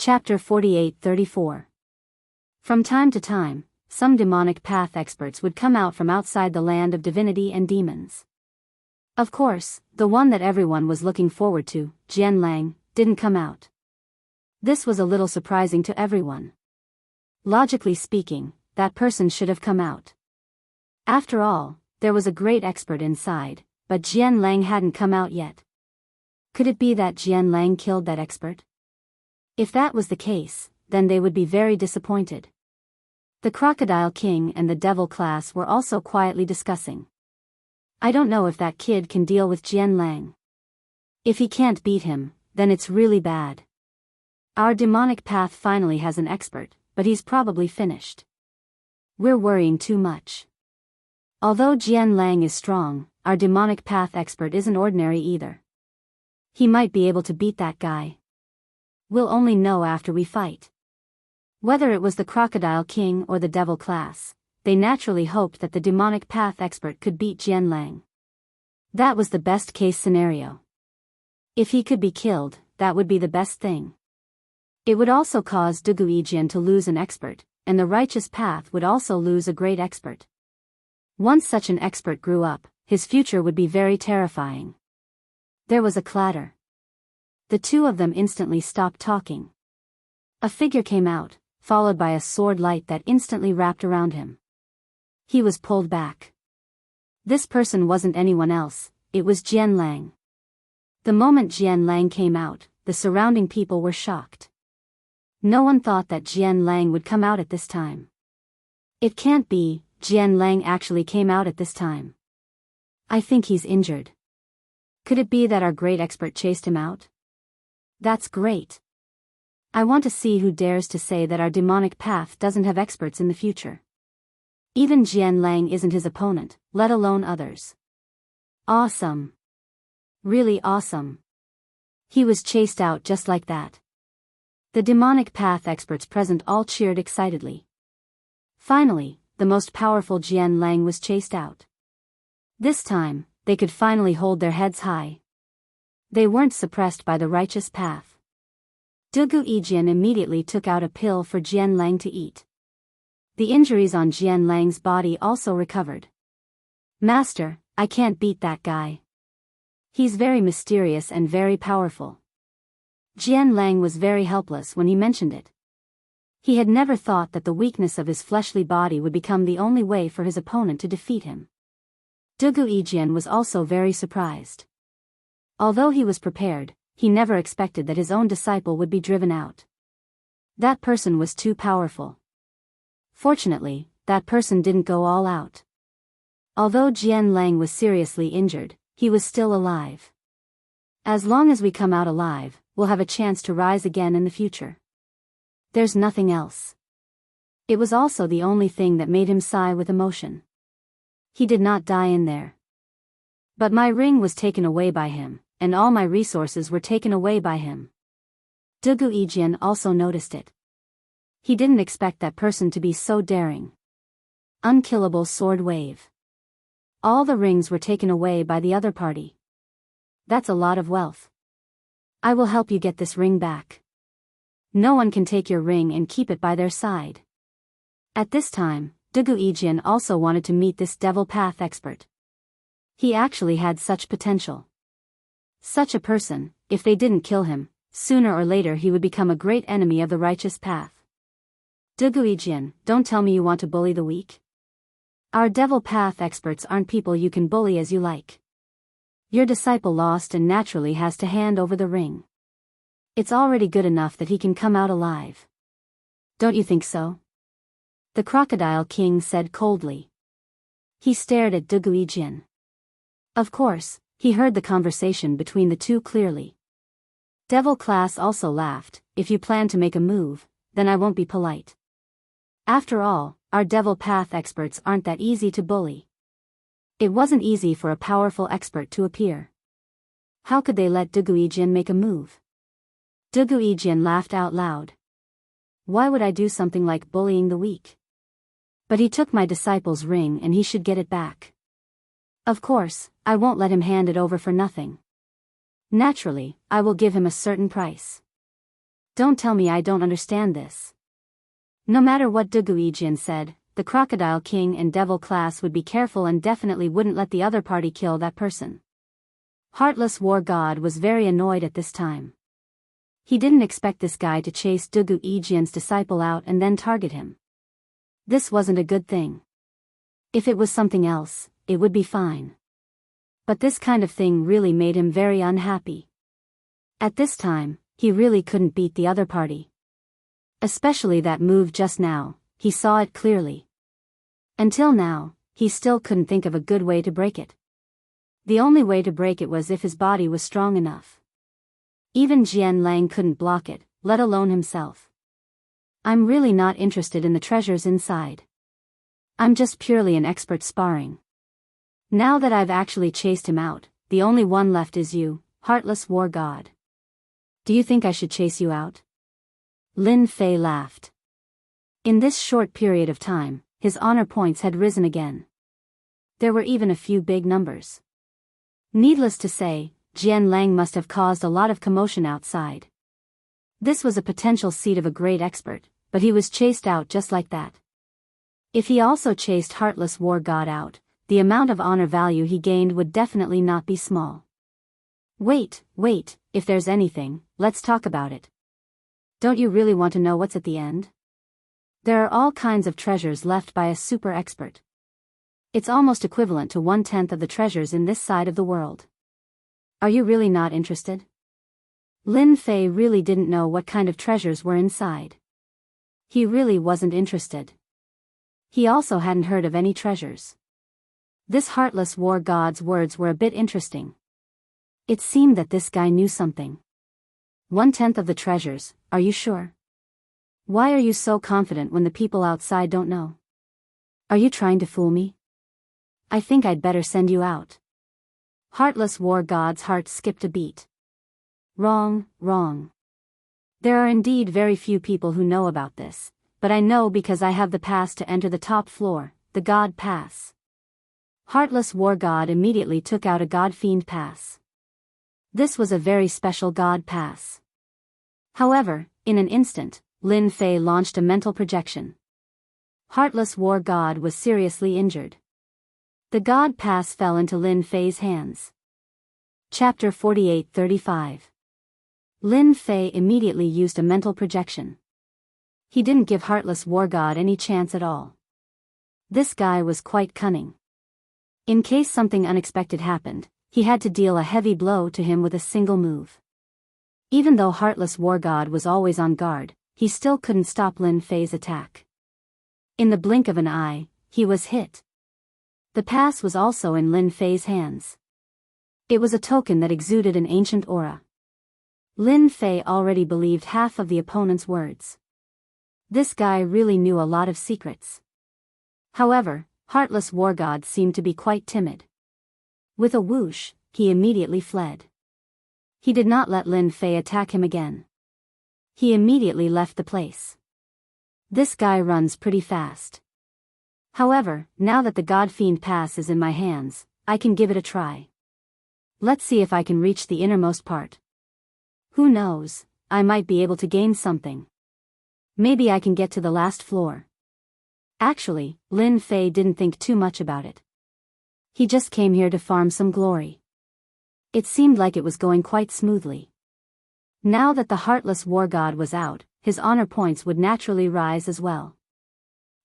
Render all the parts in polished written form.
Chapter 48-34. From time to time, some demonic path experts would come out from outside the land of divinity and demons. Of course, the one that everyone was looking forward to, Jian Lang, didn't come out. This was a little surprising to everyone. Logically speaking, that person should have come out. After all, there was a great expert inside, but Jian Lang hadn't come out yet. Could it be that Jian Lang killed that expert? If that was the case, then they would be very disappointed. The Crocodile King and the Devil class were also quietly discussing. I don't know if that kid can deal with Jian Lang. If he can't beat him, then it's really bad. Our demonic path finally has an expert, but he's probably finished. We're worrying too much. Although Jian Lang is strong, our demonic path expert isn't ordinary either. He might be able to beat that guy. We'll only know after we fight. Whether it was the Crocodile King or the Devil class, they naturally hoped that the demonic path expert could beat Jian Lang. That was the best case scenario. If he could be killed, that would be the best thing. It would also cause Duguijian to lose an expert, and the righteous path would also lose a great expert. Once such an expert grew up, his future would be very terrifying. There was a clatter. The two of them instantly stopped talking. A figure came out, followed by a sword light that instantly wrapped around him. He was pulled back. This person wasn't anyone else, it was Jian Lang. The moment Jian Lang came out, the surrounding people were shocked. No one thought that Jian Lang would come out at this time. It can't be, Jian Lang actually came out at this time. I think he's injured. Could it be that our great expert chased him out? That's great. I want to see who dares to say that our demonic path doesn't have experts in the future. Even Jian Lang isn't his opponent, let alone others. Awesome. Really awesome. He was chased out just like that. The demonic path experts present all cheered excitedly. Finally, the most powerful Jian Lang was chased out. This time, they could finally hold their heads high. They weren't suppressed by the righteous path. Duguijian immediately took out a pill for Jian Lang to eat. The injuries on Jian Lang's body also recovered. Master, I can't beat that guy. He's very mysterious and very powerful. Jian Lang was very helpless when he mentioned it. He had never thought that the weakness of his fleshly body would become the only way for his opponent to defeat him. Duguijian was also very surprised. Although he was prepared, he never expected that his own disciple would be driven out. That person was too powerful. Fortunately, that person didn't go all out. Although Jian Lang was seriously injured, he was still alive. As long as we come out alive, we'll have a chance to rise again in the future. There's nothing else. It was also the only thing that made him sigh with emotion. He did not die in there. But my ring was taken away by him, and all my resources were taken away by him. Duguijian also noticed it. He didn't expect that person to be so daring. Unkillable sword wave. All the rings were taken away by the other party. That's a lot of wealth. I will help you get this ring back. No one can take your ring and keep it by their side. At this time, Duguijian also wanted to meet this devil path expert. He actually had such potential. Such a person, if they didn't kill him, sooner or later he would become a great enemy of the righteous path. Duguijian, don't tell me you want to bully the weak. Our devil path experts aren't people you can bully as you like. Your disciple lost and naturally has to hand over the ring. It's already good enough that he can come out alive. Don't you think so? The Crocodile King said coldly. He stared at Duguijian. Of course, he heard the conversation between the two clearly. Devil class also laughed. If you plan to make a move, then I won't be polite. After all, our devil path experts aren't that easy to bully. It wasn't easy for a powerful expert to appear. How could they let Duguijian make a move? Duguijian laughed out loud. Why would I do something like bullying the weak? But he took my disciple's ring and he should get it back. Of course, I won't let him hand it over for nothing. Naturally, I will give him a certain price. Don't tell me I don't understand this. No matter what Duguijian said, the Crocodile King and Devil class would be careful and definitely wouldn't let the other party kill that person. Heartless War God was very annoyed at this time. He didn't expect this guy to chase Duguijian's disciple out and then target him. This wasn't a good thing. If it was something else, it would be fine. But this kind of thing really made him very unhappy. At this time, he really couldn't beat the other party. Especially that move just now, he saw it clearly. Until now, he still couldn't think of a good way to break it. The only way to break it was if his body was strong enough. Even Jian Lang couldn't block it, let alone himself. I'm really not interested in the treasures inside. I'm just purely an expert sparring. Now that I've actually chased him out, the only one left is you, Heartless War God. Do you think I should chase you out? Lin Fei laughed. In this short period of time, his honor points had risen again. There were even a few big numbers. Needless to say, Jian Lang must have caused a lot of commotion outside. This was a potential seat of a great expert, but he was chased out just like that. If he also chased Heartless War God out, the amount of honor value he gained would definitely not be small. Wait, if there's anything, let's talk about it. Don't you really want to know what's at the end? There are all kinds of treasures left by a super expert. It's almost equivalent to 1/10 of the treasures in this side of the world. Are you really not interested? Lin Fei really didn't know what kind of treasures were inside. He really wasn't interested. He also hadn't heard of any treasures. This Heartless War God's words were a bit interesting. It seemed that this guy knew something. 1/10 of the treasures, are you sure? Why are you so confident when the people outside don't know? Are you trying to fool me? I think I'd better send you out. Heartless War God's heart skipped a beat. Wrong. There are indeed very few people who know about this, but I know because I have the pass to enter the top floor, the God Pass. Heartless War God immediately took out a God Fiend Pass. This was a very special God Pass. However, in an instant, Lin Fei launched a mental projection. Heartless War God was seriously injured. The God Pass fell into Lin Fei's hands. Chapter 48-35. Lin Fei immediately used a mental projection. He didn't give Heartless War God any chance at all. This guy was quite cunning. In case something unexpected happened, he had to deal a heavy blow to him with a single move. Even though Heartless War God was always on guard, he still couldn't stop Lin Fei's attack. In the blink of an eye, he was hit. The pass was also in Lin Fei's hands. It was a token that exuded an ancient aura. Lin Fei already believed half of the opponent's words. This guy really knew a lot of secrets. However, Heartless War God seemed to be quite timid. With a whoosh, he immediately fled. He did not let Lin Fei attack him again. He immediately left the place. This guy runs pretty fast. However, now that the God Fiend Pass is in my hands, I can give it a try. Let's see if I can reach the innermost part. Who knows, I might be able to gain something. Maybe I can get to the last floor. Actually, Lin Fei didn't think too much about it. He just came here to farm some glory. It seemed like it was going quite smoothly. Now that the Heartless War God was out, his honor points would naturally rise as well.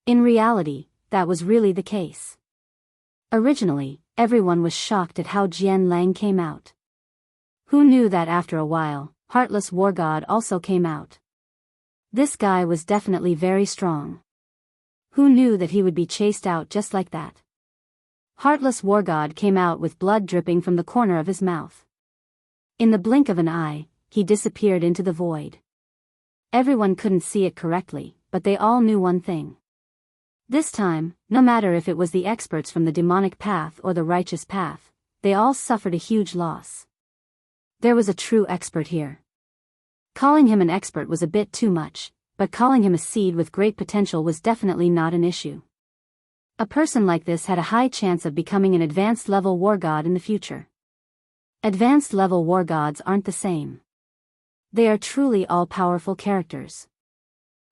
In reality, that was really the case. Originally, everyone was shocked at how Jian Lang came out. Who knew that after a while, Heartless War God also came out? This guy was definitely very strong. Who knew that he would be chased out just like that? Heartless War God came out with blood dripping from the corner of his mouth. In the blink of an eye, he disappeared into the void. Everyone couldn't see it correctly, but they all knew one thing. This time, no matter if it was the experts from the demonic path or the righteous path, they all suffered a huge loss. There was a true expert here. Calling him an expert was a bit too much, but calling him a seed with great potential was definitely not an issue. A person like this had a high chance of becoming an advanced level war god in the future. Advanced level war gods aren't the same. They are truly all-powerful characters.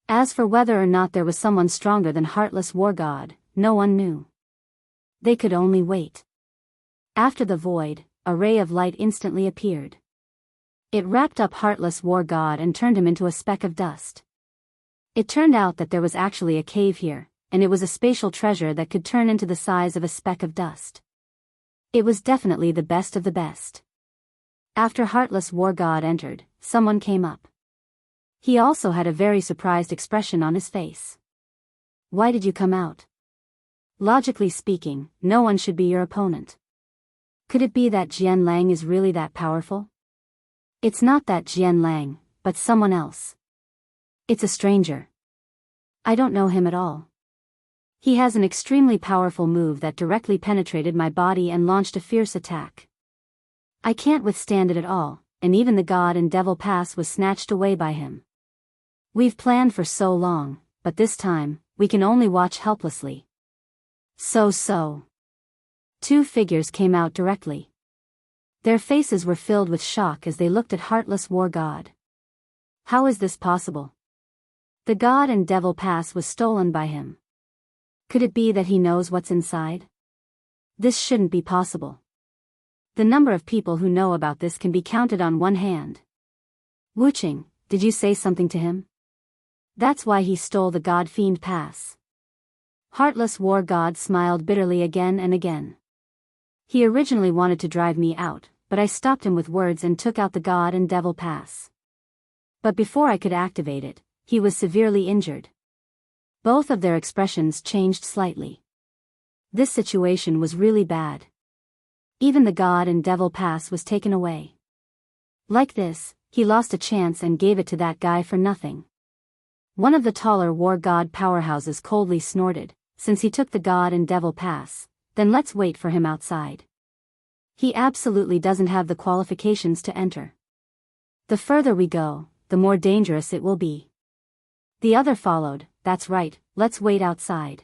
As for whether or not there was someone stronger than Heartless War God, no one knew. They could only wait. After the void, a ray of light instantly appeared. It wrapped up Heartless War God and turned him into a speck of dust. It turned out that there was actually a cave here, and it was a spatial treasure that could turn into the size of a speck of dust. It was definitely the best of the best. After Heartless War God entered, someone came up. He also had a very surprised expression on his face. Why did you come out? Logically speaking, no one should be your opponent. Could it be that Jian Lang is really that powerful? It's not that Jian Lang, but someone else. It's a stranger. I don't know him at all. He has an extremely powerful move that directly penetrated my body and launched a fierce attack. I can't withstand it at all, and even the God and Devil Pass was snatched away by him. We've planned for so long, but this time, we can only watch helplessly. So. Two figures came out directly. Their faces were filled with shock as they looked at Heartless War God. How is this possible? The God and Devil Pass was stolen by him. Could it be that he knows what's inside? This shouldn't be possible. The number of people who know about this can be counted on one hand. Wuching, did you say something to him? That's why he stole the God Fiend Pass. Heartless War God smiled bitterly again and again. He originally wanted to drive me out, but I stopped him with words and took out the God and Devil Pass. But before I could activate it, he was severely injured. Both of their expressions changed slightly. This situation was really bad. Even the God and Devil Pass was taken away. Like this, he lost a chance and gave it to that guy for nothing. One of the taller War God powerhouses coldly snorted, since he took the God and Devil Pass, then let's wait for him outside. He absolutely doesn't have the qualifications to enter. The further we go, the more dangerous it will be. The other followed, that's right, let's wait outside.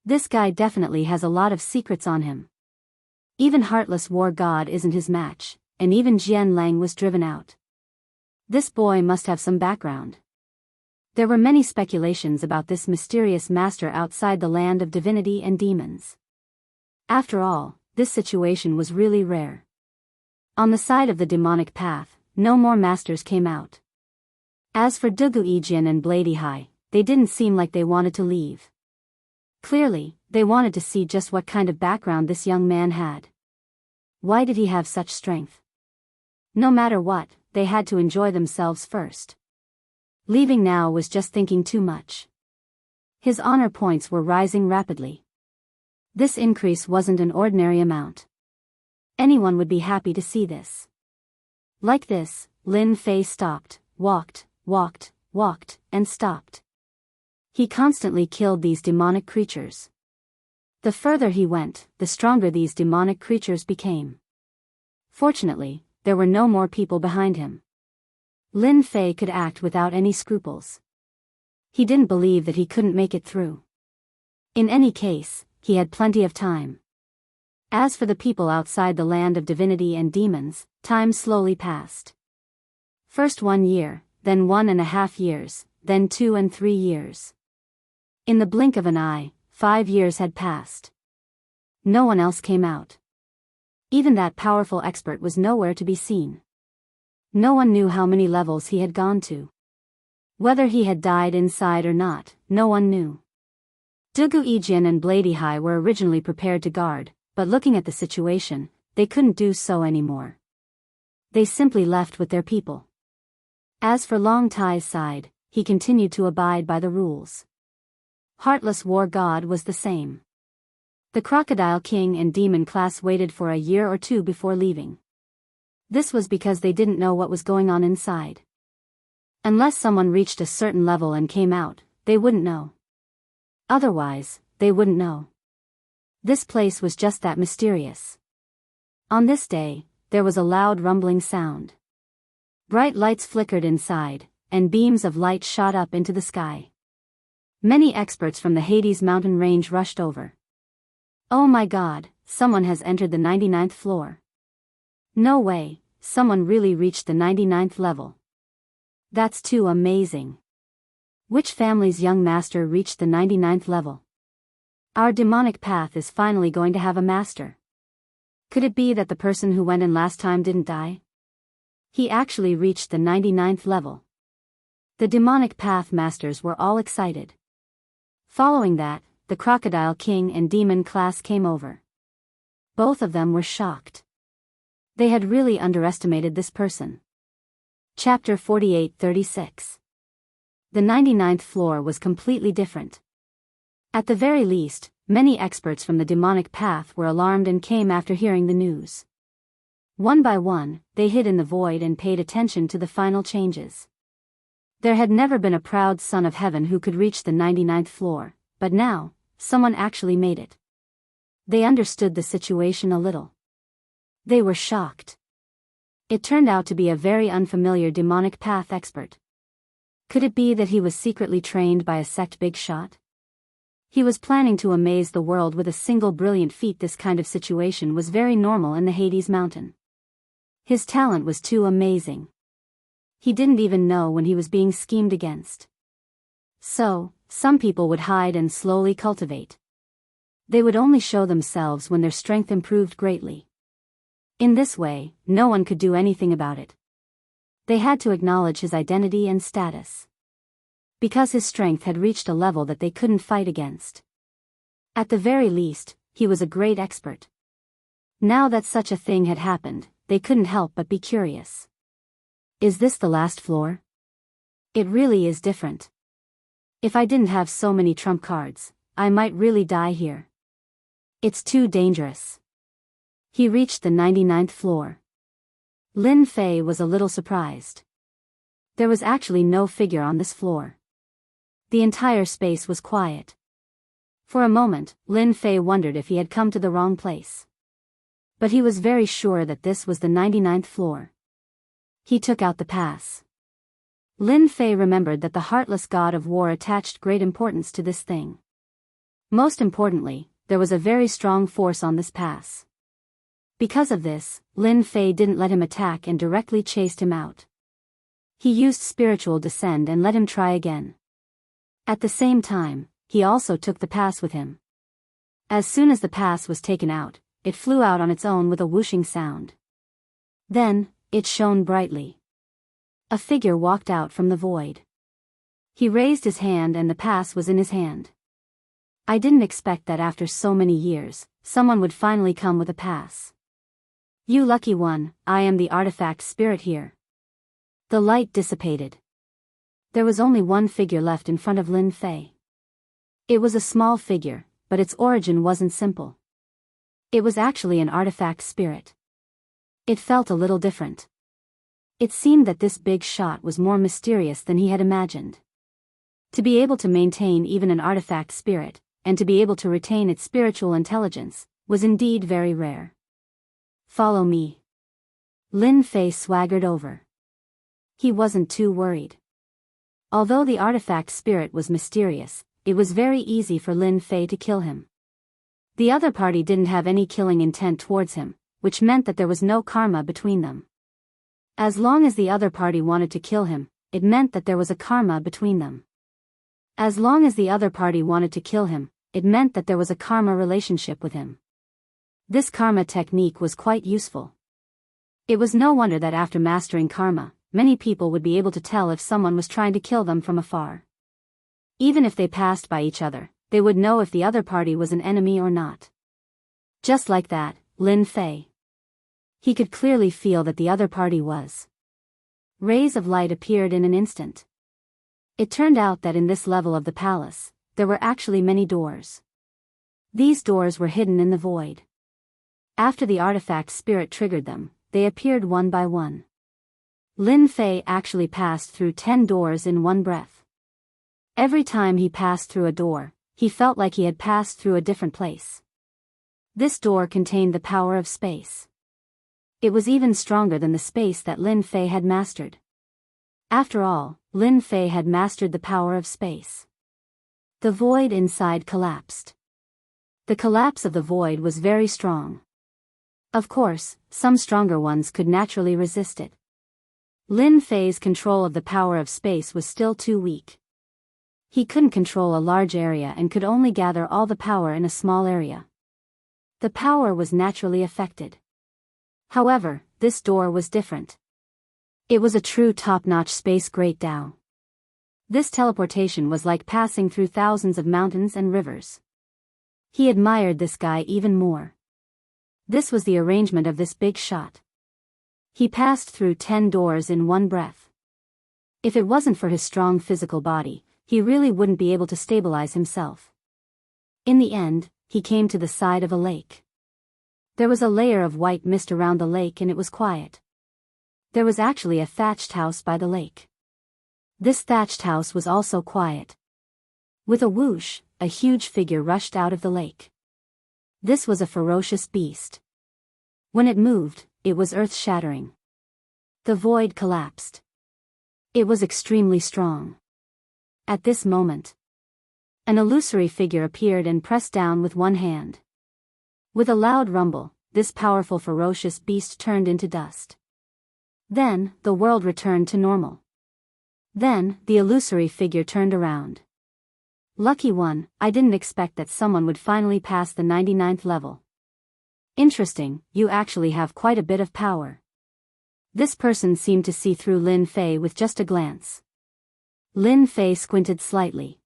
This guy definitely has a lot of secrets on him. Even Heartless War God isn't his match, and even Jian Lang was driven out. This boy must have some background. There were many speculations about this mysterious master outside the land of divinity and demons. After all, this situation was really rare. On the side of the demonic path, no more masters came out. As for Dugu Yijian and Blady Hai, they didn't seem like they wanted to leave. Clearly, they wanted to see just what kind of background this young man had. Why did he have such strength? No matter what, they had to enjoy themselves first. Leaving now was just thinking too much. His honor points were rising rapidly. This increase wasn't an ordinary amount. Anyone would be happy to see this. Like this, Lin Fei stopped, walked, and stopped. He constantly killed these demonic creatures. The further he went, the stronger these demonic creatures became. Fortunately, there were no more people behind him. Lin Fei could act without any scruples. He didn't believe that he couldn't make it through. In any case, he had plenty of time. As for the people outside the land of divinity and demons, time slowly passed. First 1 year, then 1.5 years, then 2 and 3 years. In the blink of an eye, 5 years had passed. No one else came out. Even that powerful expert was nowhere to be seen. No one knew how many levels he had gone to. Whether he had died inside or not, no one knew. Dugu Yijian and Blady Hai were originally prepared to guard, but looking at the situation, they couldn't do so anymore. They simply left with their people. As for Long Tai's side, he continued to abide by the rules. Heartless War God was the same. The Crocodile King and Demon class waited for a year or two before leaving. This was because they didn't know what was going on inside. Unless someone reached a certain level and came out, they wouldn't know. Otherwise, they wouldn't know. This place was just that mysterious. On this day, there was a loud rumbling sound. Bright lights flickered inside, and beams of light shot up into the sky. Many experts from the Hades mountain range rushed over. Oh my God, someone has entered the 99th floor. No way, someone really reached the 99th level. That's too amazing. Which family's young master reached the 99th level? Our demonic path is finally going to have a master. Could it be that the person who went in last time didn't die? He actually reached the 99th level. The demonic path masters were all excited. Following that, the Crocodile King and Demon class came over. Both of them were shocked. They had really underestimated this person. Chapter 48-36. The 99th floor was completely different. At the very least, many experts from the demonic path were alarmed and came after hearing the news. One by one, they hid in the void and paid attention to the final changes. There had never been a proud son of heaven who could reach the 99th floor, but now, someone actually made it. They understood the situation a little. They were shocked. It turned out to be a very unfamiliar demonic path expert. Could it be that he was secretly trained by a sect big shot? He was planning to amaze the world with a single brilliant feat. This kind of situation was very normal in the Hades mountain. His talent was too amazing. He didn't even know when he was being schemed against. So, some people would hide and slowly cultivate. They would only show themselves when their strength improved greatly. In this way, no one could do anything about it. They had to acknowledge his identity and status. Because his strength had reached a level that they couldn't fight against. At the very least, he was a great expert. Now that such a thing had happened, they couldn't help but be curious. Is this the last floor? It really is different. If I didn't have so many trump cards, I might really die here. It's too dangerous. He reached the 99th floor. Lin Fei was a little surprised. There was actually no figure on this floor. The entire space was quiet. For a moment, Lin Fei wondered if he had come to the wrong place. But he was very sure that this was the 99th floor. He took out the pass. Lin Fei remembered that the heartless god of war attached great importance to this thing. Most importantly, there was a very strong force on this pass. Because of this, Lin Fei didn't let him attack and directly chased him out. He used spiritual descend and let him try again. At the same time, he also took the pass with him. As soon as the pass was taken out, it flew out on its own with a whooshing sound. Then, it shone brightly. A figure walked out from the void. He raised his hand and the pass was in his hand. I didn't expect that after so many years, someone would finally come with a pass. You lucky one, I am the artifact spirit here. The light dissipated. There was only one figure left in front of Lin Fei. It was a small figure, but its origin wasn't simple. It was actually an artifact spirit. It felt a little different. It seemed that this big shot was more mysterious than he had imagined. To be able to maintain even an artifact spirit, and to be able to retain its spiritual intelligence, was indeed very rare. Follow me. Lin Fei swaggered over. He wasn't too worried. Although the artifact spirit was mysterious, it was very easy for Lin Fei to kill him. The other party didn't have any killing intent towards him, which meant that there was no karma between them. As long as the other party wanted to kill him, it meant that there was a karma between them. As long as the other party wanted to kill him, it meant that there was a karma relationship with him. This karma technique was quite useful. It was no wonder that after mastering karma, many people would be able to tell if someone was trying to kill them from afar. Even if they passed by each other, they would know if the other party was an enemy or not. Just like that, Lin Fei. He could clearly feel that the other party was. Rays of light appeared in an instant. It turned out that in this level of the palace, there were actually many doors. These doors were hidden in the void. After the artifact spirit triggered them, they appeared one by one. Lin Fei actually passed through 10 doors in one breath. Every time he passed through a door, he felt like he had passed through a different place. This door contained the power of space. It was even stronger than the space that Lin Fei had mastered. After all, Lin Fei had mastered the power of space. The void inside collapsed. The collapse of the void was very strong. Of course, some stronger ones could naturally resist it. Lin Fei's control of the power of space was still too weak. He couldn't control a large area and could only gather all the power in a small area. The power was naturally affected. However, this door was different. It was a true top-notch space Great Dao. This teleportation was like passing through thousands of mountains and rivers. He admired this guy even more. This was the arrangement of this big shot. He passed through 10 doors in one breath. If it wasn't for his strong physical body, he really wouldn't be able to stabilize himself. In the end, he came to the side of a lake. There was a layer of white mist around the lake and it was quiet. There was actually a thatched house by the lake. This thatched house was also quiet. With a whoosh, a huge figure rushed out of the lake. This was a ferocious beast. When it moved, it was earth-shattering. The void collapsed. It was extremely strong. At this moment, an illusory figure appeared and pressed down with one hand. With a loud rumble, this powerful ferocious beast turned into dust. Then, the world returned to normal. Then, the illusory figure turned around. Lucky one, I didn't expect that someone would finally pass the 99th level. Interesting, you actually have quite a bit of power. This person seemed to see through Lin Fei with just a glance. Lin Fei squinted slightly.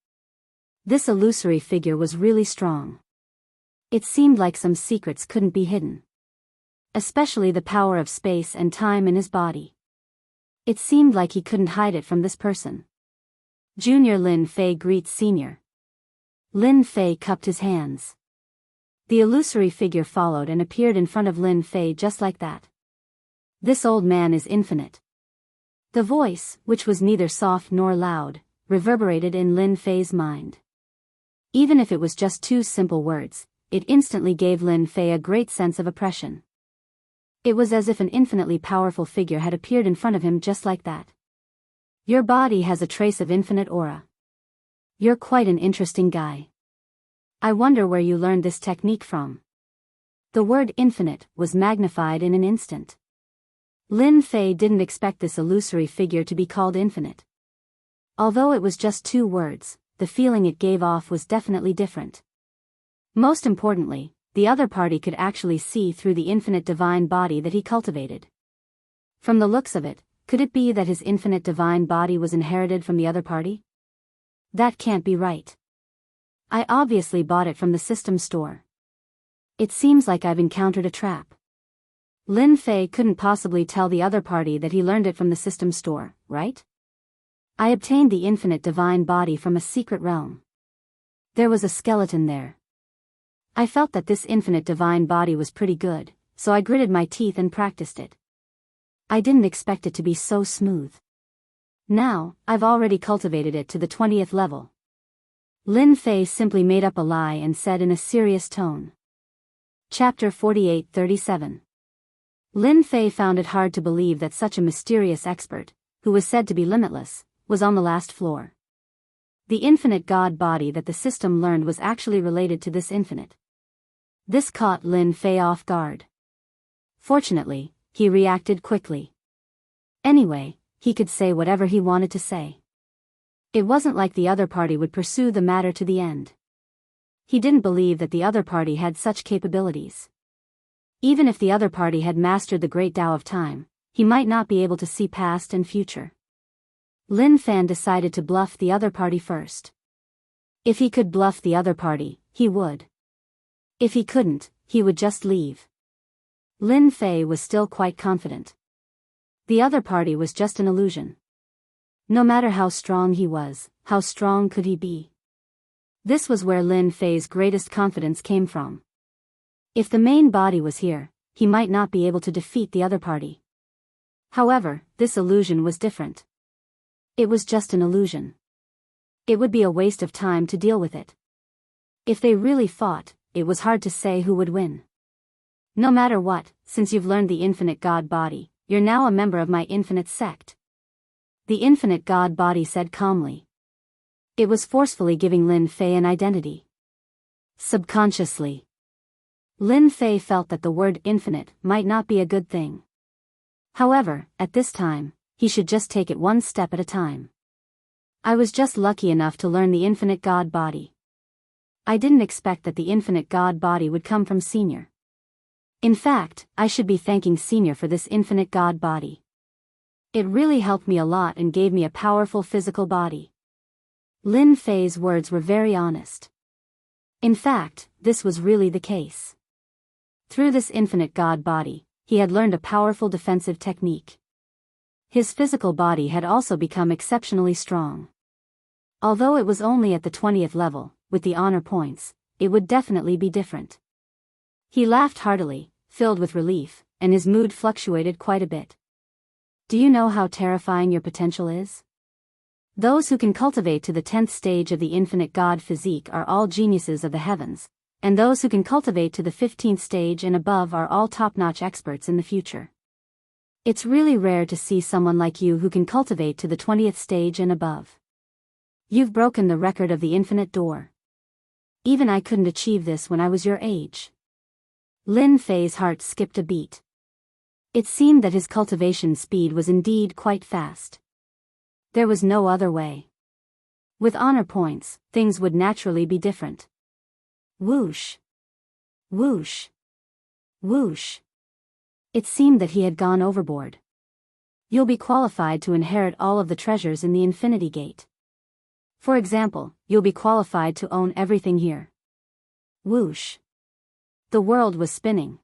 This illusory figure was really strong. It seemed like some secrets couldn't be hidden. Especially the power of space and time in his body. It seemed like he couldn't hide it from this person. Junior Lin Fei greets Senior. Lin Fei cupped his hands. The illusory figure followed and appeared in front of Lin Fei just like that. This old man is infinite. The voice, which was neither soft nor loud, reverberated in Lin Fei's mind. Even if it was just 2 simple words, it instantly gave Lin Fei a great sense of oppression. It was as if an infinitely powerful figure had appeared in front of him just like that. Your body has a trace of infinite aura. You're quite an interesting guy. I wonder where you learned this technique from. The word infinite was magnified in an instant. Lin Fei didn't expect this illusory figure to be called infinite. Although it was just 2 words, the feeling it gave off was definitely different. Most importantly, the other party could actually see through the infinite divine body that he cultivated. From the looks of it, could it be that his infinite divine body was inherited from the other party? That can't be right. I obviously bought it from the system store. It seems like I've encountered a trap. Lin Fei couldn't possibly tell the other party that he learned it from the system store, right? I obtained the infinite divine body from a secret realm. There was a skeleton there. I felt that this infinite divine body was pretty good, so I gritted my teeth and practiced it. I didn't expect it to be so smooth. Now, I've already cultivated it to the 20th level. Lin Fei simply made up a lie and said in a serious tone. Chapter 48-37. Lin Fei found it hard to believe that such a mysterious expert, who was said to be limitless, was on the last floor. The infinite God body that the system learned was actually related to this infinite. This caught Lin Fei off guard. Fortunately, he reacted quickly. Anyway, he could say whatever he wanted to say. It wasn't like the other party would pursue the matter to the end. He didn't believe that the other party had such capabilities. Even if the other party had mastered the great Tao of time, he might not be able to see past and future. Lin Fan decided to bluff the other party first. If he could bluff the other party, he would. If he couldn't, he would just leave. Lin Fei was still quite confident. The other party was just an illusion. No matter how strong he was, how strong could he be? This was where Lin Fei's greatest confidence came from. If the main body was here, he might not be able to defeat the other party. However, this illusion was different. It was just an illusion. It would be a waste of time to deal with it. If they really fought, it was hard to say who would win. No matter what, since you've learned the infinite God body, you're now a member of my infinite sect. The infinite God body said calmly. It was forcefully giving Lin Fei an identity. Subconsciously, Lin Fei felt that the word infinite might not be a good thing. However, at this time, he should just take it one step at a time. I was just lucky enough to learn the infinite God body. I didn't expect that the infinite God body would come from Senior. In fact, I should be thanking Senior for this infinite God body. It really helped me a lot and gave me a powerful physical body. Lin Fei's words were very honest. In fact, this was really the case. Through this infinite God body, he had learned a powerful defensive technique. His physical body had also become exceptionally strong. Although it was only at the 20th level, with the honor points, it would definitely be different. He laughed heartily, filled with relief, and his mood fluctuated quite a bit. Do you know how terrifying your potential is? Those who can cultivate to the 10th stage of the infinite God physique are all geniuses of the heavens, and those who can cultivate to the 15th stage and above are all top-notch experts in the future. It's really rare to see someone like you who can cultivate to the 20th stage and above. You've broken the record of the infinite door. Even I couldn't achieve this when I was your age. Lin Fei's heart skipped a beat. It seemed that his cultivation speed was indeed quite fast. There was no other way. With honor points, things would naturally be different. Whoosh! Whoosh! Whoosh! It seemed that he had gone overboard. You'll be qualified to inherit all of the treasures in the Infinity Gate. For example, you'll be qualified to own everything here. Whoosh! The world was spinning.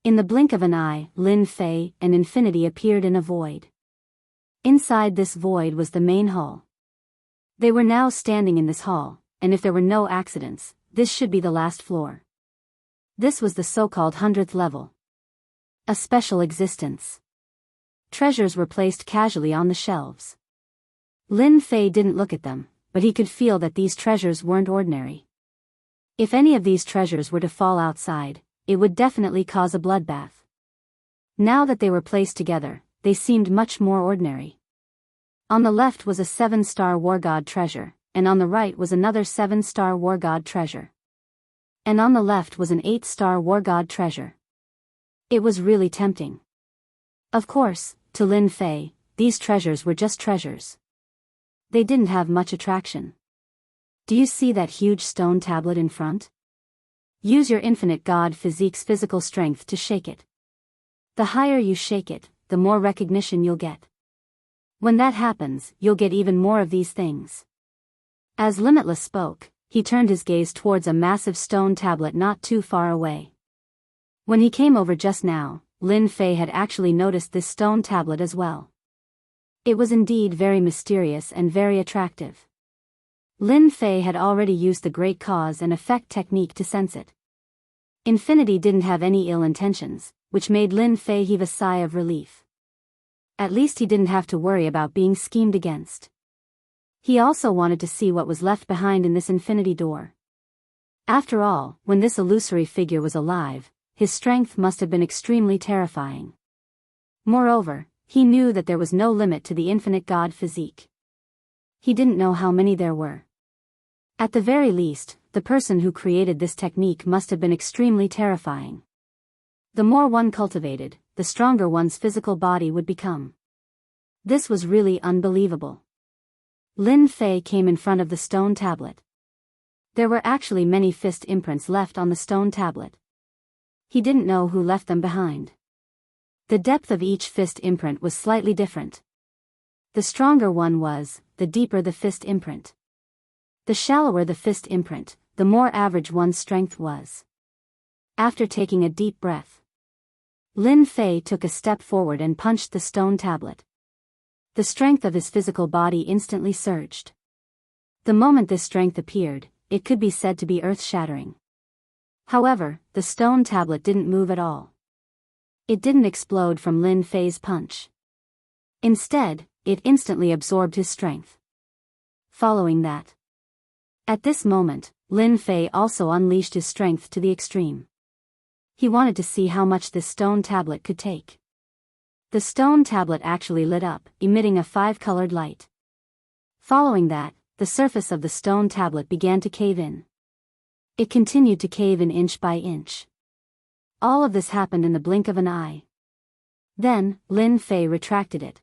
In the blink of an eye, Lin Fei and Infinity appeared in a void. Inside this void was the main hall. They were now standing in this hall, and if there were no accidents, this should be the last floor. This was the so-called 100th level. A special existence. Treasures were placed casually on the shelves. Lin Fei didn't look at them, but he could feel that these treasures weren't ordinary. If any of these treasures were to fall outside, it would definitely cause a bloodbath. Now that they were placed together, they seemed much more ordinary. On the left was a 7-star war god treasure, and on the right was another 7-star war god treasure. And on the left was an 8-star war god treasure. It was really tempting. Of course, to Lin Fei, these treasures were just treasures. They didn't have much attraction. Do you see that huge stone tablet in front? Use your infinite God physique's physical strength to shake it. The higher you shake it, the more recognition you'll get. When that happens, you'll get even more of these things. As Limitless spoke, he turned his gaze towards a massive stone tablet not too far away. When he came over just now, Lin Fei had actually noticed this stone tablet as well. It was indeed very mysterious and very attractive. Lin Fei had already used the great cause and effect technique to sense it. Infinity didn't have any ill intentions, which made Lin Fei heave a sigh of relief. At least he didn't have to worry about being schemed against. He also wanted to see what was left behind in this infinity door. After all, when this illusory figure was alive, his strength must have been extremely terrifying. Moreover, he knew that there was no limit to the infinite God physique. He didn't know how many there were. At the very least, the person who created this technique must have been extremely terrifying. The more one cultivated, the stronger one's physical body would become. This was really unbelievable. Lin Fei came in front of the stone tablet. There were actually many fist imprints left on the stone tablet. He didn't know who left them behind. The depth of each fist imprint was slightly different. The stronger one was, the deeper the fist imprint. The shallower the fist imprint, the more average one's strength was. After taking a deep breath, Lin Fei took a step forward and punched the stone tablet. The strength of his physical body instantly surged. The moment this strength appeared, it could be said to be earth-shattering. However, the stone tablet didn't move at all. It didn't explode from Lin Fei's punch. Instead, it instantly absorbed his strength. Following that, at this moment, Lin Fei also unleashed his strength to the extreme. He wanted to see how much this stone tablet could take. The stone tablet actually lit up, emitting a 5-colored light. Following that, the surface of the stone tablet began to cave in. It continued to cave in inch by inch. All of this happened in the blink of an eye. Then, Lin Fei retracted it.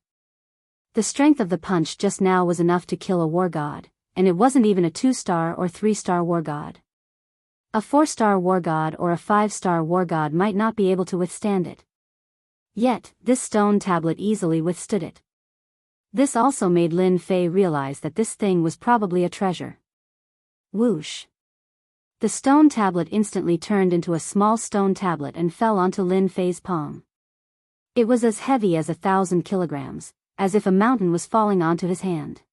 The strength of the punch just now was enough to kill a war god, and it wasn't even a 2-star or 3-star war god. A 4-star war god or a 5-star war god might not be able to withstand it. Yet, this stone tablet easily withstood it. This also made Lin Fei realize that this thing was probably a treasure. Whoosh! The stone tablet instantly turned into a small stone tablet and fell onto Lin Fei's palm. It was as heavy as 1,000 kilograms, as if a mountain was falling onto his hand.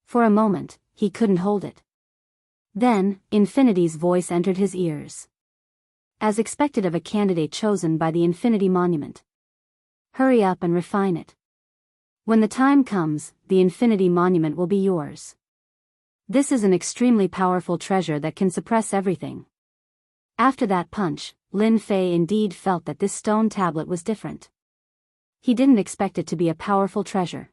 For a moment, he couldn't hold it. Then, Infinity's voice entered his ears. As expected of a candidate chosen by the Infinity Monument. Hurry up and refine it. When the time comes, the Infinity Monument will be yours. This is an extremely powerful treasure that can suppress everything. After that punch, Lin Fei indeed felt that this stone tablet was different. He didn't expect it to be a powerful treasure.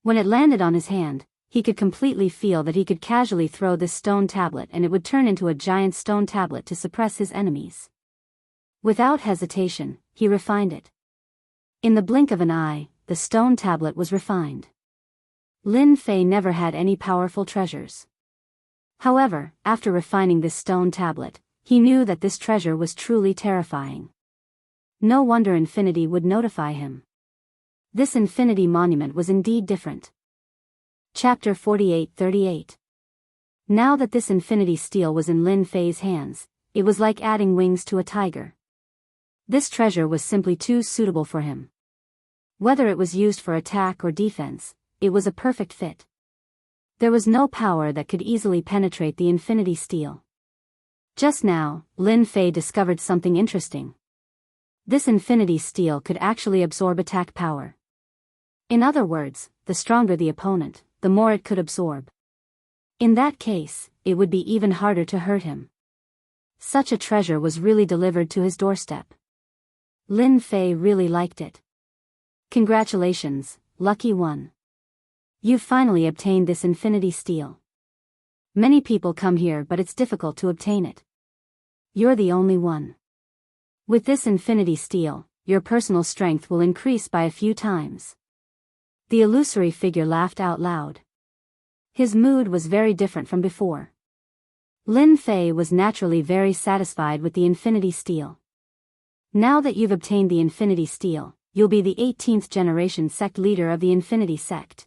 When it landed on his hand, he could completely feel that he could casually throw this stone tablet and it would turn into a giant stone tablet to suppress his enemies. Without hesitation, he refined it. In the blink of an eye, the stone tablet was refined. Lin Fei never had any powerful treasures. However, after refining this stone tablet, he knew that this treasure was truly terrifying. No wonder Infinity would notify him. This Infinity Monument was indeed different. Chapter 48-38. Now that this Infinity Steel was in Lin Fei's hands, it was like adding wings to a tiger. This treasure was simply too suitable for him. Whether it was used for attack or defense, it was a perfect fit. There was no power that could easily penetrate the Infinity Steel. Just now, Lin Fei discovered something interesting. This Infinity Steel could actually absorb attack power. In other words, the stronger the opponent, the more it could absorb. In that case, it would be even harder to hurt him. Such a treasure was really delivered to his doorstep. Lin Fei really liked it. Congratulations, lucky one. You've finally obtained this Infinity Steel. Many people come here but it's difficult to obtain it. You're the only one. With this Infinity Steel, your personal strength will increase by a few times. The illusory figure laughed out loud. His mood was very different from before. Lin Fei was naturally very satisfied with the Infinity Steel. Now that you've obtained the Infinity Steel, you'll be the 18th generation sect leader of the Infinity Sect.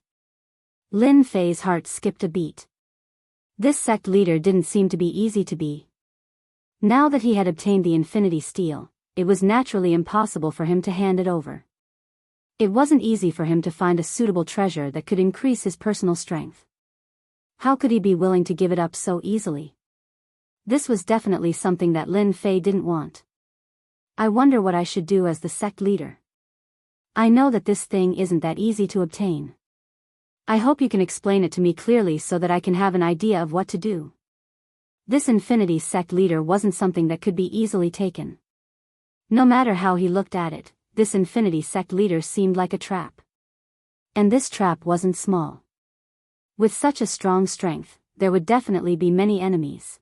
Lin Fei's heart skipped a beat. This sect leader didn't seem to be easy to be. Now that he had obtained the Infinity Steel, it was naturally impossible for him to hand it over. It wasn't easy for him to find a suitable treasure that could increase his personal strength. How could he be willing to give it up so easily? This was definitely something that Lin Fei didn't want. I wonder what I should do as the sect leader. I know that this thing isn't that easy to obtain. I hope you can explain it to me clearly so that I can have an idea of what to do. This Infinity Sect leader wasn't something that could be easily taken. No matter how he looked at it, this Infinity Sect leader seemed like a trap. And this trap wasn't small. With such a strong strength, there would definitely be many enemies.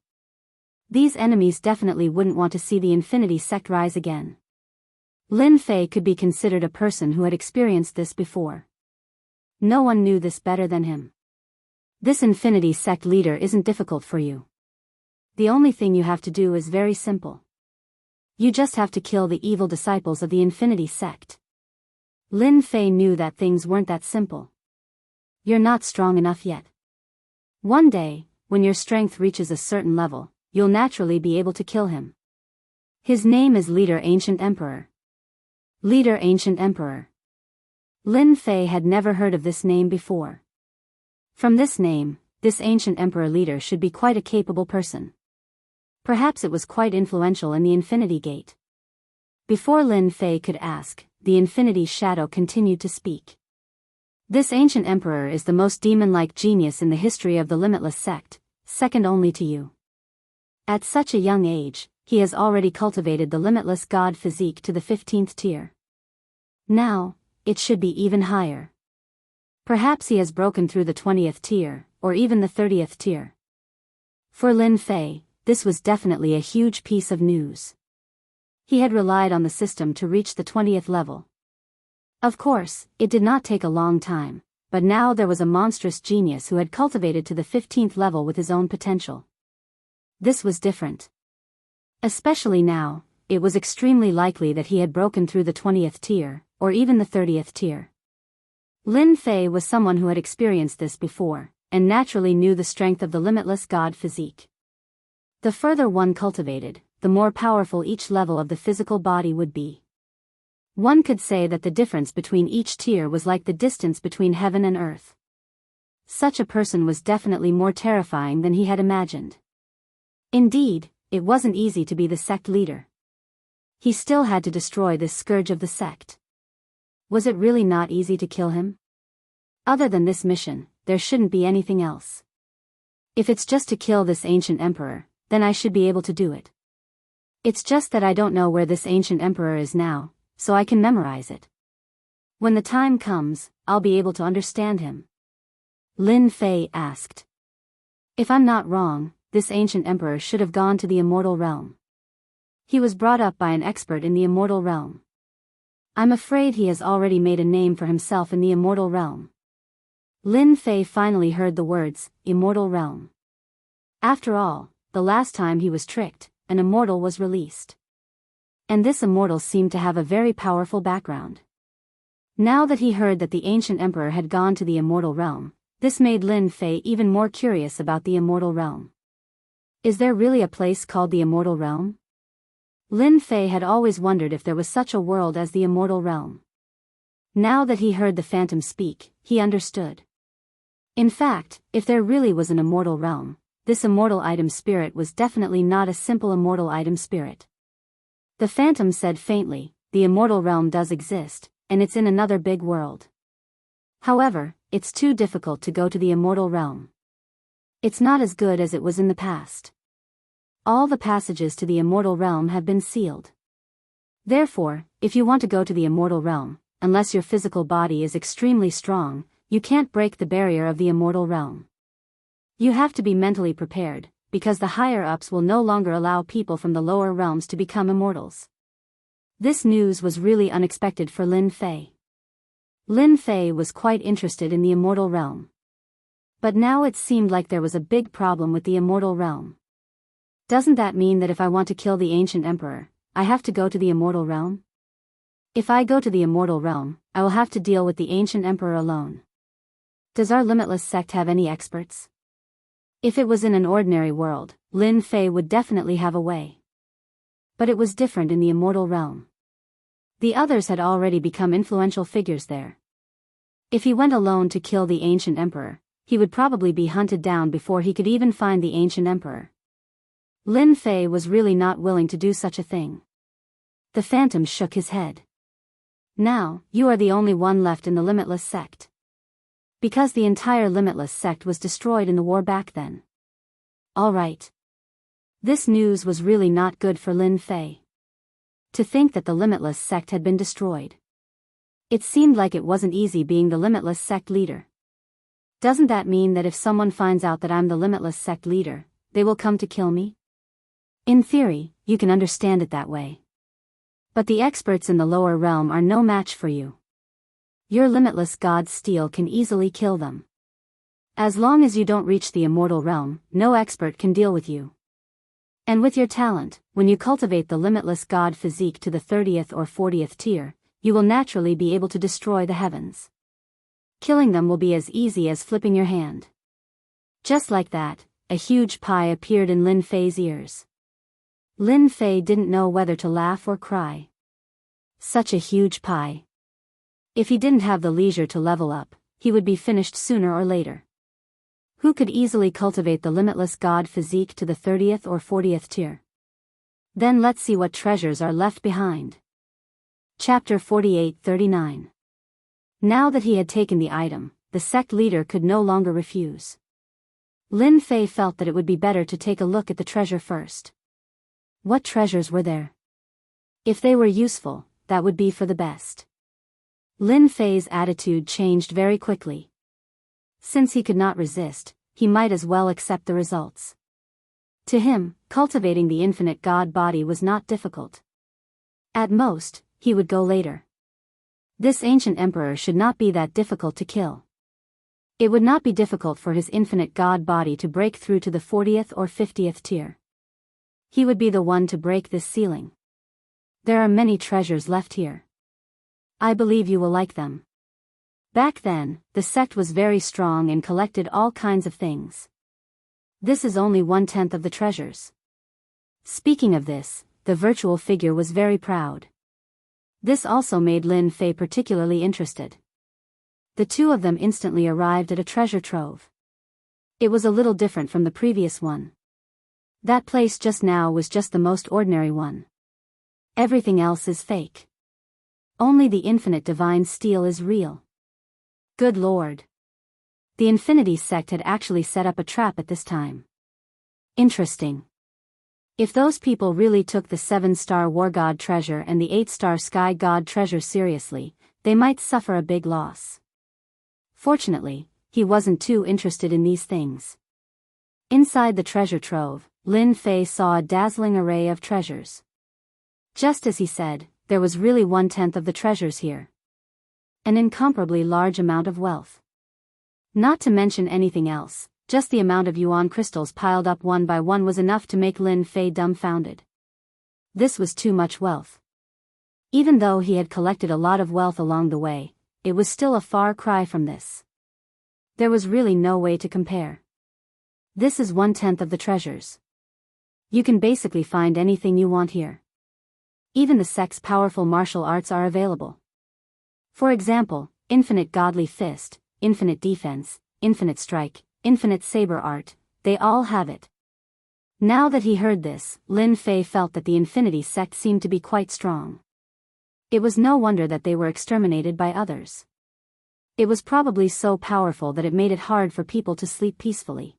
These enemies definitely wouldn't want to see the Infinity Sect rise again. Lin Fei could be considered a person who had experienced this before. No one knew this better than him. This Infinity Sect leader isn't difficult for you. The only thing you have to do is very simple. You just have to kill the evil disciples of the Infinity Sect. Lin Fei knew that things weren't that simple. You're not strong enough yet. One day, when your strength reaches a certain level, you'll naturally be able to kill him. His name is Leader Ancient Emperor. Leader Ancient Emperor. Lin Fei had never heard of this name before. From this name, this Ancient Emperor leader should be quite a capable person. Perhaps it was quite influential in the Infinity Gate. Before Lin Fei could ask, the Infinity Shadow continued to speak. This Ancient Emperor is the most demon-like genius in the history of the Limitless Sect, second only to you. At such a young age, he has already cultivated the Limitless God physique to the 15th tier. Now, it should be even higher. Perhaps he has broken through the 20th tier, or even the 30th tier. For Lin Fei, this was definitely a huge piece of news. He had relied on the system to reach the 20th level. Of course, it did not take a long time, but now there was a monstrous genius who had cultivated to the 15th level with his own potential. This was different. Especially now, it was extremely likely that he had broken through the 20th tier, or even the 30th tier. Lin Fei was someone who had experienced this before, and naturally knew the strength of the limitless god physique. The further one cultivated, the more powerful each level of the physical body would be. One could say that the difference between each tier was like the distance between heaven and earth. Such a person was definitely more terrifying than he had imagined. Indeed, it wasn't easy to be the sect leader. He still had to destroy this scourge of the sect. Was it really not easy to kill him? Other than this mission, there shouldn't be anything else. If it's just to kill this ancient emperor, then I should be able to do it. It's just that I don't know where this ancient emperor is now, so I can memorize it. When the time comes, I'll be able to understand him. Lin Fei asked. If I'm not wrong, this ancient emperor should have gone to the immortal realm. He was brought up by an expert in the immortal realm. I'm afraid he has already made a name for himself in the immortal realm. Lin Fei finally heard the words, immortal realm. After all, the last time he was tricked, an immortal was released. And this immortal seemed to have a very powerful background. Now that he heard that the ancient emperor had gone to the immortal realm, this made Lin Fei even more curious about the immortal realm. Is there really a place called the immortal realm? Lin Fei had always wondered if there was such a world as the immortal realm. Now that he heard the phantom speak, he understood. In fact, if there really was an immortal realm, this immortal item spirit was definitely not a simple immortal item spirit. The phantom said faintly, the immortal realm does exist, and it's in another big world. However, it's too difficult to go to the immortal realm. It's not as good as it was in the past. All the passages to the immortal realm have been sealed. Therefore, if you want to go to the immortal realm, unless your physical body is extremely strong, you can't break the barrier of the immortal realm. You have to be mentally prepared, because the higher-ups will no longer allow people from the lower realms to become immortals. This news was really unexpected for Lin Fei. Lin Fei was quite interested in the immortal realm. But now it seemed like there was a big problem with the immortal realm. Doesn't that mean that if I want to kill the ancient emperor, I have to go to the immortal realm? If I go to the immortal realm, I will have to deal with the ancient emperor alone. Does our limitless sect have any experts? If it was in an ordinary world, Lin Fei would definitely have a way. But it was different in the immortal realm. The others had already become influential figures there. If he went alone to kill the ancient emperor, he would probably be hunted down before he could even find the ancient emperor. Lin Fei was really not willing to do such a thing. The phantom shook his head. Now, you are the only one left in the limitless sect. Because the entire limitless sect was destroyed in the war back then. All right. This news was really not good for Lin Fei. To think that the limitless sect had been destroyed. It seemed like it wasn't easy being the limitless sect leader. Doesn't that mean that if someone finds out that I'm the limitless sect leader, they will come to kill me? In theory, you can understand it that way. But the experts in the lower realm are no match for you. Your limitless god's steel can easily kill them. As long as you don't reach the immortal realm, no expert can deal with you. And with your talent, when you cultivate the limitless god physique to the 30th or 40th tier, you will naturally be able to destroy the heavens. Killing them will be as easy as flipping your hand. Just like that, a huge pie appeared in Lin Fei's ears. Lin Fei didn't know whether to laugh or cry. Such a huge pie. If he didn't have the leisure to level up, he would be finished sooner or later. Who could easily cultivate the limitless god physique to the 30th or 40th tier? Then let's see what treasures are left behind. Chapter 48-39. Now that he had taken the item, the sect leader could no longer refuse. Lin Fei felt that it would be better to take a look at the treasure first. What treasures were there? If they were useful, that would be for the best. Lin Fei's attitude changed very quickly. Since he could not resist, he might as well accept the results. To him, cultivating the infinite god body was not difficult. At most, he would go later. This ancient emperor should not be that difficult to kill. It would not be difficult for his infinite god body to break through to the 40th or 50th tier. He would be the one to break this ceiling. There are many treasures left here. I believe you will like them. Back then, the sect was very strong and collected all kinds of things. This is only 1/10 of the treasures. Speaking of this, the virtual figure was very proud. This also made Lin Fei particularly interested. The two of them instantly arrived at a treasure trove. It was a little different from the previous one. That place just now was just the most ordinary one. Everything else is fake. Only the infinite divine steel is real. Good Lord. The Infinity sect had actually set up a trap at this time. Interesting. If those people really took the 7-star War God treasure and the 8-star Sky God treasure seriously, they might suffer a big loss. Fortunately, he wasn't too interested in these things. Inside the treasure trove, Lin Fei saw a dazzling array of treasures. Just as he said, there was really 1/10 of the treasures here. An incomparably large amount of wealth. Not to mention anything else, just the amount of yuan crystals piled up one by one was enough to make Lin Fei dumbfounded. This was too much wealth. Even though he had collected a lot of wealth along the way, it was still a far cry from this. There was really no way to compare. This is 1/10 of the treasures. You can basically find anything you want here. Even the sect's powerful martial arts are available. For example, infinite godly fist, infinite defense, infinite strike, infinite saber art, they all have it. Now that he heard this, Lin Fei felt that the Infinity sect seemed to be quite strong. It was no wonder that they were exterminated by others. It was probably so powerful that it made it hard for people to sleep peacefully.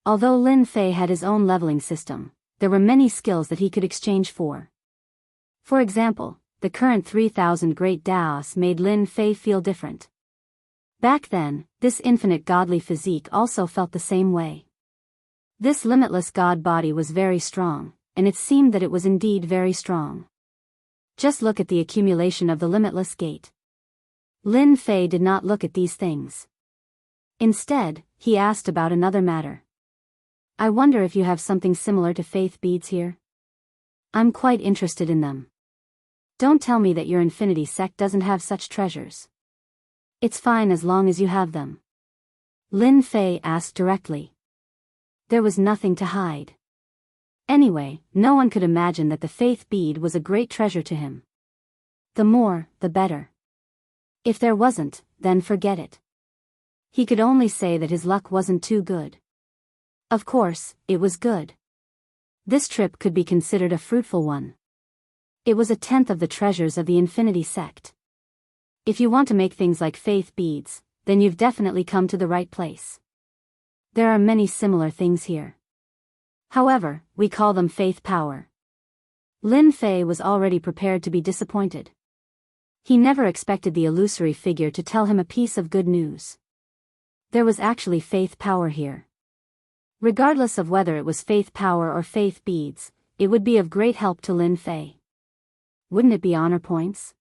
Although Lin Fei had his own leveling system, there were many skills that he could exchange for. For example, the current 3,000 Great Daos made Lin Fei feel different. Back then, this infinite godly physique also felt the same way. This limitless god body was very strong, and it seemed that it was indeed very strong. Just look at the accumulation of the limitless gate. Lin Fei did not look at these things. Instead, he asked about another matter. I wonder if you have something similar to faith beads here? I'm quite interested in them. Don't tell me that your Infinity sect doesn't have such treasures. It's fine as long as you have them. Lin Fei asked directly. There was nothing to hide. Anyway, no one could imagine that the faith bead was a great treasure to him. The more, the better. If there wasn't, then forget it. He could only say that his luck wasn't too good. Of course, it was good. This trip could be considered a fruitful one. It was 1/10 of the treasures of the Infinity sect. If you want to make things like faith beads, then you've definitely come to the right place. There are many similar things here. However, we call them faith power. Lin Fei was already prepared to be disappointed. He never expected the illusory figure to tell him a piece of good news. There was actually faith power here. Regardless of whether it was faith power or faith beads, it would be of great help to Lin Fei. Wouldn't it be honor points?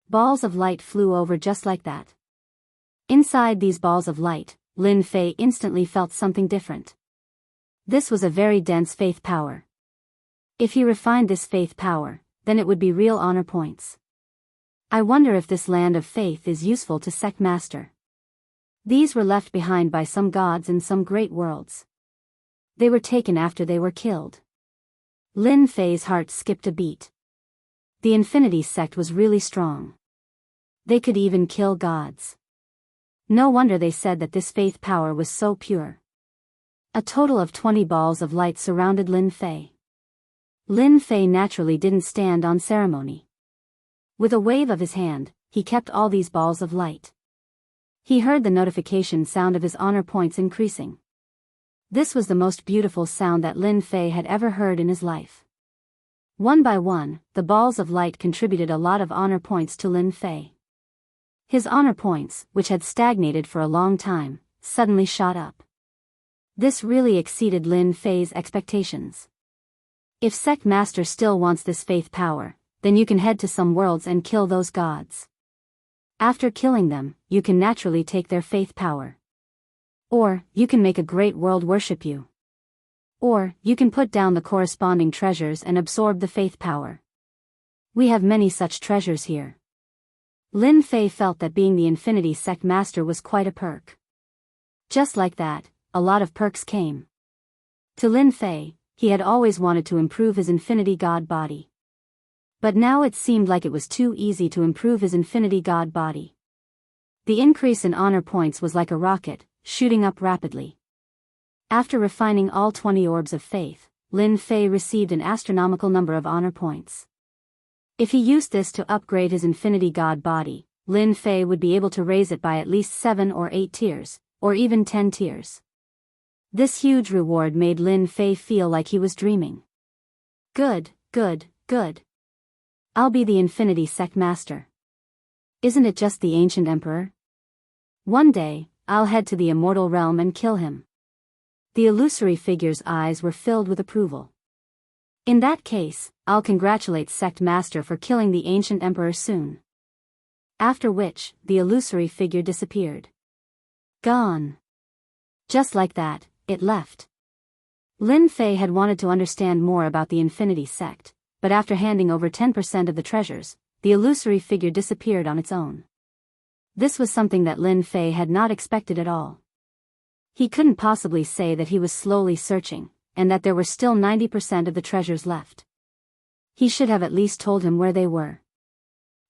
Balls of light flew over just like that. Inside these balls of light, Lin Fei instantly felt something different. This was a very dense faith power. If he refined this faith power, then it would be real honor points. I wonder if this land of faith is useful to sect master. These were left behind by some gods in some great worlds. They were taken after they were killed. Lin Fei's heart skipped a beat. The Infinity sect was really strong. They could even kill gods. No wonder they said that this faith power was so pure. A total of 20 balls of light surrounded Lin Fei. Lin Fei naturally didn't stand on ceremony. With a wave of his hand, he kept all these balls of light. He heard the notification sound of his honor points increasing. This was the most beautiful sound that Lin Fei had ever heard in his life. One by one, the balls of light contributed a lot of honor points to Lin Fei. His honor points, which had stagnated for a long time, suddenly shot up. This really exceeded Lin Fei's expectations. If Sect Master still wants this faith power, then you can head to some worlds and kill those gods. After killing them, you can naturally take their faith power. Or, you can make a great world worship you. Or, you can put down the corresponding treasures and absorb the faith power. We have many such treasures here. Lin Fei felt that being the Infinity Sect Master was quite a perk. Just like that, a lot of perks came. To Lin Fei, he had always wanted to improve his Infinity God body. But now it seemed like it was too easy to improve his Infinity God body. The increase in honor points was like a rocket, shooting up rapidly. After refining all 20 orbs of faith, Lin Fei received an astronomical number of honor points. If he used this to upgrade his Infinity God body, Lin Fei would be able to raise it by at least 7 or 8 tiers, or even 10 tiers. This huge reward made Lin Fei feel like he was dreaming. Good, good, good. I'll be the Infinity Sect Master. Isn't it just the ancient emperor? One day, I'll head to the immortal realm and kill him. The illusory figure's eyes were filled with approval. In that case, I'll congratulate Sect Master for killing the ancient emperor soon. After which, the illusory figure disappeared. Gone. Just like that, it left. Lin Fei had wanted to understand more about the Infinity Sect, but after handing over 10% of the treasures, the illusory figure disappeared on its own. This was something that Lin Fei had not expected at all. He couldn't possibly say that he was slowly searching, and that there were still 90% of the treasures left. He should have at least told him where they were.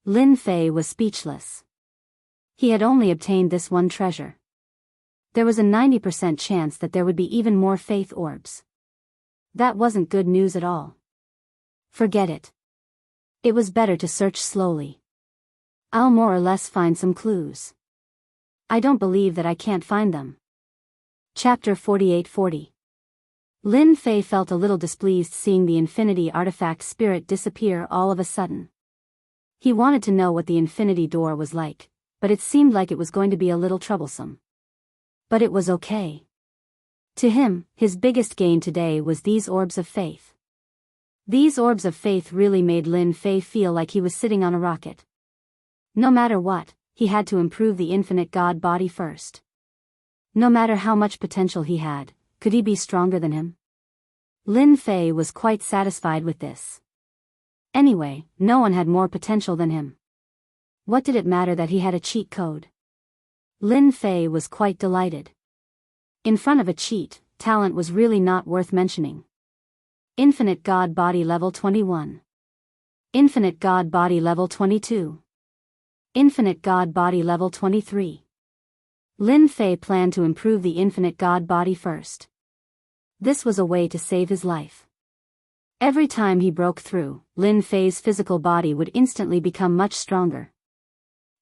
Lin Fei was speechless. He had only obtained this one treasure. There was a 90% chance that there would be even more faith orbs. That wasn't good news at all. Forget it. It was better to search slowly. I'll more or less find some clues. I don't believe that I can't find them. Chapter 4840. Lin Fei felt a little displeased seeing the Infinity Artifact spirit disappear all of a sudden. He wanted to know what the Infinity Door was like, but it seemed like it was going to be a little troublesome. But it was okay. To him, his biggest gain today was these orbs of faith. These orbs of faith really made Lin Fei feel like he was sitting on a rocket. No matter what, he had to improve the infinite God body first. No matter how much potential he had, could he be stronger than him? Lin Fei was quite satisfied with this. Anyway, no one had more potential than him. What did it matter that he had a cheat code? Lin Fei was quite delighted. In front of a cheat, talent was really not worth mentioning. Infinite God Body Level 21. Infinite God Body Level 22. Infinite God Body Level 23. Lin Fei planned to improve the Infinite God Body first. This was a way to save his life. Every time he broke through, Lin Fei's physical body would instantly become much stronger.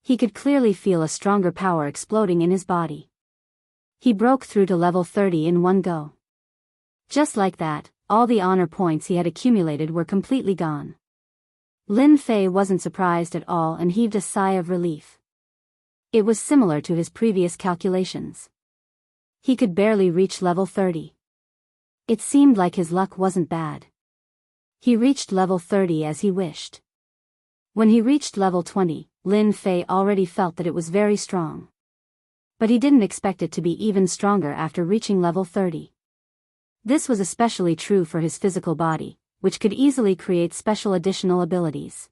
He could clearly feel a stronger power exploding in his body. He broke through to level 30 in one go. Just like that, all the honor points he had accumulated were completely gone. Lin Fei wasn't surprised at all and heaved a sigh of relief. It was similar to his previous calculations. He could barely reach level 30. It seemed like his luck wasn't bad. He reached level 30 as he wished. When he reached level 20, Lin Fei already felt that it was very strong. But he didn't expect it to be even stronger after reaching level 30. This was especially true for his physical body, which could easily create special additional abilities.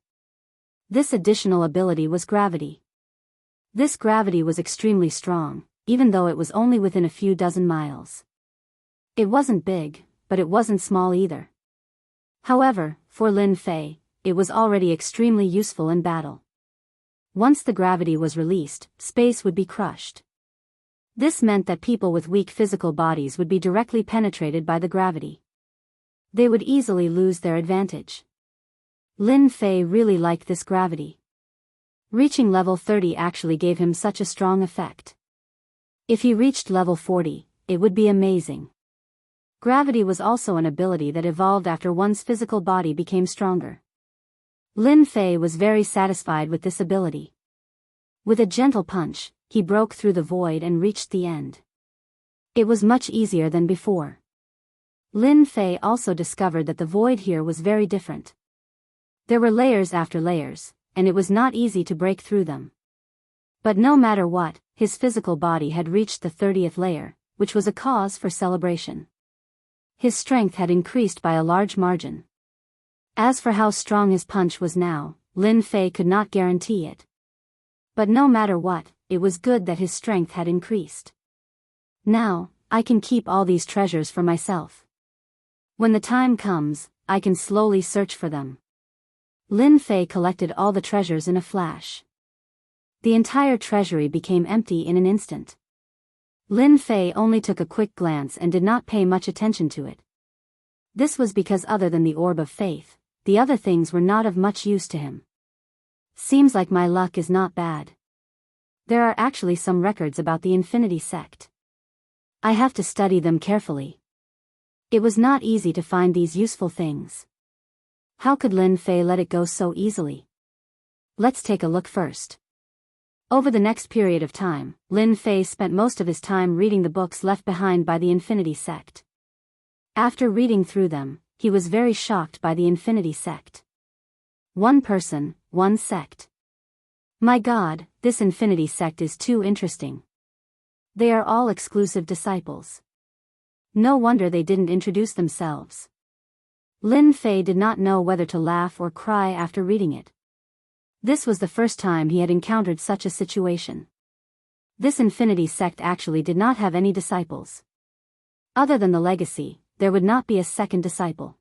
This additional ability was gravity. This gravity was extremely strong, even though it was only within a few dozen miles. It wasn't big, but it wasn't small either. However, for Lin Fei, it was already extremely useful in battle. Once the gravity was released, space would be crushed. This meant that people with weak physical bodies would be directly penetrated by the gravity. They would easily lose their advantage. Lin Fei really liked this gravity. Reaching level 30 actually gave him such a strong effect. If he reached level 40, it would be amazing. Gravity was also an ability that evolved after one's physical body became stronger. Lin Fei was very satisfied with this ability. With a gentle punch, he broke through the void and reached the end. It was much easier than before. Lin Fei also discovered that the void here was very different. There were layers after layers, and it was not easy to break through them. But no matter what, his physical body had reached the 30th layer, which was a cause for celebration. His strength had increased by a large margin. As for how strong his punch was now, Lin Fei could not guarantee it. But no matter what, it was good that his strength had increased. Now, I can keep all these treasures for myself. When the time comes, I can slowly search for them. Lin Fei collected all the treasures in a flash. The entire treasury became empty in an instant. Lin Fei only took a quick glance and did not pay much attention to it. This was because other than the orb of faith, the other things were not of much use to him. Seems like my luck is not bad. There are actually some records about the Infinity Sect. I have to study them carefully. It was not easy to find these useful things. How could Lin Fei let it go so easily? Let's take a look first. Over the next period of time, Lin Fei spent most of his time reading the books left behind by the Infinity Sect. After reading through them, he was very shocked by the Infinity Sect. One person, one sect. My God, this Infinity Sect is too interesting. They are all exclusive disciples. No wonder they didn't introduce themselves. Lin Fei did not know whether to laugh or cry after reading it. This was the first time he had encountered such a situation. This Infinity Sect actually did not have any disciples. Other than the legacy, there would not be a second disciple.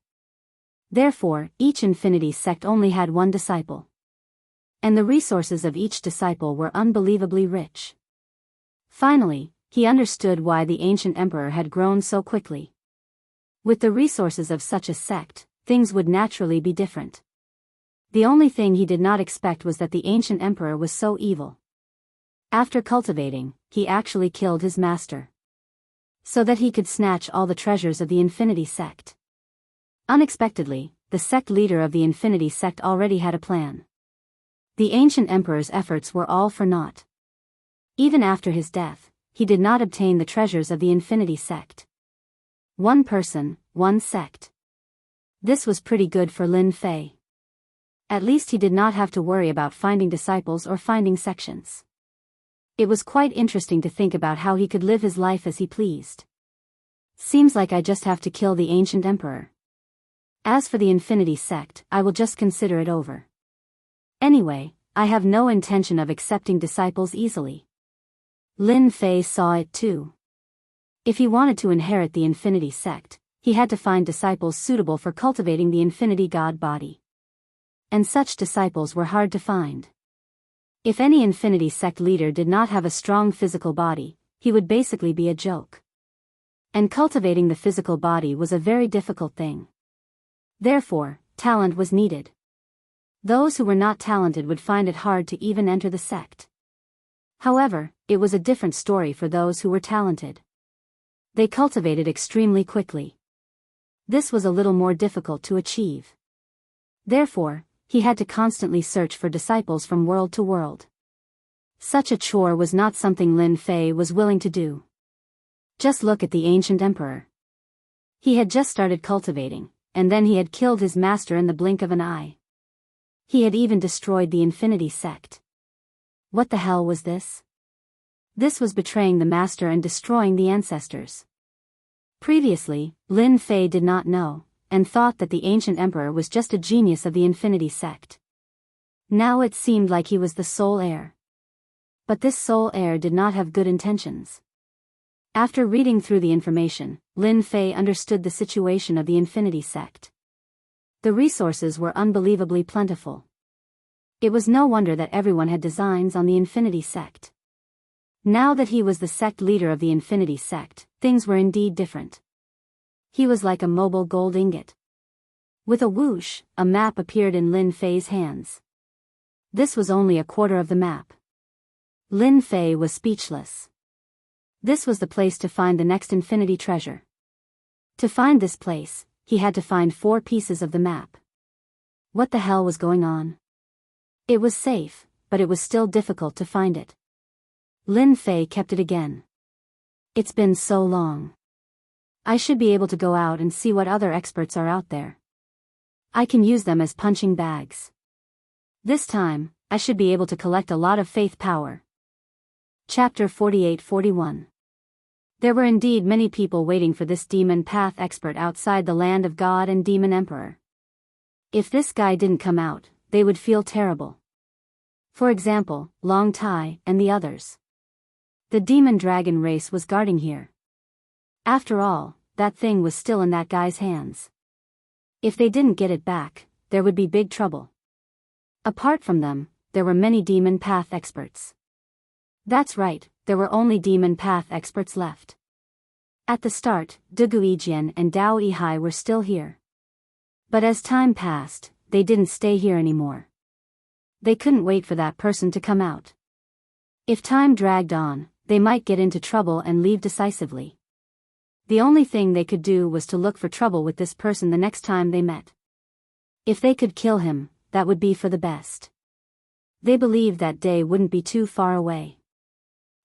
Therefore, each Infinity Sect only had one disciple. And the resources of each disciple were unbelievably rich. Finally, he understood why the ancient emperor had grown so quickly. With the resources of such a sect, things would naturally be different. The only thing he did not expect was that the ancient emperor was so evil. After cultivating, he actually killed his master, so that he could snatch all the treasures of the Infinity Sect. Unexpectedly, the sect leader of the Infinity Sect already had a plan. The ancient emperor's efforts were all for naught. Even after his death, he did not obtain the treasures of the Infinity Sect. One person, one sect. This was pretty good for Lin Fei. At least he did not have to worry about finding disciples or finding sections. It was quite interesting to think about how he could live his life as he pleased. Seems like I just have to kill the ancient emperor. As for the Infinity Sect, I will just consider it over. Anyway, I have no intention of accepting disciples easily. Lin Fei saw it too. If he wanted to inherit the Infinity Sect, he had to find disciples suitable for cultivating the Infinity God body. And such disciples were hard to find. If any Infinity Sect leader did not have a strong physical body, he would basically be a joke. And cultivating the physical body was a very difficult thing. Therefore, talent was needed. Those who were not talented would find it hard to even enter the sect. However, it was a different story for those who were talented. They cultivated extremely quickly. This was a little more difficult to achieve. Therefore, he had to constantly search for disciples from world to world. Such a chore was not something Lin Fei was willing to do. Just look at the ancient emperor. He had just started cultivating, and then he had killed his master in the blink of an eye. He had even destroyed the Infinity Sect. What the hell was this? This was betraying the master and destroying the ancestors. Previously, Lin Fei did not know, and thought that the ancient emperor was just a genius of the Infinity Sect. Now it seemed like he was the sole heir. But this sole heir did not have good intentions. After reading through the information, Lin Fei understood the situation of the Infinity Sect. The resources were unbelievably plentiful. It was no wonder that everyone had designs on the Infinity Sect. Now that he was the sect leader of the Infinity Sect, things were indeed different. He was like a mobile gold ingot. With a whoosh, a map appeared in Lin Fei's hands. This was only a quarter of the map. Lin Fei was speechless. This was the place to find the next infinity treasure. To find this place, he had to find 4 pieces of the map. What the hell was going on? It was safe, but it was still difficult to find it. Lin Fei kept it again. It's been so long. I should be able to go out and see what other experts are out there. I can use them as punching bags. This time, I should be able to collect a lot of faith power. Chapter 48-41. There were indeed many people waiting for this demon path expert outside the land of God and Demon Emperor. If this guy didn't come out, they would feel terrible. For example, Long Tai and the others. The demon dragon race was guarding here. After all, that thing was still in that guy's hands. If they didn't get it back, there would be big trouble. Apart from them, there were many demon path experts. That's right, there were only demon path experts left. At the start, Du Guijian and Dao Yihai were still here. But as time passed, they didn't stay here anymore. They couldn't wait for that person to come out. If time dragged on, they might get into trouble and leave decisively. The only thing they could do was to look for trouble with this person the next time they met. If they could kill him, that would be for the best. They believed that day wouldn't be too far away.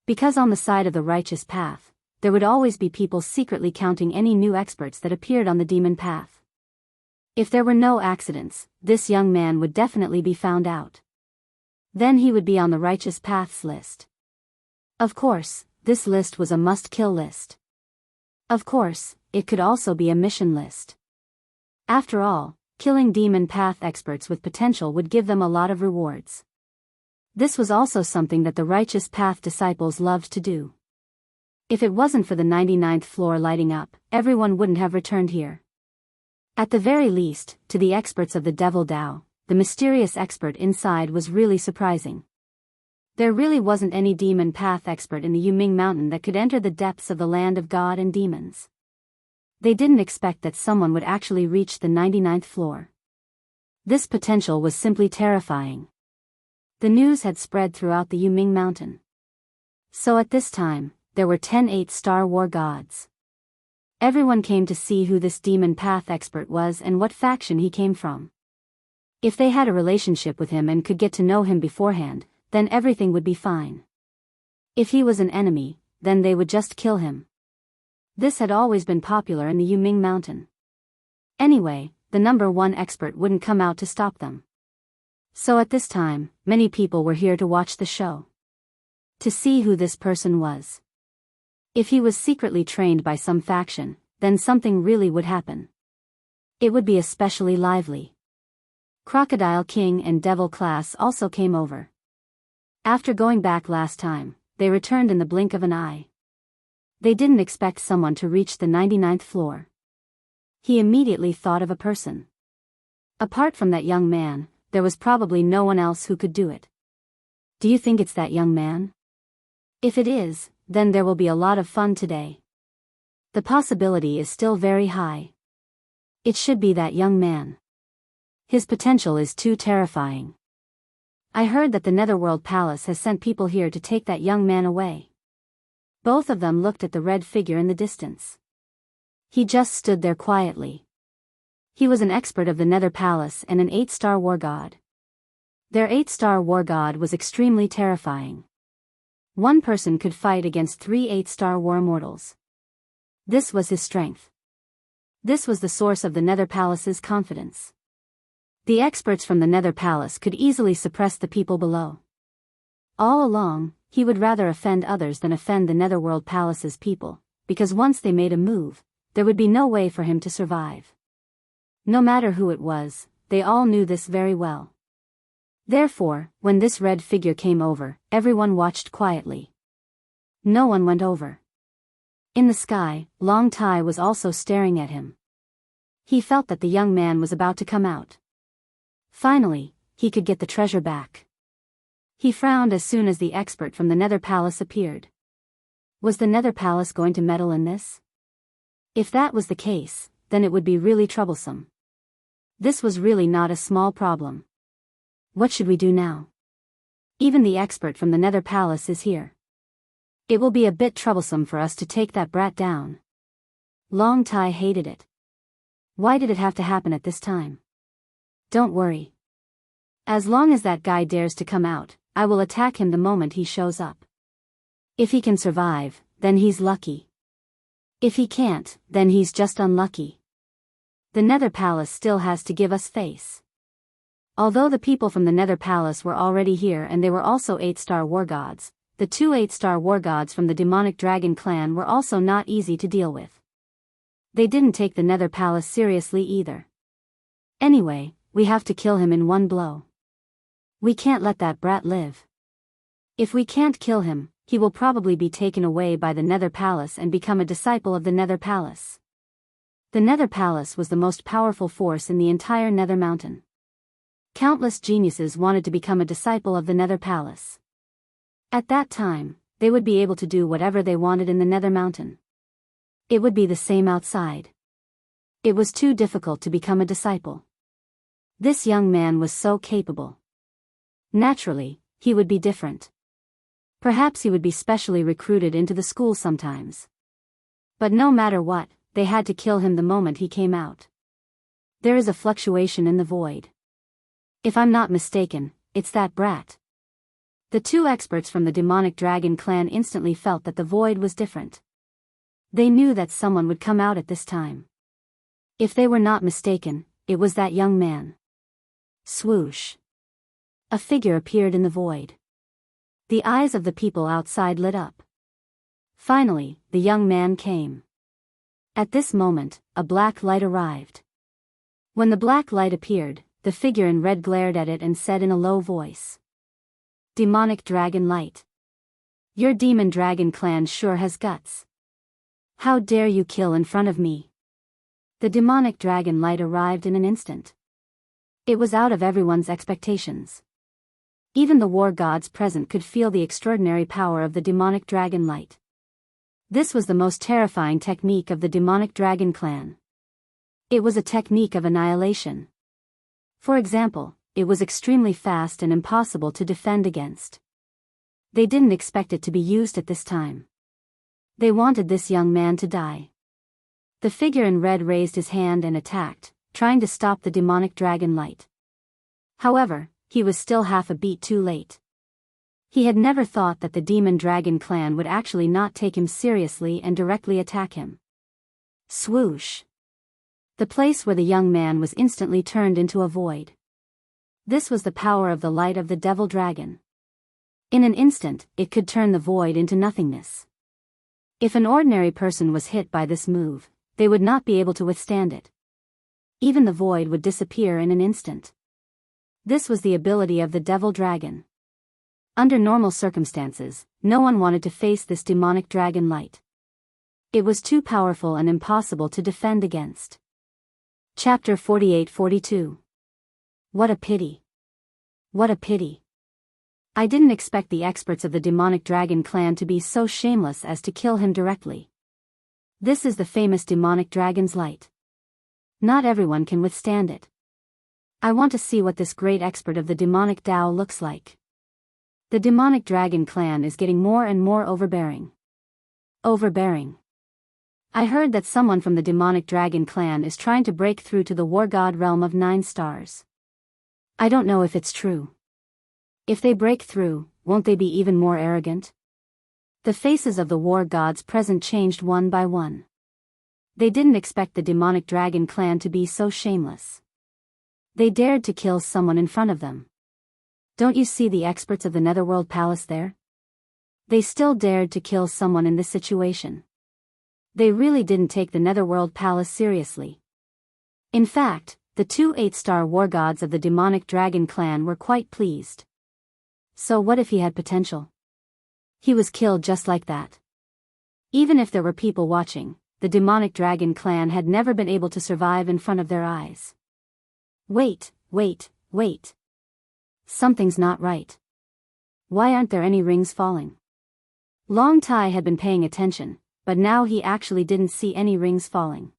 Because on the side of the righteous path, there would always be people secretly counting any new experts that appeared on the demon path. If there were no accidents, this young man would definitely be found out. Then he would be on the righteous paths list. Of course, this list was a must-kill list. Of course, it could also be a mission list. After all, killing demon path experts with potential would give them a lot of rewards. This was also something that the righteous path disciples loved to do. If it wasn't for the 99th floor lighting up, everyone wouldn't have returned here. At the very least, to the experts of the Devil Dao, the mysterious expert inside was really surprising. There really wasn't any demon path expert in the Yuming Mountain that could enter the depths of the land of God and demons. They didn't expect that someone would actually reach the 99th floor. This potential was simply terrifying. The news had spread throughout the Yuming Mountain. So at this time, there were 10 8-star war gods. Everyone came to see who this demon path expert was and what faction he came from. If they had a relationship with him and could get to know him beforehand, then everything would be fine. If he was an enemy, then they would just kill him. This had always been popular in the Yuming Mountain. Anyway, the number one expert wouldn't come out to stop them. So at this time, many people were here to watch the show. To see who this person was. If he was secretly trained by some faction, then something really would happen. It would be especially lively. Crocodile King and Devil Class also came over. After going back last time, they returned in the blink of an eye. They didn't expect someone to reach the 99th floor. He immediately thought of a person. Apart from that young man, there was probably no one else who could do it. Do you think it's that young man? If it is, then there will be a lot of fun today. The possibility is still very high. It should be that young man. His potential is too terrifying. I heard that the Netherworld Palace has sent people here to take that young man away. Both of them looked at the red figure in the distance. He just stood there quietly. He was an expert of the Nether Palace and an 8-star war god. Their 8-star war god was extremely terrifying. One person could fight against 3 8-star war mortals. This was his strength. This was the source of the Nether Palace's confidence. The experts from the Nether Palace could easily suppress the people below. All along, he would rather offend others than offend the Netherworld Palace's people, because once they made a move, there would be no way for him to survive. No matter who it was, they all knew this very well. Therefore, when this red figure came over, everyone watched quietly. No one went over. In the sky, Long Tai was also staring at him. He felt that the young man was about to come out. Finally, he could get the treasure back. He frowned as soon as the expert from the Nether Palace appeared. Was the Nether Palace going to meddle in this? If that was the case, then it would be really troublesome. This was really not a small problem. What should we do now? Even the expert from the Nether Palace is here. It will be a bit troublesome for us to take that brat down. Long Tai hated it. Why did it have to happen at this time? Don't worry. As long as that guy dares to come out, I will attack him the moment he shows up. If he can survive, then he's lucky. If he can't, then he's just unlucky. The Nether Palace still has to give us face. Although the people from the Nether Palace were already here and they were also 8-star war gods, the two 8-star war gods from the demonic dragon clan were also not easy to deal with. They didn't take the Nether Palace seriously either. Anyway, we have to kill him in one blow. We can't let that brat live. If we can't kill him, he will probably be taken away by the Nether Palace and become a disciple of the Nether Palace. The Nether Palace was the most powerful force in the entire Nether Mountain. Countless geniuses wanted to become a disciple of the Nether Palace. At that time, they would be able to do whatever they wanted in the Nether Mountain. It would be the same outside. It was too difficult to become a disciple. This young man was so capable. Naturally, he would be different. Perhaps he would be specially recruited into the school sometimes. But no matter what, they had to kill him the moment he came out. There is a fluctuation in the void. If I'm not mistaken, it's that brat. The two experts from the demonic dragon clan instantly felt that the void was different. They knew that someone would come out at this time. If they were not mistaken, it was that young man. Swoosh. A figure appeared in the void. The eyes of the people outside lit up. Finally, the young man came. At this moment, a black light arrived. When the black light appeared, the figure in red glared at it and said in a low voice. Demonic dragon light. Your demon dragon clan sure has guts. How dare you kill in front of me? The demonic dragon light arrived in an instant. It was out of everyone's expectations. Even the war gods present could feel the extraordinary power of the demonic dragon light. This was the most terrifying technique of the demonic dragon clan. It was a technique of annihilation. For example, it was extremely fast and impossible to defend against. They didn't expect it to be used at this time. They wanted this young man to die. The figure in red raised his hand and attacked, trying to stop the demonic dragon light. However, he was still half a beat too late. He had never thought that the demon dragon clan would actually not take him seriously and directly attack him. Swoosh! The place where the young man was instantly turned into a void. This was the power of the light of the devil dragon. In an instant, it could turn the void into nothingness. If an ordinary person was hit by this move, they would not be able to withstand it. Even the void would disappear in an instant. This was the ability of the devil dragon. Under normal circumstances, no one wanted to face this demonic dragon light. It was too powerful and impossible to defend against. Chapter 48-42. What a pity. What a pity. I didn't expect the experts of the demonic dragon clan to be so shameless as to kill him directly. This is the famous demonic dragon's light. Not everyone can withstand it. I want to see what this great expert of the demonic Tao looks like. The demonic dragon clan is getting more and more overbearing. Overbearing. I heard that someone from the demonic dragon clan is trying to break through to the war god realm of 9 stars. I don't know if it's true. If they break through, won't they be even more arrogant? The faces of the war gods present changed one by one. They didn't expect the demonic dragon clan to be so shameless. They dared to kill someone in front of them. Don't you see the experts of the Netherworld Palace there? They still dared to kill someone in this situation. They really didn't take the Netherworld Palace seriously. In fact, the 2 8-star war gods of the demonic dragon clan were quite pleased. So what if he had potential? He was killed just like that. Even if there were people watching, the demonic dragon clan had never been able to survive in front of their eyes. Wait. Something's not right. Why aren't there any rings falling? Long Tai had been paying attention, but now he actually didn't see any rings falling.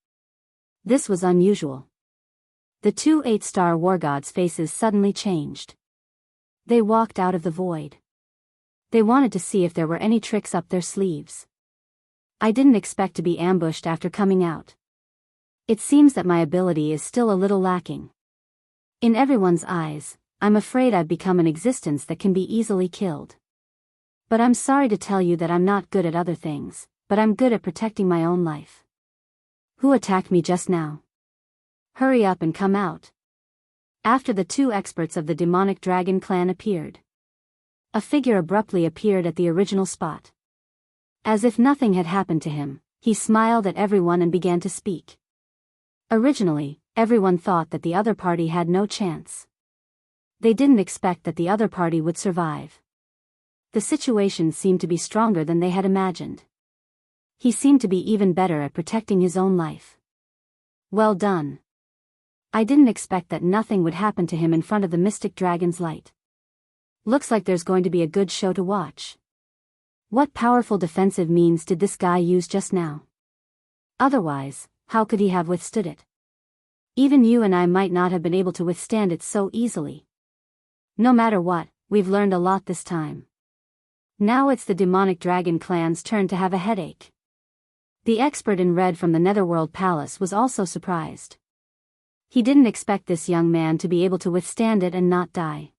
This was unusual. The 2 8-star war gods' faces suddenly changed. They walked out of the void. They wanted to see if there were any tricks up their sleeves. I didn't expect to be ambushed after coming out. It seems that my ability is still a little lacking. In everyone's eyes, I'm afraid I've become an existence that can be easily killed. But I'm sorry to tell you that I'm not good at other things, but I'm good at protecting my own life. Who attacked me just now? Hurry up and come out. After the 2 experts of the demonic dragon clan appeared. A figure abruptly appeared at the original spot. As if nothing had happened to him, he smiled at everyone and began to speak. Originally, everyone thought that the other party had no chance. They didn't expect that the other party would survive. The situation seemed to be stronger than they had imagined. He seemed to be even better at protecting his own life. Well done. I didn't expect that nothing would happen to him in front of the mystic dragon's light. Looks like there's going to be a good show to watch. What powerful defensive means did this guy use just now? Otherwise, how could he have withstood it? Even you and I might not have been able to withstand it so easily. No matter what, we've learned a lot this time. Now it's the demonic dragon clan's turn to have a headache. The expert in red from the Netherworld Palace was also surprised. He didn't expect this young man to be able to withstand it and not die.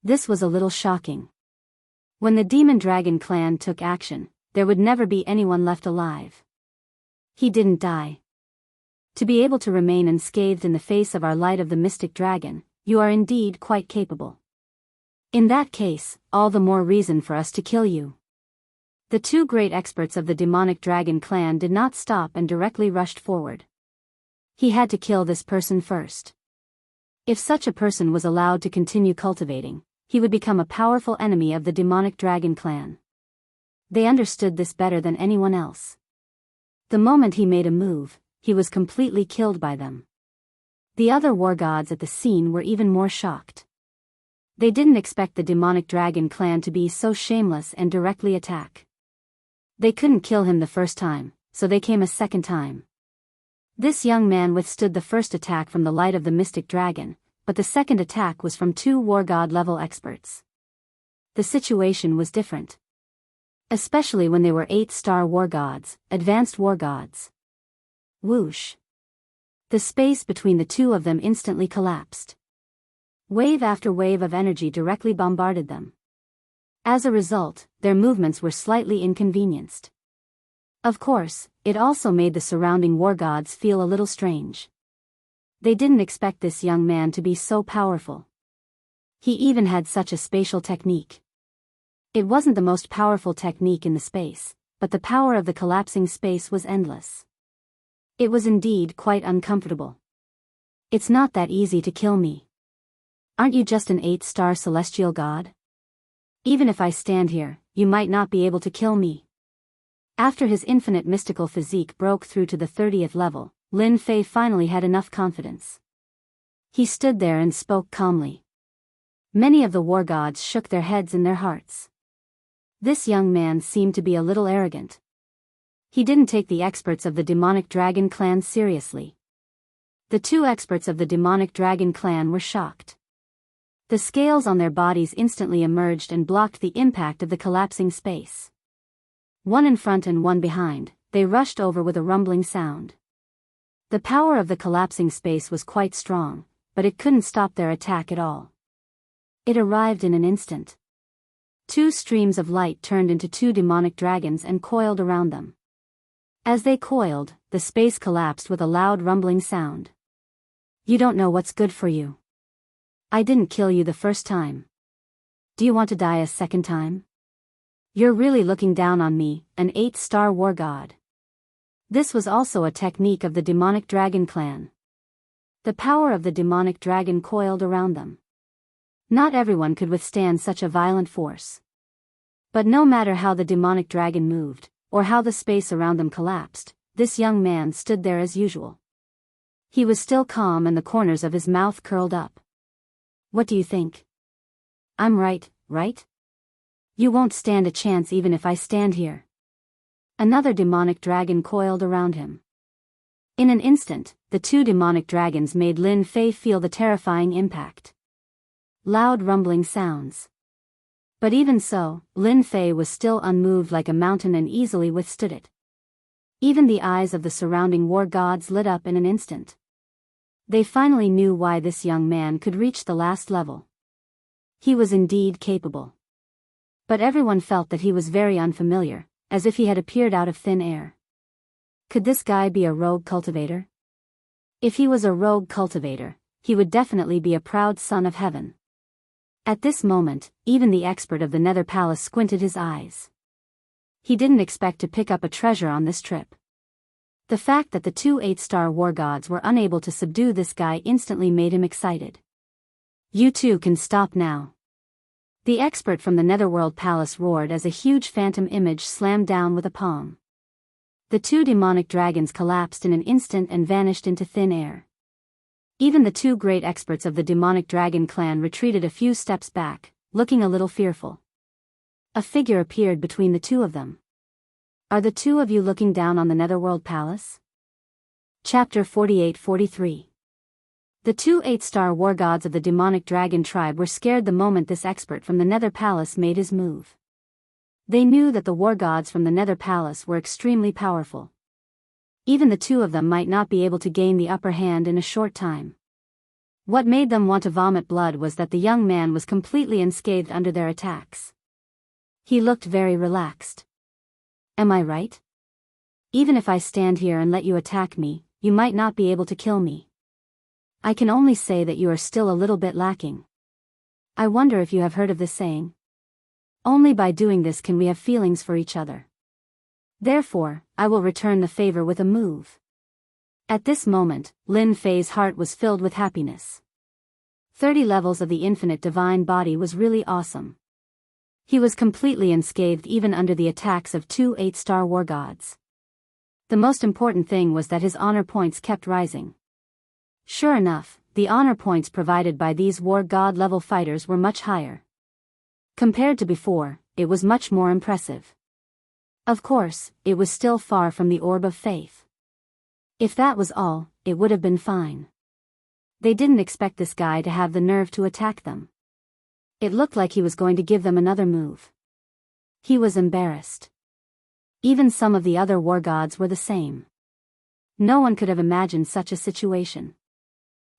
This was a little shocking. When the demon dragon clan took action, there would never be anyone left alive. He didn't die. To be able to remain unscathed in the face of our light of the mystic dragon, you are indeed quite capable. In that case, all the more reason for us to kill you. The two great experts of the demonic dragon clan did not stop and directly rushed forward. He had to kill this person first. If such a person was allowed to continue cultivating, he would become a powerful enemy of the demonic dragon clan. They understood this better than anyone else. The moment he made a move, he was completely killed by them. The other war gods at the scene were even more shocked. They didn't expect the demonic dragon clan to be so shameless and directly attack. They couldn't kill him the first time, so they came a second time. This young man withstood the first attack from the light of the mystic dragon, but the second attack was from two war god level experts. The situation was different. Especially when they were 8-star war gods, advanced war gods. Whoosh. The space between the two of them instantly collapsed. Wave after wave of energy directly bombarded them. As a result, their movements were slightly inconvenienced. Of course, it also made the surrounding war gods feel a little strange. They didn't expect this young man to be so powerful. He even had such a spatial technique. It wasn't the most powerful technique in the space, but the power of the collapsing space was endless. It was indeed quite uncomfortable. It's not that easy to kill me. Aren't you just an 8-star celestial god? Even if I stand here, you might not be able to kill me. After his infinite mystical physique broke through to the 30th level, Lin Fei finally had enough confidence. He stood there and spoke calmly. Many of the war gods shook their heads in their hearts. This young man seemed to be a little arrogant. He didn't take the experts of the demonic dragon clan seriously. The two experts of the demonic dragon clan were shocked. The scales on their bodies instantly emerged and blocked the impact of the collapsing space. One in front and one behind, they rushed over with a rumbling sound. The power of the collapsing space was quite strong, but it couldn't stop their attack at all. It arrived in an instant. Two streams of light turned into two demonic dragons and coiled around them. As they coiled, the space collapsed with a loud rumbling sound. You don't know what's good for you. I didn't kill you the first time. Do you want to die a second time? You're really looking down on me, an 8-star war god. This was also a technique of the demonic dragon clan. The power of the demonic dragon coiled around them. Not everyone could withstand such a violent force. But no matter how the demonic dragon moved, or how the space around them collapsed, this young man stood there as usual. He was still calm and the corners of his mouth curled up. What do you think? I'm right, right? You won't stand a chance even if I stand here. Another demonic dragon coiled around him. In an instant, the two demonic dragons made Lin Fei feel the terrifying impact. Loud rumbling sounds. But even so, Lin Fei was still unmoved like a mountain and easily withstood it. Even the eyes of the surrounding war gods lit up in an instant. They finally knew why this young man could reach the last level. He was indeed capable. But everyone felt that he was very unfamiliar, as if he had appeared out of thin air. Could this guy be a rogue cultivator? If he was a rogue cultivator, he would definitely be a proud son of heaven. At this moment, even the expert of the Nether Palace squinted his eyes. He didn't expect to pick up a treasure on this trip. The fact that the two 8-star war gods were unable to subdue this guy instantly made him excited. You two can stop now. The expert from the Netherworld Palace roared as a huge phantom image slammed down with a palm. The two demonic dragons collapsed in an instant and vanished into thin air. Even the two great experts of the demonic dragon clan retreated a few steps back, looking a little fearful. A figure appeared between the two of them. Are the two of you looking down on the Netherworld Palace? Chapter 48-43. The two 8-star war gods of the demonic dragon tribe were scared the moment this expert from the Nether Palace made his move. They knew that the war gods from the Nether Palace were extremely powerful. Even the two of them might not be able to gain the upper hand in a short time. What made them want to vomit blood was that the young man was completely unscathed under their attacks. He looked very relaxed. Am I right? Even if I stand here and let you attack me, you might not be able to kill me. I can only say that you are still a little bit lacking. I wonder if you have heard of this saying. Only by doing this can we have feelings for each other. Therefore, I will return the favor with a move. At this moment, Lin Fei's heart was filled with happiness. 30 levels of the infinite divine body was really awesome. He was completely unscathed even under the attacks of two 8-star war gods. The most important thing was that his honor points kept rising. Sure enough, the honor points provided by these war god level fighters were much higher. Compared to before, it was much more impressive. Of course, it was still far from the orb of faith. If that was all, it would have been fine. They didn't expect this guy to have the nerve to attack them. It looked like he was going to give them another move. He was embarrassed. Even some of the other war gods were the same. No one could have imagined such a situation.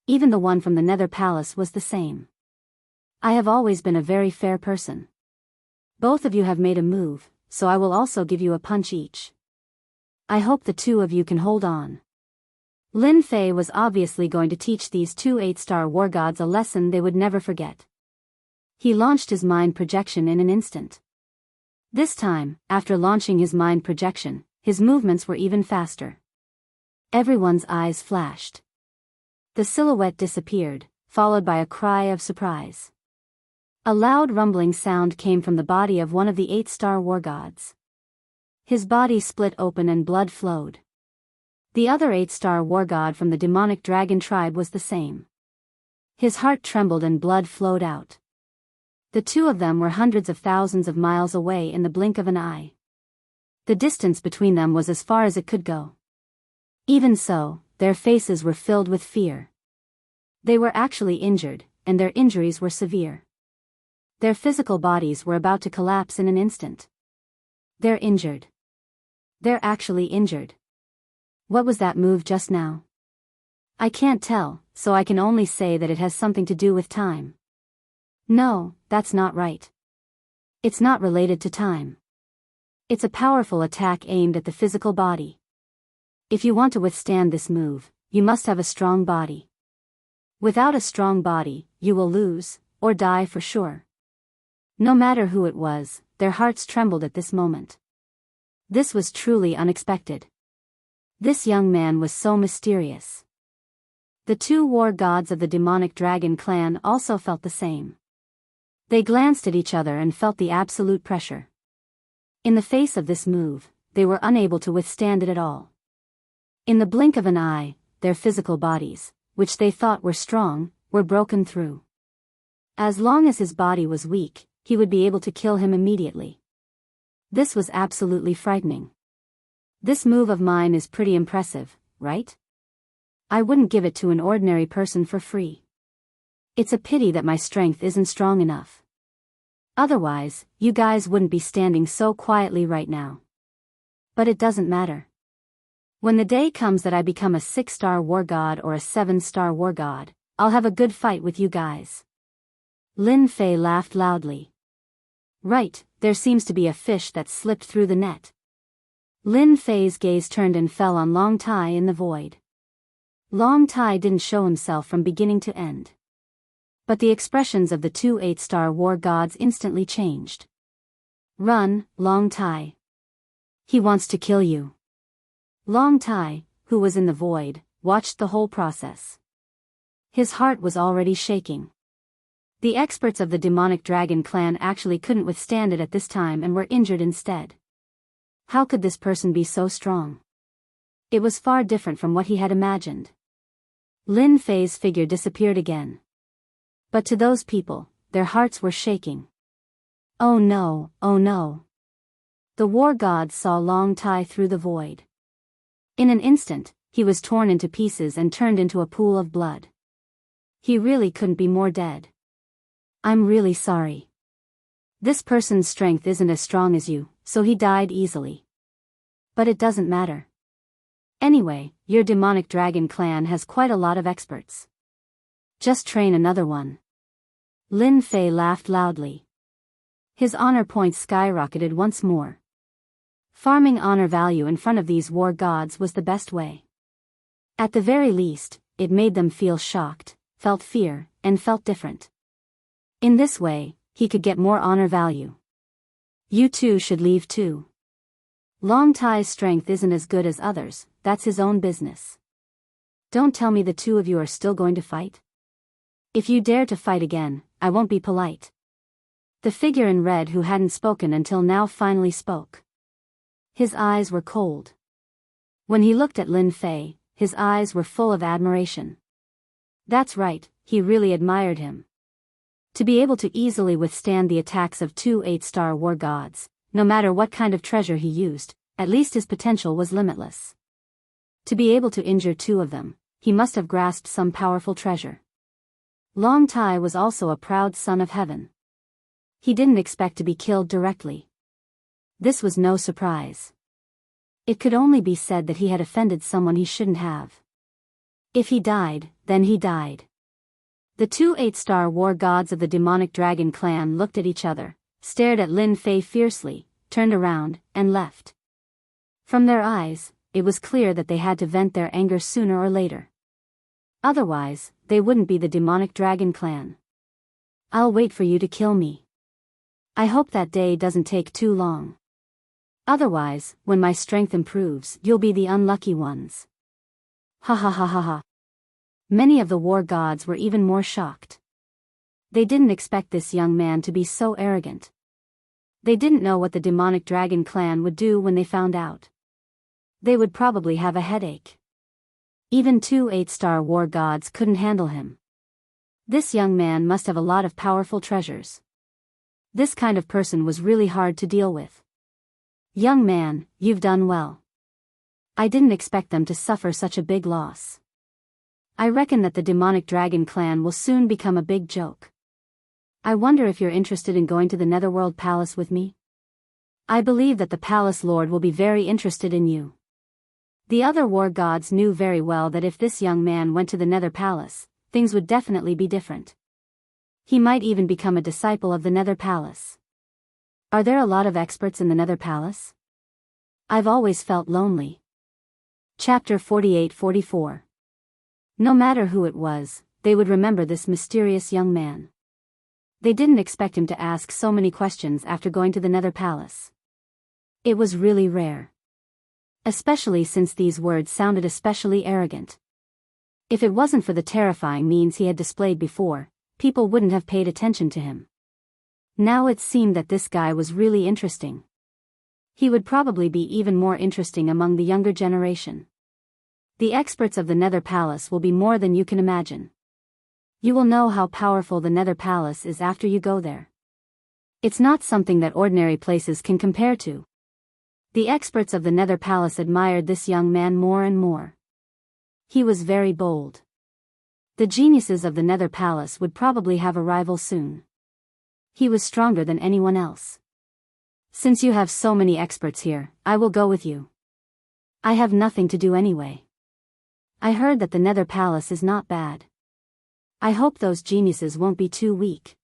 Even the one from the Nether Palace was the same. I have always been a very fair person. Both of you have made a move, so I will also give you a punch each. I hope the two of you can hold on. Lin Fei was obviously going to teach these two 8-star war gods a lesson they would never forget. He launched his mind projection in an instant. This time, after launching his mind projection, his movements were even faster. Everyone's eyes flashed. The silhouette disappeared, followed by a cry of surprise. A loud rumbling sound came from the body of one of the 8-star war gods. His body split open and blood flowed. The other 8-star war god from the demonic dragon tribe was the same. His heart trembled and blood flowed out. The two of them were hundreds of thousands of miles away in the blink of an eye. The distance between them was as far as it could go. Even so, their faces were filled with fear. They were actually injured, and their injuries were severe. Their physical bodies were about to collapse in an instant. They're injured. They're actually injured. What was that move just now? I can't tell, so I can only say that it has something to do with time. No, that's not right. It's not related to time. It's a powerful attack aimed at the physical body. If you want to withstand this move, you must have a strong body. Without a strong body, you will lose, or die for sure. No matter who it was, their hearts trembled at this moment. This was truly unexpected. This young man was so mysterious. The two war gods of the demonic dragon clan also felt the same. They glanced at each other and felt the absolute pressure. In the face of this move, they were unable to withstand it at all. In the blink of an eye, their physical bodies, which they thought were strong, were broken through. As long as his body was weak, he would be able to kill him immediately. This was absolutely frightening. This move of mine is pretty impressive, right? I wouldn't give it to an ordinary person for free. It's a pity that my strength isn't strong enough. Otherwise, you guys wouldn't be standing so quietly right now. But it doesn't matter. When the day comes that I become a 6-star war god or a 7-star war god, I'll have a good fight with you guys. Lin Fei laughed loudly. Right, there seems to be a fish that slipped through the net. Lin Fei's gaze turned and fell on Long Tai in the void. Long Tai didn't show himself from beginning to end. But the expressions of the two 8-star war gods instantly changed. Run, Long Tai. He wants to kill you. Long Tai, who was in the void, watched the whole process. His heart was already shaking. The experts of the demonic dragon clan actually couldn't withstand it at this time and were injured instead. How could this person be so strong? It was far different from what he had imagined. Lin Fei's figure disappeared again. But to those people, their hearts were shaking. Oh no, oh no. The war gods saw Long Tai through the void. In an instant, he was torn into pieces and turned into a pool of blood. He really couldn't be more dead. I'm really sorry. This person's strength isn't as strong as you, so he died easily. But it doesn't matter. Anyway, your demonic dragon clan has quite a lot of experts. Just train another one. Lin Fei laughed loudly. His honor points skyrocketed once more. Farming honor value in front of these war gods was the best way. At the very least, it made them feel shocked, felt fear, and felt different. In this way, he could get more honor value. You two should leave too. Long Tai's strength isn't as good as others, that's his own business. Don't tell me the two of you are still going to fight. If you dare to fight again, I won't be polite. The figure in red who hadn't spoken until now finally spoke. His eyes were cold. When he looked at Lin Fei, his eyes were full of admiration. That's right, he really admired him. To be able to easily withstand the attacks of two 8-star war gods, no matter what kind of treasure he used, at least his potential was limitless. To be able to injure two of them, he must have grasped some powerful treasure. Long Tai was also a proud son of heaven. He didn't expect to be killed directly. This was no surprise. It could only be said that he had offended someone he shouldn't have. If he died, then he died. The two 8-star war gods of the demonic dragon clan looked at each other, stared at Lin Fei fiercely, turned around, and left. From their eyes, it was clear that they had to vent their anger sooner or later. Otherwise, they wouldn't be the demonic dragon clan. I'll wait for you to kill me. I hope that day doesn't take too long. Otherwise, when my strength improves, you'll be the unlucky ones. Ha ha ha ha ha. Many of the war gods were even more shocked. They didn't expect this young man to be so arrogant. They didn't know what the demonic dragon clan would do when they found out. They would probably have a headache. Even two 8-star war gods couldn't handle him. This young man must have a lot of powerful treasures. This kind of person was really hard to deal with. Young man, you've done well. I didn't expect them to suffer such a big loss. I reckon that the demonic dragon clan will soon become a big joke. I wonder if you're interested in going to the Netherworld Palace with me? I believe that the Palace Lord will be very interested in you. The other war gods knew very well that if this young man went to the Nether Palace, things would definitely be different. He might even become a disciple of the Nether Palace. Are there a lot of experts in the Nether Palace? I've always felt lonely. Chapter 48-44. No matter who it was, they would remember this mysterious young man. They didn't expect him to ask so many questions after going to the Nether Palace. It was really rare. Especially since these words sounded especially arrogant. If it wasn't for the terrifying means he had displayed before, people wouldn't have paid attention to him. Now it seemed that this guy was really interesting. He would probably be even more interesting among the younger generation. The experts of the Nether Palace will be more than you can imagine. You will know how powerful the Nether Palace is after you go there. It's not something that ordinary places can compare to. The experts of the Nether Palace admired this young man more and more. He was very bold. The geniuses of the Nether Palace would probably have a rival soon. He was stronger than anyone else. Since you have so many experts here, I will go with you. I have nothing to do anyway. I heard that the Nether Palace is not bad. I hope those geniuses won't be too weak.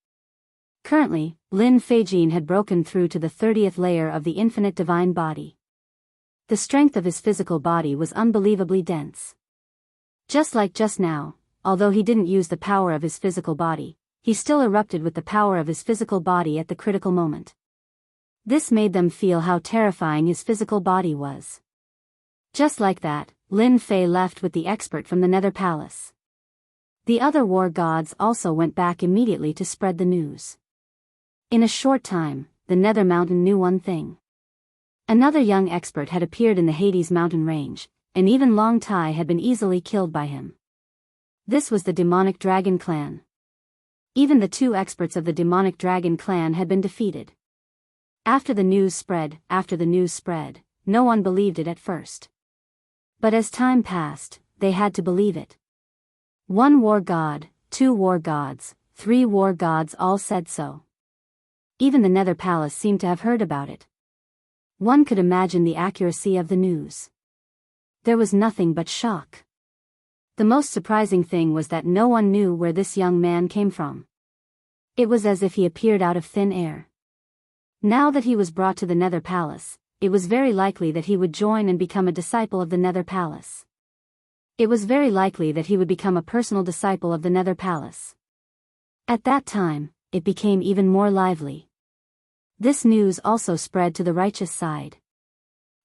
Currently, Lin Feijin had broken through to the 30th layer of the infinite divine body. The strength of his physical body was unbelievably dense. Just like just now, although he didn't use the power of his physical body, he still erupted with the power of his physical body at the critical moment. This made them feel how terrifying his physical body was. Just like that, Lin Fei left with the expert from the Nether Palace. The other war gods also went back immediately to spread the news. In a short time, the Nether Mountain knew one thing. Another young expert had appeared in the Hades mountain range, and even Long Tai had been easily killed by him. This was the demonic dragon clan. Even the 2 experts of the demonic dragon clan had been defeated. After the news spread, no one believed it at first. But as time passed, they had to believe it. 1 war god, 2 war gods, 3 war gods all said so. Even the Nether Palace seemed to have heard about it. One could imagine the accuracy of the news. There was nothing but shock. The most surprising thing was that no one knew where this young man came from. It was as if he appeared out of thin air. Now that he was brought to the Nether Palace, it was very likely that he would join and become a disciple of the Nether Palace. It was very likely that he would become a personal disciple of the Nether Palace. At that time, it became even more lively. This news also spread to the righteous side.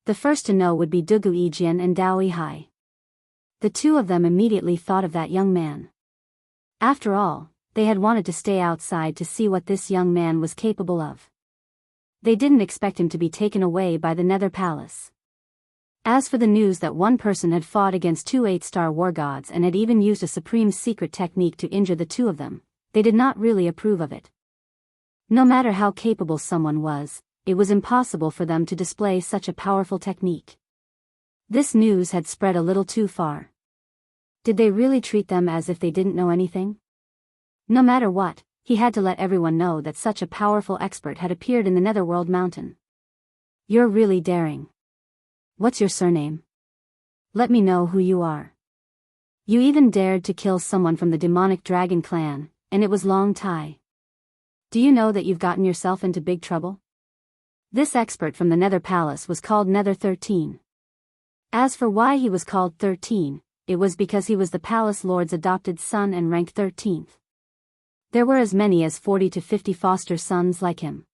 The first to know would be Dugu Yijian and Dao Yihai. The 2 of them immediately thought of that young man. After all, they had wanted to stay outside to see what this young man was capable of. They didn't expect him to be taken away by the Nether Palace. As for the news that one person had fought against 2 8-star war gods and had even used a supreme secret technique to injure the 2 of them, they did not really approve of it. No matter how capable someone was, it was impossible for them to display such a powerful technique. This news had spread a little too far. Did they really treat them as if they didn't know anything? No matter what, he had to let everyone know that such a powerful expert had appeared in the Netherworld Mountain. You're really daring. What's your surname? Let me know who you are. You even dared to kill someone from the demonic dragon clan, and it was Long Tai. Do you know that you've gotten yourself into big trouble? This expert from the Nether Palace was called Nether 13. As for why he was called 13, it was because he was the Palace Lord's adopted son and ranked 13th. There were as many as 40 to 50 foster sons like him.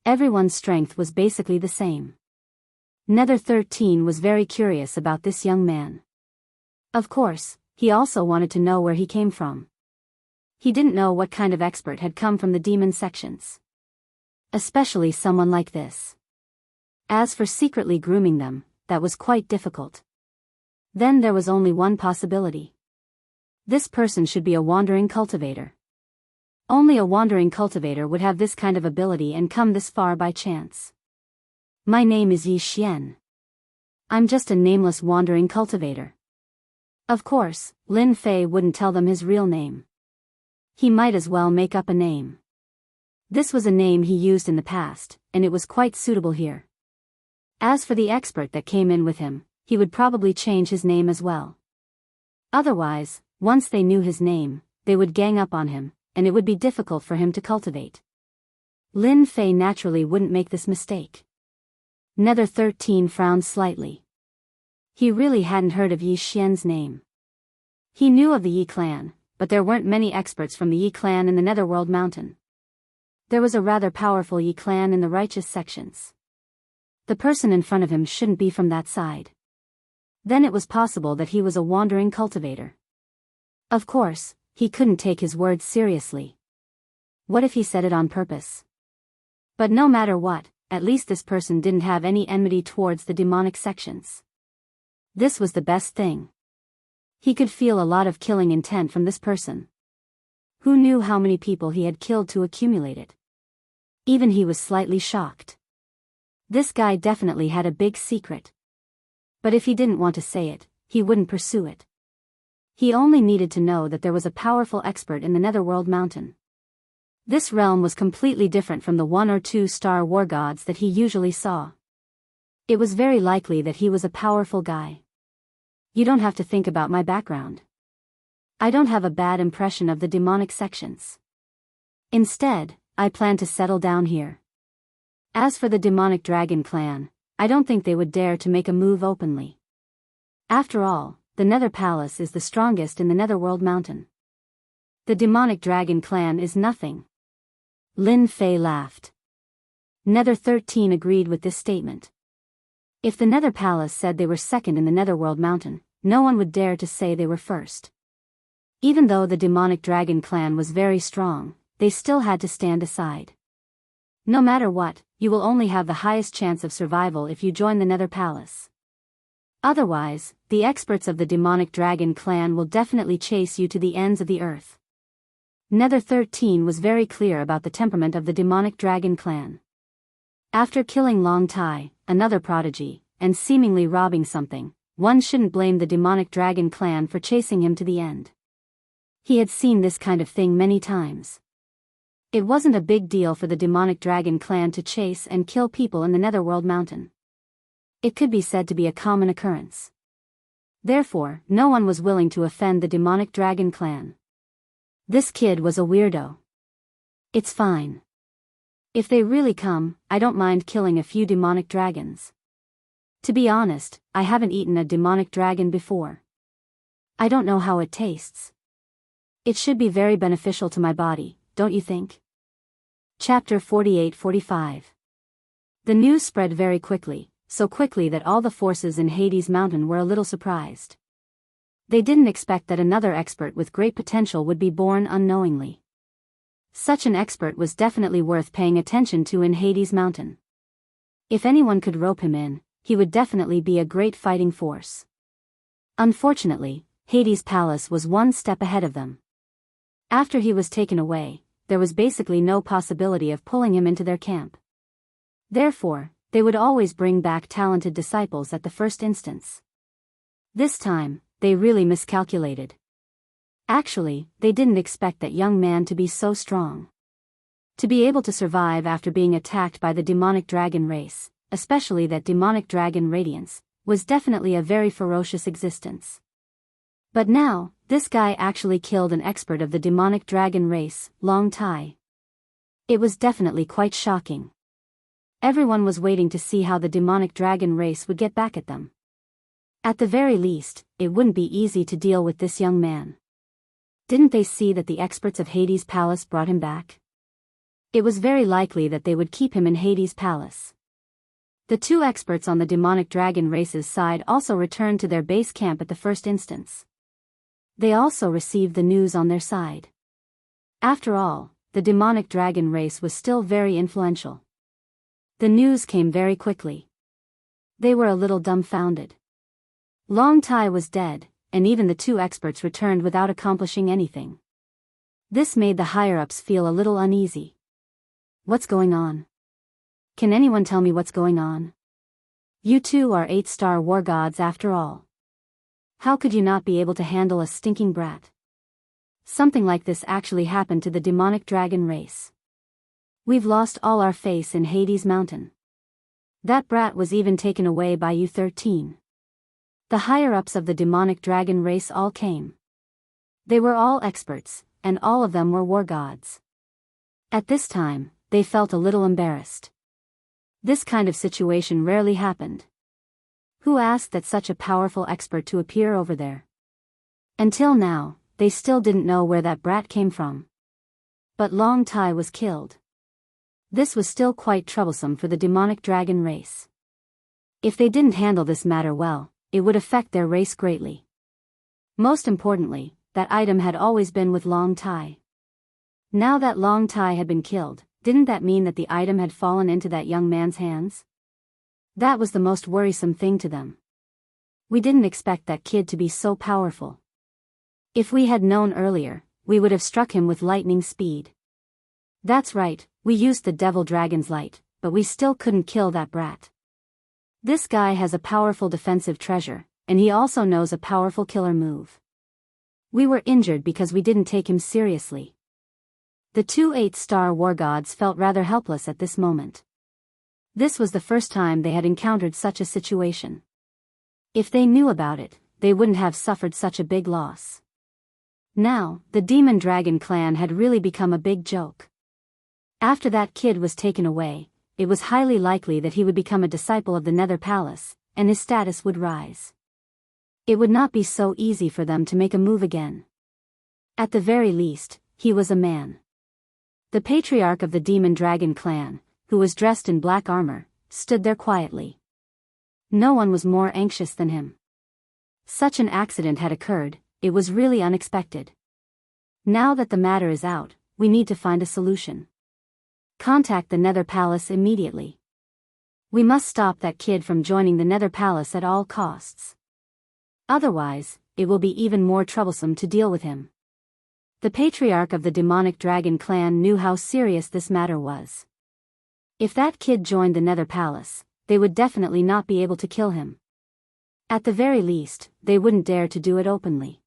Everyone's strength was basically the same. Nether 13 was very curious about this young man. Of course, he also wanted to know where he came from. He didn't know what kind of expert had come from the demon sections. Especially someone like this. As for secretly grooming them, that was quite difficult. Then there was only one possibility. This person should be a wandering cultivator. Only a wandering cultivator would have this kind of ability and come this far by chance. My name is Yi Xian. I'm just a nameless wandering cultivator. Of course, Lin Fei wouldn't tell them his real name. He might as well make up a name. This was a name he used in the past, and it was quite suitable here. As for the expert that came in with him, he would probably change his name as well. Otherwise, once they knew his name, they would gang up on him, and it would be difficult for him to cultivate. Lin Fei naturally wouldn't make this mistake. Nether 13 frowned slightly. He really hadn't heard of Yi Xian's name. He knew of the Yi clan, but there weren't many experts from the Yi clan in the Netherworld Mountain. There was a rather powerful Yi clan in the righteous sections. The person in front of him shouldn't be from that side. Then it was possible that he was a wandering cultivator. Of course, he couldn't take his words seriously. What if he said it on purpose? But no matter what, at least this person didn't have any enmity towards the demonic sections. This was the best thing. He could feel a lot of killing intent from this person. Who knew how many people he had killed to accumulate it? Even he was slightly shocked. This guy definitely had a big secret. But if he didn't want to say it, he wouldn't pursue it. He only needed to know that there was a powerful expert in the Netherworld Mountain. This realm was completely different from the 1 or 2-star war gods that he usually saw. It was very likely that he was a powerful guy. You don't have to think about my background. I don't have a bad impression of the demonic sections. Instead, I plan to settle down here. As for the demonic dragon clan, I don't think they would dare to make a move openly. After all, the Nether Palace is the strongest in the Netherworld Mountain. The demonic dragon clan is nothing. Lin Fei laughed. Nether 13 agreed with this statement. If the Nether Palace said they were second in the Netherworld Mountain, no one would dare to say they were first. Even though the demonic dragon clan was very strong, they still had to stand aside. No matter what, you will only have the highest chance of survival if you join the Nether Palace. Otherwise, the experts of the demonic dragon clan will definitely chase you to the ends of the earth. Nether 13 was very clear about the temperament of the demonic dragon clan. After killing Long Tai, another prodigy, and seemingly robbing something, one shouldn't blame the demonic dragon clan for chasing him to the end. He had seen this kind of thing many times. It wasn't a big deal for the demonic dragon clan to chase and kill people in the Netherworld Mountain. It could be said to be a common occurrence. Therefore, no one was willing to offend the demonic dragon clan. This kid was a weirdo. It's fine. If they really come, I don't mind killing a few demonic dragons. To be honest, I haven't eaten a demonic dragon before. I don't know how it tastes. It should be very beneficial to my body, don't you think? Chapter 48-45. The news spread very quickly, so quickly that all the forces in Hades Mountain were a little surprised. They didn't expect that another expert with great potential would be born unknowingly. Such an expert was definitely worth paying attention to in Hades Mountain. If anyone could rope him in, he would definitely be a great fighting force. Unfortunately, Hades Palace was one step ahead of them. After he was taken away, there was basically no possibility of pulling him into their camp. Therefore, they would always bring back talented disciples at the first instance. This time, they really miscalculated. Actually, they didn't expect that young man to be so strong. To be able to survive after being attacked by the demonic dragon race, especially that demonic dragon radiance, was definitely a very ferocious existence. But now, this guy actually killed an expert of the demonic dragon race, Long Tai. It was definitely quite shocking. Everyone was waiting to see how the demonic dragon race would get back at them. At the very least, it wouldn't be easy to deal with this young man. Didn't they see that the experts of Hades Palace brought him back? It was very likely that they would keep him in Hades Palace. The two experts on the demonic dragon race's side also returned to their base camp at the first instance. They also received the news on their side. After all, the demonic dragon race was still very influential. The news came very quickly. They were a little dumbfounded. Long Tai was dead, and even the two experts returned without accomplishing anything. This made the higher-ups feel a little uneasy. What's going on? Can anyone tell me what's going on? You two are 8-star war gods after all. How could you not be able to handle a stinking brat? Something like this actually happened to the demonic dragon race. We've lost all our faith in Hades Mountain. That brat was even taken away by you 13. The higher-ups of the demonic dragon race all came. They were all experts, and all of them were war gods. At this time, they felt a little embarrassed. This kind of situation rarely happened. Who asked that such a powerful expert to appear over there? Until now, they still didn't know where that brat came from. But Long Tai was killed. This was still quite troublesome for the demonic dragon race. If they didn't handle this matter well, it would affect their race greatly. Most importantly, that item had always been with Long Tai. Now that Long Tai had been killed, didn't that mean that the item had fallen into that young man's hands? That was the most worrisome thing to them. We didn't expect that kid to be so powerful. If we had known earlier, we would have struck him with lightning speed. That's right, we used the Devil Dragon's Light, but we still couldn't kill that brat. This guy has a powerful defensive treasure, and he also knows a powerful killer move. We were injured because we didn't take him seriously. The two 8-star war gods felt rather helpless at this moment. This was the first time they had encountered such a situation. If they knew about it, they wouldn't have suffered such a big loss. Now, the Demon Dragon clan had really become a big joke. After that kid was taken away, it was highly likely that he would become a disciple of the Nether Palace, and his status would rise. It would not be so easy for them to make a move again. At the very least, he was a man. The patriarch of the Demon Dragon clan, who was dressed in black armor, stood there quietly. No one was more anxious than him. Such an accident had occurred, it was really unexpected. Now that the matter is out, we need to find a solution. Contact the Nether Palace immediately. We must stop that kid from joining the Nether Palace at all costs. Otherwise, it will be even more troublesome to deal with him. The patriarch of the demonic dragon clan knew how serious this matter was. If that kid joined the Nether Palace, they would definitely not be able to kill him. At the very least, they wouldn't dare to do it openly.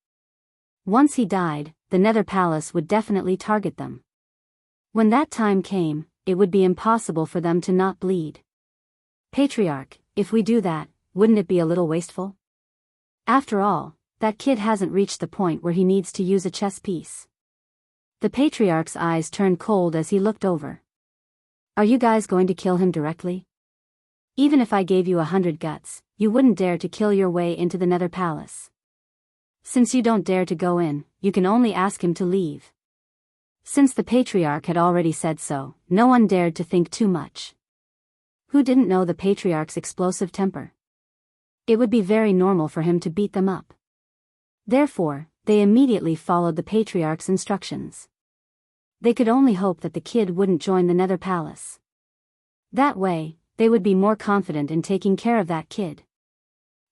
Once he died, the Nether Palace would definitely target them. When that time came, it would be impossible for them to not bleed. Patriarch, if we do that, wouldn't it be a little wasteful? After all, that kid hasn't reached the point where he needs to use a chess piece. The patriarch's eyes turned cold as he looked over. Are you guys going to kill him directly? Even if I gave you 100 guts, you wouldn't dare to kill your way into the Nether Palace. Since you don't dare to go in, you can only ask him to leave. Since the patriarch had already said so, no one dared to think too much. Who didn't know the patriarch's explosive temper? It would be very normal for him to beat them up. Therefore, they immediately followed the patriarch's instructions. They could only hope that the kid wouldn't join the Nether Palace. That way, they would be more confident in taking care of that kid.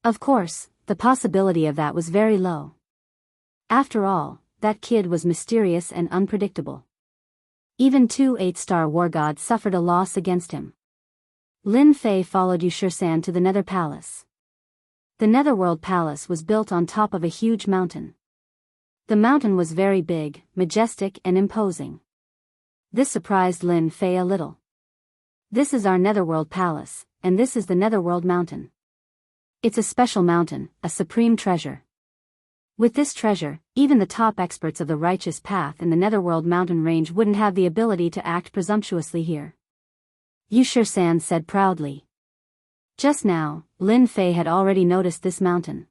Of course, the possibility of that was very low. After all, that kid was mysterious and unpredictable. Even 2 8-star war gods suffered a loss against him. Lin Fei followed Wuxia to the Nether Palace. The Netherworld Palace was built on top of a huge mountain. The mountain was very big, majestic and imposing. This surprised Lin Fei a little. This is our Netherworld Palace, and this is the Netherworld Mountain. It's a special mountain, a supreme treasure. With this treasure, even the top experts of the righteous path in the Netherworld mountain range wouldn't have the ability to act presumptuously here. Wuxia said proudly. Just now, Lin Fei had already noticed this mountain.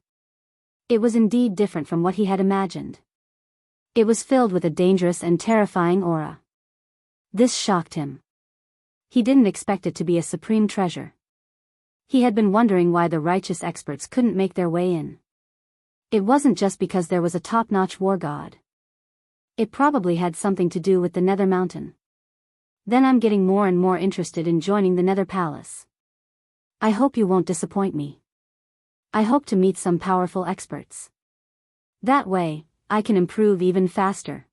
It was indeed different from what he had imagined. It was filled with a dangerous and terrifying aura. This shocked him. He didn't expect it to be a supreme treasure. He had been wondering why the righteous experts couldn't make their way in. It wasn't just because there was a top-notch war god. It probably had something to do with the Nether Mountain. Then I'm getting more and more interested in joining the Nether Palace. I hope you won't disappoint me. I hope to meet some powerful experts. That way, I can improve even faster.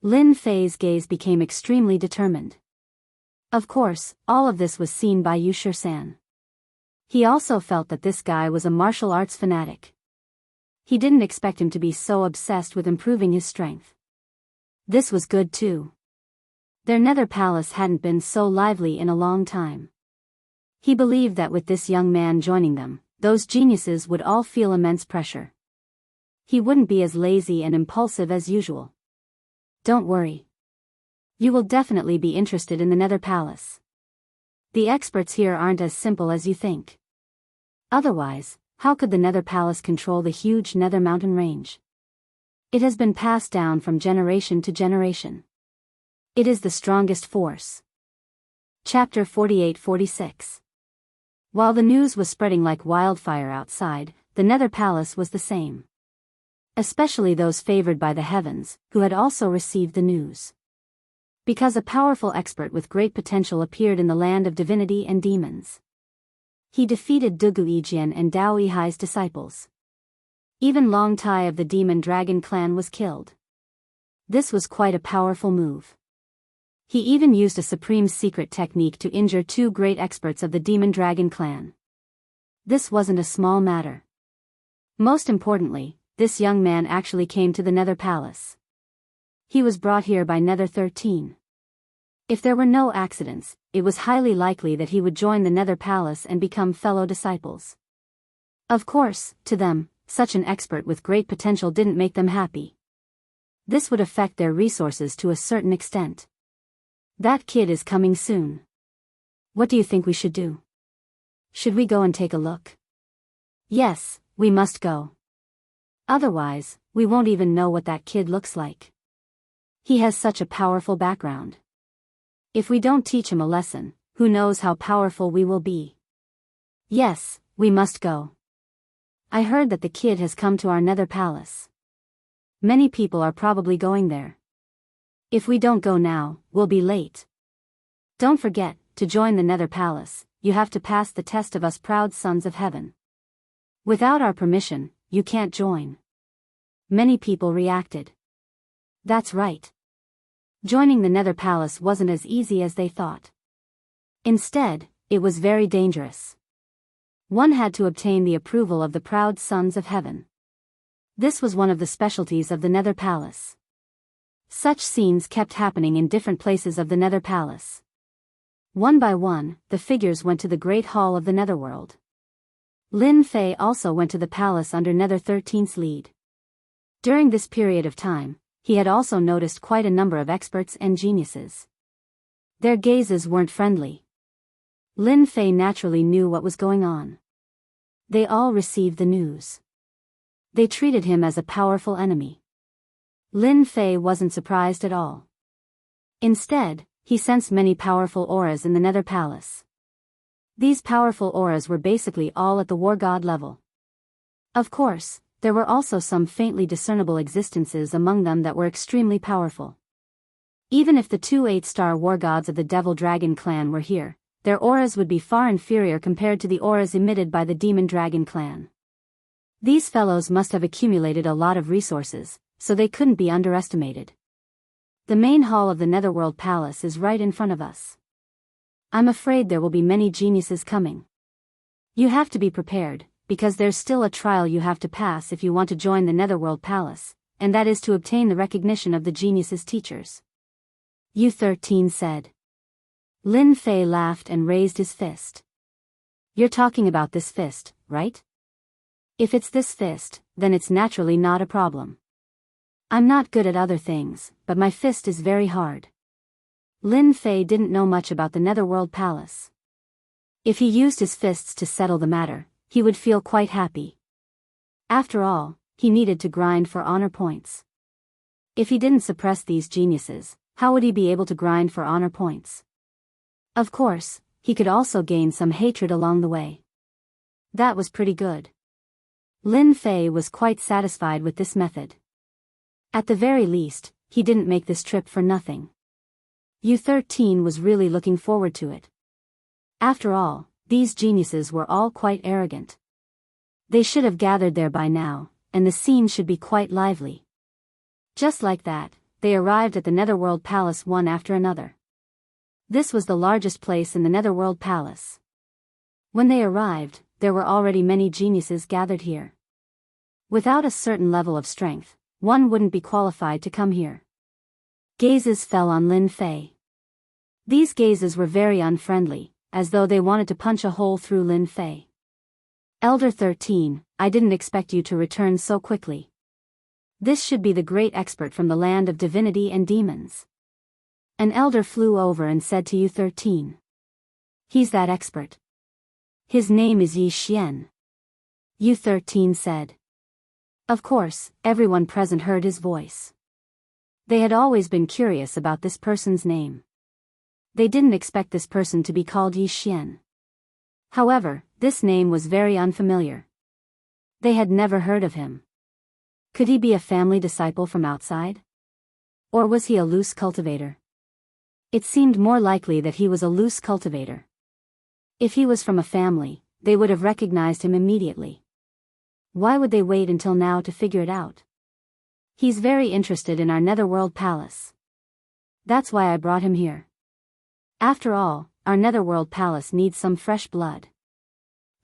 Lin Fei's gaze became extremely determined. Of course, all of this was seen by Wuxia. He also felt that this guy was a martial arts fanatic. He didn't expect him to be so obsessed with improving his strength. This was good too. Their Nether Palace hadn't been so lively in a long time. He believed that with this young man joining them, those geniuses would all feel immense pressure. He wouldn't be as lazy and impulsive as usual. Don't worry. You will definitely be interested in the Nether Palace. The experts here aren't as simple as you think. Otherwise, how could the Nether Palace control the huge Nether Mountain range? It has been passed down from generation to generation. It is the strongest force. Chapter 48-46. While the news was spreading like wildfire outside, the Nether Palace was the same. Especially those favored by the heavens, who had also received the news. Because a powerful expert with great potential appeared in the land of divinity and demons. He defeated Dugu Yijian and Dao Yihai's disciples. Even Long Tai of the Demon Dragon clan was killed. This was quite a powerful move. He even used a supreme secret technique to injure 2 great experts of the Demon Dragon clan. This wasn't a small matter. Most importantly, this young man actually came to the Nether Palace. He was brought here by Nether 13. If there were no accidents, it was highly likely that he would join the Nether Palace and become fellow disciples. Of course, to them, such an expert with great potential didn't make them happy. This would affect their resources to a certain extent. That kid is coming soon. What do you think we should do? Should we go and take a look? Yes, we must go. Otherwise, we won't even know what that kid looks like. He has such a powerful background. If we don't teach him a lesson, who knows how powerful we will be. Yes, we must go. I heard that the kid has come to our nether palace. Many people are probably going there. If we don't go now, we'll be late. Don't forget, to join the nether palace, you have to pass the test of us proud sons of heaven. Without our permission, you can't join. Many people reacted. That's right. Joining the nether palace wasn't as easy as they thought. Instead, it was very dangerous. One had to obtain the approval of the proud sons of heaven. This was one of the specialties of the nether palace. Such scenes kept happening in different places of the nether palace. One by one, the figures went to the great hall of the netherworld. Lin Fei also went to the palace under Nether 13's lead. During this period of time, he had also noticed quite a number of experts and geniuses. Their gazes weren't friendly. Lin Fei naturally knew what was going on. They all received the news. They treated him as a powerful enemy. Lin Fei wasn't surprised at all. Instead, he sensed many powerful auras in the Nether Palace. These powerful auras were basically all at the war god level. Of course, there were also some faintly discernible existences among them that were extremely powerful. Even if the two 8-star war gods of the Devil Dragon clan were here, their auras would be far inferior compared to the auras emitted by the Demon Dragon clan. These fellows must have accumulated a lot of resources, so they couldn't be underestimated. The main hall of the Netherworld Palace is right in front of us. I'm afraid there will be many geniuses coming. You have to be prepared, because there's still a trial you have to pass if you want to join the Netherworld Palace, and that is to obtain the recognition of the geniuses' teachers. U13 said. Lin Fei laughed and raised his fist. You're talking about this fist, right? If it's this fist, then it's naturally not a problem. I'm not good at other things, but my fist is very hard. Lin Fei didn't know much about the Netherworld Palace. If he used his fists to settle the matter, he would feel quite happy. After all, he needed to grind for honor points. If he didn't suppress these geniuses, how would he be able to grind for honor points? Of course, he could also gain some hatred along the way. That was pretty good. Lin Fei was quite satisfied with this method. At the very least, he didn't make this trip for nothing. U13 was really looking forward to it. After all, these geniuses were all quite arrogant. They should have gathered there by now, and the scene should be quite lively. Just like that, they arrived at the Netherworld Palace one after another. This was the largest place in the Netherworld Palace. When they arrived, there were already many geniuses gathered here. Without a certain level of strength, one wouldn't be qualified to come here. Gazes fell on Lin Fei. These gazes were very unfriendly, as though they wanted to punch a hole through Lin Fei. Elder 13, I didn't expect you to return so quickly. This should be the great expert from the land of divinity and demons. An elder flew over and said to U13. He's that expert. His name is Yi Xian. U13 said. Of course, everyone present heard his voice. They had always been curious about this person's name. They didn't expect this person to be called Yi Xian. However, this name was very unfamiliar. They had never heard of him. Could he be a family disciple from outside? Or was he a loose cultivator? It seemed more likely that he was a loose cultivator. If he was from a family, they would have recognized him immediately. Why would they wait until now to figure it out? He's very interested in our Netherworld Palace. That's why I brought him here. After all, our Netherworld Palace needs some fresh blood.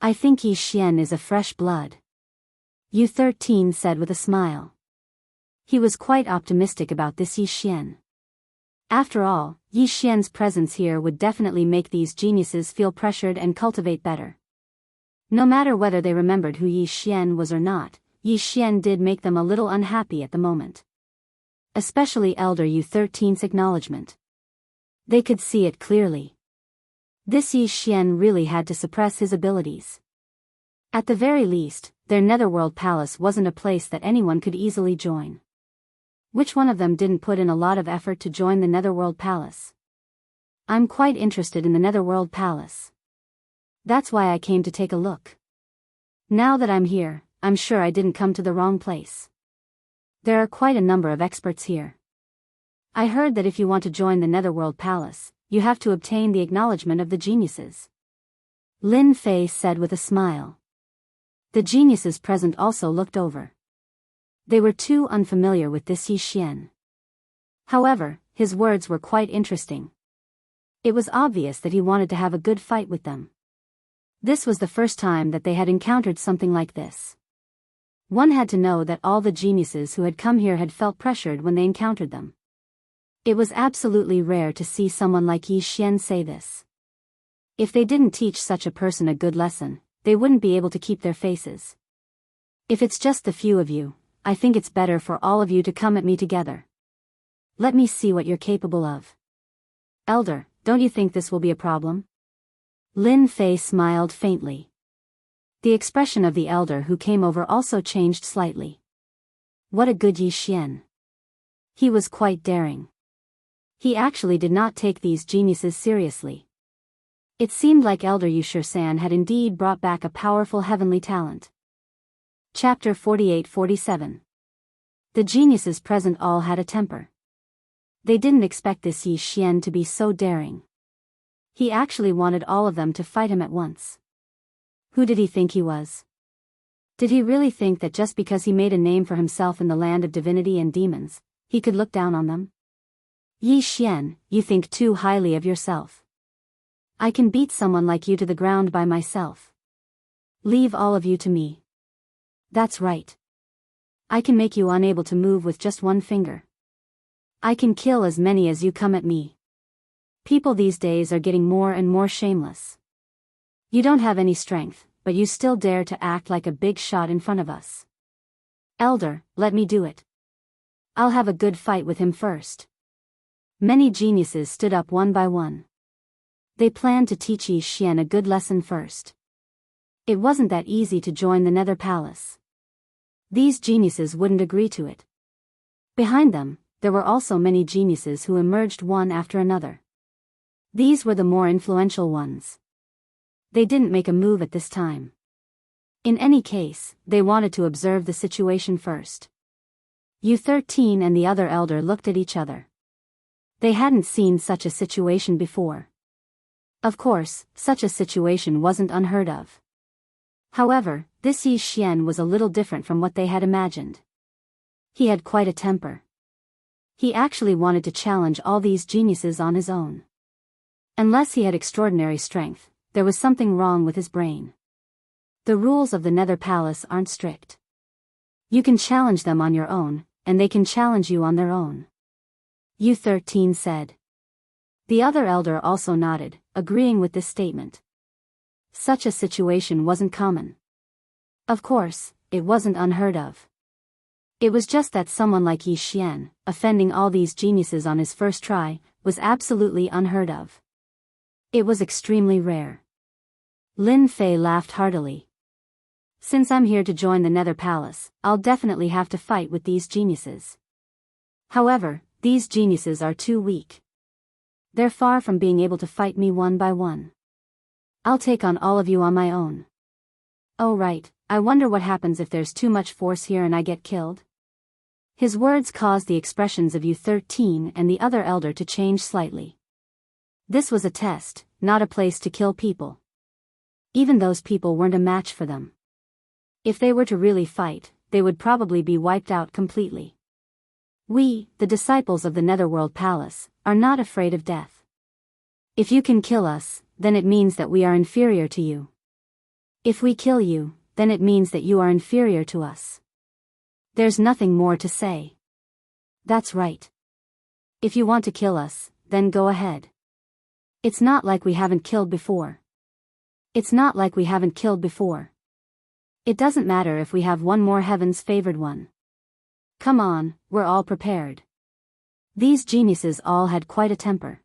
I think Yi Xian is a fresh blood. U13 said with a smile. He was quite optimistic about this Yi Xian. After all, Yi Xian's presence here would definitely make these geniuses feel pressured and cultivate better. No matter whether they remembered who Yi Xian was or not, Yi Xian did make them a little unhappy at the moment. Especially Elder U13's acknowledgement. They could see it clearly. This Yi Xian really had to suppress his abilities. At the very least, their netherworld palace wasn't a place that anyone could easily join. Which one of them didn't put in a lot of effort to join the netherworld palace? I'm quite interested in the netherworld palace. That's why I came to take a look. Now that I'm here, I'm sure I didn't come to the wrong place. There are quite a number of experts here. I heard that if you want to join the netherworld palace, you have to obtain the acknowledgement of the geniuses. Lin Fei said with a smile. The geniuses present also looked over. They were too unfamiliar with this Yi Xian. However, his words were quite interesting. It was obvious that he wanted to have a good fight with them. This was the first time that they had encountered something like this. One had to know that all the geniuses who had come here had felt pressured when they encountered them. It was absolutely rare to see someone like Yi Xian say this. If they didn't teach such a person a good lesson, they wouldn't be able to keep their faces. If it's just the few of you, I think it's better for all of you to come at me together. Let me see what you're capable of. Elder, don't you think this will be a problem? Lin Fei smiled faintly. The expression of the elder who came over also changed slightly. What a good Yi Xian. He was quite daring. He actually did not take these geniuses seriously. It seemed like Elder Yu San had indeed brought back a powerful heavenly talent. Chapter 48-47. The geniuses present all had a temper. They didn't expect this Yi Xian to be so daring. He actually wanted all of them to fight him at once. Who did he think he was? Did he really think that just because he made a name for himself in the land of divinity and demons, he could look down on them? Yi Xian, you think too highly of yourself. I can beat someone like you to the ground by myself. Leave all of you to me. That's right. I can make you unable to move with just one finger. I can kill as many as you come at me. People these days are getting more and more shameless. You don't have any strength, but you still dare to act like a big shot in front of us. Elder, let me do it. I'll have a good fight with him first. Many geniuses stood up one by one. They planned to teach Yi Xian a good lesson first. It wasn't that easy to join the Nether Palace. These geniuses wouldn't agree to it. Behind them, there were also many geniuses who emerged one after another. These were the more influential ones. They didn't make a move at this time. In any case, they wanted to observe the situation first. U13 and the other elder looked at each other. They hadn't seen such a situation before. Of course, such a situation wasn't unheard of. However, this Yi Xian was a little different from what they had imagined. He had quite a temper. He actually wanted to challenge all these geniuses on his own. Unless he had extraordinary strength, there was something wrong with his brain. The rules of the Nether Palace aren't strict. You can challenge them on your own, and they can challenge you on their own. U13 said. The other elder also nodded, agreeing with this statement. Such a situation wasn't common. Of course, it wasn't unheard of. It was just that someone like Yi Xian, offending all these geniuses on his first try, was absolutely unheard of. It was extremely rare. Lin Fei laughed heartily. Since I'm here to join the Nether Palace, I'll definitely have to fight with these geniuses. However, these geniuses are too weak. They're far from being able to fight me one by one. I'll take on all of you on my own. Oh right, I wonder what happens if there's too much force here and I get killed? His words caused the expressions of U13 and the other elder to change slightly. This was a test, not a place to kill people. Even those people weren't a match for them. If they were to really fight, they would probably be wiped out completely. We, the disciples of the Netherworld Palace, are not afraid of death. If you can kill us, then it means that we are inferior to you. If we kill you, then it means that you are inferior to us. There's nothing more to say. That's right. If you want to kill us, then go ahead. It's not like we haven't killed before. It's not like we haven't killed before. It doesn't matter if we have one more heaven's favored one. Come on, we're all prepared. These geniuses all had quite a temper.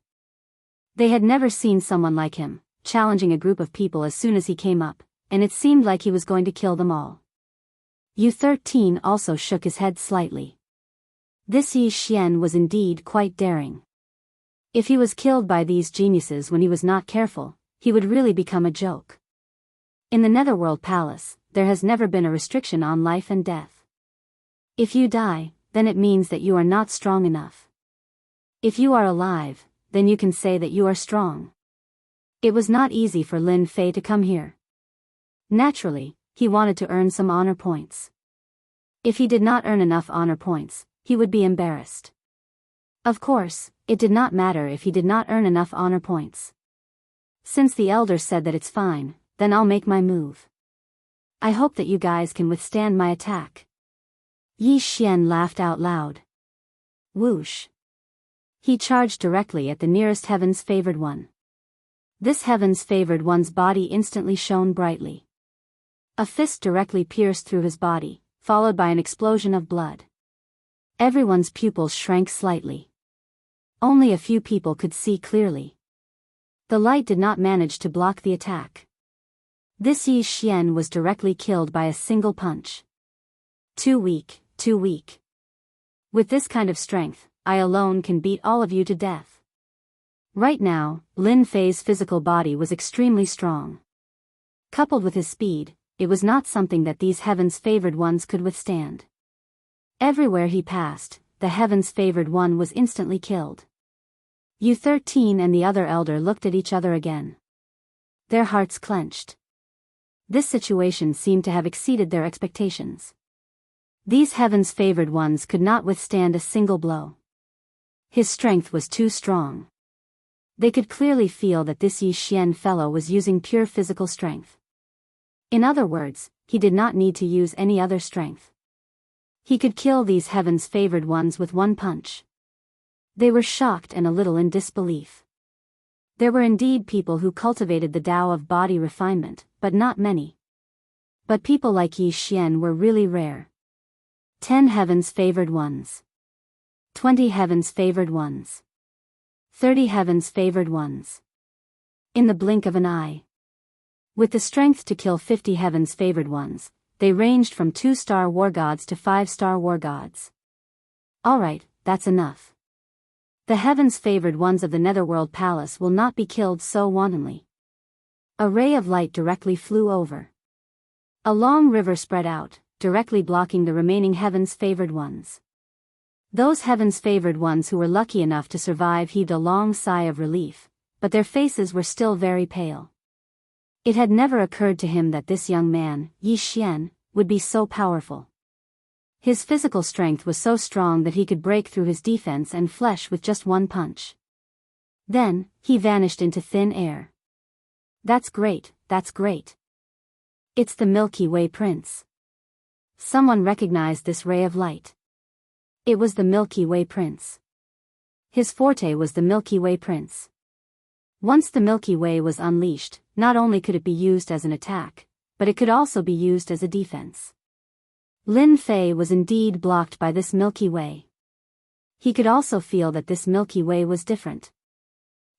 They had never seen someone like him, challenging a group of people as soon as he came up, and it seemed like he was going to kill them all. U13 also shook his head slightly. This Yi Xian was indeed quite daring. If he was killed by these geniuses when he was not careful, he would really become a joke. In the Netherworld Palace, there has never been a restriction on life and death. If you die, then it means that you are not strong enough. If you are alive, then you can say that you are strong. It was not easy for Lin Fei to come here. Naturally, he wanted to earn some honor points. If he did not earn enough honor points, he would be embarrassed. Of course, it did not matter if he did not earn enough honor points. Since the elder said that it's fine, then I'll make my move. I hope that you guys can withstand my attack. Yi Xian laughed out loud. Whoosh. He charged directly at the nearest Heaven's Favored One. This Heaven's Favored One's body instantly shone brightly. A fist directly pierced through his body, followed by an explosion of blood. Everyone's pupils shrank slightly. Only a few people could see clearly. The light did not manage to block the attack. This Yi Xian was directly killed by a single punch. Too weak, too weak. With this kind of strength, I alone can beat all of you to death. Right now, Lin Fei's physical body was extremely strong. Coupled with his speed, it was not something that these Heaven's Favored Ones could withstand. Everywhere he passed, the Heaven's Favored One was instantly killed. U13 and the other elder looked at each other again. Their hearts clenched. This situation seemed to have exceeded their expectations. These Heaven's Favored Ones could not withstand a single blow. His strength was too strong. They could clearly feel that this Yi Xian fellow was using pure physical strength. In other words, he did not need to use any other strength. He could kill these Heaven's Favored Ones with one punch. They were shocked and a little in disbelief. There were indeed people who cultivated the Tao of body refinement, but not many. But people like Yi Xian were really rare. 10 Heaven's Favored Ones. 20 Heaven's Favored Ones. 30 Heaven's Favored Ones. In the blink of an eye. With the strength to kill 50 Heaven's Favored Ones, they ranged from 2-star war gods to 5-star war gods. Alright, that's enough. The Heaven's Favored Ones of the Netherworld Palace will not be killed so wantonly. A ray of light directly flew over. A long river spread out, directly blocking the remaining Heaven's Favored Ones. Those Heaven's Favored Ones who were lucky enough to survive heaved a long sigh of relief, but their faces were still very pale. It had never occurred to him that this young man, Yi Xian, would be so powerful. His physical strength was so strong that he could break through his defense and flesh with just one punch. Then, he vanished into thin air. That's great, that's great. It's the Milky Way Prince. Someone recognized this ray of light. It was the Milky Way Prince. His forte was the Milky Way Prince. Once the Milky Way was unleashed, not only could it be used as an attack, but it could also be used as a defense. Lin Fei was indeed blocked by this Milky Way. He could also feel that this Milky Way was different.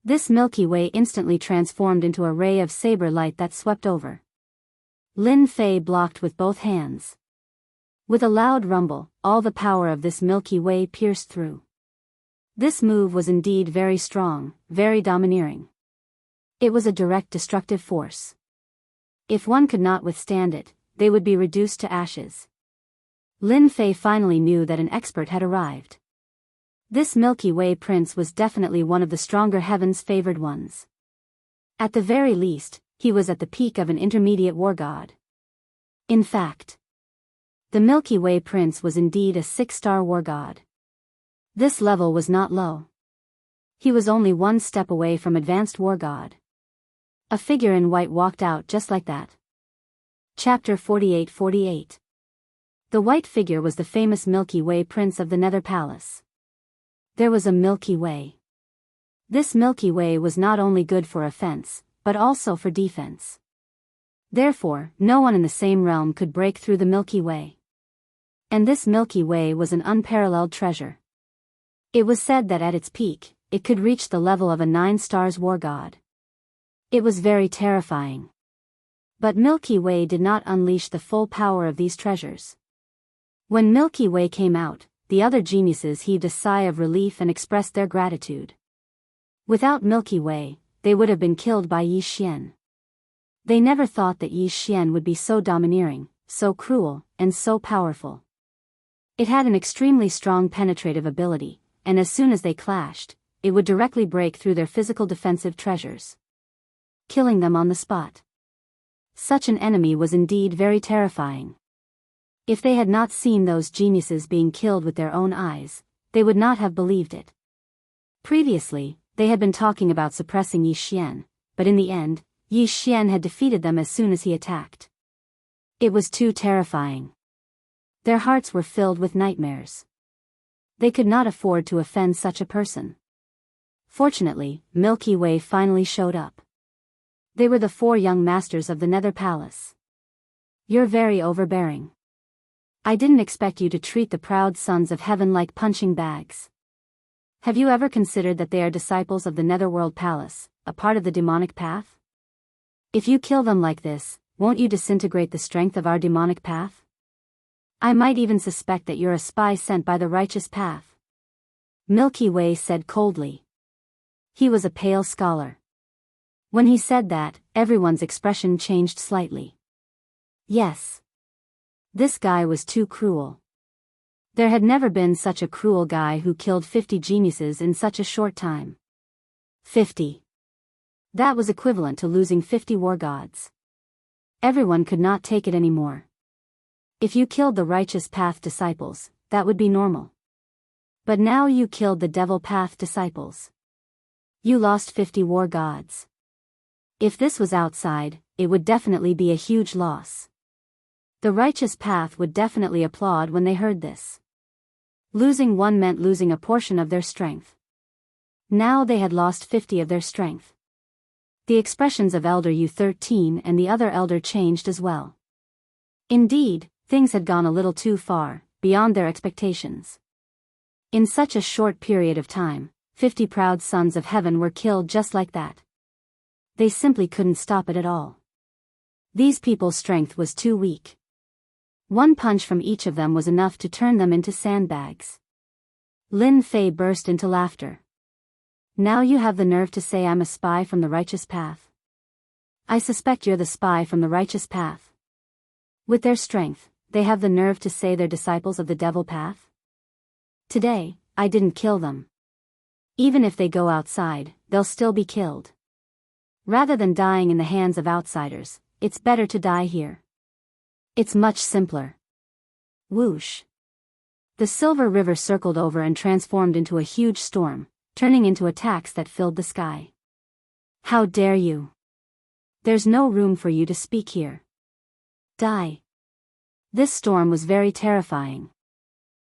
This Milky Way instantly transformed into a ray of saber light that swept over. Lin Fei blocked with both hands. With a loud rumble, all the power of this Milky Way pierced through. This move was indeed very strong, very domineering. It was a direct destructive force. If one could not withstand it, they would be reduced to ashes. Lin Fei finally knew that an expert had arrived. This Milky Way Prince was definitely one of the stronger Heaven's Favored Ones. At the very least, he was at the peak of an intermediate war god. In fact, the Milky Way Prince was indeed a 6-star war god. This level was not low. He was only one step away from advanced war god. A figure in white walked out just like that. Chapter 48-48. The white figure was the famous Milky Way Prince of the Nether Palace. There was a Milky Way. This Milky Way was not only good for offense, but also for defense. Therefore, no one in the same realm could break through the Milky Way. And this Milky Way was an unparalleled treasure. It was said that at its peak, it could reach the level of a 9 stars war god. It was very terrifying. But Milky Way did not unleash the full power of these treasures. When Milky Way came out, the other geniuses heaved a sigh of relief and expressed their gratitude. Without Milky Way, they would have been killed by Yi Xian. They never thought that Yi Xian would be so domineering, so cruel, and so powerful. It had an extremely strong penetrative ability, and as soon as they clashed, it would directly break through their physical defensive treasures, killing them on the spot. Such an enemy was indeed very terrifying. If they had not seen those geniuses being killed with their own eyes, they would not have believed it. Previously, they had been talking about suppressing Yi Xian, but in the end, Yi Xian had defeated them as soon as he attacked. It was too terrifying. Their hearts were filled with nightmares. They could not afford to offend such a person. Fortunately, Milky Way finally showed up. They were the 4 young masters of the Nether Palace. "You're very overbearing. I didn't expect you to treat the proud sons of heaven like punching bags. Have you ever considered that they are disciples of the Netherworld Palace, a part of the demonic path? If you kill them like this, won't you disintegrate the strength of our demonic path? I might even suspect that you're a spy sent by the righteous path." Milky Way said coldly. He was a pale scholar. When he said that, everyone's expression changed slightly. Yes. This guy was too cruel. There had never been such a cruel guy who killed 50 geniuses in such a short time. 50. That was equivalent to losing 50 war gods. Everyone could not take it anymore. If you killed the righteous path disciples, that would be normal. But now you killed the devil path disciples. You lost 50 war gods. If this was outside, it would definitely be a huge loss. The righteous path would definitely applaud when they heard this. Losing one meant losing a portion of their strength. Now they had lost 50 of their strength. The expressions of Elder U13 and the other elder changed as well. Indeed, things had gone a little too far, beyond their expectations. In such a short period of time, 50 proud sons of heaven were killed just like that. They simply couldn't stop it at all. These people's strength was too weak. One punch from each of them was enough to turn them into sandbags. Lin Fei burst into laughter. "Now you have the nerve to say I'm a spy from the righteous path? I suspect you're the spy from the righteous path. With their strength, they have the nerve to say they're disciples of the devil path? Today, I didn't kill them. Even if they go outside, they'll still be killed. Rather than dying in the hands of outsiders, it's better to die here. It's much simpler." Whoosh. The silver river circled over and transformed into a huge storm, turning into attacks that filled the sky. "How dare you! There's no room for you to speak here. Die." This storm was very terrifying.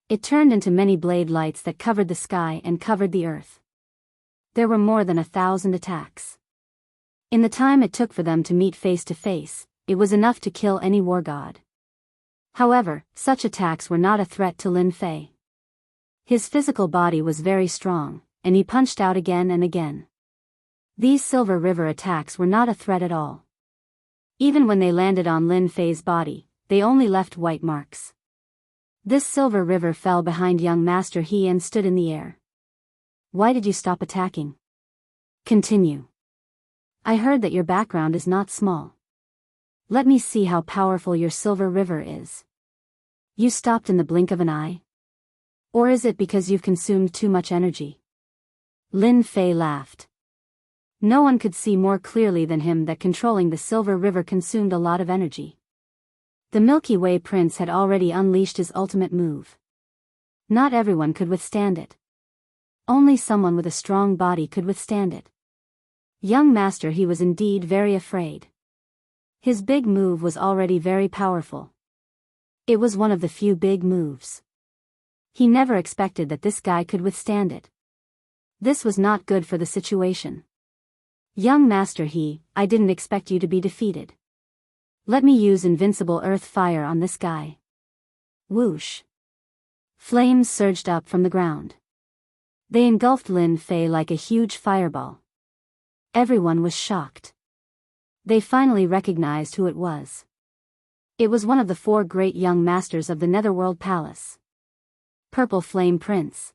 It turned into many blade lights that covered the sky and covered the earth. There were more than 1,000 attacks. In the time it took for them to meet face to face, it was enough to kill any war god. However, such attacks were not a threat to Lin Fei. His physical body was very strong, and he punched out again and again. These silver river attacks were not a threat at all. Even when they landed on Lin Fei's body, they only left white marks. This silver river fell behind young Master He and stood in the air. "Why did you stop attacking? Continue. I heard that your background is not small. Let me see how powerful your silver river is. You stopped in the blink of an eye? Or is it because you've consumed too much energy?" Lin Fei laughed. No one could see more clearly than him that controlling the silver river consumed a lot of energy. The Milky Way Prince had already unleashed his ultimate move. Not everyone could withstand it. Only someone with a strong body could withstand it. Young Master He was indeed very afraid. His big move was already very powerful. It was one of the few big moves. He never expected that this guy could withstand it. This was not good for the situation. "Young Master He, I didn't expect you to be defeated. Let me use invincible earth fire on this guy." Whoosh. Flames surged up from the ground. They engulfed Lin Fei like a huge fireball. Everyone was shocked. They finally recognized who it was. It was one of the 4 great young masters of the Netherworld Palace. Purple Flame Prince.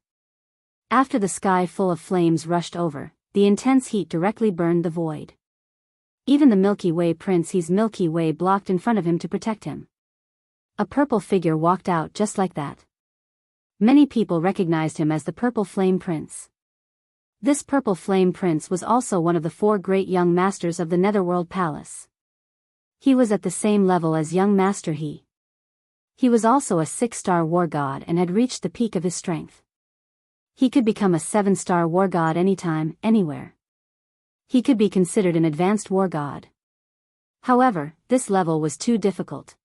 After the sky full of flames rushed over, the intense heat directly burned the void. Even the Milky Way Prince's Milky Way blocked in front of him to protect him. A purple figure walked out just like that. Many people recognized him as the Purple Flame Prince. This Purple Flame Prince was also one of the 4 great young masters of the Netherworld Palace. He was at the same level as young Master He. He was also a 6-star war god and had reached the peak of his strength. He could become a 7-star war god anytime, anywhere. He could be considered an advanced war god. However, this level was too difficult.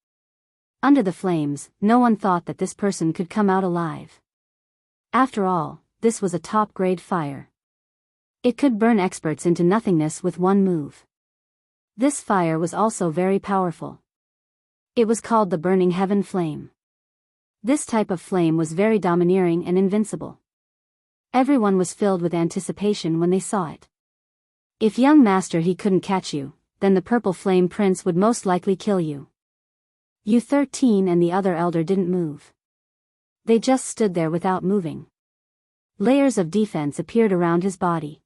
Under the flames, no one thought that this person could come out alive. After all, this was a top-grade fire. It could burn experts into nothingness with one move. This fire was also very powerful. It was called the Burning Heaven Flame. This type of flame was very domineering and invincible. Everyone was filled with anticipation when they saw it. If young Master He couldn't catch you, then the Purple Flame Prince would most likely kill you. U13 and the other elder didn't move. They just stood there without moving. Layers of defense appeared around his body.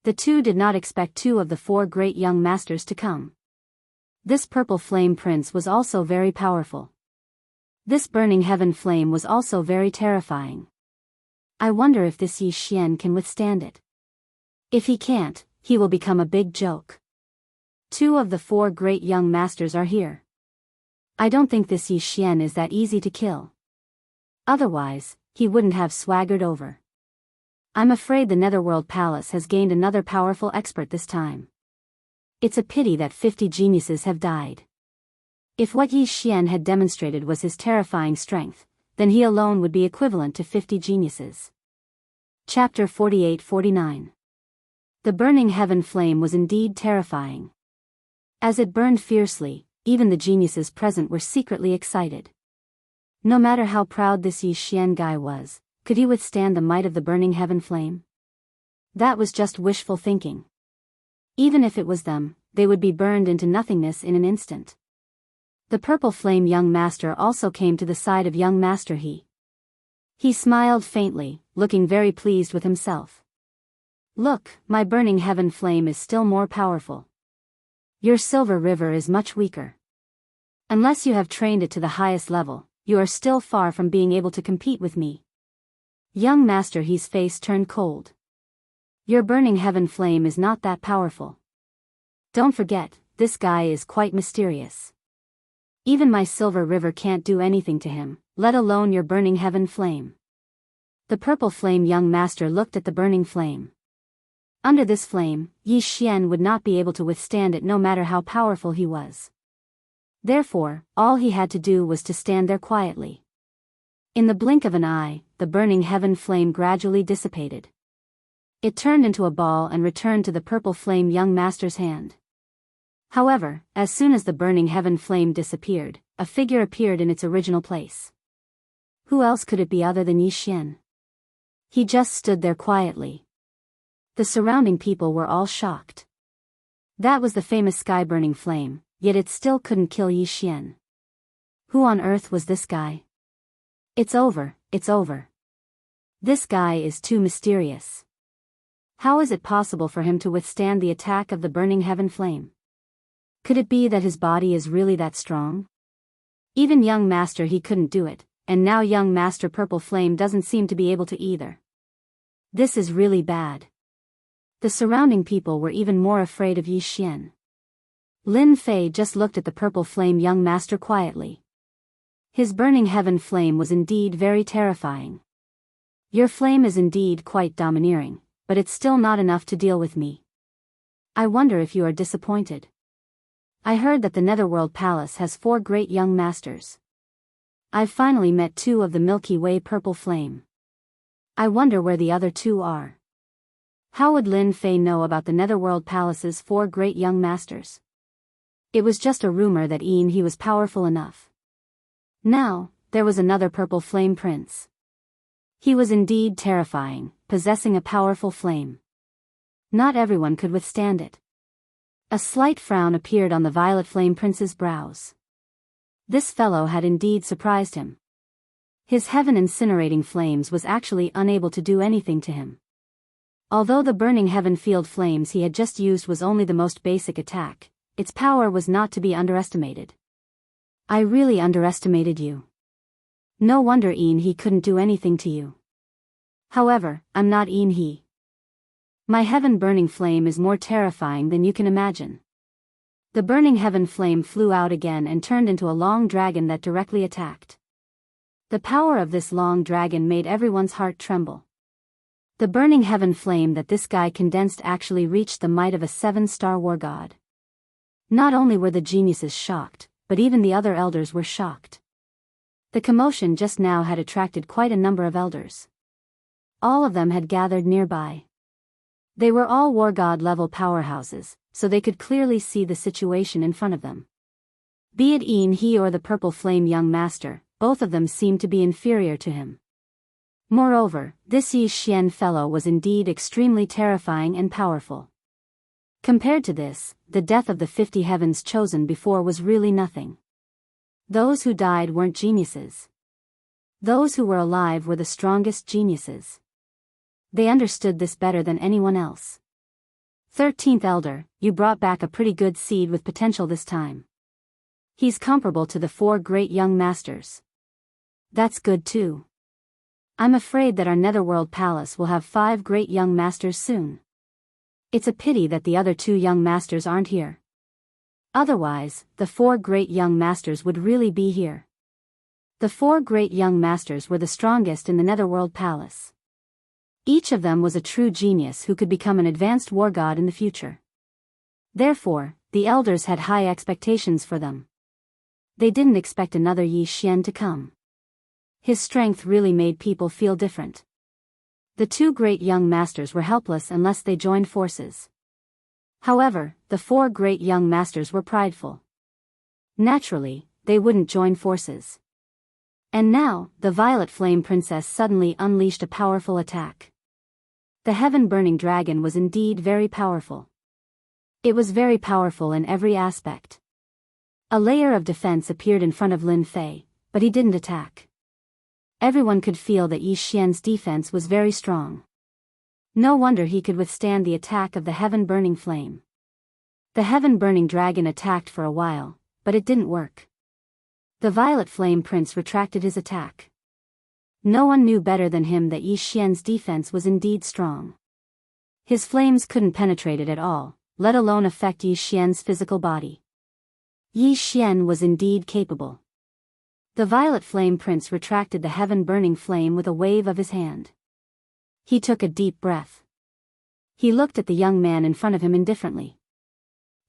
The 2 did not expect 2 of the 4 great young masters to come. This Purple Flame Prince was also very powerful. This Burning Heaven Flame was also very terrifying. I wonder if this Yi Xian can withstand it. If he can't, he will become a big joke. 2 of the 4 great young masters are here. I don't think this Yi Xian is that easy to kill. Otherwise, he wouldn't have swaggered over. I'm afraid the Netherworld Palace has gained another powerful expert this time. It's a pity that 50 geniuses have died. If what Yi Xian had demonstrated was his terrifying strength, then he alone would be equivalent to 50 geniuses. Chapter 48-49. The Burning Heaven Flame was indeed terrifying. As it burned fiercely, even the geniuses present were secretly excited. No matter how proud this Yi Xian guy was, could he withstand the might of the Burning Heaven Flame? That was just wishful thinking. Even if it was them, they would be burned into nothingness in an instant. The Purple Flame young master also came to the side of young Master He. He smiled faintly, looking very pleased with himself. Look, my Burning Heaven Flame is still more powerful. Your Silver River is much weaker. Unless you have trained it to the highest level, you are still far from being able to compete with me. Young Master He's face turned cold. Your Burning Heaven Flame is not that powerful. Don't forget, this guy is quite mysterious. Even my Silver River can't do anything to him, let alone your Burning Heaven Flame. The Purple Flame young master looked at the burning flame. Under this flame, Yi Xian would not be able to withstand it no matter how powerful he was. Therefore, all he had to do was to stand there quietly. In the blink of an eye, the Burning Heaven Flame gradually dissipated. It turned into a ball and returned to the Purple Flame young master's hand. However, as soon as the Burning Heaven Flame disappeared, a figure appeared in its original place. Who else could it be other than Yi Xian? He just stood there quietly. The surrounding people were all shocked. That was the famous sky-burning flame, yet it still couldn't kill Yi Xian. Who on earth was this guy? It's over, it's over. This guy is too mysterious. How is it possible for him to withstand the attack of the Burning Heaven Flame? Could it be that his body is really that strong? Even young Master He couldn't do it, and now young Master Purple Flame doesn't seem to be able to either. This is really bad. The surrounding people were even more afraid of Yi Xian. Lin Fei just looked at the Purple Flame young master quietly. His Burning Heaven Flame was indeed very terrifying. Your flame is indeed quite domineering, but it's still not enough to deal with me. I wonder if you are disappointed. I heard that the Netherworld Palace has 4 great young masters. I've finally met 2 of the Milky Way Purple Flame. I wonder where the other 2 are. How would Lin Fei know about the Netherworld Palace's 4 great young masters? It was just a rumor that he was powerful enough. Now, there was another Purple Flame Prince. He was indeed terrifying, possessing a powerful flame. Not everyone could withstand it. A slight frown appeared on the Violet Flame Prince's brows. This fellow had indeed surprised him. His heaven incinerating flames was actually unable to do anything to him. Although the burning heaven field flames he had just used was only the most basic attack, its power was not to be underestimated. I really underestimated you. No wonder he couldn't do anything to you. However, I'm not he. My heaven burning flame is more terrifying than you can imagine. The burning heaven flame flew out again and turned into a long dragon that directly attacked. The power of this long dragon made everyone's heart tremble. The burning heaven flame that this guy condensed actually reached the might of a 7-star war god. Not only were the geniuses shocked, but even the other elders were shocked. The commotion just now had attracted quite a number of elders. All of them had gathered nearby. They were all war god level powerhouses, so they could clearly see the situation in front of them. Be it he or the purple flame young master, both of them seemed to be inferior to him. Moreover, this Yi Xian fellow was indeed extremely terrifying and powerful. Compared to this, the death of the 50 heavens chosen before was really nothing. Those who died weren't geniuses. Those who were alive were the strongest geniuses. They understood this better than anyone else. 13th Elder, you brought back a pretty good seed with potential this time. He's comparable to the 4 great young masters. That's good too. I'm afraid that our Netherworld Palace will have 5 great young masters soon. It's a pity that the other 2 young masters aren't here. Otherwise, the 4 great young masters would really be here. The 4 great young masters were the strongest in the Netherworld Palace. Each of them was a true genius who could become an advanced war god in the future. Therefore, the elders had high expectations for them. They didn't expect another Yi Xian to come. His strength really made people feel different. The 2 great young masters were helpless unless they joined forces. However, the 4 great young masters were prideful. Naturally, they wouldn't join forces. And now, the Violet Flame Princess suddenly unleashed a powerful attack. The heaven-burning dragon was indeed very powerful. It was very powerful in every aspect. A layer of defense appeared in front of Lin Fei, but he didn't attack. Everyone could feel that Yi Xian's defense was very strong. No wonder he could withstand the attack of the heaven-burning flame. The heaven-burning dragon attacked for a while, but it didn't work. The Violet Flame Prince retracted his attack. No one knew better than him that Yi Xian's defense was indeed strong. His flames couldn't penetrate it at all, let alone affect Yi Xian's physical body. Yi Xian was indeed capable. The Violet Flame Prince retracted the heaven-burning flame with a wave of his hand. He took a deep breath. He looked at the young man in front of him indifferently.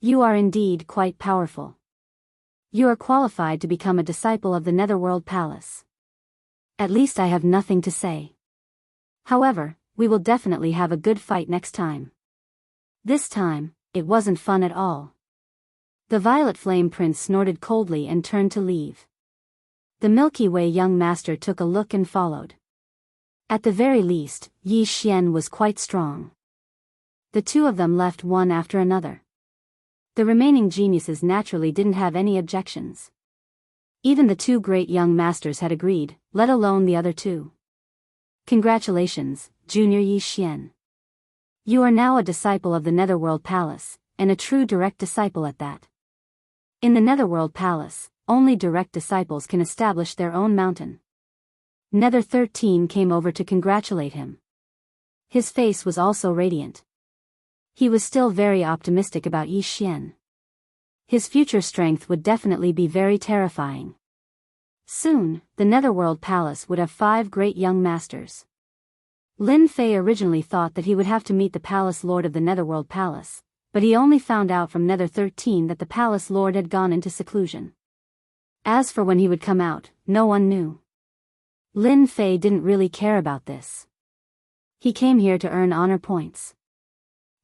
You are indeed quite powerful. You are qualified to become a disciple of the Netherworld Palace. At least I have nothing to say. However, we will definitely have a good fight next time. This time, it wasn't fun at all. The Violet Flame Prince snorted coldly and turned to leave. The Milky Way young master took a look and followed. At the very least, Yi Xian was quite strong. The 2 of them left one after another. The remaining geniuses naturally didn't have any objections. Even the 2 great young masters had agreed, let alone the other 2. Congratulations, Junior Yi Xian. You are now a disciple of the Netherworld Palace, and a true direct disciple at that. In the Netherworld Palace, only direct disciples can establish their own mountain. Nether 13 came over to congratulate him. His face was also radiant. He was still very optimistic about Yi Xian. His future strength would definitely be very terrifying. Soon, the Netherworld Palace would have 5 great young masters. Lin Fei originally thought that he would have to meet the Palace Lord of the Netherworld Palace, but he only found out from Nether 13 that the Palace Lord had gone into seclusion. As for when he would come out, no one knew. Lin Fei didn't really care about this. He came here to earn honor points.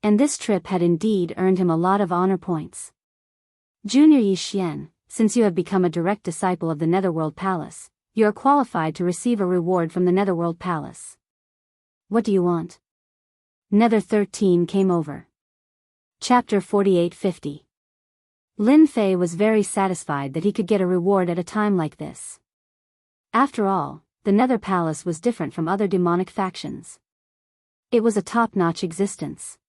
And this trip had indeed earned him a lot of honor points. Junior Yi Xian, since you have become a direct disciple of the Netherworld Palace, you are qualified to receive a reward from the Netherworld Palace. What do you want? Nether 13 came over. Chapter 48-50. Lin Fei was very satisfied that he could get a reward at a time like this. After all, the Nether Palace was different from other demonic factions. It was a top-notch existence.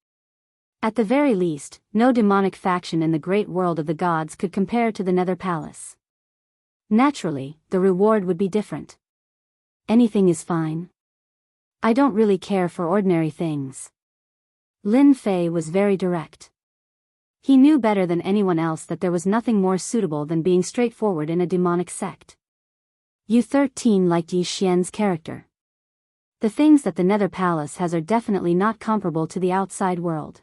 At the very least, no demonic faction in the great world of the gods could compare to the Nether Palace. Naturally, the reward would be different. Anything is fine. I don't really care for ordinary things. Lin Fei was very direct. He knew better than anyone else that there was nothing more suitable than being straightforward in a demonic sect. U13 liked Yi Xian's character. The things that the Nether Palace has are definitely not comparable to the outside world.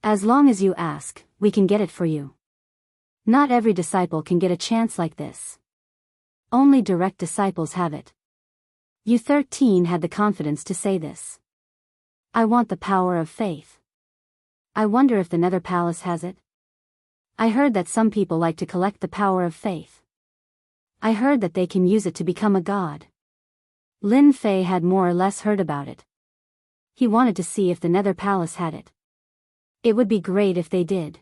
As long as you ask, we can get it for you. Not every disciple can get a chance like this. Only direct disciples have it. U13 had the confidence to say this. I want the power of faith. I wonder if the Nether Palace has it. I heard that some people like to collect the power of faith. I heard that they can use it to become a god. Lin Fei had more or less heard about it. He wanted to see if the Nether Palace had it. It would be great if they did.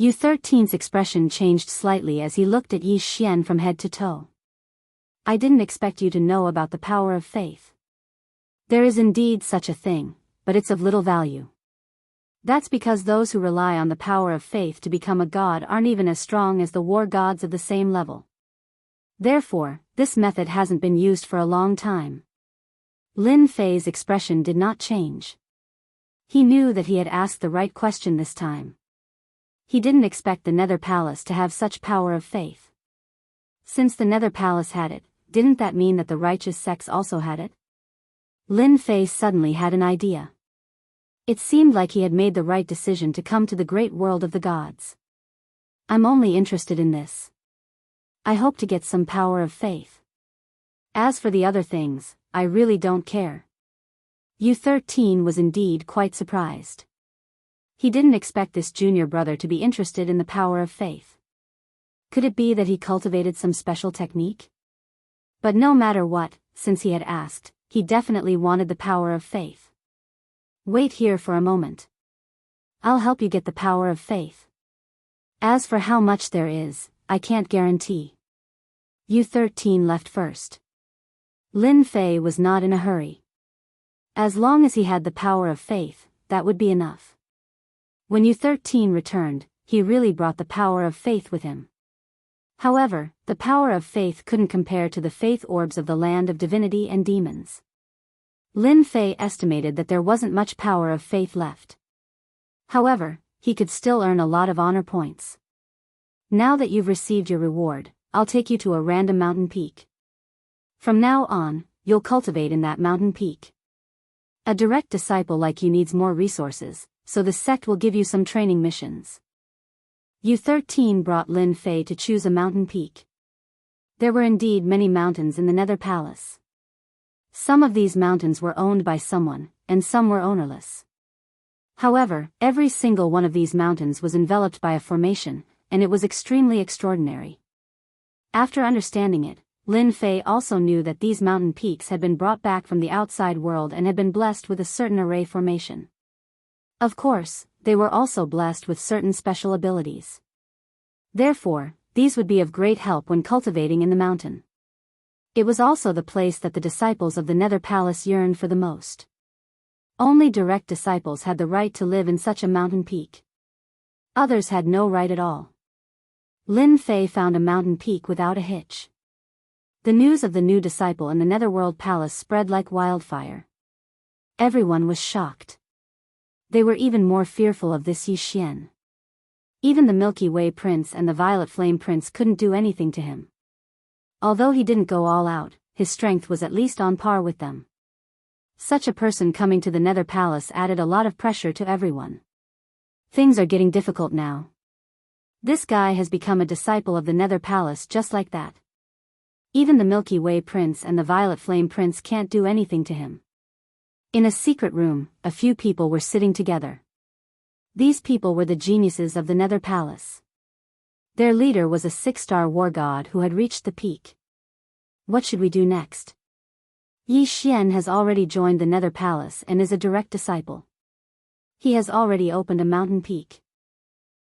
U13's expression changed slightly as he looked at Yi Xian from head to toe. I didn't expect you to know about the power of faith. There is indeed such a thing, but it's of little value. That's because those who rely on the power of faith to become a god aren't even as strong as the war gods of the same level. Therefore, this method hasn't been used for a long time. Lin Fei's expression did not change. He knew that he had asked the right question this time. He didn't expect the Nether Palace to have such power of faith. Since the Nether Palace had it, didn't that mean that the righteous sects also had it? Lin Fei suddenly had an idea. It seemed like he had made the right decision to come to the great world of the gods. I'm only interested in this. I hope to get some power of faith. As for the other things, I really don't care. U13 was indeed quite surprised. He didn't expect this junior brother to be interested in the power of faith. Could it be that he cultivated some special technique? But no matter what, since he had asked, he definitely wanted the power of faith. Wait here for a moment. I'll help you get the power of faith. As for how much there is, I can't guarantee. U13 left first. Lin Fei was not in a hurry. As long as he had the power of faith, that would be enough. When U13 returned, he really brought the power of faith with him. However, the power of faith couldn't compare to the faith orbs of the land of divinity and demons. Lin Fei estimated that there wasn't much power of faith left. However, he could still earn a lot of honor points. Now that you've received your reward, I'll take you to a random mountain peak. From now on, you'll cultivate in that mountain peak. A direct disciple like you needs more resources, so the sect will give you some training missions. U13 brought Lin Fei to choose a mountain peak. There were indeed many mountains in the Nether Palace. Some of these mountains were owned by someone, and some were ownerless. However, every single one of these mountains was enveloped by a formation, and it was extremely extraordinary. After understanding it, Lin Fei also knew that these mountain peaks had been brought back from the outside world and had been blessed with a certain array formation. Of course, they were also blessed with certain special abilities. Therefore, these would be of great help when cultivating in the mountain. It was also the place that the disciples of the Nether Palace yearned for the most. Only direct disciples had the right to live in such a mountain peak. Others had no right at all. Lin Fei found a mountain peak without a hitch. The news of the new disciple in the Netherworld Palace spread like wildfire. Everyone was shocked. They were even more fearful of this Yi Xian. Even the Milky Way Prince and the Violet Flame Prince couldn't do anything to him. Although he didn't go all out, his strength was at least on par with them. Such a person coming to the Nether Palace added a lot of pressure to everyone. Things are getting difficult now. This guy has become a disciple of the Nether Palace just like that. Even the Milky Way Prince and the Violet Flame Prince can't do anything to him. In a secret room, a few people were sitting together. These people were the geniuses of the Nether Palace. Their leader was a 6-star war god who had reached the peak. What should we do next? Yi Xian has already joined the Nether Palace and is a direct disciple. He has already opened a mountain peak.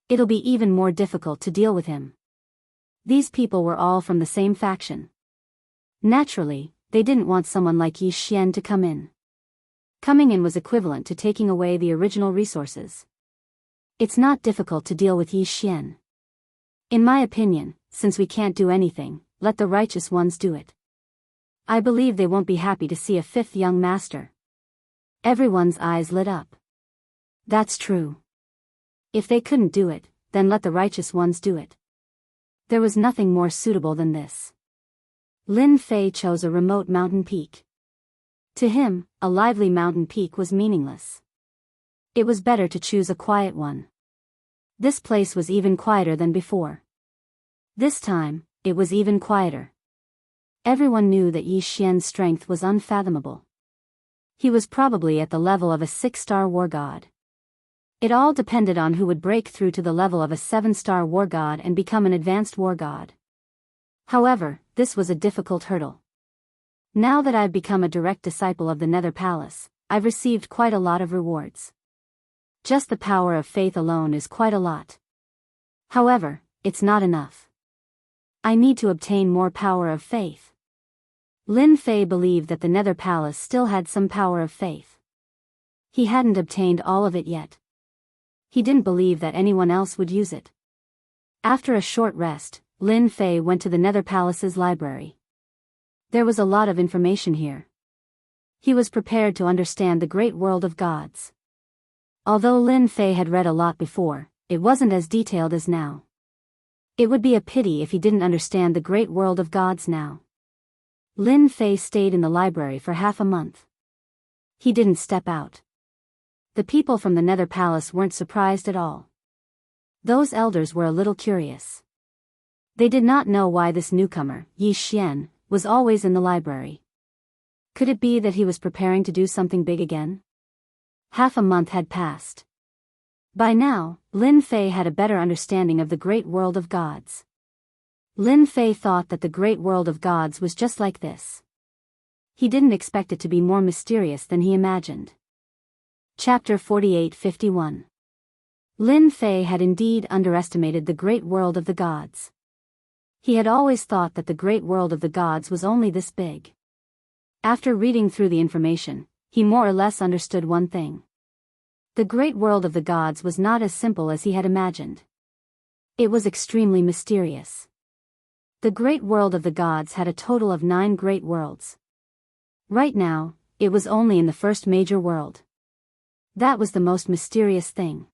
It'll be even more difficult to deal with him. These people were all from the same faction. Naturally, they didn't want someone like Yi Xian to come in. Coming in was equivalent to taking away the original resources. It's not difficult to deal with Yi Xian. In my opinion, since we can't do anything, let the righteous ones do it. I believe they won't be happy to see a fifth young master. Everyone's eyes lit up. That's true. If they couldn't do it, then let the righteous ones do it. There was nothing more suitable than this. Lin Fei chose a remote mountain peak. To him, a lively mountain peak was meaningless. It was better to choose a quiet one. This place was even quieter than before. This time, it was even quieter. Everyone knew that Yi Xian's strength was unfathomable. He was probably at the level of a 6-star war god. It all depended on who would break through to the level of a 7-star war god and become an advanced war god. However, this was a difficult hurdle. Now that I've become a direct disciple of the Nether Palace, I've received quite a lot of rewards. Just the power of faith alone is quite a lot. However, it's not enough. I need to obtain more power of faith. Lin Fei believed that the Nether Palace still had some power of faith. He hadn't obtained all of it yet. He didn't believe that anyone else would use it. After a short rest, Lin Fei went to the Nether Palace's library. There was a lot of information here. He was prepared to understand the great world of gods. Although Lin Fei had read a lot before, it wasn't as detailed as now. It would be a pity if he didn't understand the great world of gods now. Lin Fei stayed in the library for half a month. He didn't step out. The people from the Nether Palace weren't surprised at all. Those elders were a little curious. They did not know why this newcomer, Yi Xian, was always in the library. Could it be that he was preparing to do something big again? Half a month had passed. By now, Lin Fei had a better understanding of the great world of gods. Lin Fei thought that the great world of gods was just like this. He didn't expect it to be more mysterious than he imagined. Chapter 48-51. Lin Fei had indeed underestimated the great world of the gods. He had always thought that the great world of the gods was only this big. After reading through the information, he more or less understood one thing. The great world of the gods was not as simple as he had imagined. It was extremely mysterious. The great world of the gods had a total of 9 great worlds. Right now, it was only in the first major world. That was the most mysterious thing.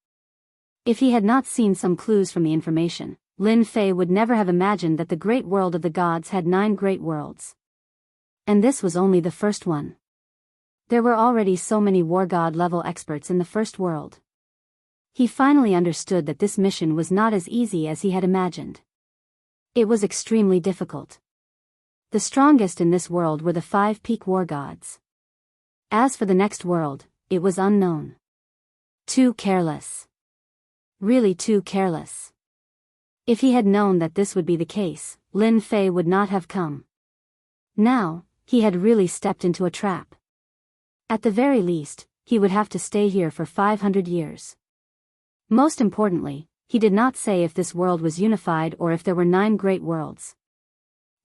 If he had not seen some clues from the information, Lin Fei would never have imagined that the great world of the gods had 9 great worlds. And this was only the first one. There were already so many war god level experts in the first world. He finally understood that this mission was not as easy as he had imagined. It was extremely difficult. The strongest in this world were the 5 peak war gods. As for the next world, it was unknown. Too careless. Really too careless. If he had known that this would be the case, Lin Fei would not have come. Now, he had really stepped into a trap. At the very least, he would have to stay here for 500 years. Most importantly, he did not say if this world was unified or if there were 9 great worlds.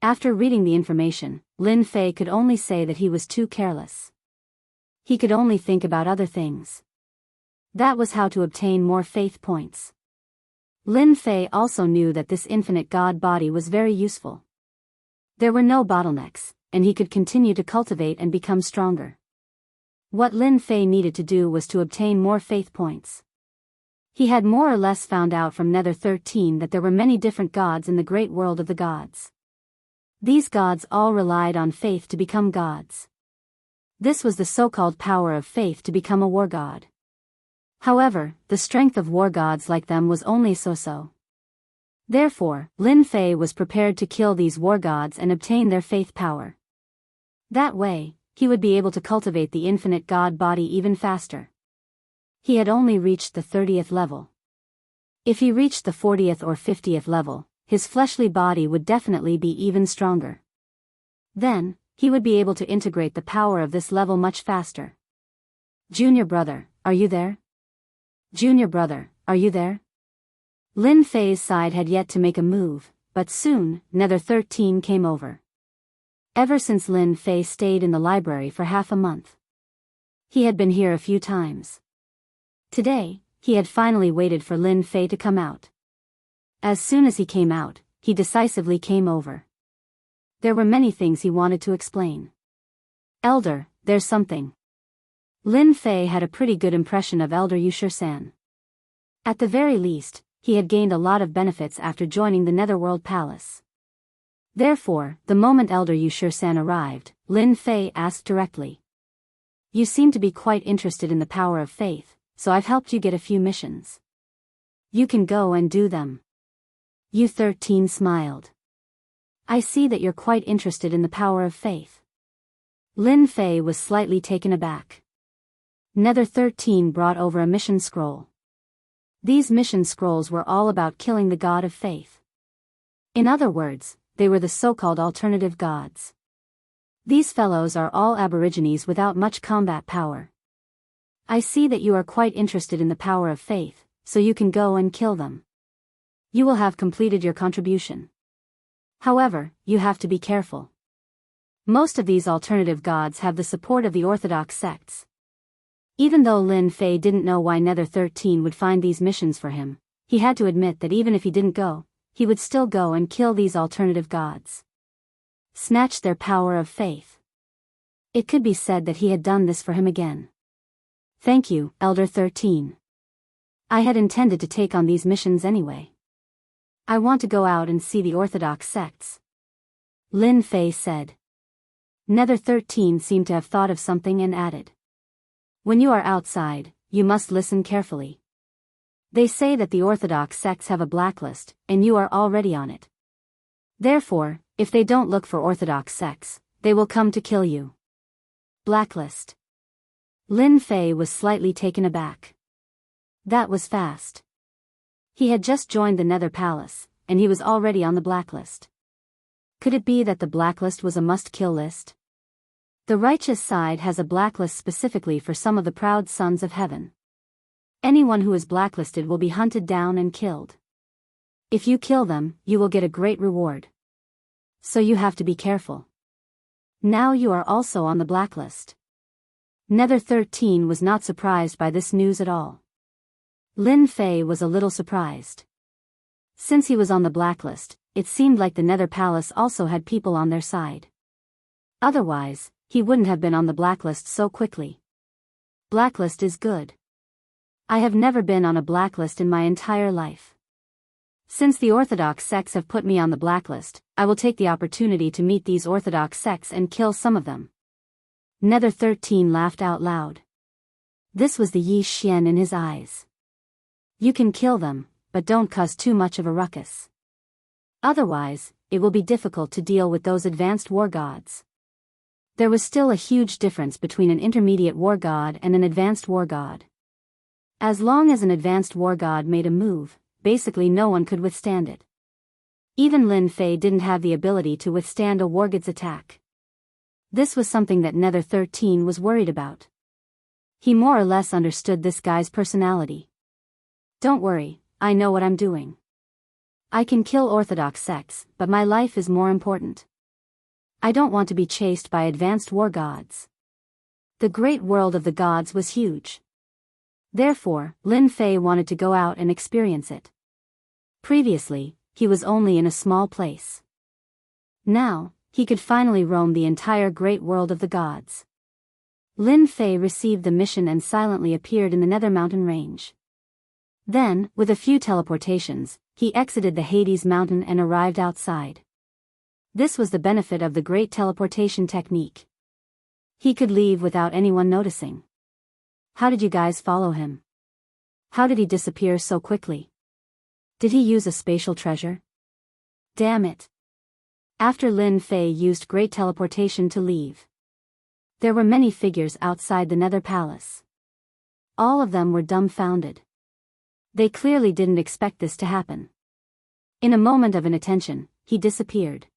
After reading the information, Lin Fei could only say that he was too careless. He could only think about other things. That was how to obtain more faith points. Lin Fei also knew that this infinite god body was very useful. There were no bottlenecks, and he could continue to cultivate and become stronger. What Lin Fei needed to do was to obtain more faith points. He had more or less found out from Nether 13 that there were many different gods in the great world of the gods. These gods all relied on faith to become gods. This was the so-called power of faith to become a war god. However, the strength of war gods like them was only so-so. Therefore, Lin Fei was prepared to kill these war gods and obtain their faith power. That way, he would be able to cultivate the infinite god body even faster. He had only reached the 30th level. If he reached the 40th or 50th level, his fleshly body would definitely be even stronger. Then, he would be able to integrate the power of this level much faster. Junior brother, are you there? Junior brother, are you there? Lin Fei's side had yet to make a move, but soon, Nether 13 came over. Ever since Lin Fei stayed in the library for half a month. He had been here a few times. Today, he had finally waited for Lin Fei to come out. As soon as he came out, he decisively came over. There were many things he wanted to explain. Elder, there's something. Lin Fei had a pretty good impression of Elder Wuxia. At the very least, he had gained a lot of benefits after joining the Netherworld Palace. Therefore, the moment Elder Wuxia arrived, Lin Fei asked directly. You seem to be quite interested in the power of faith, so I've helped you get a few missions. You can go and do them. U13 smiled. I see that you're quite interested in the power of faith. Lin Fei was slightly taken aback. Nether 13 brought over a mission scroll. These mission scrolls were all about killing the god of faith. In other words, they were the so-called alternative gods. These fellows are all aborigines without much combat power. I see that you are quite interested in the power of faith, so you can go and kill them. You will have completed your contribution. However, you have to be careful. Most of these alternative gods have the support of the orthodox sects. Even though Lin Fei didn't know why Nether 13 would find these missions for him, he had to admit that even if he didn't go, he would still go and kill these alternative gods. Snatch their power of faith. It could be said that he had done this for him again. Thank you, Elder 13. I had intended to take on these missions anyway. I want to go out and see the orthodox sects. Lin Fei said. Nether 13 seemed to have thought of something and added. When you are outside, you must listen carefully. They say that the orthodox sects have a blacklist, and you are already on it. Therefore, if they don't look for orthodox sects, they will come to kill you. Blacklist. Lin Fei was slightly taken aback. That was fast. He had just joined the Nether Palace, and he was already on the blacklist. Could it be that the blacklist was a must-kill list? The righteous side has a blacklist specifically for some of the proud sons of heaven. Anyone who is blacklisted will be hunted down and killed. If you kill them, you will get a great reward. So you have to be careful. Now you are also on the blacklist. Nether 13 was not surprised by this news at all. Lin Fei was a little surprised. Since he was on the blacklist, it seemed like the Nether Palace also had people on their side. Otherwise, he wouldn't have been on the blacklist so quickly. Blacklist is good. I have never been on a blacklist in my entire life. Since the orthodox sects have put me on the blacklist, I will take the opportunity to meet these orthodox sects and kill some of them. Nether 13 laughed out loud. This was the Yi Xian in his eyes. You can kill them, but don't cause too much of a ruckus. Otherwise, it will be difficult to deal with those advanced war gods. There was still a huge difference between an intermediate war god and an advanced war god. As long as an advanced war god made a move, basically no one could withstand it. Even Lin Fei didn't have the ability to withstand a war god's attack. This was something that Nether 13 was worried about. He more or less understood this guy's personality. Don't worry, I know what I'm doing. I can kill orthodox sects, but my life is more important. I don't want to be chased by advanced war gods. The great world of the gods was huge. Therefore, Lin Fei wanted to go out and experience it. Previously, he was only in a small place. Now, he could finally roam the entire great world of the gods. Lin Fei received the mission and silently appeared in the Nether Mountain range. Then, with a few teleportations, he exited the Hades mountain and arrived outside. This was the benefit of the great teleportation technique. He could leave without anyone noticing. How did you guys follow him? How did he disappear so quickly? Did he use a spatial treasure? Damn it. After Lin Fei used great teleportation to leave, there were many figures outside the Nether Palace. All of them were dumbfounded. They clearly didn't expect this to happen. In a moment of inattention, he disappeared.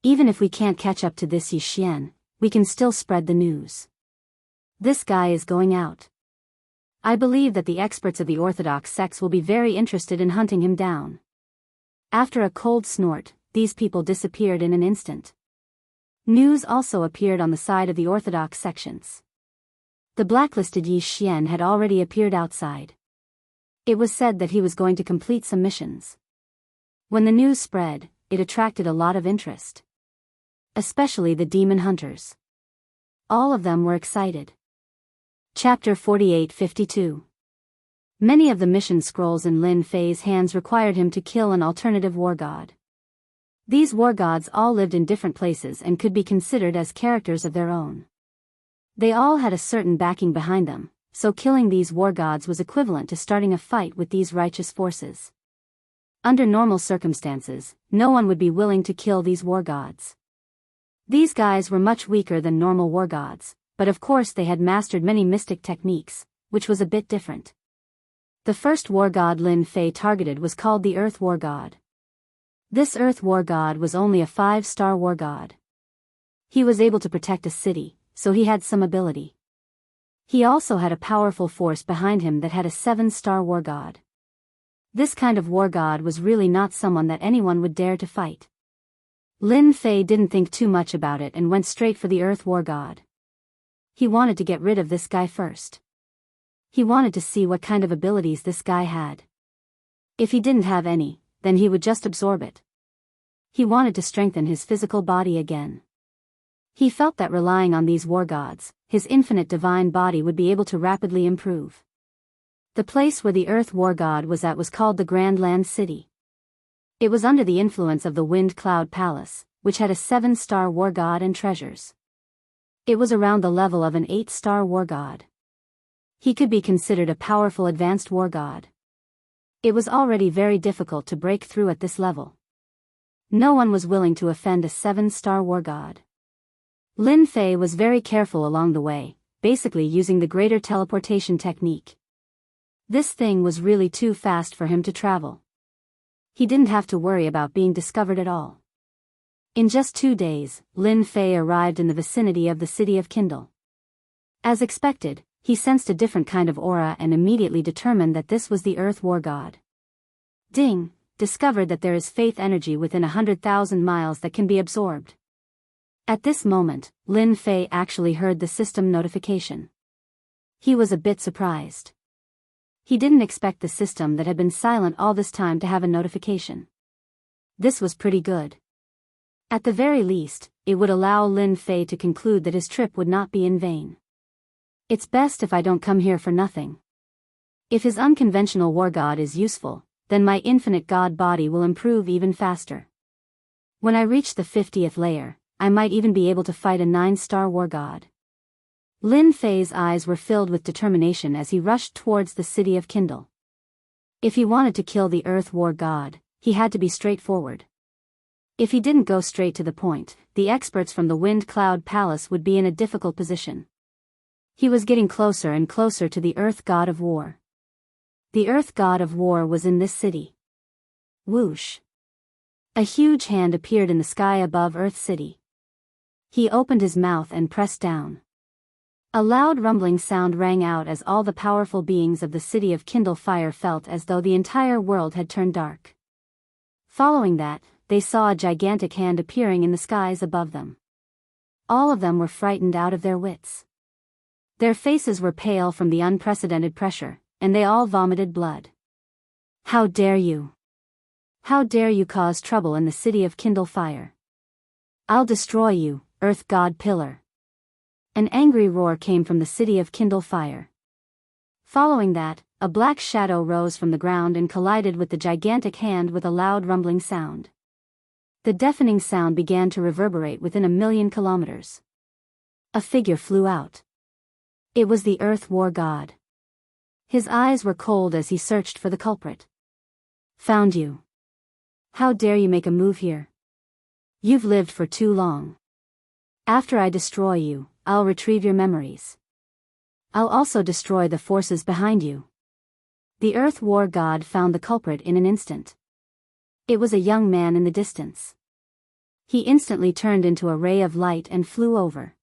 Even if we can't catch up to this Yi Xian, we can still spread the news. This guy is going out. I believe that the experts of the Orthodox sects will be very interested in hunting him down." After a cold snort, these people disappeared in an instant. News also appeared on the side of the Orthodox sections. The blacklisted Yi Xian had already appeared outside. It was said that he was going to complete some missions. When the news spread, it attracted a lot of interest. Especially the demon hunters. All of them were excited. Chapter 48-52. Many of the mission scrolls in Lin Fei's hands required him to kill an alternative war god. These war gods all lived in different places and could be considered as characters of their own. They all had a certain backing behind them, so killing these war gods was equivalent to starting a fight with these righteous forces. Under normal circumstances, no one would be willing to kill these war gods. These guys were much weaker than normal war gods, but of course they had mastered many mystic techniques, which was a bit different. The first war god Lin Fei targeted was called the Earth War God. This Earth War God was only a 5-star war god. He was able to protect a city, so he had some ability. He also had a powerful force behind him that had a 7-star war god. This kind of war god was really not someone that anyone would dare to fight. Lin Fei didn't think too much about it and went straight for the Earth War God. He wanted to get rid of this guy first. He wanted to see what kind of abilities this guy had. If he didn't have any, then he would just absorb it. He wanted to strengthen his physical body again. He felt that relying on these war gods, his infinite divine body would be able to rapidly improve. The place where the Earth War God was at was called the Grand Land City. It was under the influence of the Wind Cloud Palace, which had a 7-star war god and treasures. It was around the level of an 8-star war god. He could be considered a powerful advanced war god. It was already very difficult to break through at this level. No one was willing to offend a 7-star war god. Lin Fei was very careful along the way, basically using the greater teleportation technique. This thing was really too fast for him to travel. He didn't have to worry about being discovered at all. In just 2 days, Lin Fei arrived in the vicinity of the city of Kindle. As expected, he sensed a different kind of aura and immediately determined that this was the Earth War God. Ding, discovered that there is faith energy within 100,000 miles that can be absorbed. At this moment, Lin Fei actually heard the system notification. He was a bit surprised. He didn't expect the system that had been silent all this time to have a notification. This was pretty good. At the very least, it would allow Lin Fei to conclude that his trip would not be in vain. It's best if I don't come here for nothing. If his unconventional war god is useful, then my infinite god body will improve even faster. When I reach the 50th layer, I might even be able to fight a 9-star war god. Lin Fei's eyes were filled with determination as he rushed towards the city of Kindle. If he wanted to kill the Earth War God, he had to be straightforward. If he didn't go straight to the point, the experts from the Wind Cloud Palace would be in a difficult position. He was getting closer and closer to the Earth God of War. The Earth God of War was in this city. Whoosh! A huge hand appeared in the sky above Earth City. He opened his mouth and pressed down. A loud rumbling sound rang out as all the powerful beings of the city of Kindle Fire felt as though the entire world had turned dark. Following that, they saw a gigantic hand appearing in the skies above them. All of them were frightened out of their wits. Their faces were pale from the unprecedented pressure, and they all vomited blood. How dare you! How dare you cause trouble in the city of Kindle Fire! I'll destroy you, Earth God Pillar! An angry roar came from the city of Kindle Fire. Following that, a black shadow rose from the ground and collided with the gigantic hand with a loud rumbling sound. The deafening sound began to reverberate within 1,000,000 kilometers. A figure flew out. It was the Earth War God. His eyes were cold as he searched for the culprit. Found you. How dare you make a move here? You've lived for too long. After I destroy you, I'll retrieve your memories. I'll also destroy the forces behind you. The Earth War God found the culprit in an instant. It was a young man in the distance. He instantly turned into a ray of light and flew over.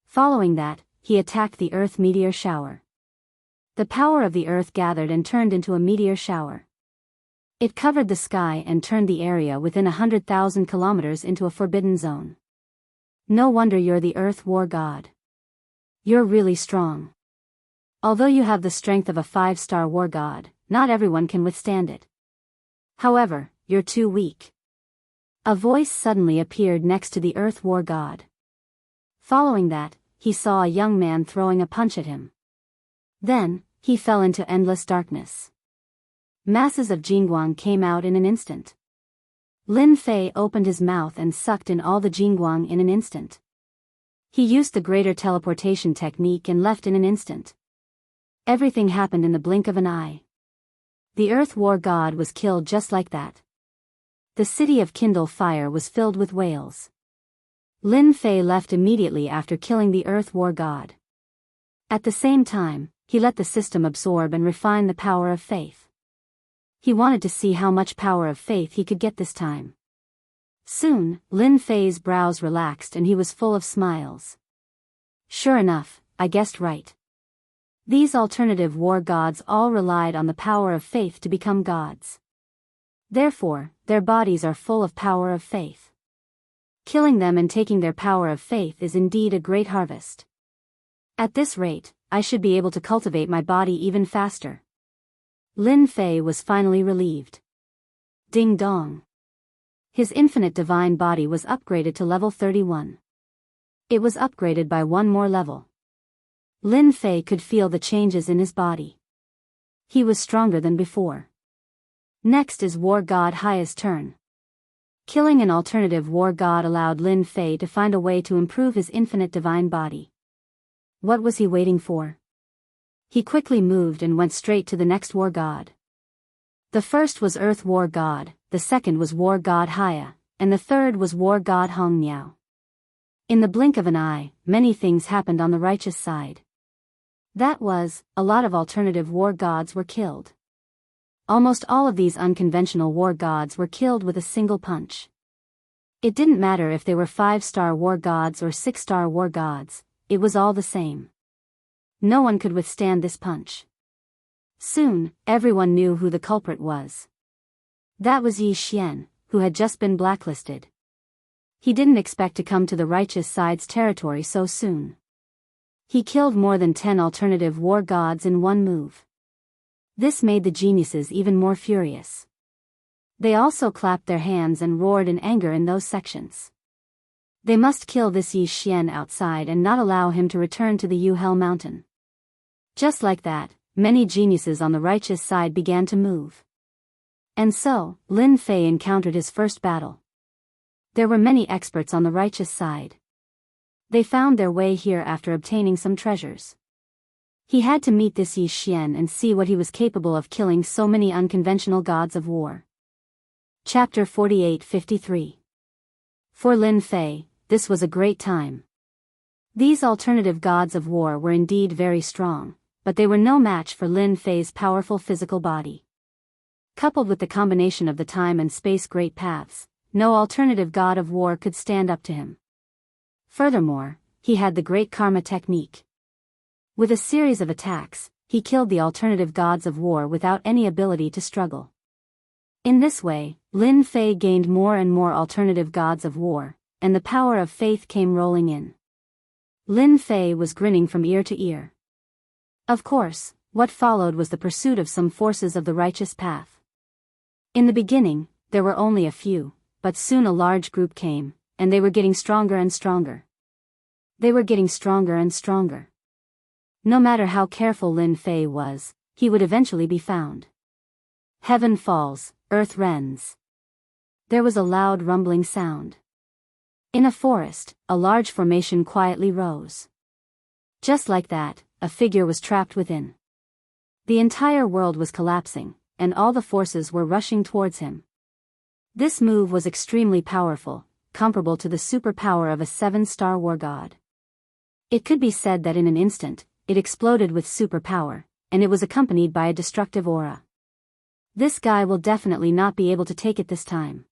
Following that, he attacked the Earth meteor shower. The power of the earth gathered and turned into a meteor shower. It covered the sky and turned the area within 100,000 kilometers into a forbidden zone. No wonder you're the Earth War God. You're really strong. Although you have the strength of a 5-star war god, not everyone can withstand it. However, you're too weak. A voice suddenly appeared next to the Earth War God. Following that, he saw a young man throwing a punch at him. Then, he fell into endless darkness. Masses of Jingguang came out in an instant. Lin Fei opened his mouth and sucked in all the Jingguang in an instant. He used the greater teleportation technique and left in an instant. Everything happened in the blink of an eye. The Earth War God was killed just like that. The city of Kindle Fire was filled with wails. Lin Fei left immediately after killing the Earth War God. At the same time, he let the system absorb and refine the power of faith. He wanted to see how much power of faith he could get this time. Soon, Lin Fei's brows relaxed and he was full of smiles. Sure enough, I guessed right. These alternative war gods all relied on the power of faith to become gods. Therefore, their bodies are full of power of faith. Killing them and taking their power of faith is indeed a great harvest. At this rate, I should be able to cultivate my body even faster. Lin Fei was finally relieved. Ding dong. His infinite divine body was upgraded to level 31. It was upgraded by one more level. Lin Fei could feel the changes in his body. He was stronger than before. Next is War God Hai's turn. Killing an alternative war god allowed Lin Fei to find a way to improve his infinite divine body. What was he waiting for? He quickly moved and went straight to the next war god. The first was Earth War God, the second was War God Haya, and the third was War God Hong Miao. In the blink of an eye, many things happened on the righteous side. That was, a lot of alternative war gods were killed. Almost all of these unconventional war gods were killed with a single punch. It didn't matter if they were 5-star war gods or 6-star war gods, it was all the same. No one could withstand this punch. Soon, everyone knew who the culprit was. That was Yi Xian, who had just been blacklisted. He didn't expect to come to the righteous side's territory so soon. He killed more than 10 alternative war gods in one move. This made the geniuses even more furious. They also clapped their hands and roared in anger in those sections. They must kill this Yi Xian outside and not allow him to return to the Yu Hell Mountain. Just like that, many geniuses on the righteous side began to move. And so, Lin Fei encountered his first battle. There were many experts on the righteous side. They found their way here after obtaining some treasures. He had to meet this Yi Xian and see what he was capable of killing so many unconventional gods of war. Chapter 48-53. For Lin Fei, this was a great time. These alternative gods of war were indeed very strong, but they were no match for Lin Fei's powerful physical body. Coupled with the combination of the time and space great paths, no alternative god of war could stand up to him. Furthermore, he had the great karma technique. With a series of attacks, he killed the alternative gods of war without any ability to struggle. In this way, Lin Fei gained more and more alternative gods of war, and the power of faith came rolling in. Lin Fei was grinning from ear to ear. Of course, what followed was the pursuit of some forces of the righteous path. In the beginning, there were only a few, but soon a large group came, and they were getting stronger and stronger. They were getting stronger and stronger. No matter how careful Lin Fei was, he would eventually be found. Heaven falls, earth rends. There was a loud rumbling sound. In a forest, a large formation quietly rose. Just like that, a figure was trapped within. The entire world was collapsing, and all the forces were rushing towards him. This move was extremely powerful, comparable to the superpower of a 7-star war god. It could be said that in an instant, it exploded with superpower, and it was accompanied by a destructive aura. This guy will definitely not be able to take it this time.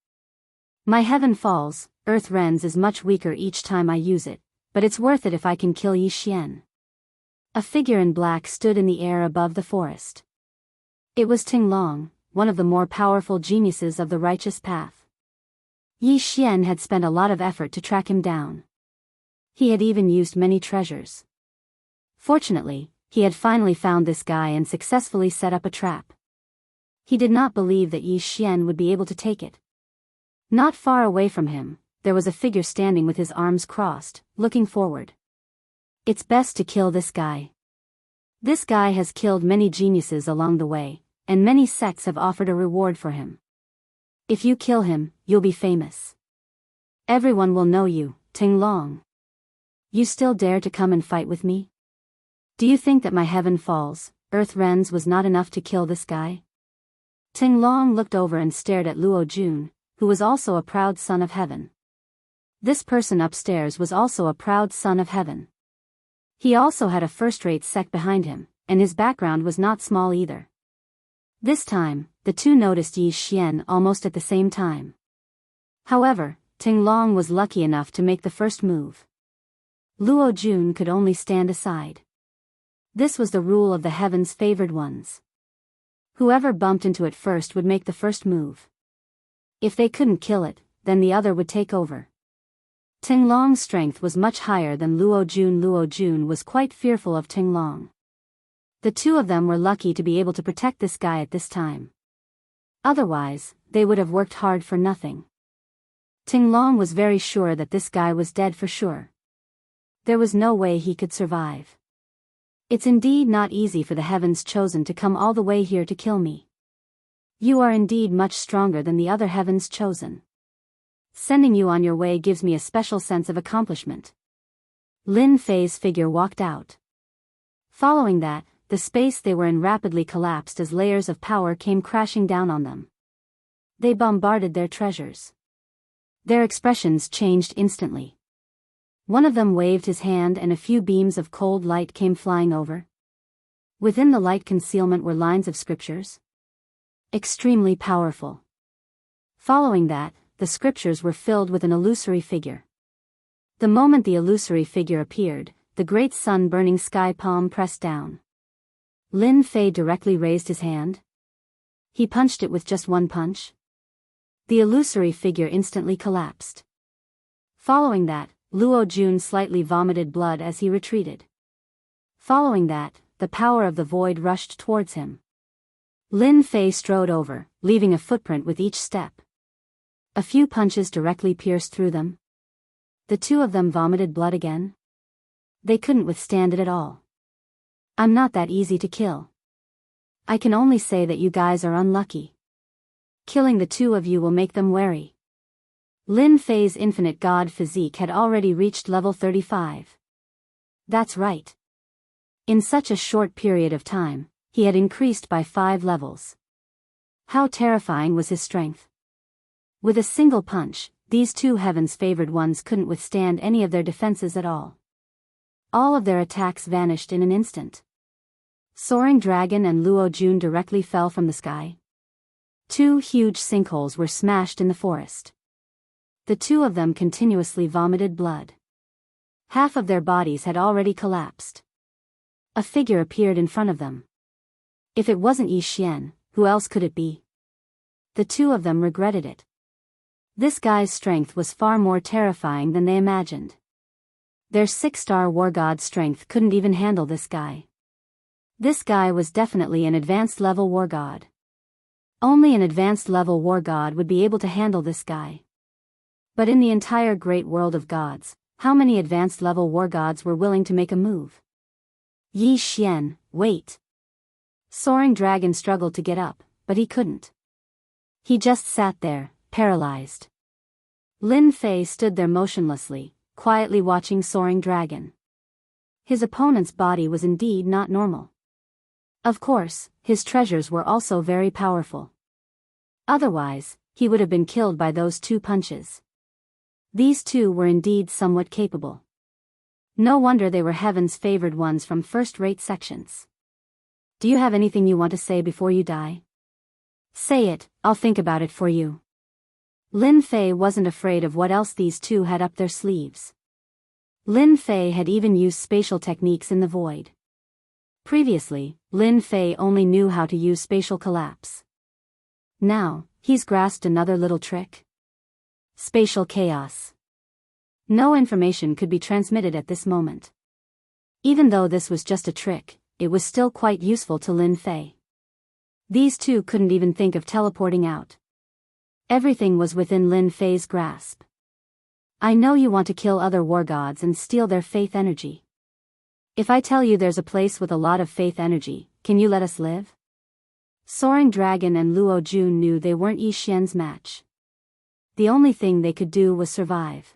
My heaven falls, earth rends is much weaker each time I use it, but it's worth it if I can kill Yi Xian. A figure in black stood in the air above the forest. It was Ting Long, one of the more powerful geniuses of the righteous path. Yi Xian had spent a lot of effort to track him down. He had even used many treasures. Fortunately, he had finally found this guy and successfully set up a trap. He did not believe that Yi Xian would be able to take it. Not far away from him, there was a figure standing with his arms crossed, looking forward. It's best to kill this guy. This guy has killed many geniuses along the way, and many sects have offered a reward for him. If you kill him, you'll be famous. Everyone will know you, Ting Long. You still dare to come and fight with me? Do you think that my heaven falls, earth rends was not enough to kill this guy? Ting Long looked over and stared at Luo Jun, who was also a proud son of heaven. This person upstairs was also a proud son of heaven. He also had a first-rate sect behind him, and his background was not small either. This time, the two noticed Yi Xian almost at the same time. However, Ting Long was lucky enough to make the first move. Luo Jun could only stand aside. This was the rule of the heaven's favored ones. Whoever bumped into it first would make the first move. If they couldn't kill it, then the other would take over. Ting Long's strength was much higher than Luo Jun. Luo Jun was quite fearful of Ting Long. The two of them were lucky to be able to protect this guy at this time. Otherwise, they would have worked hard for nothing. Ting Long was very sure that this guy was dead for sure. There was no way he could survive. It's indeed not easy for the heavens chosen to come all the way here to kill me. You are indeed much stronger than the other heavens chosen. Sending you on your way gives me a special sense of accomplishment. Lin Fei's figure walked out. Following that, the space they were in rapidly collapsed as layers of power came crashing down on them. They bombarded their treasures. Their expressions changed instantly. One of them waved his hand and a few beams of cold light came flying over. Within the light concealment were lines of scriptures. Extremely powerful. Following that, the scriptures were filled with an illusory figure. The moment the illusory figure appeared, the great sun-burning sky palm pressed down. Lin Fei directly raised his hand. He punched it with just one punch. The illusory figure instantly collapsed. Following that, Luo Jun slightly vomited blood as he retreated. Following that, the power of the void rushed towards him. Lin Fei strode over, leaving a footprint with each step. A few punches directly pierced through them. The two of them vomited blood again. They couldn't withstand it at all. I'm not that easy to kill. I can only say that you guys are unlucky. Killing the two of you will make them wary. Lin Fei's infinite god physique had already reached level 35. That's right. In such a short period of time, he had increased by 5 levels. How terrifying was his strength. With a single punch, these two heavens favored ones couldn't withstand any of their defenses at all. All of their attacks vanished in an instant. Soaring Dragon and Luo Jun directly fell from the sky. 2 huge sinkholes were smashed in the forest. The two of them continuously vomited blood. Half of their bodies had already collapsed. A figure appeared in front of them. If it wasn't Yi Xian, who else could it be? The two of them regretted it. This guy's strength was far more terrifying than they imagined. Their 6-star war god strength couldn't even handle this guy. This guy was definitely an advanced level war god. Only an advanced level war god would be able to handle this guy. But in the entire great world of gods, how many advanced level war gods were willing to make a move? Yi Xian, wait. Soaring Dragon struggled to get up, but he couldn't. He just sat there, paralyzed. Lin Fei stood there motionlessly, quietly watching Soaring Dragon. His opponent's body was indeed not normal. Of course, his treasures were also very powerful. Otherwise, he would have been killed by those 2 punches. These two were indeed somewhat capable. No wonder they were heaven's favored ones from first-rate sections. Do you have anything you want to say before you die? Say it, I'll think about it for you. Lin Fei wasn't afraid of what else these two had up their sleeves. Lin Fei had even used spatial techniques in the void. Previously, Lin Fei only knew how to use spatial collapse. Now, he's grasped another little trick. Spatial chaos. No information could be transmitted at this moment. Even though this was just a trick, it was still quite useful to Lin Fei. These two couldn't even think of teleporting out. Everything was within Lin Fei's grasp. I know you want to kill other war gods and steal their faith energy. If I tell you there's a place with a lot of faith energy, can you let us live? Soaring Dragon and Luo Jun knew they weren't Yi Xian's match. The only thing they could do was survive.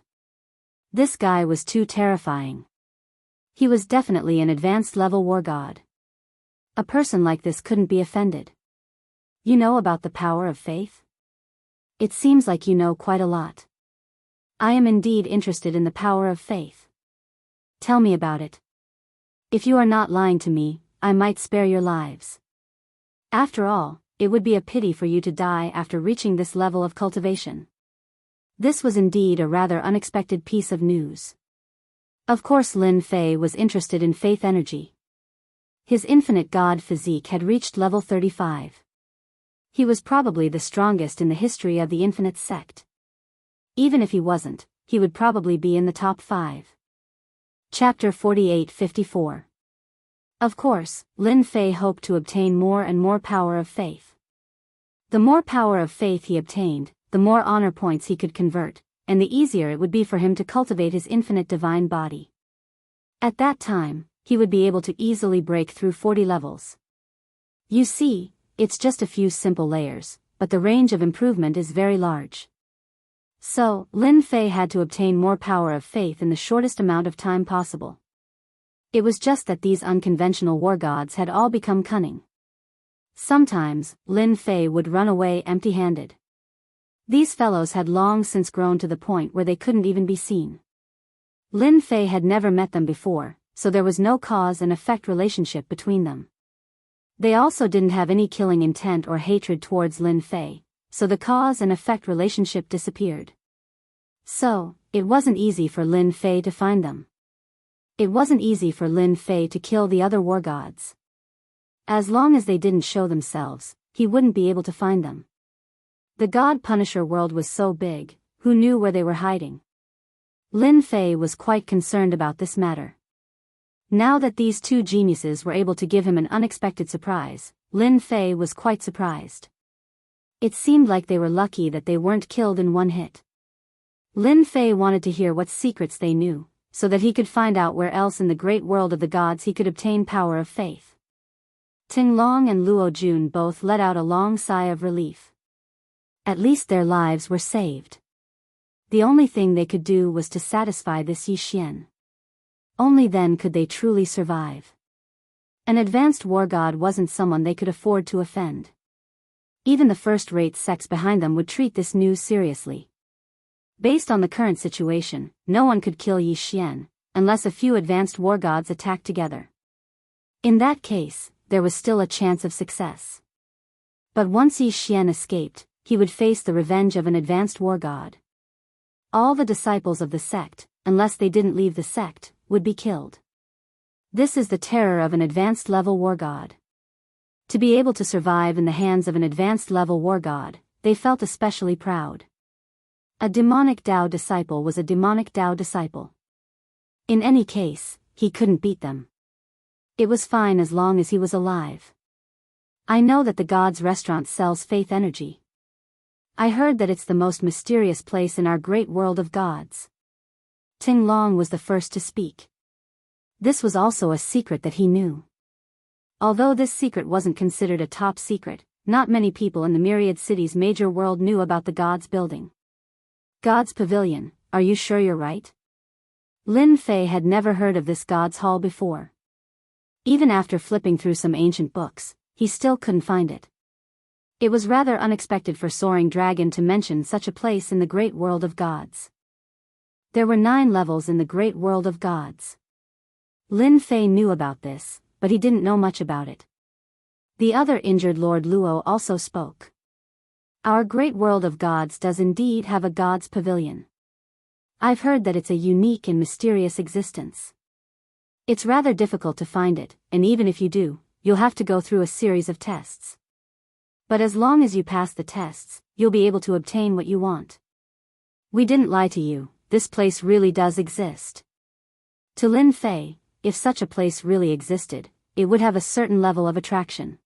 This guy was too terrifying. He was definitely an advanced level war god. A person like this couldn't be offended. You know about the power of faith? It seems like you know quite a lot. I am indeed interested in the power of faith. Tell me about it. If you are not lying to me, I might spare your lives. After all, it would be a pity for you to die after reaching this level of cultivation. This was indeed a rather unexpected piece of news. Of course Lin Fei was interested in faith energy. His infinite god physique had reached level 35. He was probably the strongest in the history of the infinite sect. Even if he wasn't, he would probably be in the top 5. Chapter 48-54. Of course, Lin Fei hoped to obtain more and more power of faith. The more power of faith he obtained, the more honor points he could convert, and the easier it would be for him to cultivate his infinite divine body. At that time, he would be able to easily break through 40 levels. You see, it's just a few simple layers, but the range of improvement is very large. So, Lin Fei had to obtain more power of faith in the shortest amount of time possible. It was just that these unconventional war gods had all become cunning. Sometimes, Lin Fei would run away empty-handed. These fellows had long since grown to the point where they couldn't even be seen. Lin Fei had never met them before, so there was no cause and effect relationship between them. They also didn't have any killing intent or hatred towards Lin Fei, so the cause and effect relationship disappeared. So, it wasn't easy for Lin Fei to find them. It wasn't easy for Lin Fei to kill the other war gods. As long as they didn't show themselves, he wouldn't be able to find them. The God Punisher world was so big, who knew where they were hiding? Lin Fei was quite concerned about this matter. Now that these two geniuses were able to give him an unexpected surprise, Lin Fei was quite surprised. It seemed like they were lucky that they weren't killed in one hit. Lin Fei wanted to hear what secrets they knew, so that he could find out where else in the great world of the gods he could obtain power of faith. Ting Long and Luo Jun both let out a long sigh of relief. At least their lives were saved. The only thing they could do was to satisfy this Yi Xian. Only then could they truly survive. An advanced war god wasn't someone they could afford to offend. Even the first-rate sects behind them would treat this news seriously. Based on the current situation, no one could kill Yi Xian, unless a few advanced war gods attacked together. In that case, there was still a chance of success. But once Yi Xian escaped, he would face the revenge of an advanced war god. All the disciples of the sect, unless they didn't leave the sect, would be killed. This is the terror of an advanced level war god. To be able to survive in the hands of an advanced level war god, they felt especially proud. A demonic Tao disciple was a demonic Tao disciple. In any case, he couldn't beat them. It was fine as long as he was alive. I know that the God's restaurant sells faith energy. I heard that it's the most mysterious place in our great world of gods. Ting Long was the first to speak. This was also a secret that he knew. Although this secret wasn't considered a top secret, not many people in the Myriad City's major world knew about the God's building. God's Pavilion, are you sure you're right? Lin Fei had never heard of this God's Hall before. Even after flipping through some ancient books, he still couldn't find it. It was rather unexpected for Soaring Dragon to mention such a place in the great world of gods. There were 9 levels in the great world of gods. Lin Fei knew about this, but he didn't know much about it. The other injured Lord Luo also spoke. Our great world of gods does indeed have a God's Pavilion. I've heard that it's a unique and mysterious existence. It's rather difficult to find it, and even if you do, you'll have to go through a series of tests. But as long as you pass the tests, you'll be able to obtain what you want. We didn't lie to you, this place really does exist. To Lin Fei, if such a place really existed, it would have a certain level of attraction.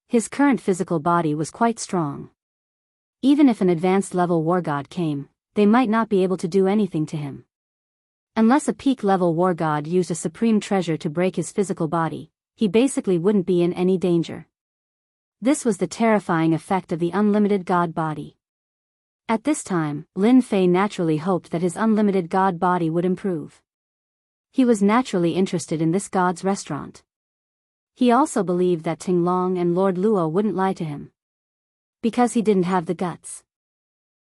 His current physical body was quite strong. Even if an advanced level war god came, they might not be able to do anything to him. Unless a peak level war god used a supreme treasure to break his physical body, he basically wouldn't be in any danger. This was the terrifying effect of the unlimited god body. At this time, Lin Fei naturally hoped that his unlimited god body would improve. He was naturally interested in this god's restaurant. He also believed that Ting Long and Lord Luo wouldn't lie to him. Because he didn't have the guts.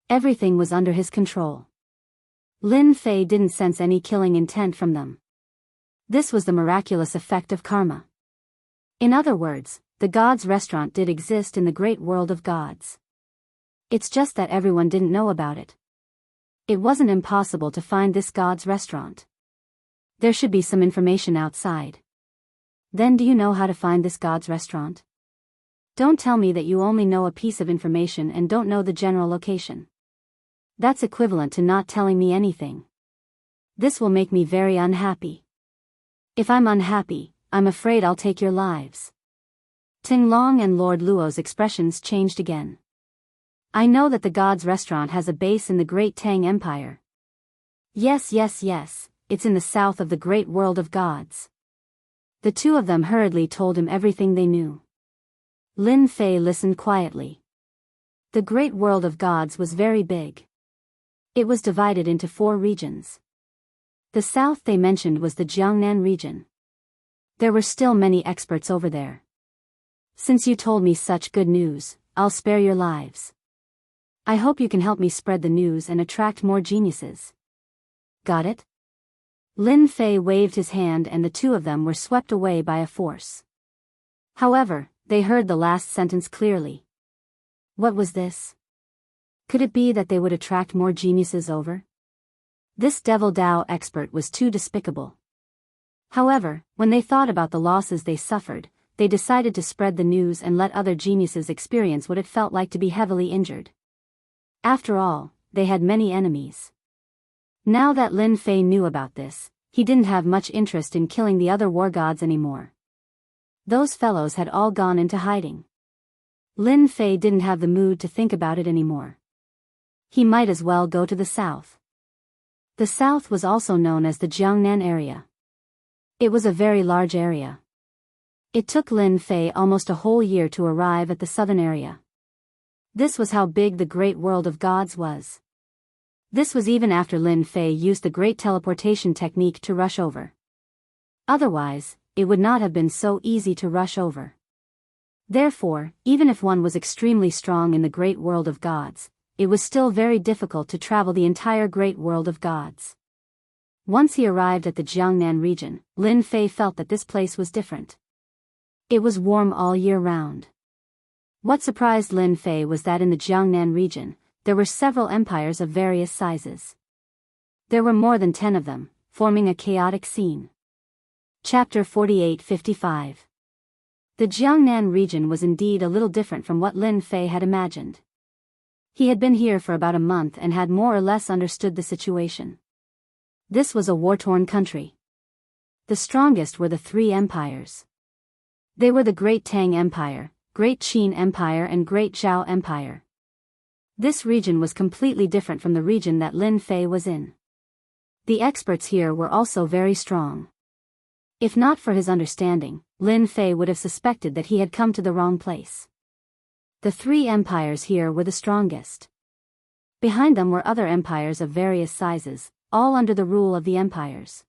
Everything was under his control. Lin Fei didn't sense any killing intent from them. This was the miraculous effect of karma. In other words, the god's restaurant did exist in the great world of gods. It's just that everyone didn't know about it. It wasn't impossible to find this god's restaurant. There should be some information outside. Then do you know how to find this god's restaurant? Don't tell me that you only know a piece of information and don't know the general location. That's equivalent to not telling me anything. This will make me very unhappy. If I'm unhappy, I'm afraid I'll take your lives. Ting Long and Lord Luo's expressions changed again. I know that the god's restaurant has a base in the Great Tang Empire. Yes, it's in the south of the great world of gods. The two of them hurriedly told him everything they knew. Lin Fei listened quietly. The great world of gods was very big. It was divided into 4 regions. The south they mentioned was the Jiangnan region. There were still many experts over there. Since you told me such good news, I'll spare your lives. I hope you can help me spread the news and attract more geniuses. Got it? Lin Fei waved his hand and the two of them were swept away by a force. However, they heard the last sentence clearly. What was this? Could it be that they would attract more geniuses over? This Devil Dao expert was too despicable. However, when they thought about the losses they suffered, they decided to spread the news and let other geniuses experience what it felt like to be heavily injured. After all, they had many enemies. Now that Lin Fei knew about this, he didn't have much interest in killing the other war gods anymore. Those fellows had all gone into hiding. Lin Fei didn't have the mood to think about it anymore. He might as well go to the south. The south was also known as the Jiangnan area. It was a very large area. It took Lin Fei almost a whole year to arrive at the southern area. This was how big the great world of gods was. This was even after Lin Fei used the great teleportation technique to rush over. Otherwise, it would not have been so easy to rush over. Therefore, even if one was extremely strong in the great world of gods, it was still very difficult to travel the entire great world of gods. Once he arrived at the Jiangnan region, Lin Fei felt that this place was different. It was warm all year round. What surprised Lin Fei was that in the Jiangnan region, there were several empires of various sizes. There were more than 10 of them, forming a chaotic scene. Chapter 48-55. The Jiangnan region was indeed a little different from what Lin Fei had imagined. He had been here for about a month and had more or less understood the situation. This was a war-torn country. The strongest were the 3 empires. They were the Great Tang Empire, Great Qin Empire and Great Zhao Empire. This region was completely different from the region that Lin Fei was in. The experts here were also very strong. If not for his understanding, Lin Fei would have suspected that he had come to the wrong place. The 3 empires here were the strongest. Behind them were other empires of various sizes, all under the rule of the empires.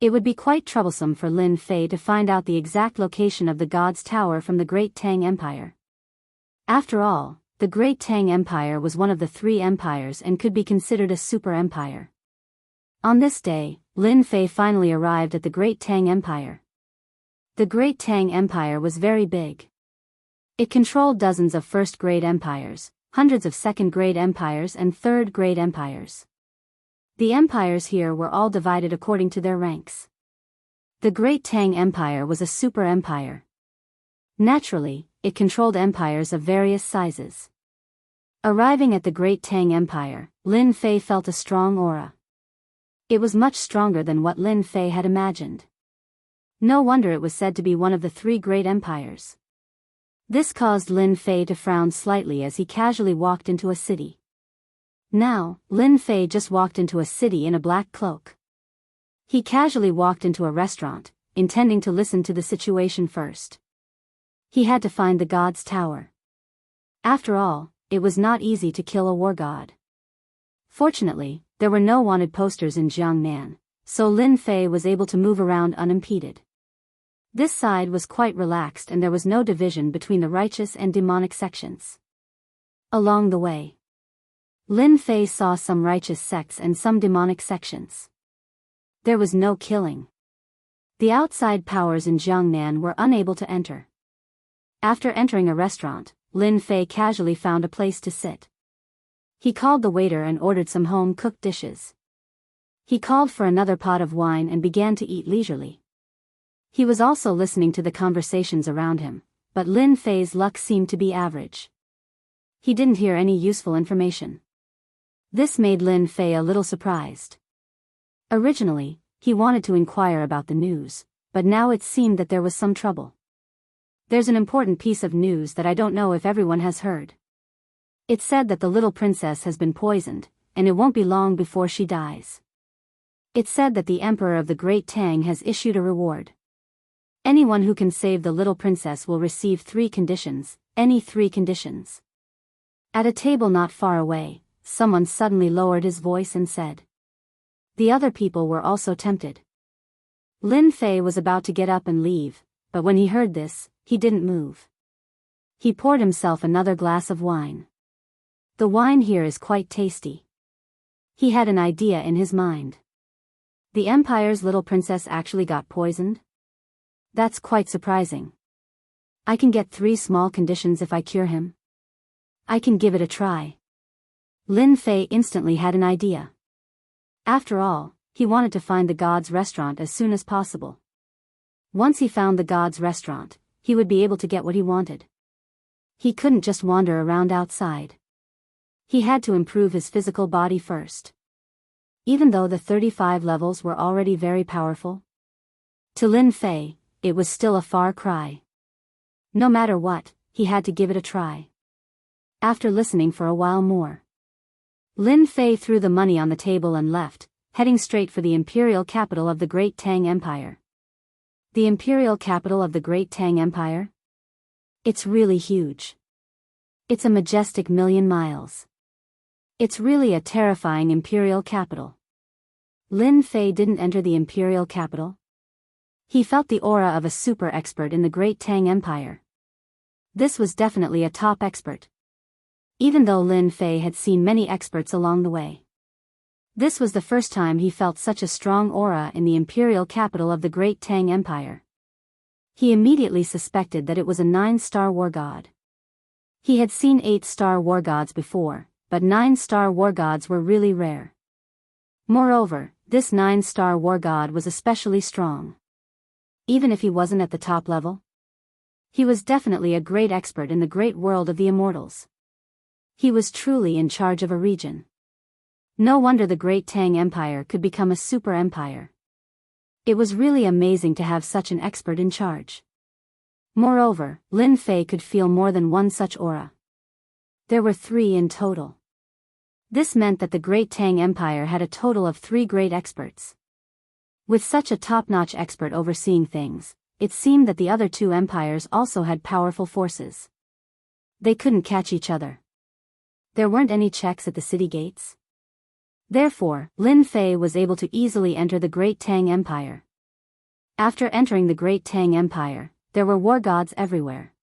It would be quite troublesome for Lin Fei to find out the exact location of the God's Tower from the Great Tang Empire. After all, the Great Tang Empire was one of the 3 empires and could be considered a super empire. On this day, Lin Fei finally arrived at the Great Tang Empire. The Great Tang Empire was very big. It controlled dozens of first-grade empires, hundreds of second-grade empires and third-grade empires. The empires here were all divided according to their ranks. The Great Tang Empire was a super empire. Naturally, it controlled empires of various sizes. Arriving at the Great Tang Empire, Lin Fei felt a strong aura. It was much stronger than what Lin Fei had imagined. No wonder it was said to be one of the three great empires. This caused Lin Fei to frown slightly as he casually walked into a city. Now, Lin Fei just walked into a city in a black cloak. He casually walked into a restaurant, intending to listen to the situation first. He had to find the god's tower. After all, it was not easy to kill a war god. Fortunately, there were no wanted posters in Jiangnan, so Lin Fei was able to move around unimpeded. This side was quite relaxed and there was no division between the righteous and demonic sections. Along the way, Lin Fei saw some righteous sects and some demonic sections. There was no killing. The outside powers in Jiangnan were unable to enter. After entering a restaurant, Lin Fei casually found a place to sit. He called the waiter and ordered some home-cooked dishes. He called for another pot of wine and began to eat leisurely. He was also listening to the conversations around him, but Lin Fei's luck seemed to be average. He didn't hear any useful information. This made Lin Fei a little surprised. Originally, he wanted to inquire about the news, but now it seemed that there was some trouble. There's an important piece of news that I don't know if everyone has heard. It's said that the little princess has been poisoned, and it won't be long before she dies. It's said that the emperor of the Great Tang has issued a reward. Anyone who can save the little princess will receive 3 conditions, any 3 conditions. At a table not far away, someone suddenly lowered his voice and said. The other people were also tempted. Lin Fei was about to get up and leave, but when he heard this, he didn't move. He poured himself another glass of wine. The wine here is quite tasty. He had an idea in his mind. The empire's little princess actually got poisoned? That's quite surprising. I can get 3 small conditions if I cure him. I can give it a try. Lin Fei instantly had an idea. After all, he wanted to find the god's restaurant as soon as possible. Once he found the god's restaurant, he would be able to get what he wanted. He couldn't just wander around outside. He had to improve his physical body first. Even though the 35 levels were already very powerful, to Lin Fei, it was still a far cry. No matter what, he had to give it a try. After listening for a while more, Lin Fei threw the money on the table and left, heading straight for the imperial capital of the Great Tang Empire. The imperial capital of the Great Tang Empire? It's really huge. It's a majestic 1,000,000 miles. It's really a terrifying imperial capital. Lin Fei didn't enter the imperial capital. He felt the aura of a super expert in the Great Tang Empire. This was definitely a top expert. Even though Lin Fei had seen many experts along the way, this was the first time he felt such a strong aura in the imperial capital of the Great Tang Empire. He immediately suspected that it was a 9-star war god. He had seen 8-star war gods before, but 9-star war gods were really rare. Moreover, this 9-star war god was especially strong. Even if he wasn't at the top level, he was definitely a great expert in the great world of the immortals. He was truly in charge of a region. No wonder the Great Tang Empire could become a super empire. It was really amazing to have such an expert in charge. Moreover, Lin Fei could feel more than one such aura. There were 3 in total. This meant that the Great Tang Empire had a total of 3 great experts. With such a top-notch expert overseeing things, it seemed that the other 2 empires also had powerful forces. They couldn't catch each other. There weren't any checks at the city gates. Therefore, Lin Fei was able to easily enter the Great Tang Empire. After entering the Great Tang Empire, there were war gods everywhere.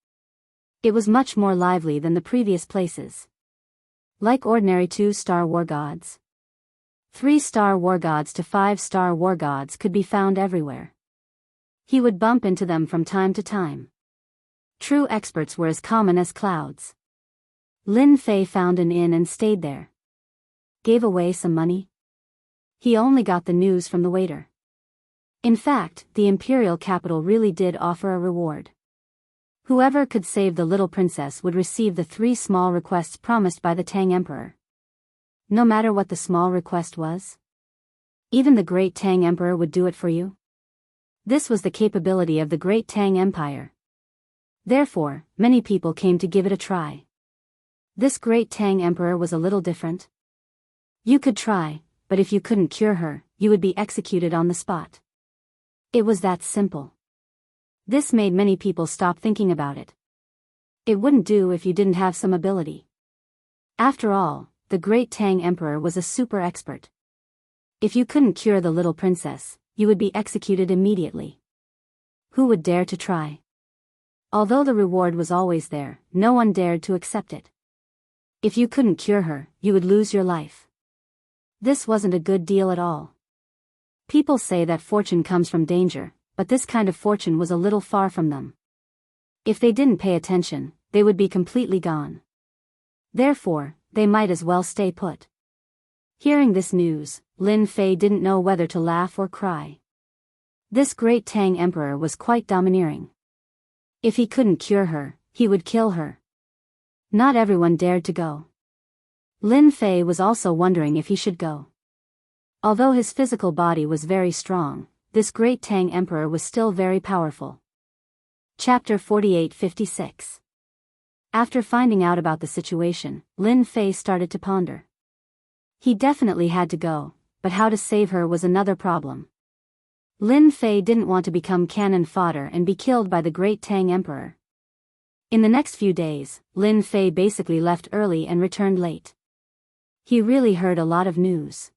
It was much more lively than the previous places. Like ordinary 2-star war gods, 3-star war gods to 5-star war gods could be found everywhere. He would bump into them from time to time. True experts were as common as clouds. Lin Fei found an inn and stayed there. Gave away some money. He only got the news from the waiter. In fact, the imperial capital really did offer a reward. Whoever could save the little princess would receive the 3 small requests promised by the Tang Emperor. No matter what the small request was, even the great Tang Emperor would do it for you. This was the capability of the great Tang Empire. Therefore, many people came to give it a try. This great Tang Emperor was a little different. You could try, but if you couldn't cure her, you would be executed on the spot. It was that simple. This made many people stop thinking about it. It wouldn't do if you didn't have some ability. After all, the great Tang Emperor was a super expert. If you couldn't cure the little princess, you would be executed immediately. Who would dare to try? Although the reward was always there, no one dared to accept it. If you couldn't cure her, you would lose your life. This wasn't a good deal at all. People say that fortune comes from danger, but this kind of fortune was a little far from them. If they didn't pay attention, they would be completely gone. Therefore, they might as well stay put. Hearing this news, Lin Fei didn't know whether to laugh or cry. This great Tang Emperor was quite domineering. If he couldn't cure her, he would kill her. Not everyone dared to go. Lin Fei was also wondering if he should go. Although his physical body was very strong, this great Tang Emperor was still very powerful. Chapter 48-56. After finding out about the situation, Lin Fei started to ponder. He definitely had to go, but how to save her was another problem. Lin Fei didn't want to become cannon fodder and be killed by the great Tang Emperor. In the next few days, Lin Fei basically left early and returned late. He really heard a lot of news.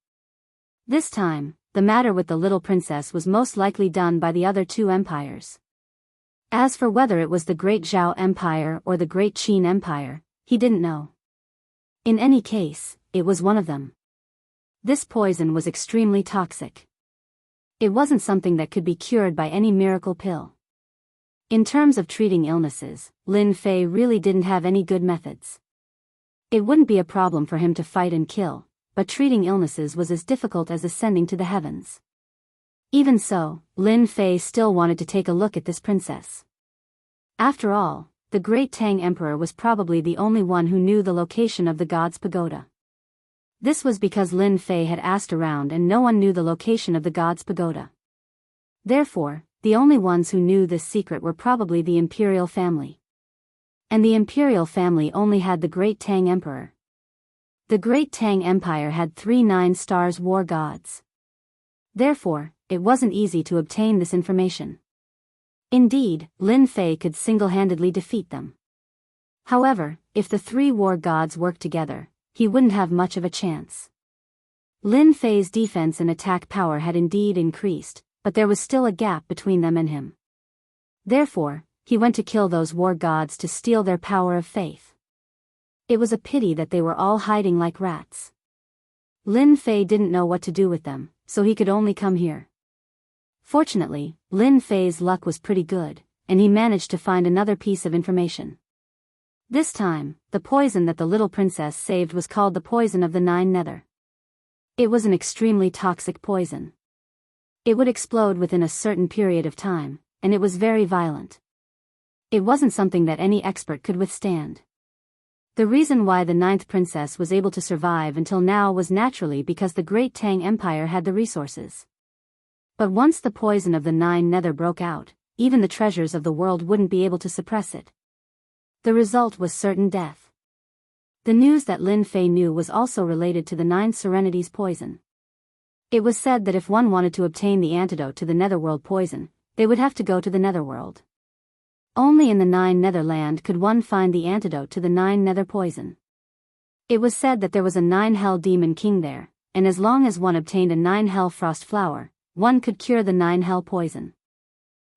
This time, the matter with the little princess was most likely done by the other 2 empires. As for whether it was the Great Zhao Empire or the Great Qin Empire, he didn't know. In any case, it was one of them. This poison was extremely toxic. It wasn't something that could be cured by any miracle pill. In terms of treating illnesses, Lin Fei really didn't have any good methods. It wouldn't be a problem for him to fight and kill, but treating illnesses was as difficult as ascending to the heavens. Even so, Lin Fei still wanted to take a look at this princess. After all, the great Tang Emperor was probably the only one who knew the location of the god's pagoda. This was because Lin Fei had asked around and no one knew the location of the god's pagoda. Therefore, the only ones who knew this secret were probably the imperial family. And the imperial family only had the great Tang Emperor. The great Tang Empire had 3 9-stars war gods. Therefore, it wasn't easy to obtain this information. Indeed, Lin Fei could single-handedly defeat them. However, if the 3 war gods worked together, he wouldn't have much of a chance. Lin Fei's defense and attack power had indeed increased, but there was still a gap between them and him. Therefore, he went to kill those war gods to steal their power of faith. It was a pity that they were all hiding like rats. Lin Fei didn't know what to do with them, so he could only come here. Fortunately, Lin Fei's luck was pretty good, and he managed to find another piece of information. This time, the poison that the little princess saved was called the poison of the 9 nether. It was an extremely toxic poison. It would explode within a certain period of time, and it was very violent. It wasn't something that any expert could withstand. The reason why the 9th princess was able to survive until now was naturally because the great Tang Empire had the resources. But once the poison of the 9 nether broke out, even the treasures of the world wouldn't be able to suppress it. The result was certain death. The news that Lin Fei knew was also related to the 9 serenities poison. It was said that if one wanted to obtain the antidote to the netherworld poison, they would have to go to the netherworld. Only in the 9 netherland could one find the antidote to the 9 nether poison. It was said that there was a 9 hell demon king there, and as long as one obtained a 9 hell frost flower, one could cure the 9 hell poison.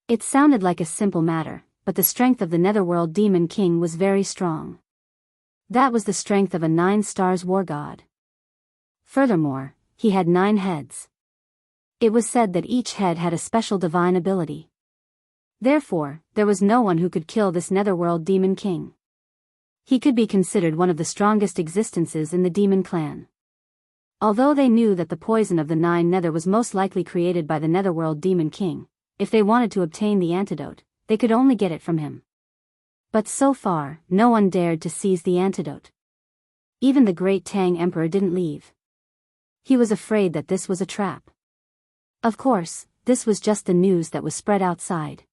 It sounded like a simple matter, but the strength of the netherworld demon king was very strong. That was the strength of a 9 stars war god. Furthermore, he had 9 heads. It was said that each head had a special divine ability. Therefore, there was no one who could kill this netherworld demon king. He could be considered one of the strongest existences in the demon clan. Although they knew that the poison of the Nine Nether was most likely created by the Netherworld Demon King, if they wanted to obtain the antidote, they could only get it from him. But so far, no one dared to seize the antidote. Even the great Tang Emperor didn't leave. He was afraid that this was a trap. Of course, this was just the news that was spread outside.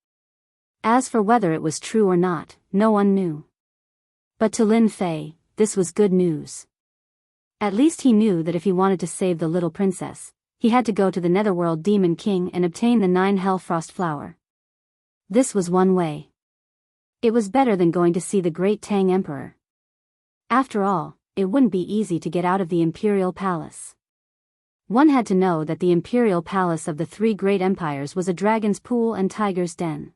As for whether it was true or not, no one knew. But to Lin Fei, this was good news. At least he knew that if he wanted to save the little princess, he had to go to the Netherworld Demon King and obtain the 9 Hellfrost Flower. This was one way. It was better than going to see the great Tang Emperor. After all, it wouldn't be easy to get out of the Imperial Palace. One had to know that the Imperial Palace of the 3 great empires was a dragon's pool and tiger's den.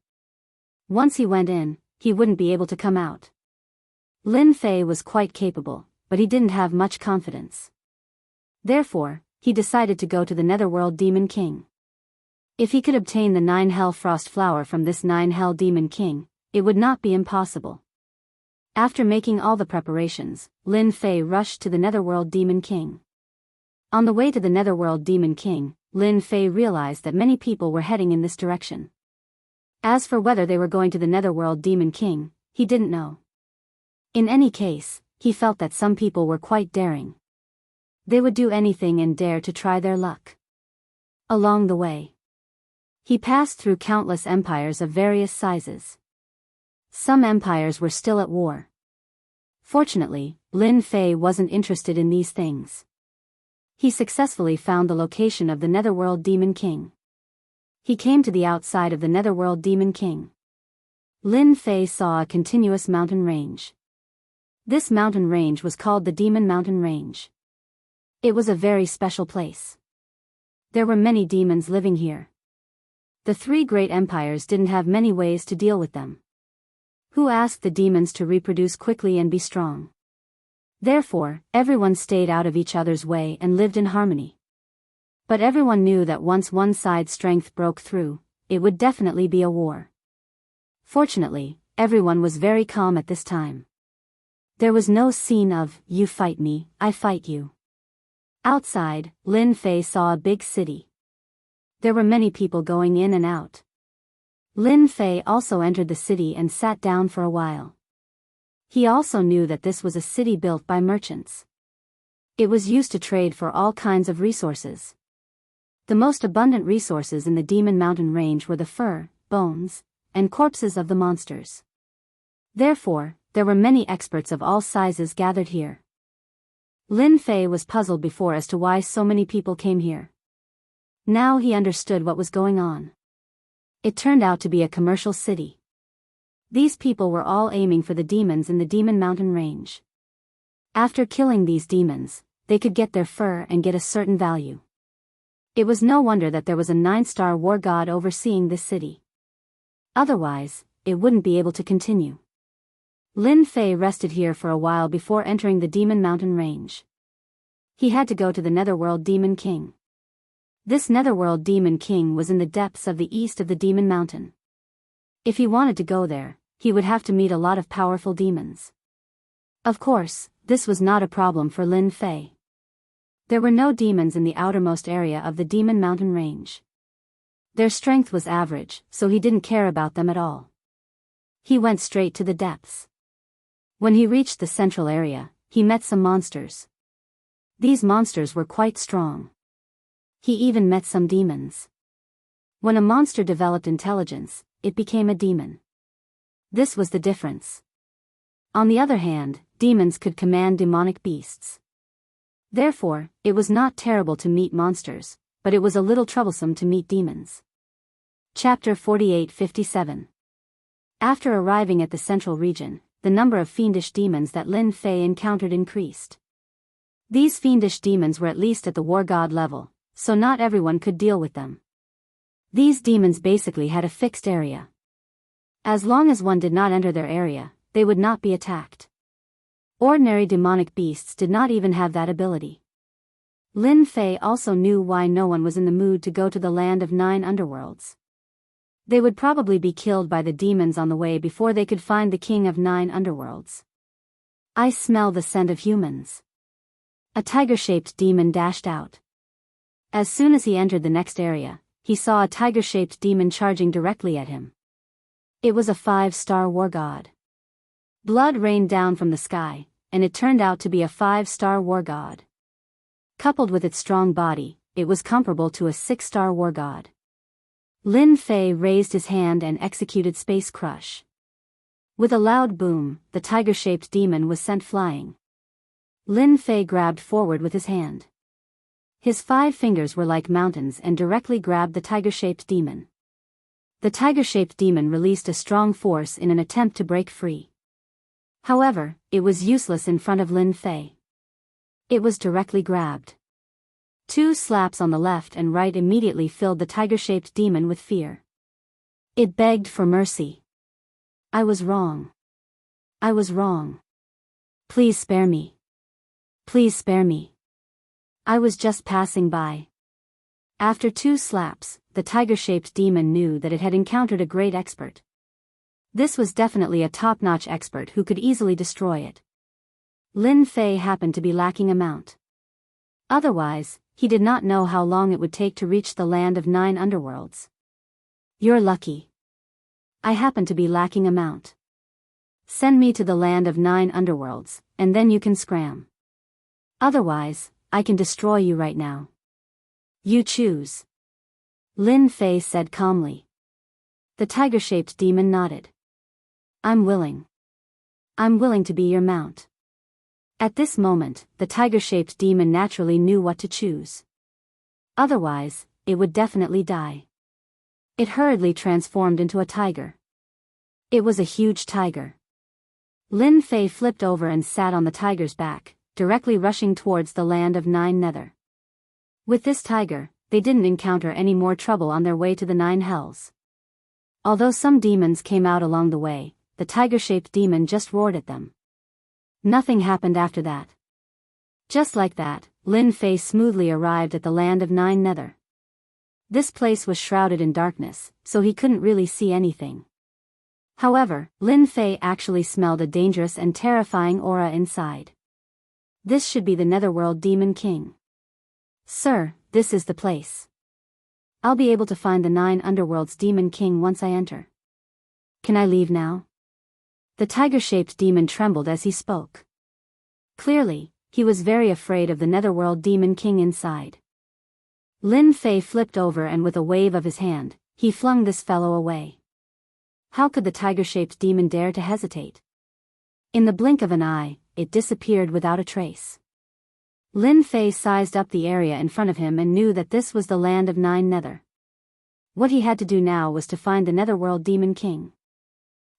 Once he went in, he wouldn't be able to come out. Lin Fei was quite capable, but he didn't have much confidence. Therefore, he decided to go to the Netherworld Demon King. If he could obtain the 9 Hellfrost Flower from this 9 Hell Demon King, it would not be impossible. After making all the preparations, Lin Fei rushed to the Netherworld Demon King. On the way to the Netherworld Demon King, Lin Fei realized that many people were heading in this direction. As for whether they were going to the Netherworld Demon King, he didn't know. In any case, he felt that some people were quite daring. They would do anything and dare to try their luck. Along the way, he passed through countless empires of various sizes. Some empires were still at war. Fortunately, Lin Fei wasn't interested in these things. He successfully found the location of the Netherworld Demon King. He came to the outside of the Netherworld Demon King. Lin Fei saw a continuous mountain range. This mountain range was called the Demon Mountain Range. It was a very special place. There were many demons living here. The 3 great empires didn't have many ways to deal with them. Who asked the demons to reproduce quickly and be strong? Therefore, everyone stayed out of each other's way and lived in harmony. But everyone knew that once one side's strength broke through, it would definitely be a war. Fortunately, everyone was very calm at this time. There was no scene of, you fight me, I fight you. Outside, Lin Fei saw a big city. There were many people going in and out. Lin Fei also entered the city and sat down for a while. He also knew that this was a city built by merchants. It was used to trade for all kinds of resources. The most abundant resources in the Demon Mountain Range were the fur, bones, and corpses of the monsters. Therefore, there were many experts of all sizes gathered here. Lin Fei was puzzled before as to why so many people came here. Now he understood what was going on. It turned out to be a commercial city. These people were all aiming for the demons in the Demon Mountain Range. After killing these demons, they could get their fur and get a certain value. It was no wonder that there was a 9-star war god overseeing this city. Otherwise, it wouldn't be able to continue. Lin Fei rested here for a while before entering the Demon Mountain Range. He had to go to the Netherworld Demon King. This Netherworld Demon King was in the depths of the east of the Demon Mountain. If he wanted to go there, he would have to meet a lot of powerful demons. Of course, this was not a problem for Lin Fei. There were no demons in the outermost area of the Demon Mountain Range. Their strength was average, so he didn't care about them at all. He went straight to the depths. When he reached the central area, he met some monsters. These monsters were quite strong. He even met some demons. When a monster developed intelligence, it became a demon. This was the difference. On the other hand, demons could command demonic beasts. Therefore, it was not terrible to meet monsters, but it was a little troublesome to meet demons. Chapter 48-57. After arriving at the central region, the number of fiendish demons that Lin Fei encountered increased. These fiendish demons were at least at the war god level, so not everyone could deal with them. These demons basically had a fixed area. As long as one did not enter their area, they would not be attacked. Ordinary demonic beasts did not even have that ability. Lin Fei also knew why no one was in the mood to go to the land of 9 underworlds. They would probably be killed by the demons on the way before they could find the king of 9 underworlds. I smell the scent of humans. A tiger-shaped demon dashed out. As soon as he entered the next area, he saw a tiger-shaped demon charging directly at him. It was a 5-star war god. Blood rained down from the sky, and it turned out to be a 5-star war god. Coupled with its strong body, it was comparable to a 6-star war god. Lin Fei raised his hand and executed Space Crush. With a loud boom, the tiger-shaped demon was sent flying. Lin Fei grabbed forward with his hand. His 5 fingers were like mountains and directly grabbed the tiger-shaped demon. The tiger-shaped demon released a strong force in an attempt to break free. However, it was useless in front of Lin Fei. It was directly grabbed. 2 slaps on the left and right immediately filled the tiger-shaped demon with fear. It begged for mercy. I was wrong. I was wrong. Please spare me. Please spare me. I was just passing by. After 2 slaps, the tiger-shaped demon knew that it had encountered a great expert. This was definitely a top-notch expert who could easily destroy it. Lin Fei happened to be lacking a mount. Otherwise, he did not know how long it would take to reach the land of 9 underworlds. You're lucky. I happen to be lacking a mount. Send me to the land of 9 underworlds, and then you can scram. Otherwise, I can destroy you right now. You choose. Lin Fei said calmly. The tiger-shaped demon nodded. I'm willing. I'm willing to be your mount. At this moment, the tiger-shaped demon naturally knew what to choose. Otherwise, it would definitely die. It hurriedly transformed into a tiger. It was a huge tiger. Lin Fei flipped over and sat on the tiger's back, directly rushing towards the land of 9 Nether. With this tiger, they didn't encounter any more trouble on their way to the 9 hells. Although some demons came out along the way, the tiger-shaped demon just roared at them. Nothing happened after that. Just like that, Lin Fei smoothly arrived at the land of 9 Nether. This place was shrouded in darkness, so he couldn't really see anything. However, Lin Fei actually smelled a dangerous and terrifying aura inside. This should be the Netherworld Demon King. Sir, this is the place. I'll be able to find the 9 underworlds Demon King once I enter. Can I leave now? The tiger-shaped demon trembled as he spoke. Clearly, he was very afraid of the Netherworld Demon King inside. Lin Fei flipped over and with a wave of his hand, he flung this fellow away. How could the tiger-shaped demon dare to hesitate? In the blink of an eye, it disappeared without a trace. Lin Fei sized up the area in front of him and knew that this was the land of 9 Nether. What he had to do now was to find the Netherworld Demon King.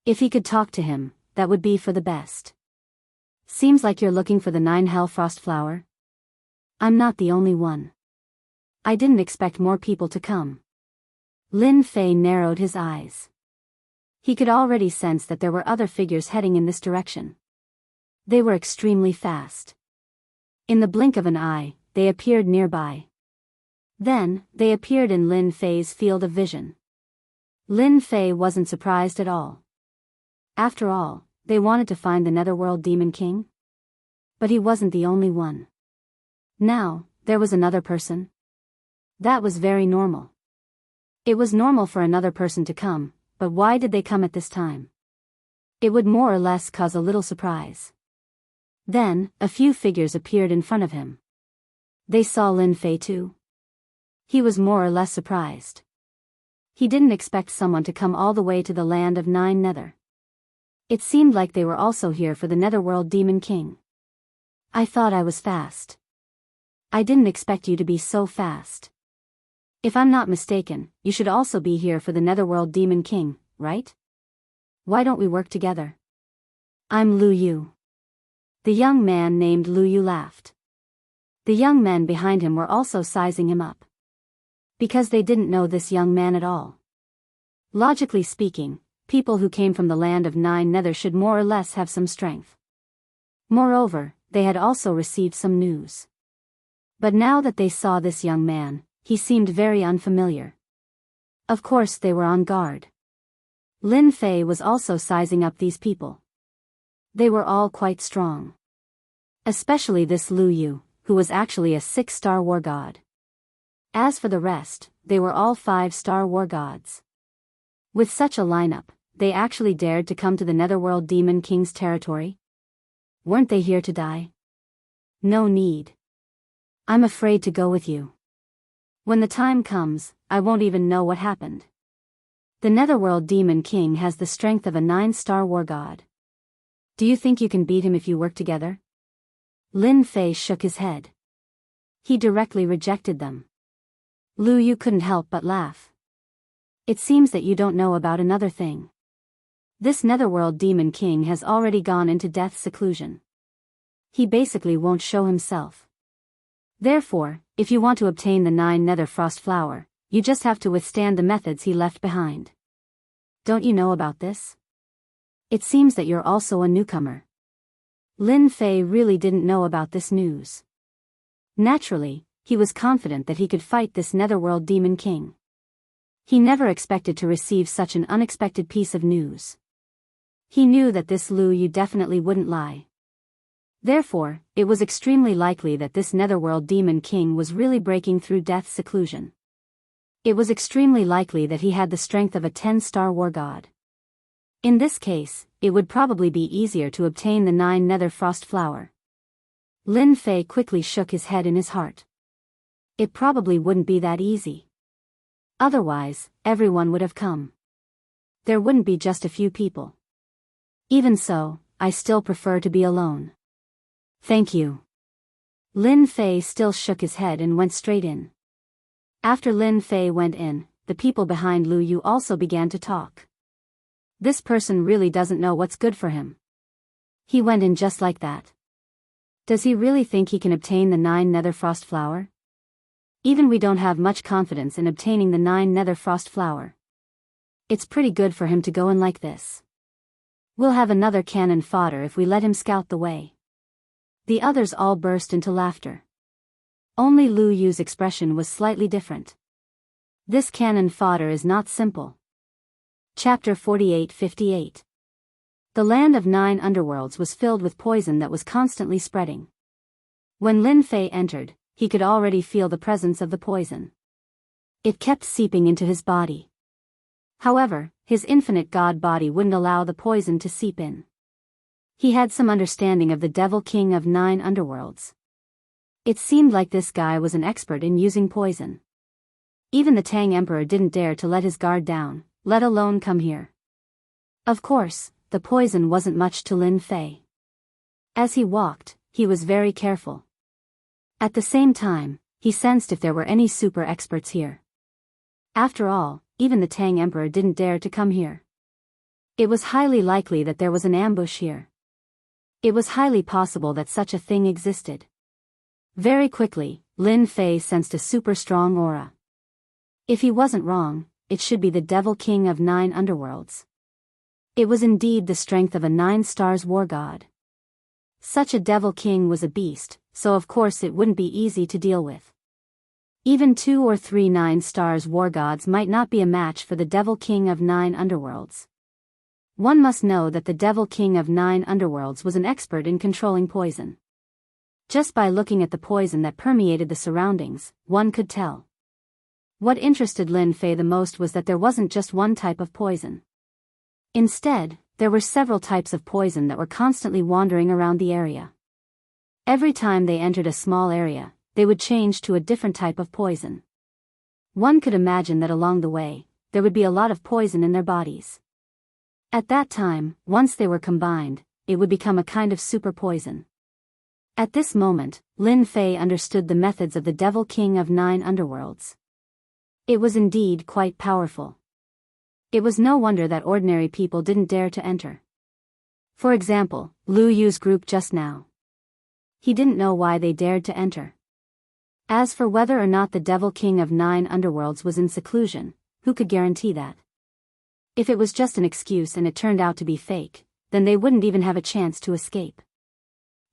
If he could talk to him, that would be for the best. Seems like you're looking for the 9 Hell Frost Flower. I'm not the only one. I didn't expect more people to come. Lin Fei narrowed his eyes. He could already sense that there were other figures heading in this direction. They were extremely fast. In the blink of an eye, they appeared nearby. Then, they appeared in Lin Fei's field of vision. Lin Fei wasn't surprised at all. After all, they wanted to find the Netherworld Demon King. But he wasn't the only one. Now, there was another person. That was very normal. It was normal for another person to come, but why did they come at this time? It would more or less cause a little surprise. Then, a few figures appeared in front of him. They saw Lin Fei too. He was more or less surprised. He didn't expect someone to come all the way to the land of 9 Nether. It seemed like they were also here for the Netherworld Demon King. I thought I was fast. I didn't expect you to be so fast. If I'm not mistaken, you should also be here for the Netherworld Demon King, right? Why don't we work together? I'm Lu Yu. The young man named Lu Yu laughed. The young men behind him were also sizing him up. Because they didn't know this young man at all. Logically speaking, people who came from the land of 9 Nether should more or less have some strength. Moreover, they had also received some news. But now that they saw this young man, he seemed very unfamiliar. Of course they were on guard. Lin Fei was also sizing up these people. They were all quite strong. Especially this Lu Yu, who was actually a 6-star war god. As for the rest, they were all 5-star war gods. With such a lineup, they actually dared to come to the Netherworld Demon King's territory? Weren't they here to die? No need. I'm afraid to go with you. When the time comes, I won't even know what happened. The Netherworld Demon King has the strength of a 9-star war god. Do you think you can beat him if you work together? Lin Fei shook his head. He directly rejected them. Lu Yu couldn't help but laugh. It seems that you don't know about another thing. This Netherworld Demon King has already gone into death's seclusion. He basically won't show himself. Therefore, if you want to obtain the 9 Nether Frost Flower, you just have to withstand the methods he left behind. Don't you know about this? It seems that you're also a newcomer. Lin Fei really didn't know about this news. Naturally, he was confident that he could fight this Netherworld Demon King. He never expected to receive such an unexpected piece of news. He knew that this Lu Yu definitely wouldn't lie. Therefore, it was extremely likely that this Netherworld Demon King was really breaking through death's seclusion. It was extremely likely that he had the strength of a 10-star war god. In this case, it would probably be easier to obtain the 9 Nether Frost Flower. Lin Fei quickly shook his head in his heart. It probably wouldn't be that easy. Otherwise, everyone would have come. There wouldn't be just a few people. Even so, I still prefer to be alone. Thank you. Lin Fei still shook his head and went straight in. After Lin Fei went in, the people behind Lu Yu also began to talk. This person really doesn't know what's good for him. He went in just like that. Does he really think he can obtain the 9 Nether Frost Flower? Even we don't have much confidence in obtaining the 9 Nether Frost Flower. It's pretty good for him to go in like this. We'll have another cannon fodder if we let him scout the way. The others all burst into laughter. Only Lu Yu's expression was slightly different. This cannon fodder is not simple. Chapter 48-58. The land of 9 underworlds was filled with poison that was constantly spreading. When Lin Fei entered, he could already feel the presence of the poison. It kept seeping into his body. However, his infinite god body wouldn't allow the poison to seep in. He had some understanding of the Devil King of 9 underworlds. It seemed like this guy was an expert in using poison. Even the Tang Emperor didn't dare to let his guard down, let alone come here. Of course, the poison wasn't much to Lin Fei. As he walked, he was very careful. At the same time, he sensed if there were any super experts here. After all, even the Tang Emperor didn't dare to come here. It was highly likely that there was an ambush here. It was highly possible that such a thing existed. Very quickly, Lin Fei sensed a super strong aura. If he wasn't wrong, it should be the Devil King of 9 underworlds. It was indeed the strength of a 9 stars war god. Such a Devil King was a beast, so of course it wouldn't be easy to deal with. Even 2 or 3 9 stars war gods might not be a match for the Devil King of 9 underworlds. One must know that the Devil King of 9 underworlds was an expert in controlling poison. Just by looking at the poison that permeated the surroundings, one could tell. What interested Lin Fei the most was that there wasn't just one type of poison. Instead, there were several types of poison that were constantly wandering around the area. Every time they entered a small area, they would change to a different type of poison. One could imagine that along the way, there would be a lot of poison in their bodies. At that time, once they were combined, it would become a kind of super poison. At this moment, Lin Fei understood the methods of the Devil King of 9 underworlds. It was indeed quite powerful. It was no wonder that ordinary people didn't dare to enter. For example, Lu Yu's group just now. He didn't know why they dared to enter. As for whether or not the Devil King of 9 underworlds was in seclusion, who could guarantee that? If it was just an excuse and it turned out to be fake, then they wouldn't even have a chance to escape.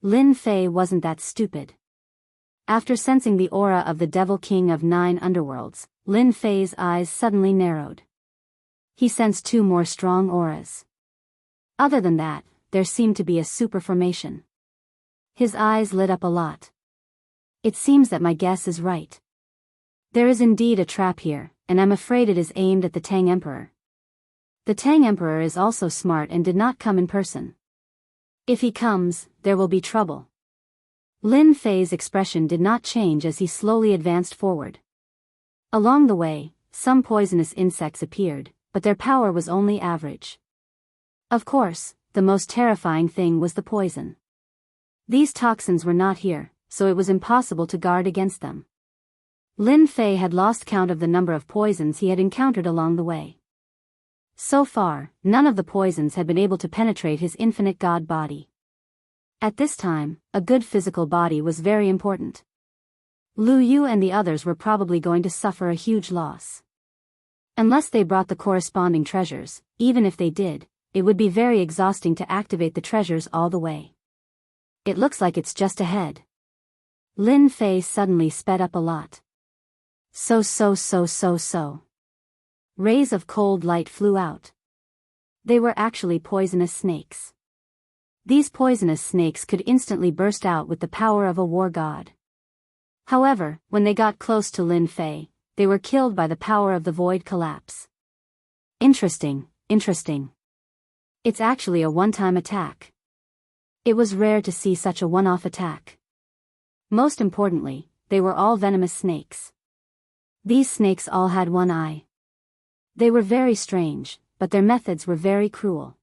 Lin Fei wasn't that stupid. After sensing the aura of the Devil King of 9 underworlds, Lin Fei's eyes suddenly narrowed. He sensed 2 more strong auras. Other than that, there seemed to be a super formation. His eyes lit up a lot. It seems that my guess is right. There is indeed a trap here, and I'm afraid it is aimed at the Tang Emperor. The Tang Emperor is also smart and did not come in person. If he comes, there will be trouble. Lin Fei's expression did not change as he slowly advanced forward. Along the way, some poisonous insects appeared, but their power was only average. Of course, the most terrifying thing was the poison. These toxins were not here, so it was impossible to guard against them. Lin Fei had lost count of the number of poisons he had encountered along the way. So far, none of the poisons had been able to penetrate his infinite god body. At this time, a good physical body was very important. Lu Yu and the others were probably going to suffer a huge loss. Unless they brought the corresponding treasures, even if they did, it would be very exhausting to activate the treasures all the way. It looks like it's just ahead. Lin Fei suddenly sped up a lot. So. Rays of cold light flew out. They were actually poisonous snakes. These poisonous snakes could instantly burst out with the power of a war god. However, when they got close to Lin Fei, they were killed by the power of the void collapse. Interesting. It's actually a one-time attack. It was rare to see such a one-off attack. Most importantly, they were all venomous snakes. These snakes all had one eye. They were very strange, but their methods were very cruel.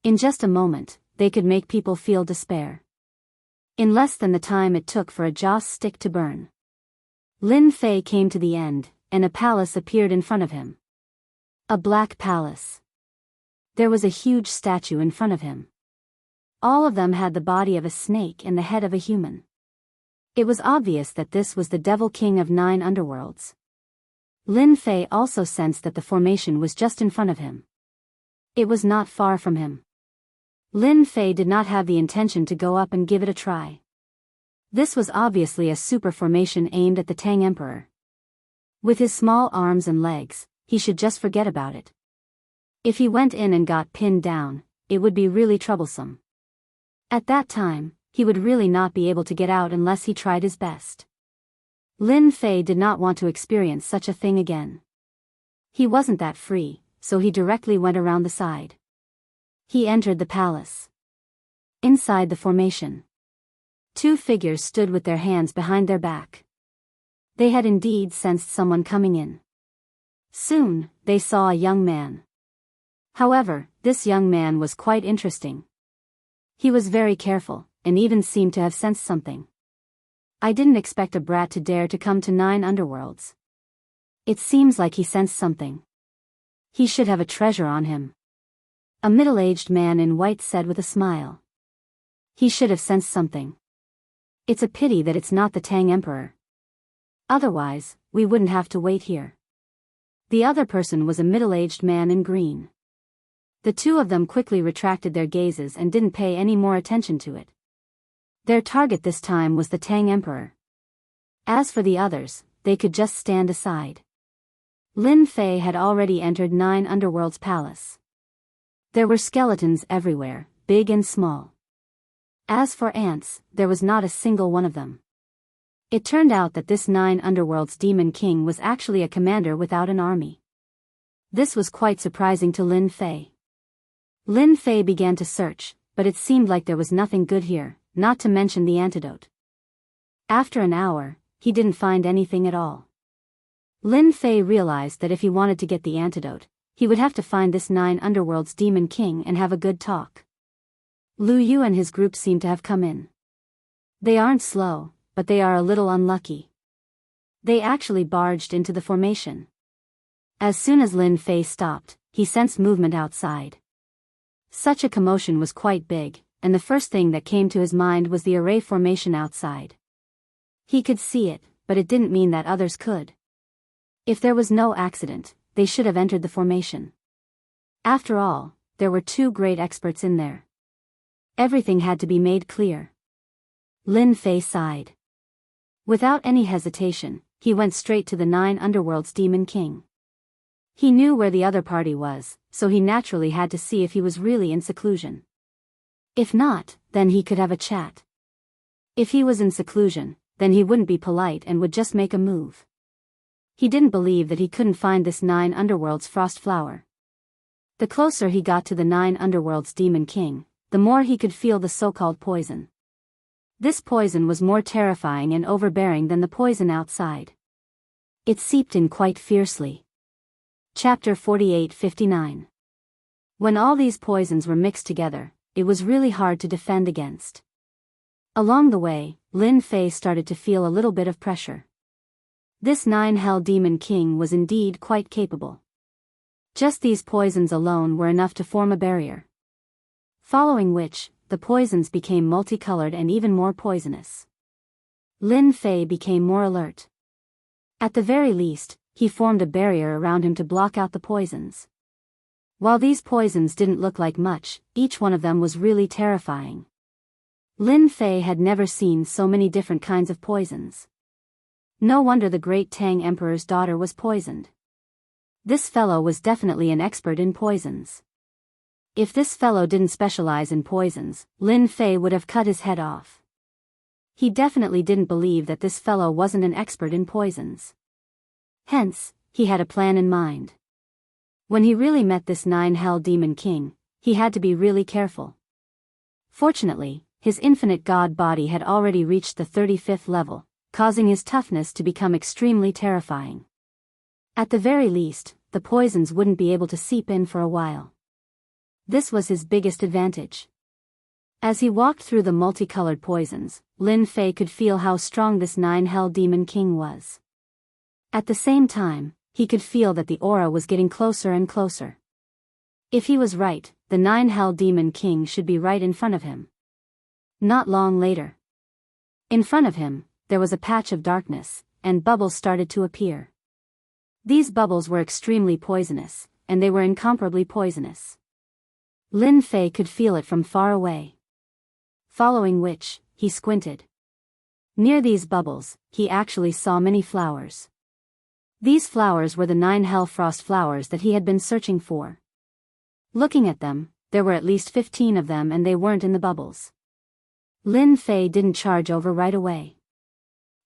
In just a moment, they could make people feel despair. In less than the time it took for a joss stick to burn, Lin Fei came to the end, and a palace appeared in front of him. A black palace. There was a huge statue in front of him. All of them had the body of a snake and the head of a human. It was obvious that this was the Devil King of 9 underworlds. Lin Fei also sensed that the formation was just in front of him. It was not far from him. Lin Fei did not have the intention to go up and give it a try. This was obviously a super formation aimed at the Tang Emperor. With his small arms and legs, he should just forget about it. If he went in and got pinned down, it would be really troublesome. At that time, he would really not be able to get out unless he tried his best. Lin Fei did not want to experience such a thing again. He wasn't that free, so he directly went around the side. He entered the palace. Inside the formation, 2 figures stood with their hands behind their back. They had indeed sensed someone coming in. Soon, they saw a young man. However, this young man was quite interesting. He was very careful, and even seemed to have sensed something. I didn't expect a brat to dare to come to 9 underworlds. It seems like he sensed something. He should have a treasure on him. A middle-aged man in white said with a smile. He should have sensed something. It's a pity that it's not the Tang Emperor. Otherwise, we wouldn't have to wait here. The other person was a middle-aged man in green. The 2 of them quickly retracted their gazes and didn't pay any more attention to it. Their target this time was the Tang Emperor. As for the others, they could just stand aside. Lin Fei had already entered 9 underworlds palace. There were skeletons everywhere, big and small. As for ants, there was not a single one of them. It turned out that this 9 underworlds demon king was actually a commander without an army. This was quite surprising to Lin Fei. Lin Fei began to search, but it seemed like there was nothing good here, not to mention the antidote. After an hour, he didn't find anything at all. Lin Fei realized that if he wanted to get the antidote, he would have to find this 9 underworlds demon king and have a good talk. Lu Yu and his group seem to have come in. They aren't slow, but they are a little unlucky. They actually barged into the formation. As soon as Lin Fei stopped, he sensed movement outside. Such a commotion was quite big, and the first thing that came to his mind was the array formation outside. He could see it, but it didn't mean that others could. If there was no accident, they should have entered the formation. After all, there were 2 great experts in there. Everything had to be made clear. Lin Fei sighed. Without any hesitation, he went straight to the 9 underworlds demon king. He knew where the other party was, so he naturally had to see if he was really in seclusion. If not, then he could have a chat. If he was in seclusion, then he wouldn't be polite and would just make a move. He didn't believe that he couldn't find this 9 underworlds frost flower. The closer he got to the 9 underworlds demon king, the more he could feel the so-called poison. This poison was more terrifying and overbearing than the poison outside. It seeped in quite fiercely. Chapter 48-59. When all these poisons were mixed together, it was really hard to defend against. Along the way, Lin Fei started to feel a little bit of pressure. This 9 Hell Demon King was indeed quite capable. Just these poisons alone were enough to form a barrier. Following which, the poisons became multicolored and even more poisonous. Lin Fei became more alert. At the very least, he formed a barrier around him to block out the poisons. While these poisons didn't look like much, each one of them was really terrifying. Lin Fei had never seen so many different kinds of poisons. No wonder the great Tang Emperor's daughter was poisoned. This fellow was definitely an expert in poisons. If this fellow didn't specialize in poisons, Lin Fei would have cut his head off. He definitely didn't believe that this fellow wasn't an expert in poisons. Hence, he had a plan in mind. When he really met this 9 Hell Demon King, he had to be really careful. Fortunately, his infinite god body had already reached the 35th level, causing his toughness to become extremely terrifying. At the very least, the poisons wouldn't be able to seep in for a while. This was his biggest advantage. As he walked through the multicolored poisons, Lin Fei could feel how strong this 9 Hell Demon King was. At the same time, he could feel that the aura was getting closer and closer. If he was right, the 9 Hell Demon King should be right in front of him. Not long later. In front of him, there was a patch of darkness, and bubbles started to appear. These bubbles were extremely poisonous, and they were incomparably poisonous. Lin Fei could feel it from far away. Following which, he squinted. Near these bubbles, he actually saw many flowers. These flowers were the 9 Hell Frost flowers that he had been searching for. Looking at them, there were at least 15 of them and they weren't in the bubbles. Lin Fei didn't charge over right away.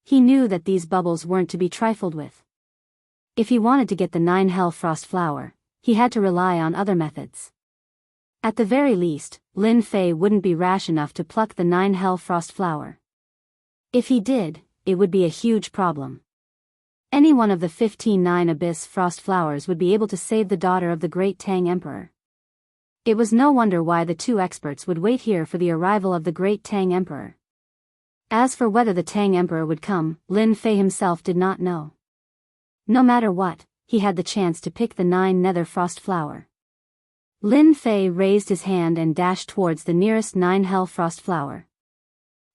He knew that these bubbles weren't to be trifled with. If he wanted to get the 9 Hell Frost flower, he had to rely on other methods. At the very least, Lin Fei wouldn't be rash enough to pluck the 9 Hell Frost flower. If he did, it would be a huge problem. Any one of the 15 9 Abyss Frost flowers would be able to save the daughter of the great Tang Emperor. It was no wonder why the two experts would wait here for the arrival of the great Tang Emperor. As for whether the Tang Emperor would come, Lin Fei himself did not know. No matter what, he had the chance to pick the 9 Nether Frost flower. Lin Fei raised his hand and dashed towards the nearest 9 Hell Frost flower.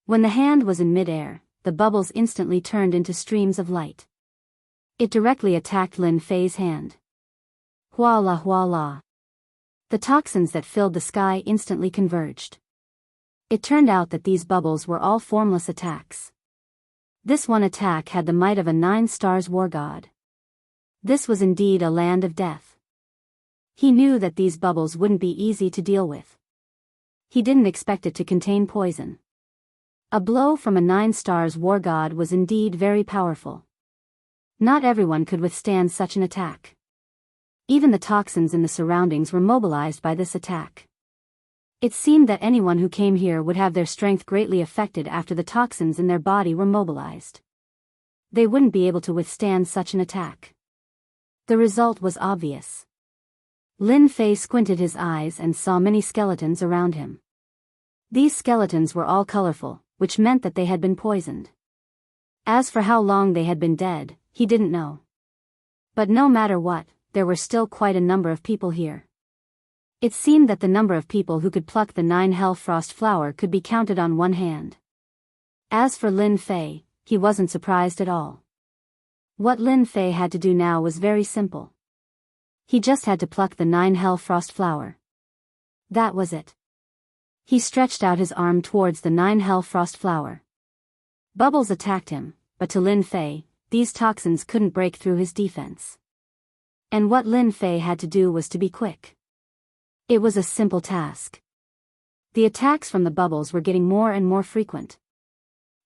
When the hand was in mid-air, the bubbles instantly turned into streams of light. It directly attacked Lin Fei's hand. Huala huala. The toxins that filled the sky instantly converged. It turned out that these bubbles were all formless attacks. This one attack had the might of a 9 stars war god. This was indeed a land of death. He knew that these bubbles wouldn't be easy to deal with. He didn't expect it to contain poison. A blow from a 9 stars war god was indeed very powerful. Not everyone could withstand such an attack. Even the toxins in the surroundings were mobilized by this attack. It seemed that anyone who came here would have their strength greatly affected after the toxins in their body were mobilized. They wouldn't be able to withstand such an attack. The result was obvious. Lin Fei squinted his eyes and saw many skeletons around him. These skeletons were all colorful, which meant that they had been poisoned. As for how long they had been dead, he didn't know. But no matter what, there were still quite a number of people here. It seemed that the number of people who could pluck the 9 Hell Frost flower could be counted on one hand. As for Lin Fei, he wasn't surprised at all. What Lin Fei had to do now was very simple. He just had to pluck the 9 Hell Frost flower. That was it. He stretched out his arm towards the 9 Hell Frost flower. Bubbles attacked him, but to Lin Fei, these toxins couldn't break through his defense. And what Lin Fei had to do was to be quick. It was a simple task. The attacks from the bubbles were getting more and more frequent.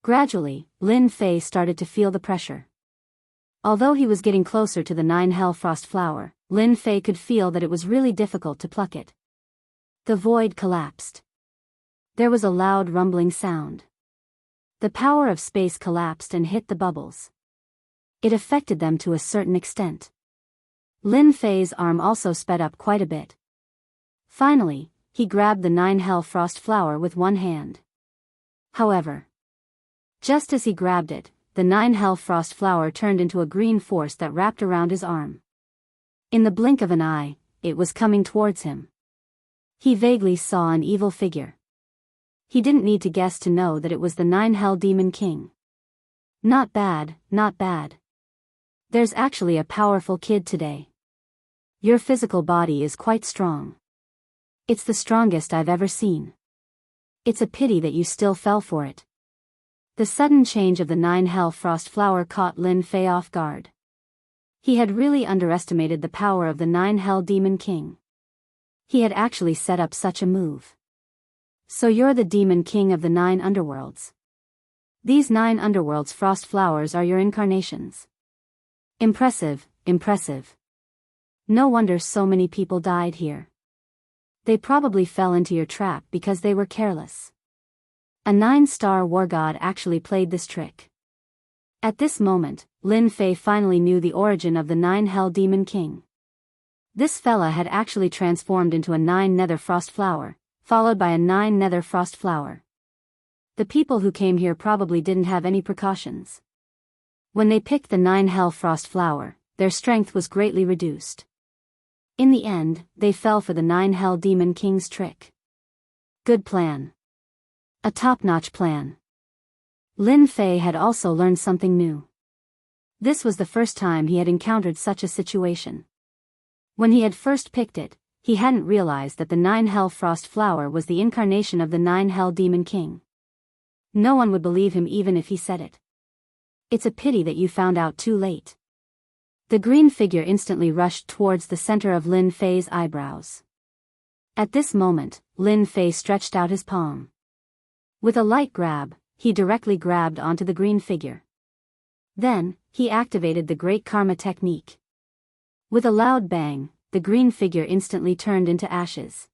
Gradually, Lin Fei started to feel the pressure. Although he was getting closer to the 9 Hellfrost flower, Lin Fei could feel that it was really difficult to pluck it. The void collapsed. There was a loud rumbling sound. The power of space collapsed and hit the bubbles. It affected them to a certain extent. Lin Fei's arm also sped up quite a bit. Finally, he grabbed the 9 Hellfrost flower with one hand. However, just as he grabbed it, the 9 Hellfrost flower turned into a green force that wrapped around his arm. In the blink of an eye, it was coming towards him. He vaguely saw an evil figure. He didn't need to guess to know that it was the 9 Hell Demon King. Not bad, not bad. There's actually a powerful kid today. Your physical body is quite strong. It's the strongest I've ever seen. It's a pity that you still fell for it. The sudden change of the 9 Hellfrost flower caught Lin Fei off guard. He had really underestimated the power of the 9 Hell Demon King. He had actually set up such a move. So you're the Demon King of the 9 underworlds. These 9 underworlds frost flowers are your incarnations. Impressive, impressive. No wonder so many people died here. They probably fell into your trap because they were careless. A 9-star war god actually played this trick. At this moment, Lin Fei finally knew the origin of the 9 Hell Demon King. This fella had actually transformed into a 9 Nether Frost flower, followed by a 9 Nether Frost flower. The people who came here probably didn't have any precautions. When they picked the 9 Hell Frost flower, their strength was greatly reduced. In the end, they fell for the 9 Hell Demon King's trick. Good plan. A top-notch plan. Lin Fei had also learned something new. This was the first time he had encountered such a situation. When he had first picked it, he hadn't realized that the 9 Hell Frost flower was the incarnation of the 9 Hell Demon King. No one would believe him even if he said it. It's a pity that you found out too late. The green figure instantly rushed towards the center of Lin Fei's eyebrows. At this moment, Lin Fei stretched out his palm. With a light grab, he directly grabbed onto the green figure. Then, he activated the Great Karma technique. With a loud bang, the green figure instantly turned into ashes.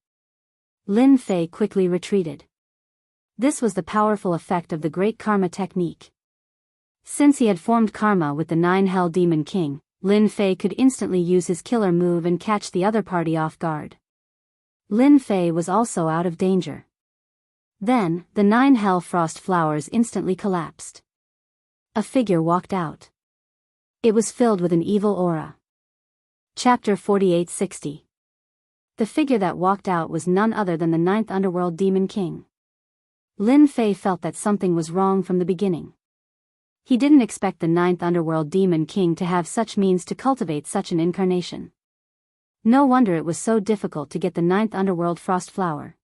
Lin Fei quickly retreated. This was the powerful effect of the Great Karma technique. Since he had formed karma with the 9 Hell Demon King, Lin Fei could instantly use his killer move and catch the other party off guard. Lin Fei was also out of danger. Then, the 9 Hell Frost flowers instantly collapsed. A figure walked out. It was filled with an evil aura. Chapter 4860. The figure that walked out was none other than the 9th Underworld Demon King. Lin Fei felt that something was wrong from the beginning. He didn't expect the 9th Underworld Demon King to have such means to cultivate such an incarnation. No wonder it was so difficult to get the 9th Underworld Frost Flower.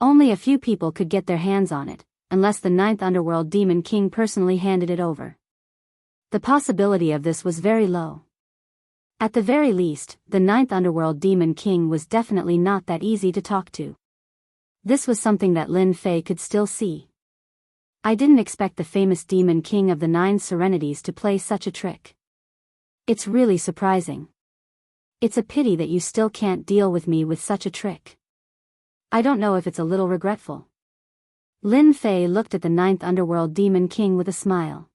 Only a few people could get their hands on it, unless the 9th Underworld Demon King personally handed it over. The possibility of this was very low. At the very least, the 9th Underworld Demon King was definitely not that easy to talk to. This was something that Lin Fei could still see. I didn't expect the famous Demon King of the 9 Serenities to play such a trick. It's really surprising. It's a pity that you still can't deal with me with such a trick. I don't know if it's a little regretful. Lin Fei looked at the 9th Underworld Demon King with a smile.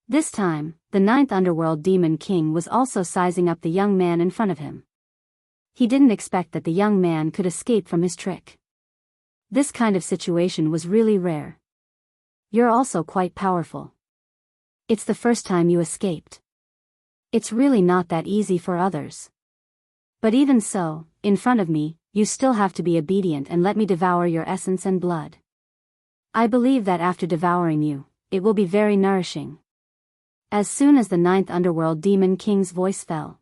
This time, the 9th Underworld Demon King was also sizing up the young man in front of him. He didn't expect that the young man could escape from his trick. This kind of situation was really rare. You're also quite powerful. It's the first time you escaped. It's really not that easy for others. But even so, in front of me, you still have to be obedient and let me devour your essence and blood. I believe that after devouring you, it will be very nourishing. As soon as the 9th Underworld Demon King's voice fell,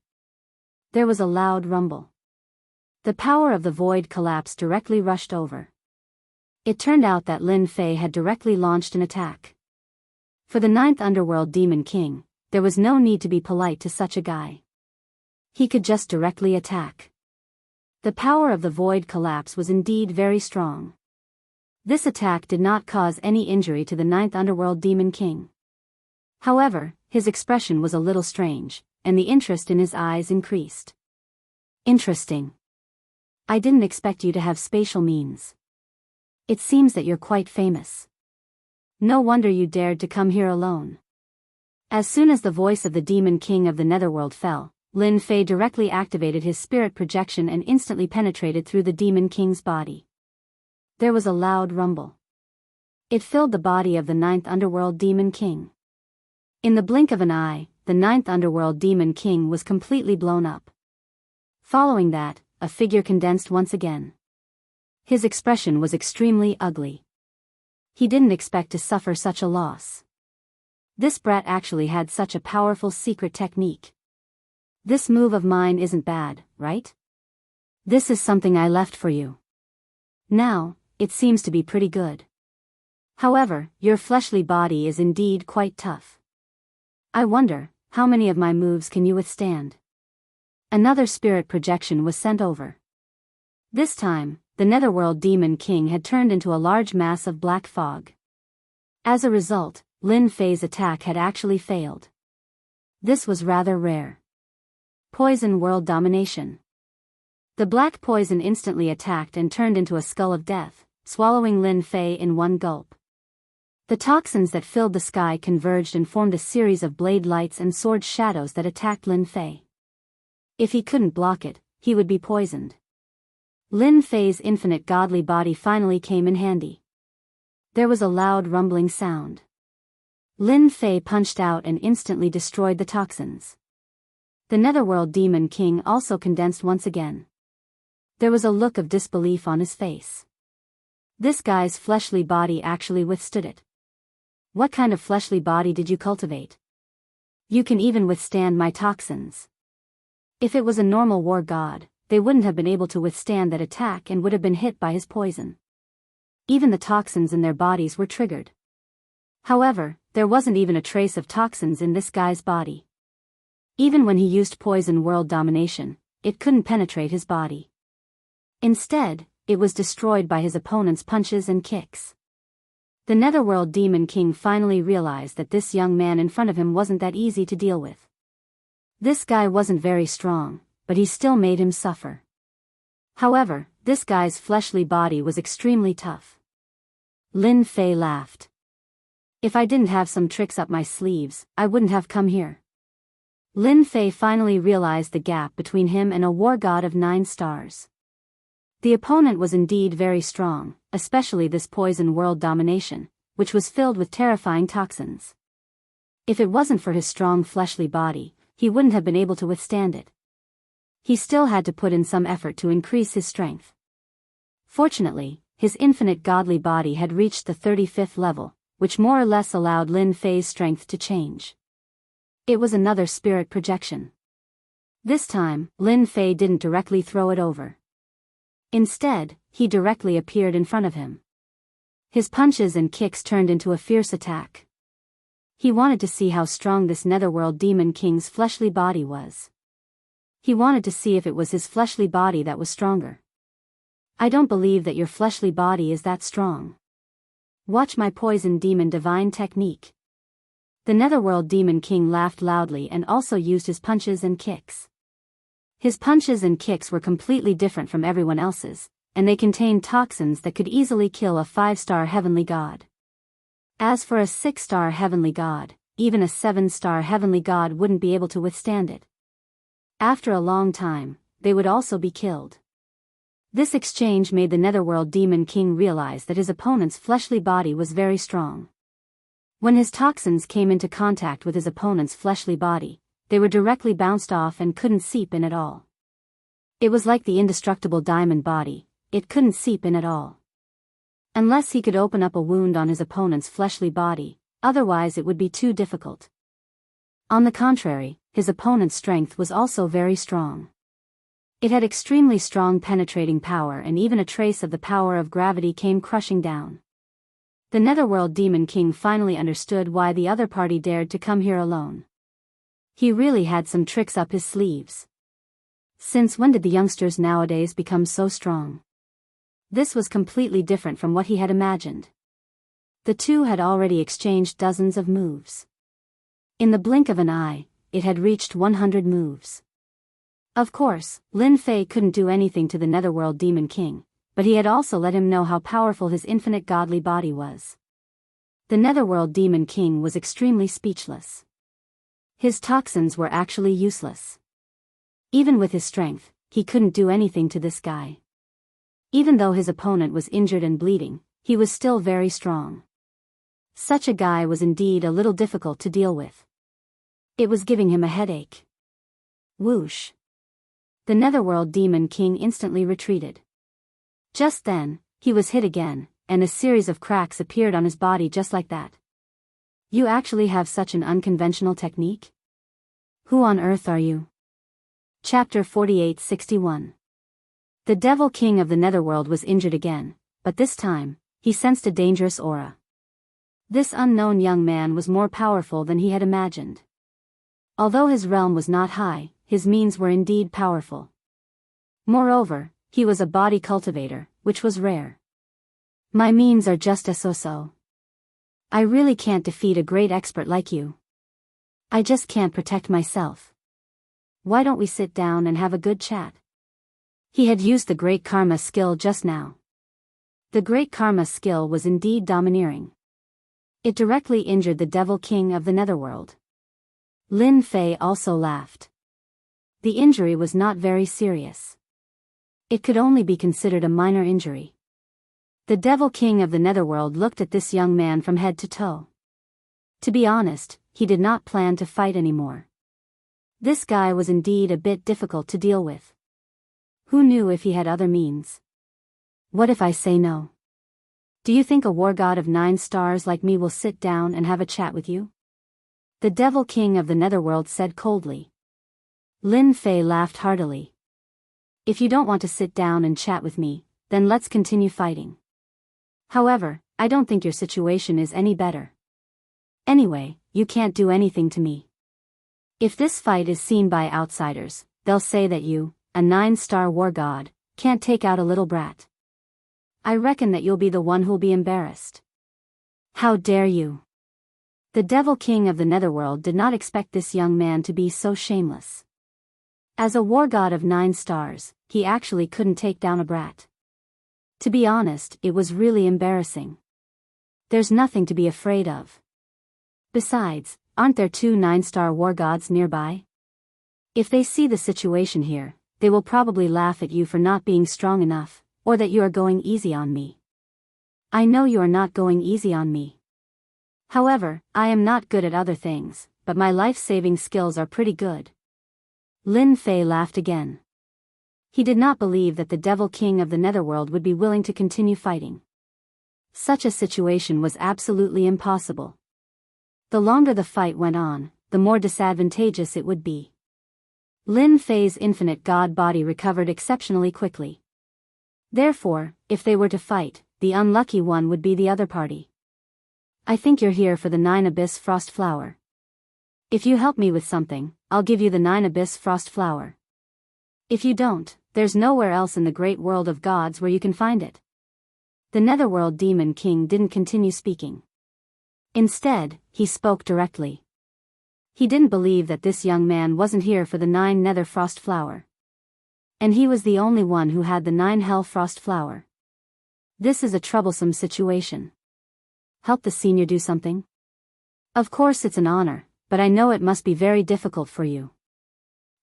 there was a loud rumble. The power of the void collapse directly rushed over. It turned out that Lin Fei had directly launched an attack. For the 9th Underworld Demon King, there was no need to be polite to such a guy. He could just directly attack. The power of the void collapse was indeed very strong. This attack did not cause any injury to the ninth underworld demon king. However, his expression was a little strange, and the interest in his eyes increased. Interesting. I didn't expect you to have spatial means. It seems that you're quite famous. No wonder you dared to come here alone. As soon as the voice of the demon king of the netherworld fell, Lin Fei directly activated his spirit projection and instantly penetrated through the demon king's body. There was a loud rumble. It filled the body of the ninth underworld demon king. In the blink of an eye, the ninth underworld demon king was completely blown up. Following that, a figure condensed once again. His expression was extremely ugly. He didn't expect to suffer such a loss. This brat actually had such a powerful secret technique. This move of mine isn't bad, right? This is something I left for you. Now, it seems to be pretty good. However, your fleshly body is indeed quite tough. I wonder, how many of my moves can you withstand? Another spirit projection was sent over. This time, the netherworld demon king had turned into a large mass of black fog. As a result, Lin Fei's attack had actually failed. This was rather rare. Poison world domination. The black poison instantly attacked and turned into a skull of death, swallowing Lin Fei in one gulp. The toxins that filled the sky converged and formed a series of blade lights and sword shadows that attacked Lin Fei. If he couldn't block it, he would be poisoned. Lin Fei's infinite godly body finally came in handy. There was a loud rumbling sound. Lin Fei punched out and instantly destroyed the toxins. The netherworld demon king also condensed once again. There was a look of disbelief on his face. This guy's fleshly body actually withstood it. What kind of fleshly body did you cultivate? You can even withstand my toxins. If it was a normal war god, they wouldn't have been able to withstand that attack and would have been hit by his poison. Even the toxins in their bodies were triggered. However, there wasn't even a trace of toxins in this guy's body. Even when he used poison world domination, it couldn't penetrate his body. Instead, it was destroyed by his opponent's punches and kicks. The netherworld demon king finally realized that this young man in front of him wasn't that easy to deal with. This guy wasn't very strong, but he still made him suffer. However, this guy's fleshly body was extremely tough. Lin Fei laughed. If I didn't have some tricks up my sleeves, I wouldn't have come here. Lin Fei finally realized the gap between him and a war god of 9 stars. The opponent was indeed very strong, especially this poison world domination, which was filled with terrifying toxins. If it wasn't for his strong fleshly body, he wouldn't have been able to withstand it. He still had to put in some effort to increase his strength. Fortunately, his infinite godly body had reached the 35th level, which more or less allowed Lin Fei's strength to change. It was another spirit projection. This time, Lin Fei didn't directly throw it over. Instead, he directly appeared in front of him. His punches and kicks turned into a fierce attack. He wanted to see how strong this netherworld demon king's fleshly body was. He wanted to see if it was his fleshly body that was stronger. I don't believe that your fleshly body is that strong. Watch my poison demon divine technique. The netherworld demon king laughed loudly and also used his punches and kicks. His punches and kicks were completely different from everyone else's, and they contained toxins that could easily kill a 5-star heavenly god. As for a 6-star heavenly god, even a 7-star heavenly god wouldn't be able to withstand it. After a long time, they would also be killed. This exchange made the netherworld demon king realize that his opponent's fleshly body was very strong. When his toxins came into contact with his opponent's fleshly body, they were directly bounced off and couldn't seep in at all. It was like the indestructible diamond body, it couldn't seep in at all. Unless he could open up a wound on his opponent's fleshly body, otherwise it would be too difficult. On the contrary, his opponent's strength was also very strong. It had extremely strong penetrating power, and even a trace of the power of gravity came crushing down. The netherworld demon king finally understood why the other party dared to come here alone. He really had some tricks up his sleeves. Since when did the youngsters nowadays become so strong? This was completely different from what he had imagined. The two had already exchanged dozens of moves. In the blink of an eye, it had reached 100 moves. Of course, Lin Fei couldn't do anything to the Netherworld Demon King, but he had also let him know how powerful his infinite godly body was. The Netherworld Demon King was extremely speechless. His toxins were actually useless. Even with his strength, he couldn't do anything to this guy. Even though his opponent was injured and bleeding, he was still very strong. Such a guy was indeed a little difficult to deal with. It was giving him a headache. Whoosh! The Netherworld Demon King instantly retreated. Just then, he was hit again, and a series of cracks appeared on his body just like that. You actually have such an unconventional technique? Who on earth are you? Chapter 48-61. The Devil King of the Netherworld was injured again, but this time, he sensed a dangerous aura. This unknown young man was more powerful than he had imagined. Although his realm was not high, his means were indeed powerful. Moreover, he was a body cultivator, which was rare. My means are just a so-so. I really can't defeat a great expert like you. I just can't protect myself. Why don't we sit down and have a good chat? He had used the Great Karma skill just now. The Great Karma skill was indeed domineering. It directly injured the Devil King of the Netherworld. Lin Fei also laughed. The injury was not very serious. It could only be considered a minor injury. The Devil King of the Netherworld looked at this young man from head to toe. To be honest, he did not plan to fight anymore. This guy was indeed a bit difficult to deal with. Who knew if he had other means? What if I say no? Do you think a war god of 9 stars like me will sit down and have a chat with you? The Devil King of the Netherworld said coldly. Lin Fei laughed heartily. If you don't want to sit down and chat with me, then let's continue fighting. However, I don't think your situation is any better. Anyway, you can't do anything to me. If this fight is seen by outsiders, they'll say that you, a 9-star war god, can't take out a little brat. I reckon that you'll be the one who'll be embarrassed. How dare you? The Devil King of the Netherworld did not expect this young man to be so shameless. As a war god of 9 stars, he actually couldn't take down a brat. To be honest, it was really embarrassing. There's nothing to be afraid of. Besides, aren't there 2 9-star war gods nearby? If they see the situation here, they will probably laugh at you for not being strong enough, or that you are going easy on me. I know you are not going easy on me. However, I am not good at other things, but my life-saving skills are pretty good. Lin Fei laughed again. He did not believe that the Devil King of the Netherworld would be willing to continue fighting. Such a situation was absolutely impossible. The longer the fight went on, the more disadvantageous it would be. Lin Fei's infinite god body recovered exceptionally quickly. Therefore, if they were to fight, the unlucky one would be the other party. I think you're here for the 9 Abyss Frost Flower. If you help me with something, I'll give you the 9 Abyss Frost Flower. If you don't, there's nowhere else in the great world of gods where you can find it. The Netherworld Demon King didn't continue speaking. Instead, he spoke directly. He didn't believe that this young man wasn't here for the 9 Nether Frost Flower. And he was the only one who had the 9 Hell Frost Flower. This is a troublesome situation. Help the senior do something? Of course it's an honor, but I know it must be very difficult for you.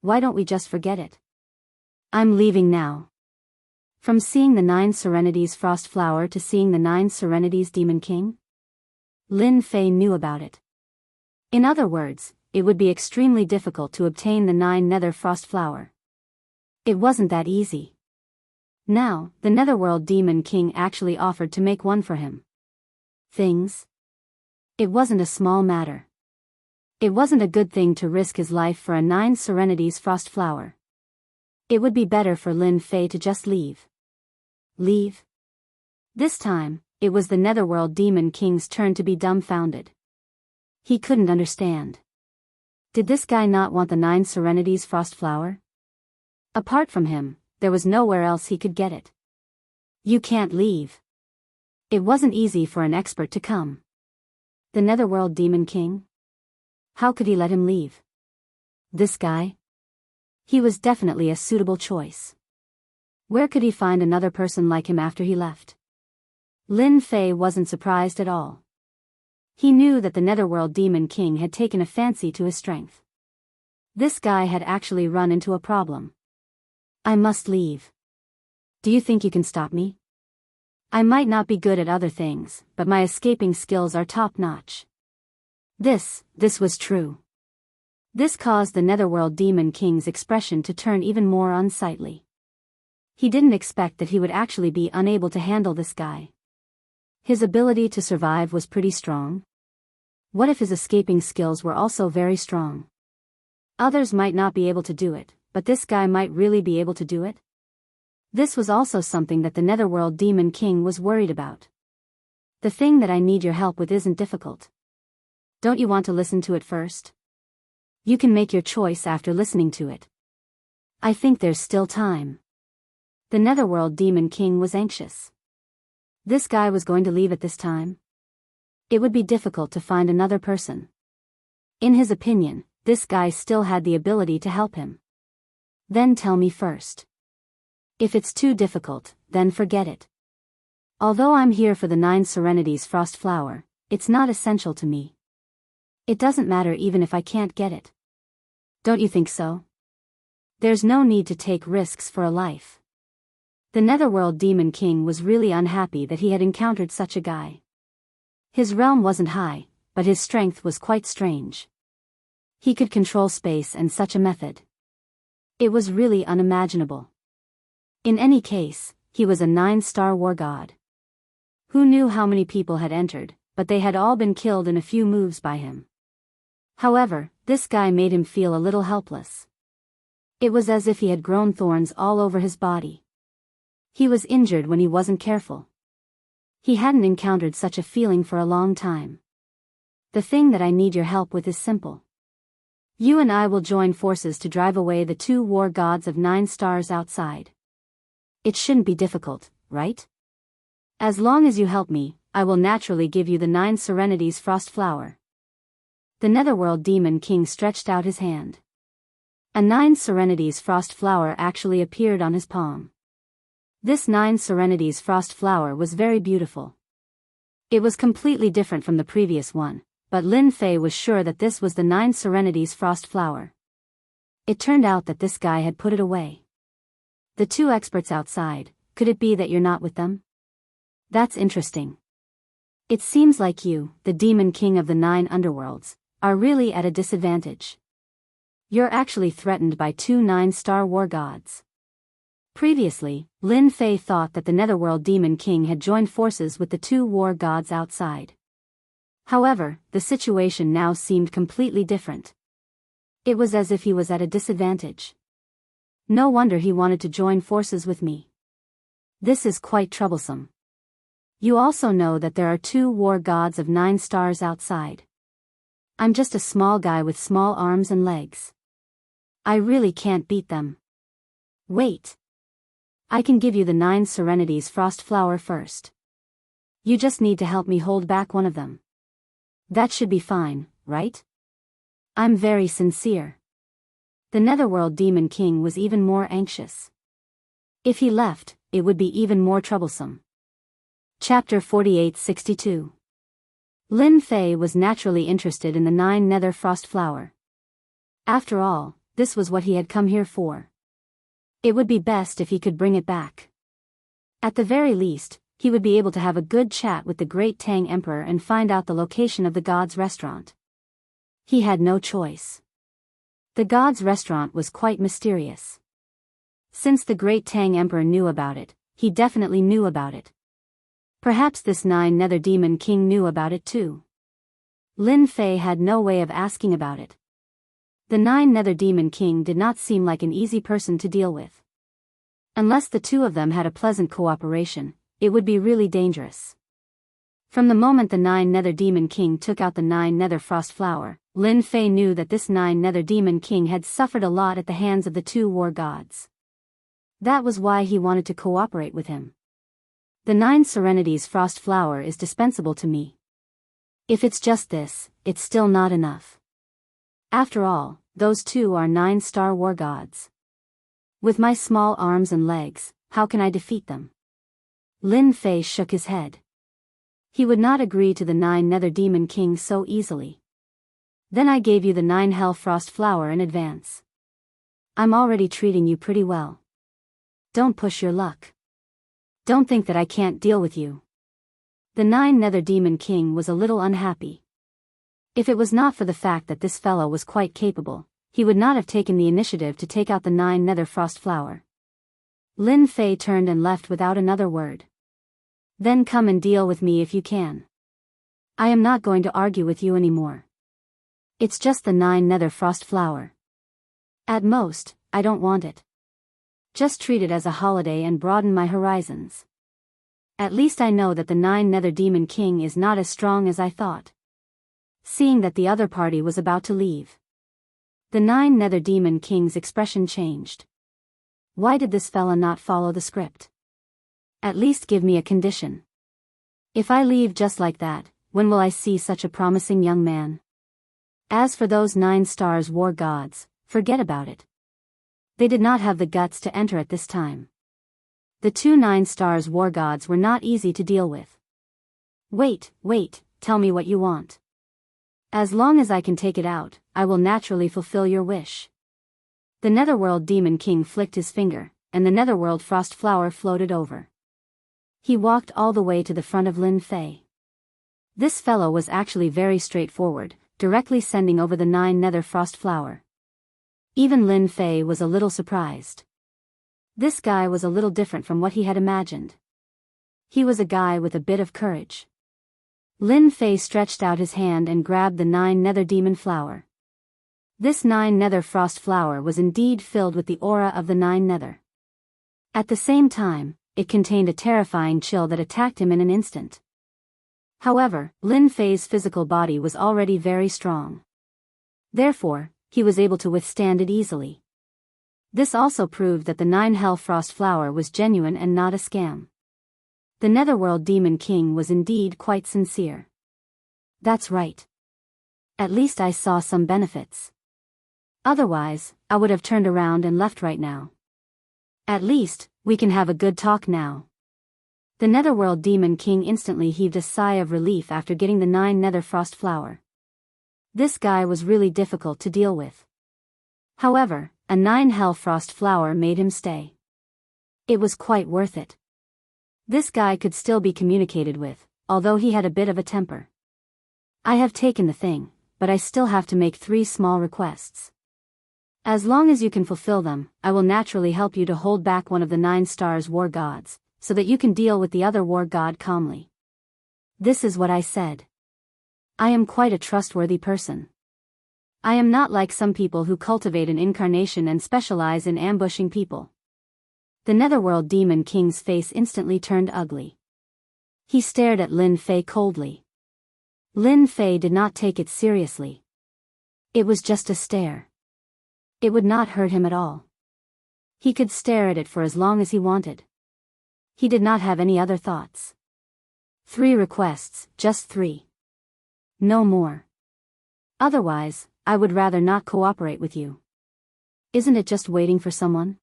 Why don't we just forget it? I'm leaving now. From seeing the 9 Serenities Frost Flower to seeing the 9 Serenities Demon King? Lin Fei knew about it. In other words, it would be extremely difficult to obtain the 9 Nether Frost Flower. It wasn't that easy. Now, the Netherworld Demon King actually offered to make one for him. Things? It wasn't a small matter. It wasn't a good thing to risk his life for a 9 Serenities Frost Flower. It would be better for Lin Fei to just leave. Leave? This time, it was the Netherworld Demon King's turn to be dumbfounded. He couldn't understand. Did this guy not want the 9 Serenities Frost Flower? Apart from him, there was nowhere else he could get it. You can't leave. It wasn't easy for an expert to come. The Netherworld Demon King? How could he let him leave? This guy? He was definitely a suitable choice. Where could he find another person like him after he left? Lin Fei wasn't surprised at all. He knew that the Netherworld Demon King had taken a fancy to his strength. This guy had actually run into a problem. I must leave. Do you think you can stop me? I might not be good at other things, but my escaping skills are top-notch. This was true. This caused the Netherworld Demon King's expression to turn even more unsightly. He didn't expect that he would actually be unable to handle this guy. His ability to survive was pretty strong. What if his escaping skills were also very strong? Others might not be able to do it, but this guy might really be able to do it? This was also something that the Netherworld Demon King was worried about. The thing that I need your help with isn't difficult. Don't you want to listen to it first? You can make your choice after listening to it. I think there's still time. The Netherworld Demon King was anxious. This guy was going to leave at this time? It would be difficult to find another person. In his opinion, this guy still had the ability to help him. Then tell me first. If it's too difficult, then forget it. Although I'm here for the 9 Serenities Frost Flower, it's not essential to me. It doesn't matter even if I can't get it. Don't you think so? There's no need to take risks for a life. The Netherworld Demon King was really unhappy that he had encountered such a guy. His realm wasn't high, but his strength was quite strange. He could control space and such a method. It was really unimaginable. In any case, he was a 9-star war god. Who knew how many people had entered, but they had all been killed in a few moves by him. However, this guy made him feel a little helpless. It was as if he had grown thorns all over his body. He was injured when he wasn't careful. He hadn't encountered such a feeling for a long time. The thing that I need your help with is simple. You and I will join forces to drive away the 2 war gods of 9 stars outside. It shouldn't be difficult, right? As long as you help me, I will naturally give you the 9 Serenities Frost Flower. The Netherworld Demon King stretched out his hand. A 9 Serenities Frost Flower actually appeared on his palm. This 9 Serenities Frost Flower was very beautiful. It was completely different from the previous one, but Lin Fei was sure that this was the 9 Serenities Frost Flower. It turned out that this guy had put it away. The 2 experts outside, could it be that you're not with them? That's interesting. It seems like you, the Demon King of the 9 underworlds, are really at a disadvantage. You're actually threatened by 2 9-star war gods. Previously, Lin Fei thought that the Netherworld Demon King had joined forces with the 2 war gods outside. However, the situation now seemed completely different. It was as if he was at a disadvantage. No wonder he wanted to join forces with me. This is quite troublesome. You also know that there are 2 war gods of 9 stars outside. I'm just a small guy with small arms and legs. I really can't beat them. Wait. I can give you the 9 Serenities Frost Flower first. You just need to help me hold back one of them. That should be fine, right? I'm very sincere. The Netherworld Demon King was even more anxious. If he left, it would be even more troublesome. Chapter 4862. Lin Fei was naturally interested in the 9 Nether Frost Flower. After all, this was what he had come here for. It would be best if he could bring it back. At the very least, he would be able to have a good chat with the Great Tang Emperor and find out the location of the god's restaurant. He had no choice. The god's restaurant was quite mysterious. Since the Great Tang Emperor knew about it, he definitely knew about it. Perhaps this 9 Nether Demon King knew about it too. Lin Fei had no way of asking about it. The 9 Nether Demon King did not seem like an easy person to deal with. Unless the 2 of them had a pleasant cooperation, it would be really dangerous. From the moment the 9 Nether Demon King took out the 9 Nether Frost Flower, Lin Fei knew that this 9 Nether Demon King had suffered a lot at the hands of the 2 war gods. That was why he wanted to cooperate with him. The 9 Serenities frost flower is dispensable to me. If it's just this, it's still not enough. After all, those 2 are 9 star war gods. With my small arms and legs, how can I defeat them? Lin Fei shook his head. He would not agree to the 9 Nether Demon Kings so easily. Then I gave you the 9 Hell Frost Flower in advance. I'm already treating you pretty well. Don't push your luck. Don't think that I can't deal with you. The 9 Nether Demon King was a little unhappy. If it was not for the fact that this fellow was quite capable, he would not have taken the initiative to take out the 9 Nether Frost Flower. Lin Fei turned and left without another word. Then come and deal with me if you can. I am not going to argue with you anymore. It's just the 9 Nether Frost Flower. At most, I don't want it. Just treat it as a holiday and broaden my horizons. At least I know that the 9 Nether Demon King is not as strong as I thought. Seeing that the other party was about to leave, the 9 Nether Demon King's expression changed. Why did this fella not follow the script? At least give me a condition. If I leave just like that, when will I see such a promising young man? As for those 9 stars war gods, forget about it. They did not have the guts to enter at this time. The 2 9 stars war gods were not easy to deal with. Wait, tell me what you want. As long as I can take it out, I will naturally fulfill your wish. The Netherworld Demon King flicked his finger, and the Netherworld Frost Flower floated over. He walked all the way to the front of Lin Fei. This fellow was actually very straightforward, directly sending over the 9 Nether Frost Flower. Even Lin Fei was a little surprised. This guy was a little different from what he had imagined. He was a guy with a bit of courage. Lin Fei stretched out his hand and grabbed the 9 Nether Demon Flower. This 9 Nether Frost Flower was indeed filled with the aura of the 9 Nether. At the same time, it contained a terrifying chill that attacked him in an instant. However, Lin Fei's physical body was already very strong. Therefore, he was able to withstand it easily. This also proved that the 9 Hell Frost Flower was genuine and not a scam. The Netherworld Demon King was indeed quite sincere. That's right. At least I saw some benefits. Otherwise, I would have turned around and left right now. At least, we can have a good talk now. The Netherworld Demon King instantly heaved a sigh of relief after getting the 9 Nether Frost Flower. This guy was really difficult to deal with. However, a 9 Hell Frost Flower made him stay. It was quite worth it. This guy could still be communicated with, although he had a bit of a temper. I have taken the thing, but I still have to make 3 small requests. As long as you can fulfill them, I will naturally help you to hold back one of the 9 stars war gods, so that you can deal with the other war god calmly. This is what I said. I am quite a trustworthy person. I am not like some people who cultivate an incarnation and specialize in ambushing people. The Netherworld Demon King's face instantly turned ugly. He stared at Lin Fei coldly. Lin Fei did not take it seriously. It was just a stare. It would not hurt him at all. He could stare at it for as long as he wanted. He did not have any other thoughts. 3 requests, just 3. No more. Otherwise, I would rather not cooperate with you. Isn't it just waiting for someone?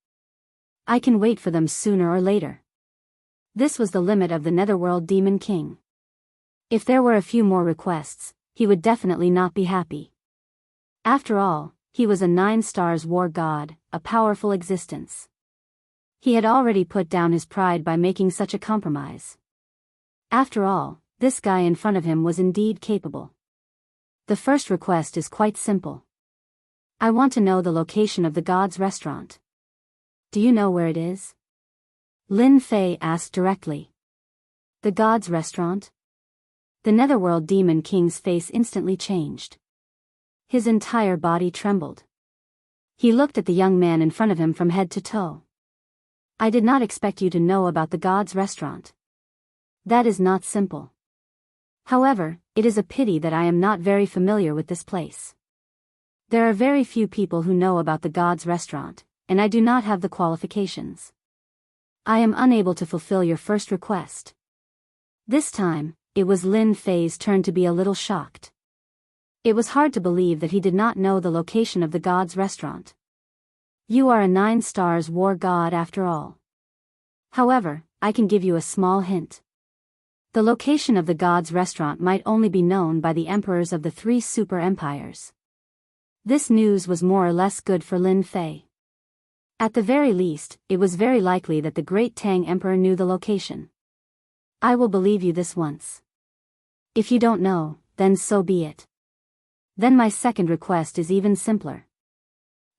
I can wait for them sooner or later. This was the limit of the Netherworld Demon King. If there were a few more requests, he would definitely not be happy. After all, he was a 9 stars war god, a powerful existence. He had already put down his pride by making such a compromise. After all, this guy in front of him was indeed capable. The first request is quite simple. I want to know the location of the god's restaurant. Do you know where it is? Lin Fei asked directly. The god's restaurant? The Netherworld Demon King's face instantly changed. His entire body trembled. He looked at the young man in front of him from head to toe. I did not expect you to know about the god's restaurant. That is not simple. However, it is a pity that I am not very familiar with this place. There are very few people who know about the god's restaurant, and I do not have the qualifications. I am unable to fulfill your first request. This time, it was Lin Fei's turn to be a little shocked. It was hard to believe that he did not know the location of the god's restaurant. You are a 9 stars war god after all. However, I can give you a small hint. The location of the god's restaurant might only be known by the emperors of the 3 super empires. This news was more or less good for Lin Fei. At the very least, it was very likely that the great Tang emperor knew the location. I will believe you this once. If you don't know, then so be it. Then my second request is even simpler.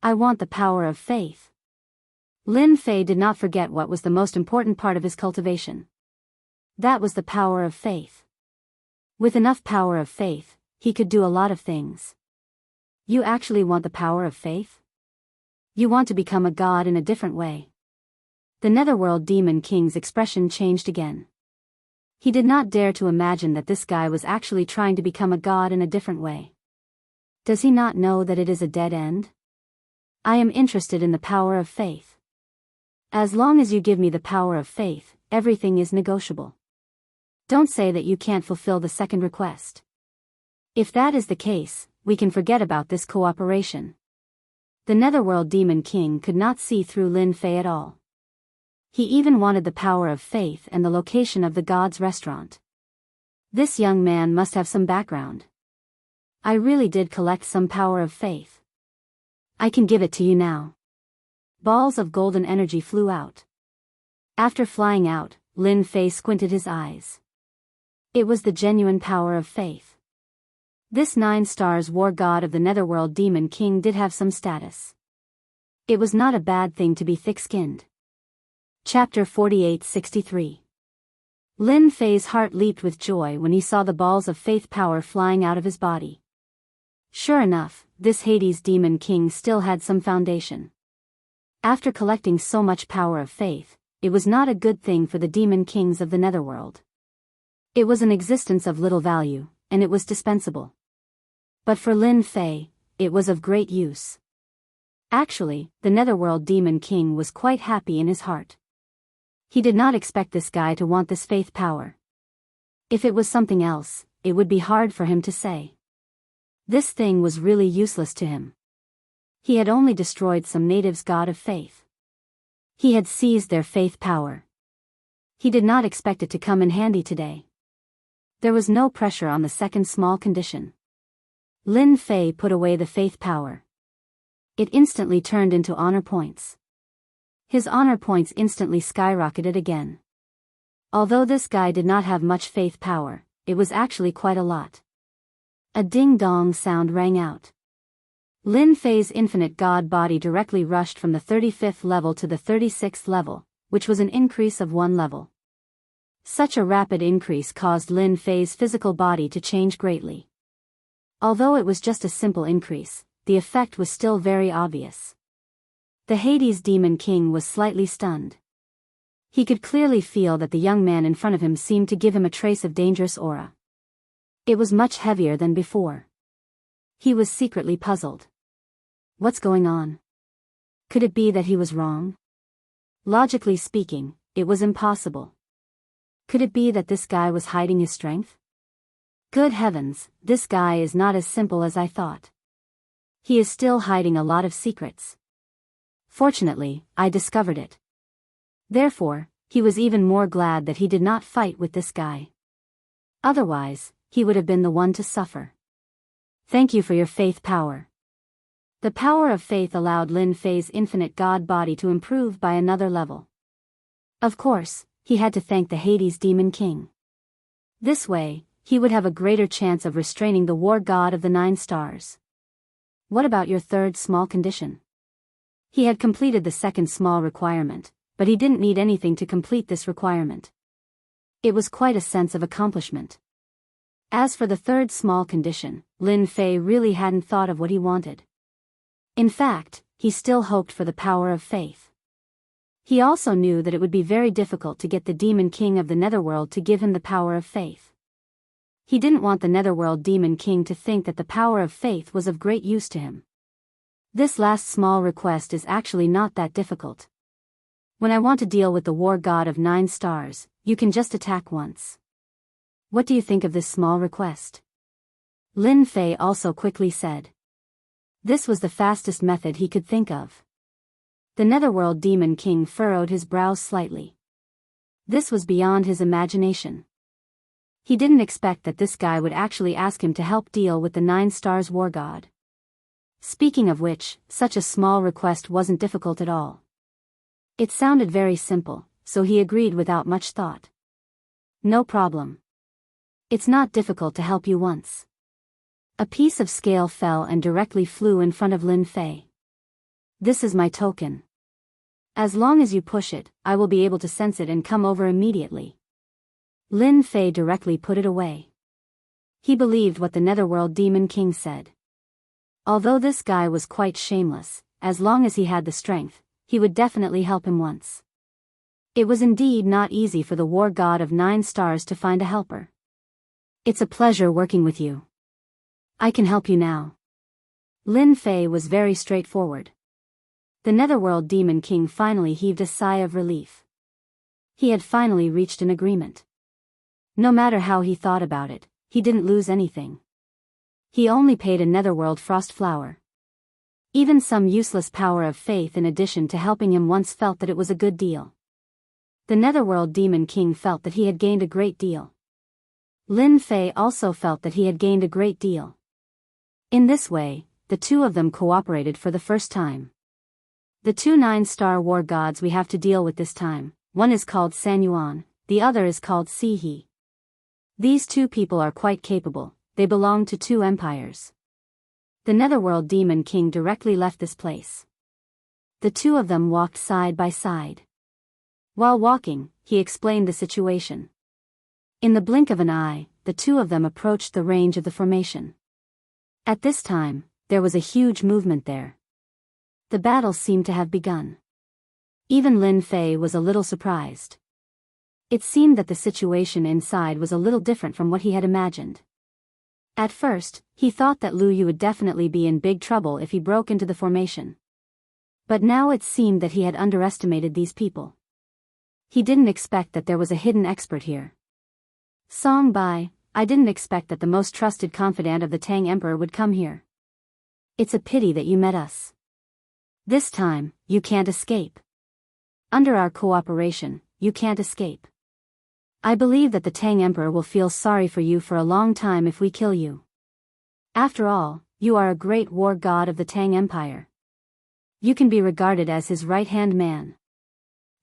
I want the power of faith. Lin Fei did not forget what was the most important part of his cultivation. That was the power of faith. With enough power of faith, he could do a lot of things. You actually want the power of faith? You want to become a god in a different way. The Netherworld Demon King's expression changed again. He did not dare to imagine that this guy was actually trying to become a god in a different way. Does he not know that it is a dead end? I am interested in the power of faith. As long as you give me the power of faith, everything is negotiable. Don't say that you can't fulfill the second request. If that is the case, we can forget about this cooperation. The Netherworld Demon King could not see through Lin Fei at all. He even wanted the power of faith and the location of the god's restaurant. This young man must have some background. I really did collect some power of faith. I can give it to you now. Balls of golden energy flew out. After flying out, Lin Fei squinted his eyes. It was the genuine power of faith. This 9 stars war god of the Netherworld Demon King did have some status. It was not a bad thing to be thick-skinned. Chapter 48-63. Lin Fei's heart leaped with joy when he saw the balls of faith power flying out of his body. Sure enough, this Hades Demon King still had some foundation. After collecting so much power of faith, it was not a good thing for the Demon Kings of the Netherworld. It was an existence of little value, and it was dispensable. But for Lin Fei, it was of great use. Actually, the Netherworld Demon King was quite happy in his heart. He did not expect this guy to want this faith power. If it was something else, it would be hard for him to say. This thing was really useless to him. He had only destroyed some natives' god of faith. He had seized their faith power. He did not expect it to come in handy today. There was no pressure on the second small condition. Lin Fei put away the faith power. It instantly turned into honor points. His honor points instantly skyrocketed again. Although this guy did not have much faith power, it was actually quite a lot. A ding-dong sound rang out. Lin Fei's infinite god body directly rushed from the 35th level to the 36th level, which was an increase of 1 level. Such a rapid increase caused Lin Fei's physical body to change greatly. Although it was just a simple increase, the effect was still very obvious. The Hades Demon King was slightly stunned. He could clearly feel that the young man in front of him seemed to give him a trace of dangerous aura. It was much heavier than before. He was secretly puzzled. What's going on? Could it be that he was wrong? Logically speaking, it was impossible. Could it be that this guy was hiding his strength? Good heavens, this guy is not as simple as I thought. He is still hiding a lot of secrets. Fortunately, I discovered it. Therefore, he was even more glad that he did not fight with this guy. Otherwise, he would have been the one to suffer. Thank you for your faith power. The power of faith allowed Lin Fei's infinite god body to improve by another level. Of course, he had to thank the Hades Demon King. This way, he would have a greater chance of restraining the war god of the 9 stars. What about your third small condition? He had completed the second small requirement, but he didn't need anything to complete this requirement. It was quite a sense of accomplishment. As for the third small condition, Lin Fei really hadn't thought of what he wanted. In fact, he still hoped for the power of faith. He also knew that it would be very difficult to get the Demon King of the Netherworld to give him the power of faith. He didn't want the Netherworld Demon King to think that the power of faith was of great use to him. This last small request is actually not that difficult. When I want to deal with the war god of 9 stars, you can just attack once. What do you think of this small request? Lin Fei also quickly said. This was the fastest method he could think of. The Netherworld Demon King furrowed his brows slightly. This was beyond his imagination. He didn't expect that this guy would actually ask him to help deal with the 9 stars war god. Speaking of which, such a small request wasn't difficult at all. It sounded very simple, so he agreed without much thought. No problem. It's not difficult to help you once. A piece of scale fell and directly flew in front of Lin Fei. This is my token. As long as you push it, I will be able to sense it and come over immediately. Lin Fei directly put it away. He believed what the Netherworld Demon King said. Although this guy was quite shameless, as long as he had the strength, he would definitely help him once. It was indeed not easy for the war god of 9 stars to find a helper. It's a pleasure working with you. I can help you now. Lin Fei was very straightforward. The Netherworld Demon King finally heaved a sigh of relief. He had finally reached an agreement. No matter how he thought about it, he didn't lose anything. He only paid a Netherworld Frost Flower. Even some useless power of faith in addition to helping him once felt that it was a good deal. The Netherworld Demon King felt that he had gained a great deal. Lin Fei also felt that he had gained a great deal. In this way, the two of them cooperated for the first time. The 2 9-star war gods we have to deal with this time, one is called Sanyuan, the other is called Sihe. These two people are quite capable, they belong to 2 empires. The Netherworld Demon King directly left this place. The two of them walked side by side. While walking, he explained the situation. In the blink of an eye, the two of them approached the range of the formation. At this time, there was a huge movement there. The battle seemed to have begun. Even Lin Fei was a little surprised. It seemed that the situation inside was a little different from what he had imagined. At first, he thought that Lu Yu would definitely be in big trouble if he broke into the formation. But now it seemed that he had underestimated these people. He didn't expect that there was a hidden expert here. Song Bai, I didn't expect that the most trusted confidant of the Tang Emperor would come here. It's a pity that you met us. This time, you can't escape. Under our cooperation, you can't escape. I believe that the Tang Emperor will feel sorry for you for a long time if we kill you. After all, you are a great war god of the Tang Empire. You can be regarded as his right-hand man.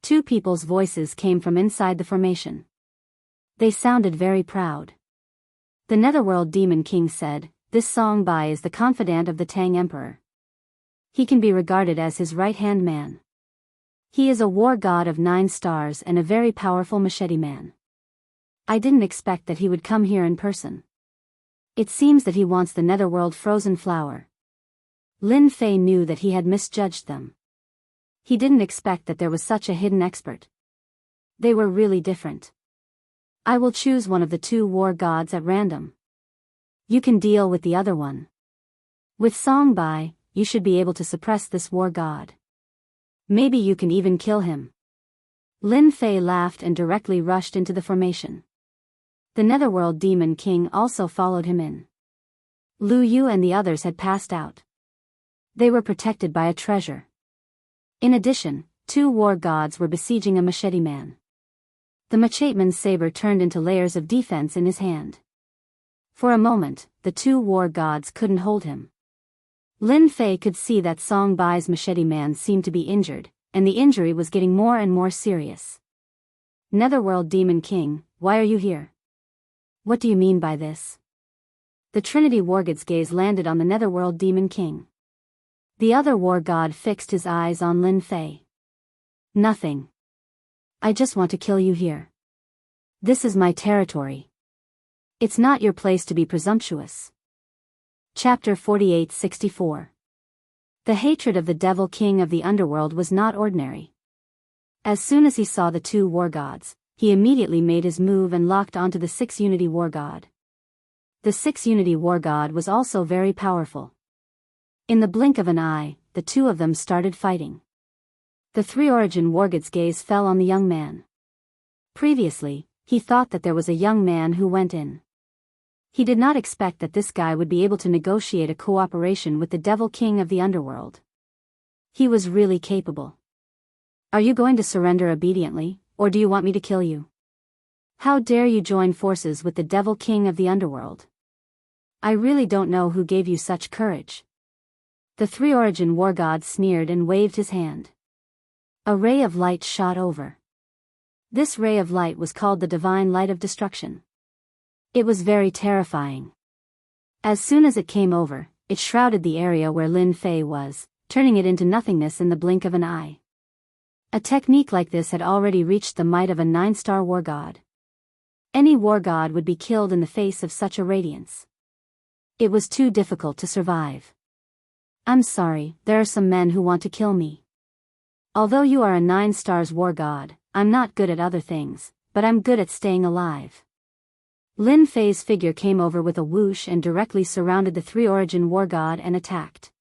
2 people's voices came from inside the formation. They sounded very proud. The Netherworld Demon King said, this Song Bai is the confidant of the Tang Emperor. He can be regarded as his right-hand man. He is a war god of 9 stars and a very powerful machete man. I didn't expect that he would come here in person. It seems that he wants the Netherworld Frozen Flower. Lin Fei knew that he had misjudged them. He didn't expect that there was such a hidden expert. They were really different. I will choose one of the 2 war gods at random. You can deal with the other one. With Song Bai, you should be able to suppress this war god. Maybe you can even kill him. Lin Fei laughed and directly rushed into the formation. The Netherworld Demon King also followed him in. Lu Yu and the others had passed out. They were protected by a treasure. In addition, 2 war gods were besieging a machete man. The macheteman's saber turned into layers of defense in his hand. For a moment, the 2 war gods couldn't hold him. Lin Fei could see that Song Bai's machete man seemed to be injured, and the injury was getting more and more serious. Netherworld Demon King, why are you here? What do you mean by this? The Trinity Wargod's gaze landed on the Netherworld Demon King. The other war god fixed his eyes on Lin Fei. Nothing. I just want to kill you here. This is my territory. It's not your place to be presumptuous. Chapter 48-64. The hatred of the Devil King of the Underworld was not ordinary. As soon as he saw the 2 war gods, he immediately made his move and locked onto the 6 Unity War God. The 6 Unity War God was also very powerful. In the blink of an eye, the 2 of them started fighting. The three-origin wargod's gaze fell on the young man. Previously, he thought that there was a young man who went in. He did not expect that this guy would be able to negotiate a cooperation with the Devil King of the Underworld. He was really capable. Are you going to surrender obediently, or do you want me to kill you? How dare you join forces with the Devil King of the Underworld? I really don't know who gave you such courage. The three-origin war god sneered and waved his hand. A ray of light shot over. This ray of light was called the Divine Light of Destruction. It was very terrifying. As soon as it came over, it shrouded the area where Lin Fei was, turning it into nothingness in the blink of an eye. A technique like this had already reached the might of a 9-star war god. Any war god would be killed in the face of such a radiance. It was too difficult to survive. I'm sorry, there are some men who want to kill me. Although you are a 9-star war god, I'm not good at other things, but I'm good at staying alive. Lin Fei's figure came over with a whoosh and directly surrounded the three-origin war god and attacked.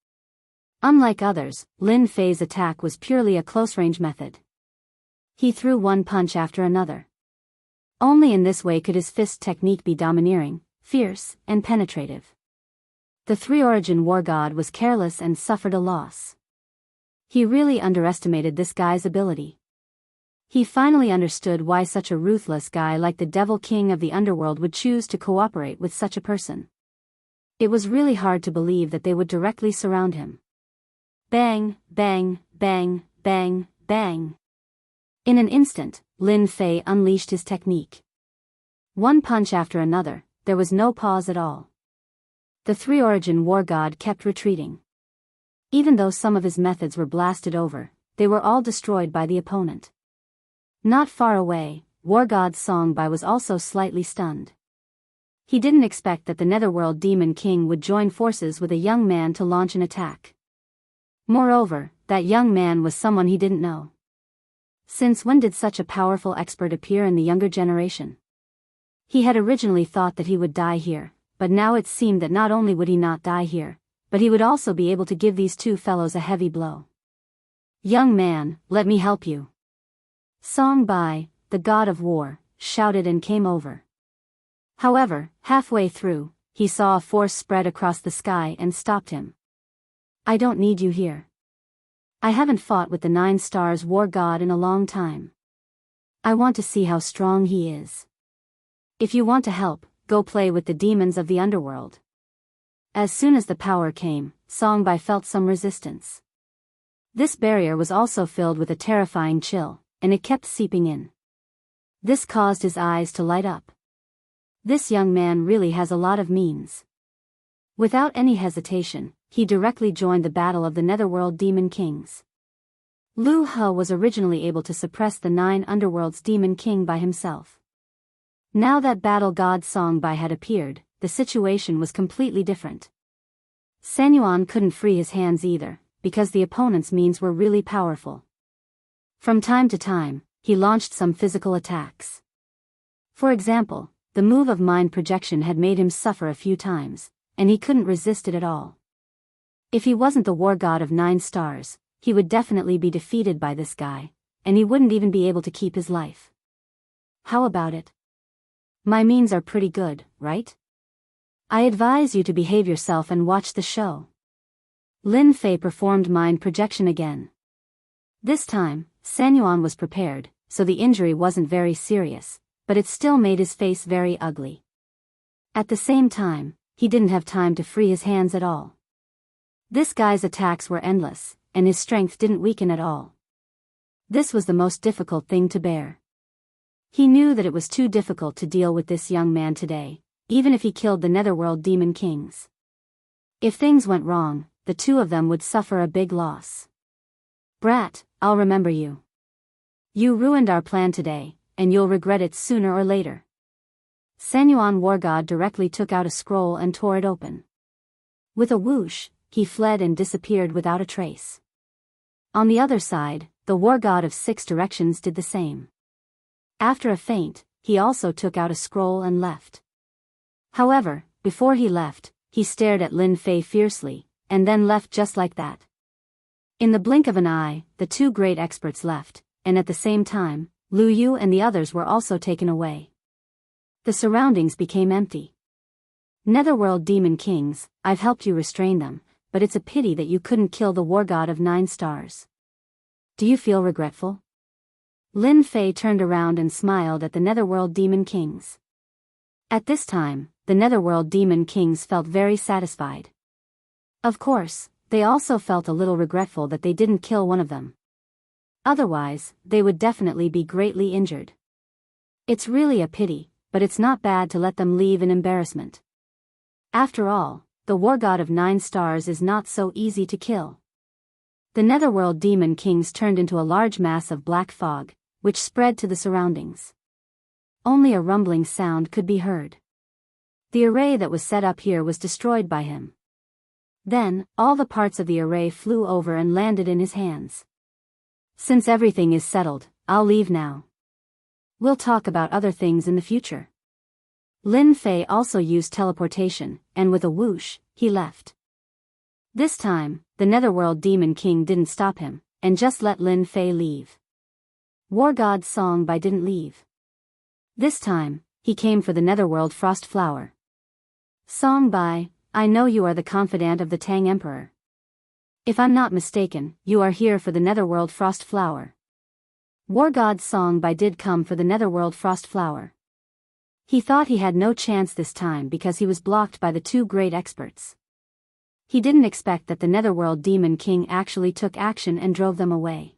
Unlike others, Lin Fei's attack was purely a close-range method. He threw one punch after another. Only in this way could his fist technique be domineering, fierce, and penetrative. The three-origin war god was careless and suffered a loss. He really underestimated this guy's ability. He finally understood why such a ruthless guy like the Devil King of the Underworld would choose to cooperate with such a person. It was really hard to believe that they would directly surround him. Bang, bang, bang, bang, bang. In an instant, Lin Fei unleashed his technique. One punch after another, there was no pause at all. The three-origin war god kept retreating. Even though some of his methods were blasted over, they were all destroyed by the opponent. Not far away, War God Songbai was also slightly stunned. He didn't expect that the Netherworld Demon King would join forces with a young man to launch an attack. Moreover, that young man was someone he didn't know. Since when did such a powerful expert appear in the younger generation? He had originally thought that he would die here, but now it seemed that not only would he not die here, but he would also be able to give these two fellows a heavy blow. Young man, let me help you. Songbai, the god of war, shouted and came over. However, halfway through, he saw a force spread across the sky and stopped him. I don't need you here. I haven't fought with the 9-star war god in a long time. I want to see how strong he is. If you want to help, go play with the demons of the underworld. As soon as the power came, Songbai felt some resistance. This barrier was also filled with a terrifying chill, and it kept seeping in. This caused his eyes to light up. This young man really has a lot of means. Without any hesitation, he directly joined the battle of the Netherworld Demon Kings. Lu He was originally able to suppress the 9 Underworld's Demon King by himself. Now that battle god Songbai had appeared, the situation was completely different. Sanyuan couldn't free his hands either, because the opponent's means were really powerful. From time to time, he launched some physical attacks. For example, the move of mind projection had made him suffer a few times, and he couldn't resist it at all. If he wasn't the war god of 9 stars, he would definitely be defeated by this guy, and he wouldn't even be able to keep his life. How about it? My means are pretty good, right? I advise you to behave yourself and watch the show. Lin Fei performed mind projection again. This time, Sanyuan was prepared, so the injury wasn't very serious, but it still made his face very ugly. At the same time, he didn't have time to free his hands at all. This guy's attacks were endless, and his strength didn't weaken at all. This was the most difficult thing to bear. He knew that it was too difficult to deal with this young man today, even if he killed the Netherworld Demon Kings. If things went wrong, the two of them would suffer a big loss. Brat, I'll remember you. You ruined our plan today, and you'll regret it sooner or later. Sanyuan War God directly took out a scroll and tore it open. With a whoosh, he fled and disappeared without a trace. On the other side, the War God of 6 directions did the same. After a feint, he also took out a scroll and left. However, before he left, he stared at Lin Fei fiercely, and then left just like that. In the blink of an eye, the two great experts left, and at the same time, Lu Yu and the others were also taken away. The surroundings became empty. Netherworld demon kings, I've helped you restrain them, but it's a pity that you couldn't kill the war god of 9 stars. Do you feel regretful? Lin Fei turned around and smiled at the Netherworld demon kings. At this time, the Netherworld demon kings felt very satisfied. Of course, they also felt a little regretful that they didn't kill one of them. Otherwise, they would definitely be greatly injured. It's really a pity, but it's not bad to let them leave in embarrassment. After all, the war god of 9 stars is not so easy to kill. The Netherworld demon kings turned into a large mass of black fog, which spread to the surroundings. Only a rumbling sound could be heard. The array that was set up here was destroyed by him. Then, all the parts of the array flew over and landed in his hands. Since everything is settled, I'll leave now. We'll talk about other things in the future. Lin Fei also used teleportation, and with a whoosh, he left. This time, the Netherworld Demon King didn't stop him, and just let Lin Fei leave. War God Song Bai didn't leave. This time, he came for the Netherworld Frost Flower. Song Bai, I know you are the confidant of the Tang Emperor. If I'm not mistaken, you are here for the Netherworld Frost Flower. War God Song Bai did come for the Netherworld Frost Flower. He thought he had no chance this time because he was blocked by the two great experts. He didn't expect that the Netherworld Demon King actually took action and drove them away.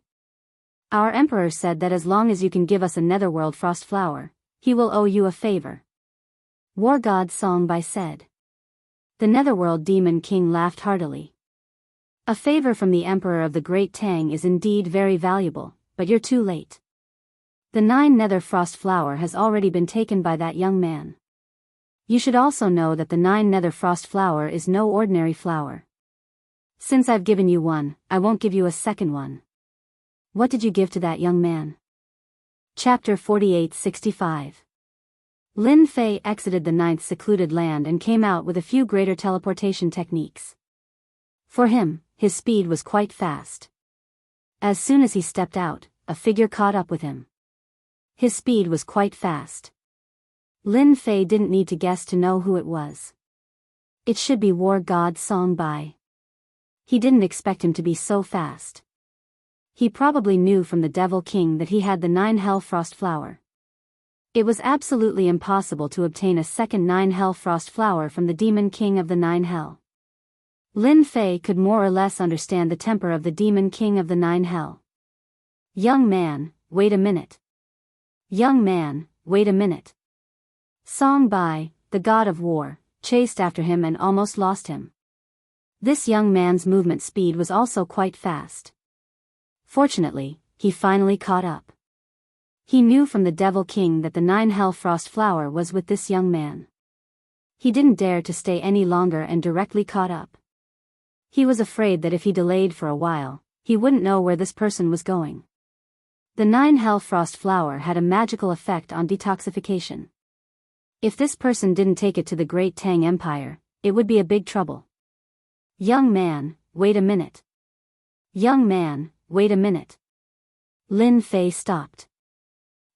Our Emperor said that as long as you can give us a Netherworld Frost Flower, he will owe you a favor. War God Song Bai said. The Netherworld Demon King laughed heartily. A favor from the Emperor of the Great Tang is indeed very valuable, but you're too late. The 9 Nether Frost Flower has already been taken by that young man. You should also know that the 9 Nether Frost Flower is no ordinary flower. Since I've given you one, I won't give you a second one. What did you give to that young man? Chapter 48-65. Lin Fei exited the 9th secluded land and came out with a few greater teleportation techniques. For him, his speed was quite fast. As soon as he stepped out, a figure caught up with him. His speed was quite fast. Lin Fei didn't need to guess to know who it was. It should be War God Song Bai. He didn't expect him to be so fast. He probably knew from the Devil King that he had the 9 Hell Frost Flower. It was absolutely impossible to obtain a second 9 Hell Frost Flower from the Demon King of the 9 Hell. Lin Fei could more or less understand the temper of the Demon King of the 9 Hell. Young man, wait a minute. Young man, wait a minute. Song Bai, the god of war, chased after him and almost lost him. This young man's movement speed was also quite fast. Fortunately, he finally caught up. He knew from the Devil King that the 9 Hell Frost Flower was with this young man. He didn't dare to stay any longer and directly caught up. He was afraid that if he delayed for a while, he wouldn't know where this person was going. The 9 Hell Frost Flower had a magical effect on detoxification. If this person didn't take it to the Great Tang Empire, it would be a big trouble. Young man, wait a minute. Young man, wait a minute. Lin Fei stopped.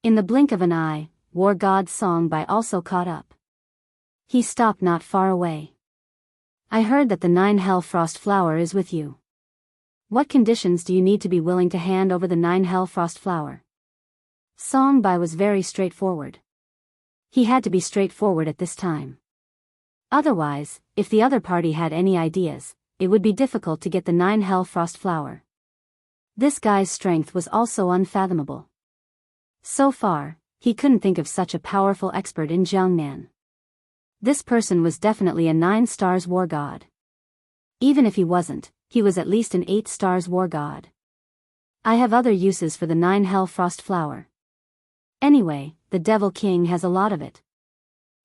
In the blink of an eye, War God Song Bai also caught up. He stopped not far away. I heard that the 9 Hell Frost Flower is with you. What conditions do you need to be willing to hand over the 9 Hell Frost Flower? Song Bai was very straightforward. He had to be straightforward at this time. Otherwise, if the other party had any ideas, it would be difficult to get the 9 Hell Frost Flower. This guy's strength was also unfathomable. So far, he couldn't think of such a powerful expert in Jiangnan. This person was definitely a 9 stars war god. Even if he wasn't, he was at least an 8 stars war god. I have other uses for the 9 Hell Frost Flower. Anyway, the Devil King has a lot of it.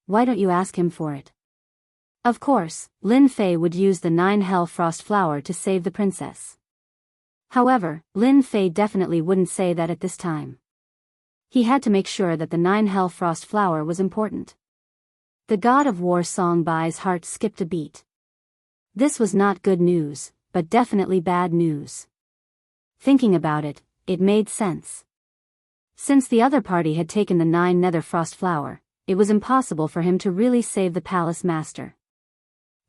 Why don't you ask him for it? Of course, Lin Fei would use the 9 Hell Frost Flower to save the princess. However, Lin Fei definitely wouldn't say that at this time. He had to make sure that the 9 Hell Frost Flower was important. The god of war Song Bai's heart skipped a beat. This was not good news, but definitely bad news. Thinking about it, it made sense. Since the other party had taken the 9 nether frost flower, it was impossible for him to really save the palace master.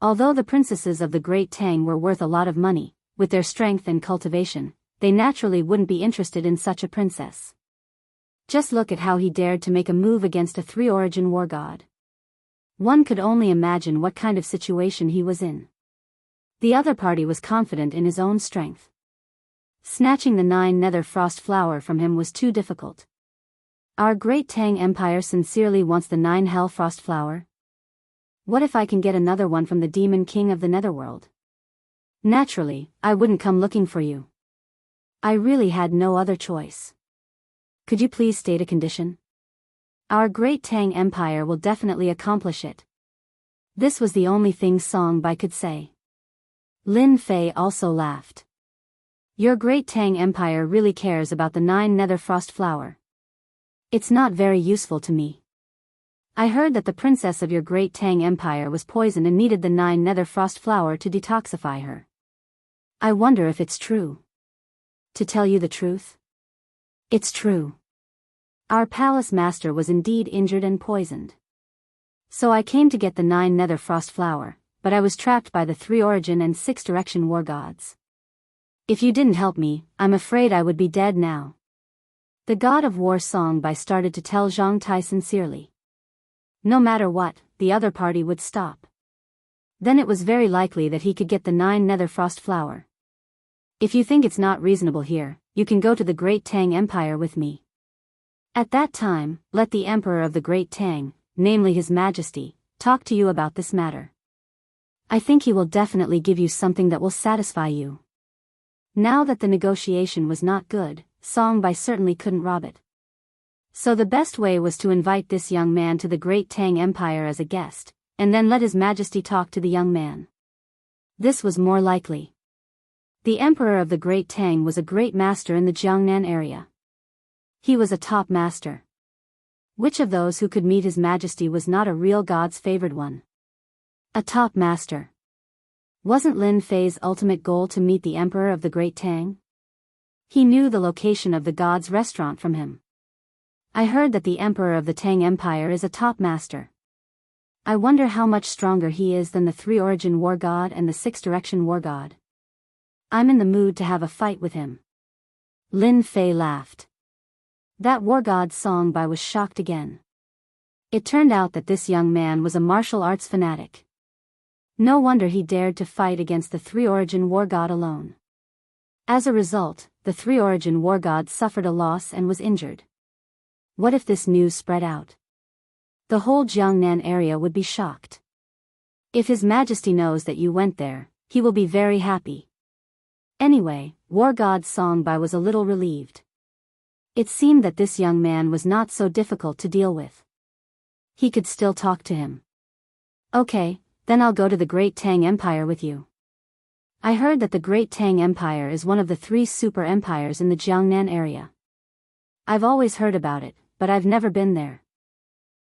Although the princesses of the Great Tang were worth a lot of money, with their strength and cultivation, they naturally wouldn't be interested in such a princess. Just look at how he dared to make a move against a 3-origin war god. One could only imagine what kind of situation he was in. The other party was confident in his own strength. Snatching the 9 nether frost flower from him was too difficult. Our Great Tang Empire sincerely wants the 9 hell frost flower? What if I can get another one from the Demon King of the Netherworld? Naturally, I wouldn't come looking for you. I really had no other choice. Could you please state a condition? Our Great Tang Empire will definitely accomplish it. This was the only thing Song Bai could say. Lin Fei also laughed. Your Great Tang Empire really cares about the 9 nether frost flower. It's not very useful to me. I heard that the princess of your Great Tang Empire was poisoned and needed the 9 nether frost flower to detoxify her. I wonder if it's true. To tell you the truth? It's true. Our palace master was indeed injured and poisoned. So I came to get the 9 nether frost flower, but I was trapped by the 3-origin and 6-direction war gods. If you didn't help me, I'm afraid I would be dead now. The god of war Song Bai started to tell Zhang Tai sincerely. No matter what, the other party would stop. Then it was very likely that he could get the 9 nether frost flower. If you think it's not reasonable here, you can go to the Great Tang Empire with me. At that time, let the Emperor of the Great Tang, namely His Majesty, talk to you about this matter. I think he will definitely give you something that will satisfy you. Now that the negotiation was not good, Song Bai certainly couldn't rob it. So the best way was to invite this young man to the Great Tang Empire as a guest, and then let His Majesty talk to the young man. This was more likely. The Emperor of the Great Tang was a great master in the Jiangnan area. He was a top master. Which of those who could meet His Majesty was not a real god's favored one? A top master. Wasn't Lin Fei's ultimate goal to meet the Emperor of the Great Tang? He knew the location of the god's restaurant from him. I heard that the Emperor of the Tang Empire is a top master. I wonder how much stronger he is than the 3-origin war god and the 6-direction war god. I'm in the mood to have a fight with him. Lin Fei laughed. That war god Song Bai was shocked again. It turned out that this young man was a martial arts fanatic. No wonder he dared to fight against the 3-origin war god alone. As a result, the 3-origin war god suffered a loss and was injured. What if this news spread out? The whole Jiangnan area would be shocked. If His Majesty knows that you went there, he will be very happy. Anyway, war god Song Bai was a little relieved. It seemed that this young man was not so difficult to deal with. He could still talk to him. Okay, then I'll go to the Great Tang Empire with you. I heard that the Great Tang Empire is one of the 3 super empires in the Jiangnan area. I've always heard about it, but I've never been there.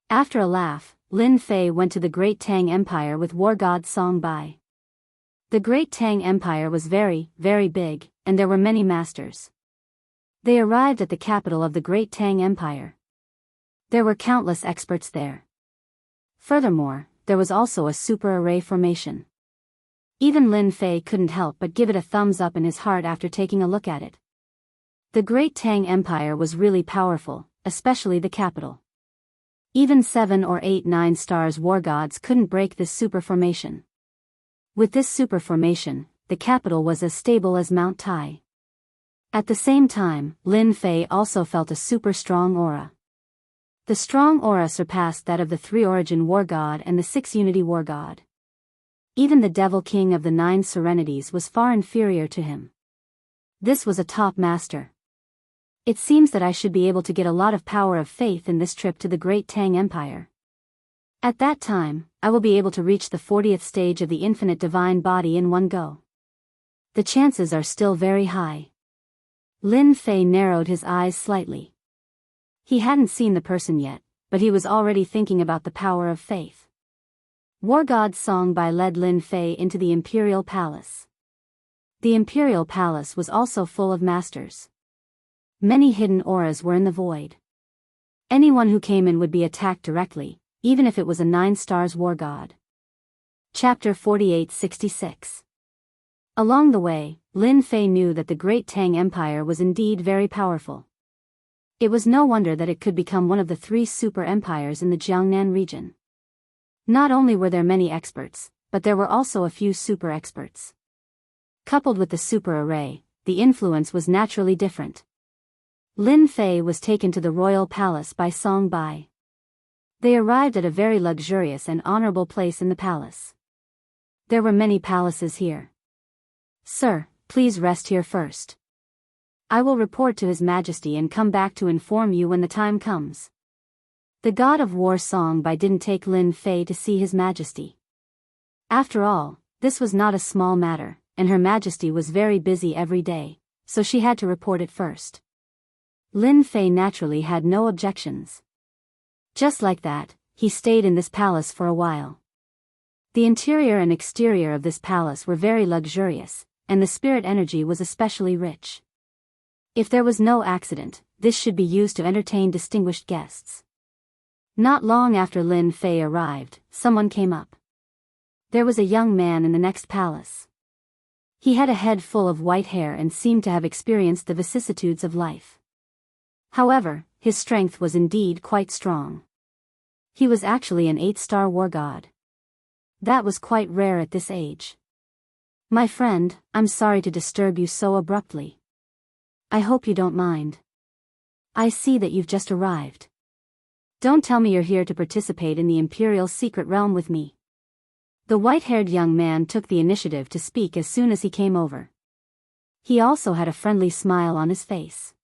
After a laugh, Lin Fei went to the Great Tang Empire with war god Song Bai. The Great Tang Empire was very, very big, and there were many masters. They arrived at the capital of the Great Tang Empire. There were countless experts there. Furthermore, there was also a super array formation. Even Lin Fei couldn't help but give it a thumbs up in his heart after taking a look at it. The Great Tang Empire was really powerful, especially the capital. Even 7 or 8 9-stars war gods couldn't break this super formation. With this super formation, the capital was as stable as Mount Tai. At the same time, Lin Fei also felt a super strong aura. The strong aura surpassed that of the 3-origin war god and the 6-unity war god. Even the Devil King of the 9 Serenities was far inferior to him. This was a top master. It seems that I should be able to get a lot of power of faith in this trip to the Great Tang Empire. At that time, I will be able to reach the 40th stage of the infinite divine body in one go. The chances are still very high. Lin Fei narrowed his eyes slightly. He hadn't seen the person yet, but he was already thinking about the power of faith. War god Song Bai led Lin Fei into the imperial palace. The imperial palace was also full of masters. Many hidden auras were in the void. Anyone who came in would be attacked directly, even if it was a 9-stars war god. Chapter 4866. Along the way, Lin Fei knew that the Great Tang Empire was indeed very powerful. It was no wonder that it could become one of the 3 super empires in the Jiangnan region. Not only were there many experts, but there were also a few super experts. Coupled with the super array, the influence was naturally different. Lin Fei was taken to the royal palace by Song Bai. They arrived at a very luxurious and honorable place in the palace. There were many palaces here. "Sir, please rest here first. I will report to His Majesty and come back to inform you when the time comes." The god of war Song Bai didn't take Lin Fei to see His Majesty. After all, this was not a small matter, and Her Majesty was very busy every day, so she had to report it first. Lin Fei naturally had no objections. Just like that, he stayed in this palace for a while. The interior and exterior of this palace were very luxurious, and the spirit energy was especially rich. If there was no accident, this should be used to entertain distinguished guests. Not long after Lin Fei arrived, someone came up. There was a young man in the next palace. He had a head full of white hair and seemed to have experienced the vicissitudes of life. However, his strength was indeed quite strong. He was actually an 8-star war god. That was quite rare at this age. "My friend, I'm sorry to disturb you so abruptly. I hope you don't mind. I see that you've just arrived. Don't tell me you're here to participate in the Imperial Secret Realm with me." The white-haired young man took the initiative to speak as soon as he came over. He also had a friendly smile on his face.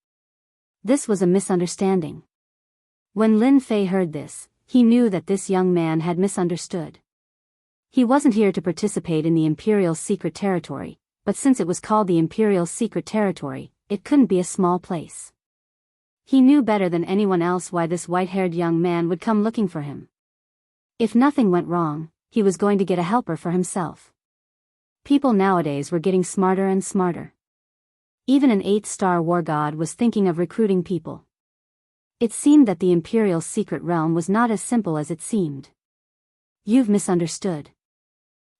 This was a misunderstanding. When Lin Fei heard this, he knew that this young man had misunderstood. He wasn't here to participate in the Imperial Secret Territory, but since it was called the Imperial Secret Territory, it couldn't be a small place. He knew better than anyone else why this white-haired young man would come looking for him. If nothing went wrong, he was going to get a helper for himself. People nowadays were getting smarter and smarter. Even an 8-star war god was thinking of recruiting people. It seemed that the Imperial Secret Realm was not as simple as it seemed. "You've misunderstood.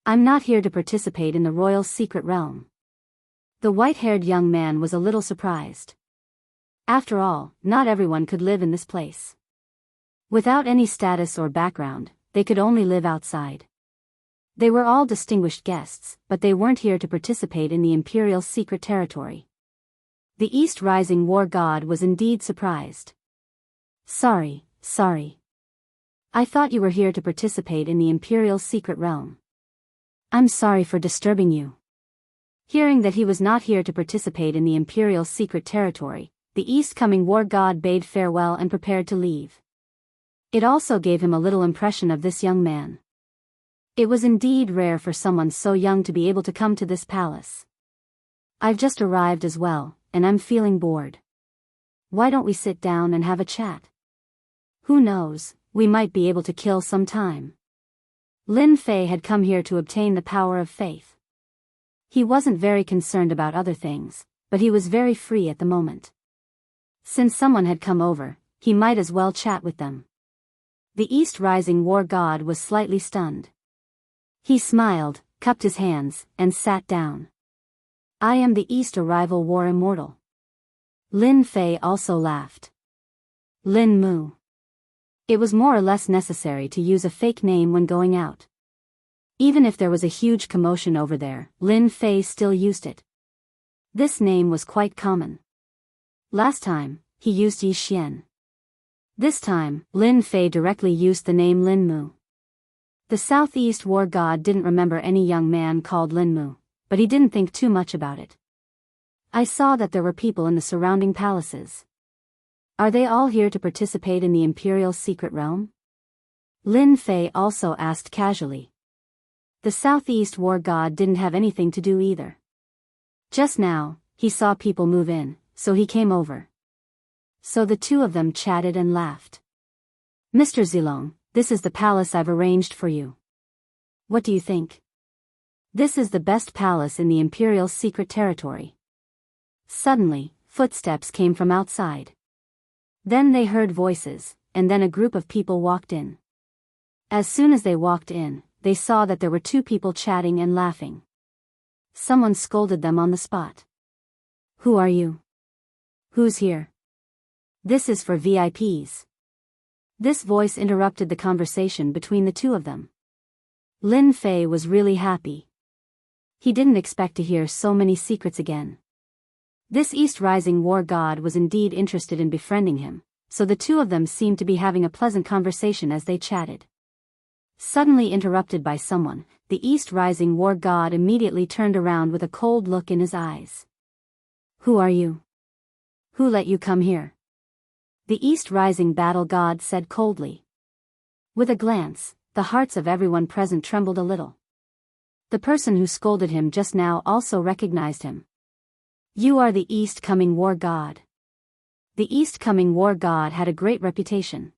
I'm not here to participate in the Royal Secret Realm." The white-haired young man was a little surprised. After all, not everyone could live in this place. Without any status or background, they could only live outside. They were all distinguished guests, but they weren't here to participate in the Imperial Secret Territory. The East Rising War God was indeed surprised. Sorry. I thought you were here to participate in the Imperial Secret Realm. I'm sorry for disturbing you." Hearing that he was not here to participate in the Imperial Secret Territory, the East-coming war god bade farewell and prepared to leave. It also gave him a little impression of this young man. It was indeed rare for someone so young to be able to come to this palace. "I've just arrived as well, and I'm feeling bored. Why don't we sit down and have a chat? Who knows, we might be able to kill some time." Lin Fei had come here to obtain the power of faith. He wasn't very concerned about other things, but he was very free at the moment. Since someone had come over, he might as well chat with them. The East Rising War God was slightly stunned. He smiled, cupped his hands, and sat down. "I am the East Arrival War Immortal." Lin Fei also laughed. Lin Mu. It was more or less necessary to use a fake name when going out. Even if there was a huge commotion over there, Lin Fei still used it. This name was quite common. Last time, he used Yi Xian. This time, Lin Fei directly used the name Lin Mu. The Southeast War God didn't remember any young man called Lin Mu, but he didn't think too much about it. "I saw that there were people in the surrounding palaces. Are they all here to participate in the Imperial Secret Realm?" Lin Fei also asked casually. The Southeast War God didn't have anything to do either. Just now, he saw people move in, so he came over. So the two of them chatted and laughed. "Mr. Zilong, this is the palace I've arranged for you. What do you think?" This is the best palace in the Imperial secret territory. Suddenly, footsteps came from outside. Then they heard voices, and then a group of people walked in. As soon as they walked in, they saw that there were two people chatting and laughing. Someone scolded them on the spot. "Who are you? Who's here? This is for VIPs." This voice interrupted the conversation between the two of them. Lin Fei was really happy. He didn't expect to hear so many secrets again. This East Rising War God was indeed interested in befriending him, so the two of them seemed to be having a pleasant conversation as they chatted. Suddenly interrupted by someone, the East Rising War God immediately turned around with a cold look in his eyes. "Who are you? Who let you come here?" The East Rising Battle God said coldly. With a glance, the hearts of everyone present trembled a little. The person who scolded him just now also recognized him. "You are the East Coming War God." The East Coming War God had a great reputation.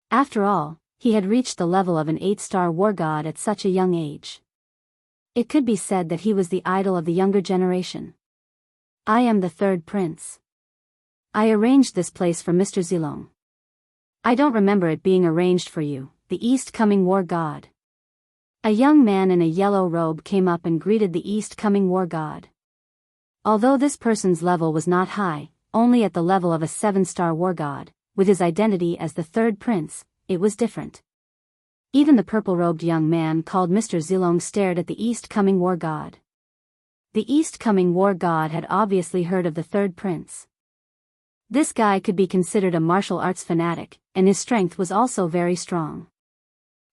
After all, he had reached the level of an 8-star war god at such a young age. It could be said that he was the idol of the younger generation. "I am the third prince. I arranged this place for Mr. Zilong." "I don't remember it being arranged for you, the East Coming War God." A young man in a yellow robe came up and greeted the East Coming War God. Although this person's level was not high, only at the level of a 7-star war god, with his identity as the third prince, it was different. Even the purple-robed young man called Mr. Zilong stared at the East Coming War God. The East Coming War God had obviously heard of the third prince. This guy could be considered a martial arts fanatic, and his strength was also very strong.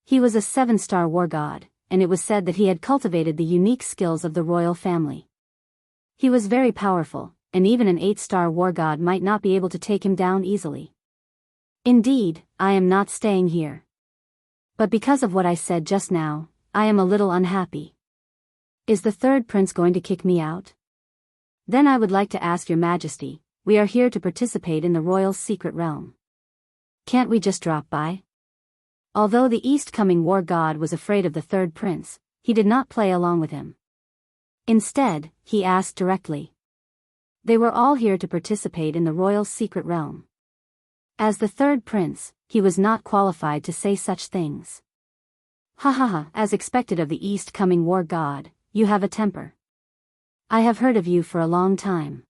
He was a 7-star war god, and it was said that he had cultivated the unique skills of the royal family. He was very powerful, and even an 8-star war god might not be able to take him down easily. "Indeed, I am not staying here. But because of what I said just now, I am a little unhappy. Is the third prince going to kick me out? Then I would like to ask your majesty, we are here to participate in the royal secret realm. Can't we just drop by?" Although the East Coming War God was afraid of the third prince, he did not play along with him. Instead, he asked directly. They were all here to participate in the royal secret realm. As the third prince, he was not qualified to say such things. "Ha ha ha, as expected of the East Coming War God, you have a temper. I have heard of you for a long time.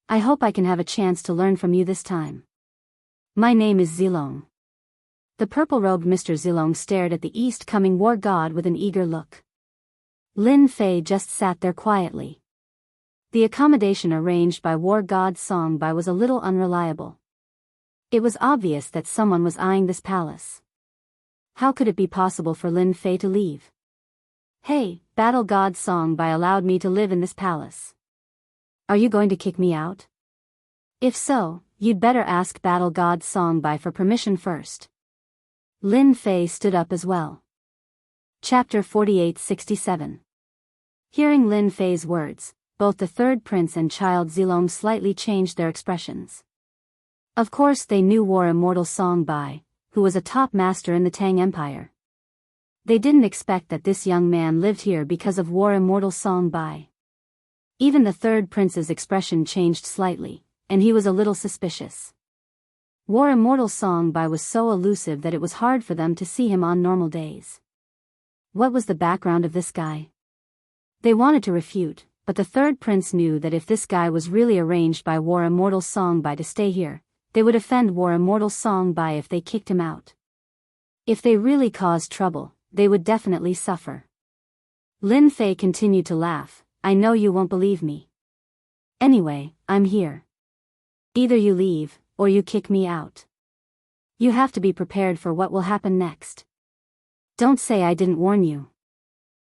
I hope I can have a chance to learn from you this time. My name is Zilong." The purple-robed Mr. Zilong stared at the East Coming War God with an eager look. Lin Fei just sat there quietly. The accommodation arranged by War God Songbai was a little unreliable. It was obvious that someone was eyeing this palace. How could it be possible for Lin Fei to leave? "Hey, Battle God Songbai allowed me to live in this palace. Are you going to kick me out? If so, you'd better ask Battle God Songbai for permission first." Lin Fei stood up as well. Chapter 48-67. Hearing Lin Fei's words, both the third prince and child Zilong slightly changed their expressions. Of course they knew War Immortal Songbai, who was a top master in the Tang Empire. They didn't expect that this young man lived here because of War Immortal Songbai. Even the third prince's expression changed slightly, and he was a little suspicious. War Immortal Songbai was so elusive that it was hard for them to see him on normal days. What was the background of this guy? They wanted to refute, but the third prince knew that if this guy was really arranged by War Immortal Songbai to stay here, they would offend War Immortal Songbai if they kicked him out. If they really caused trouble, they would definitely suffer. Lin Fei continued to laugh. "I know you won't believe me. Anyway, I'm here. Either you leave, or you kick me out. You have to be prepared for what will happen next. Don't say I didn't warn you."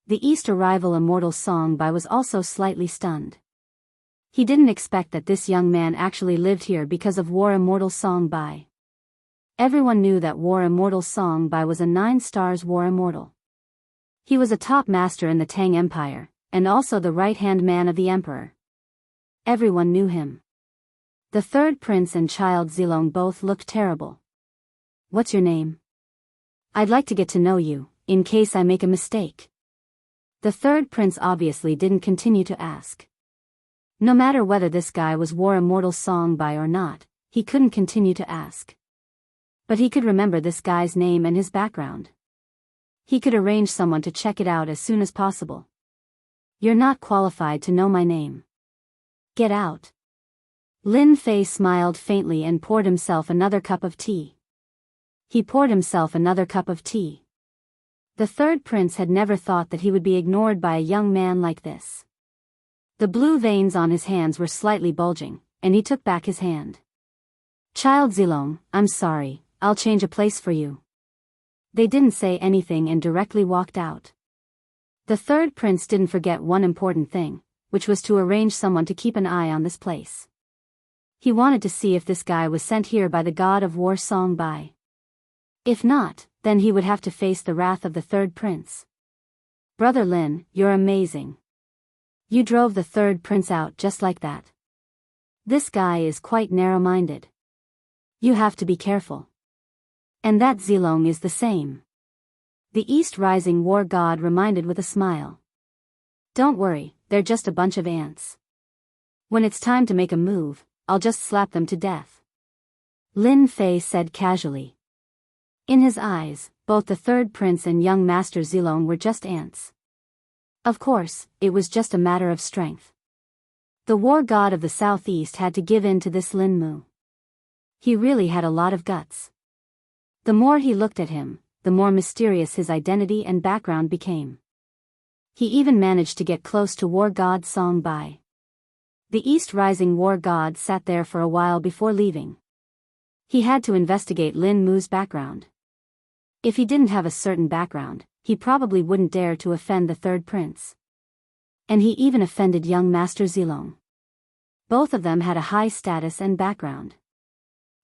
The East Arrival Immortal Songbai was also slightly stunned. He didn't expect that this young man actually lived here because of War Immortal Songbai. Everyone knew that War Immortal Songbai was a 9 stars War Immortal. He was a top master in the Tang Empire, and also the right-hand man of the Emperor. Everyone knew him. The third prince and child Zilong both looked terrible. "What's your name? I'd like to get to know you, in case I make a mistake." The third prince obviously didn't continue to ask. No matter whether this guy was War Immortal Songbai or not, he couldn't continue to ask. But he could remember this guy's name and his background. He could arrange someone to check it out as soon as possible. You're not qualified to know my name. Get out. Lin Fei smiled faintly and poured himself another cup of tea. He poured himself another cup of tea. The third prince had never thought that he would be ignored by a young man like this. The blue veins on his hands were slightly bulging, and he took back his hand. Child Zilong, I'm sorry, I'll change a place for you. They didn't say anything and directly walked out. The third prince didn't forget one important thing, which was to arrange someone to keep an eye on this place. He wanted to see if this guy was sent here by the god of war Songbai. If not, then he would have to face the wrath of the third prince. Brother Lin, you're amazing. You drove the third prince out just like that. This guy is quite narrow-minded. You have to be careful. And that Zilong is the same. The East Rising War God reminded with a smile. Don't worry, they're just a bunch of ants. When it's time to make a move, I'll just slap them to death. Lin Fei said casually. In his eyes, both the third prince and young master Zilong were just ants. Of course, it was just a matter of strength. The war god of the southeast had to give in to this Lin Mu. He really had a lot of guts. The more he looked at him, the more mysterious his identity and background became. He even managed to get close to war god Songbai. The East Rising war god sat there for a while before leaving. He had to investigate Lin Mu's background. If he didn't have a certain background, he probably wouldn't dare to offend the third prince. And he even offended young Master Zilong. Both of them had a high status and background.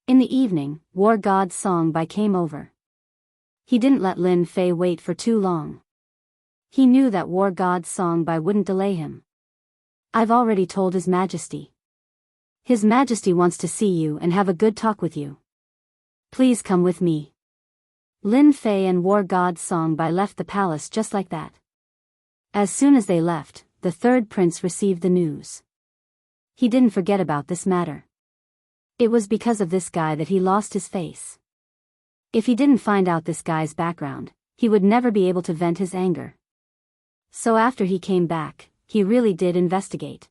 In the evening, war god Songbai came over. He didn't let Lin Fei wait for too long. He knew that war god Songbai wouldn't delay him. I've already told His Majesty. His Majesty wants to see you and have a good talk with you. Please come with me. Lin Fei and war god Songbai left the palace just like that. As soon as they left, the third prince received the news. He didn't forget about this matter. It was because of this guy that he lost his face. If he didn't find out this guy's background, he would never be able to vent his anger. So after he came back, he really did investigate.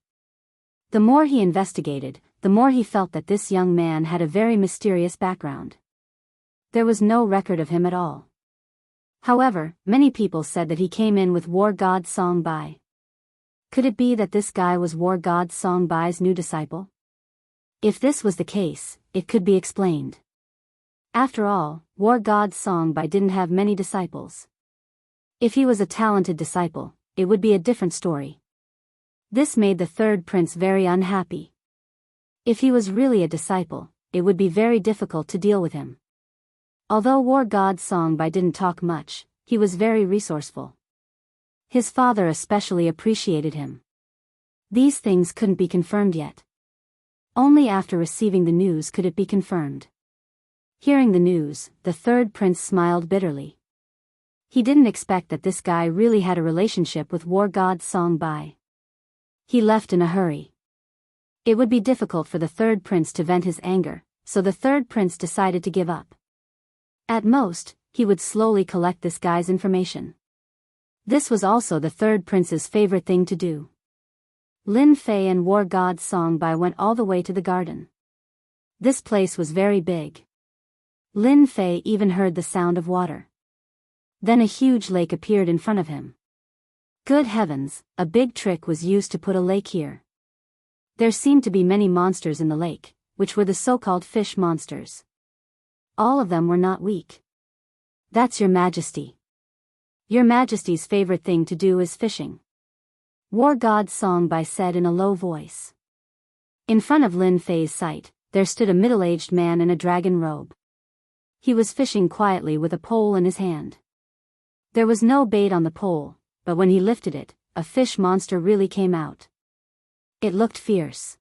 The more he investigated, the more he felt that this young man had a very mysterious background. There was no record of him at all. However, many people said that he came in with war god Songbai. Could it be that this guy was war god Songbai's new disciple? If this was the case, it could be explained. After all, war god Songbai didn't have many disciples. If he was a talented disciple, it would be a different story. This made the third prince very unhappy. If he was really a disciple, it would be very difficult to deal with him. Although war god Songbai didn't talk much, he was very resourceful. His father especially appreciated him. These things couldn't be confirmed yet. Only after receiving the news could it be confirmed. Hearing the news, the third prince smiled bitterly. He didn't expect that this guy really had a relationship with war god Songbai. He left in a hurry. It would be difficult for the third prince to vent his anger, so the third prince decided to give up. At most, he would slowly collect this guy's information. This was also the third prince's favorite thing to do. Lin Fei and war god Songbai went all the way to the garden. This place was very big. Lin Fei even heard the sound of water. Then a huge lake appeared in front of him. Good heavens, a big trick was used to put a lake here. There seemed to be many monsters in the lake, which were the so-called fish monsters. All of them were not weak. That's Your Majesty. Your Majesty's favorite thing to do is fishing. War god Songbai said in a low voice. In front of Lin Fei's sight, there stood a middle-aged man in a dragon robe. He was fishing quietly with a pole in his hand. There was no bait on the pole, but when he lifted it, a fish monster really came out. It looked fierce.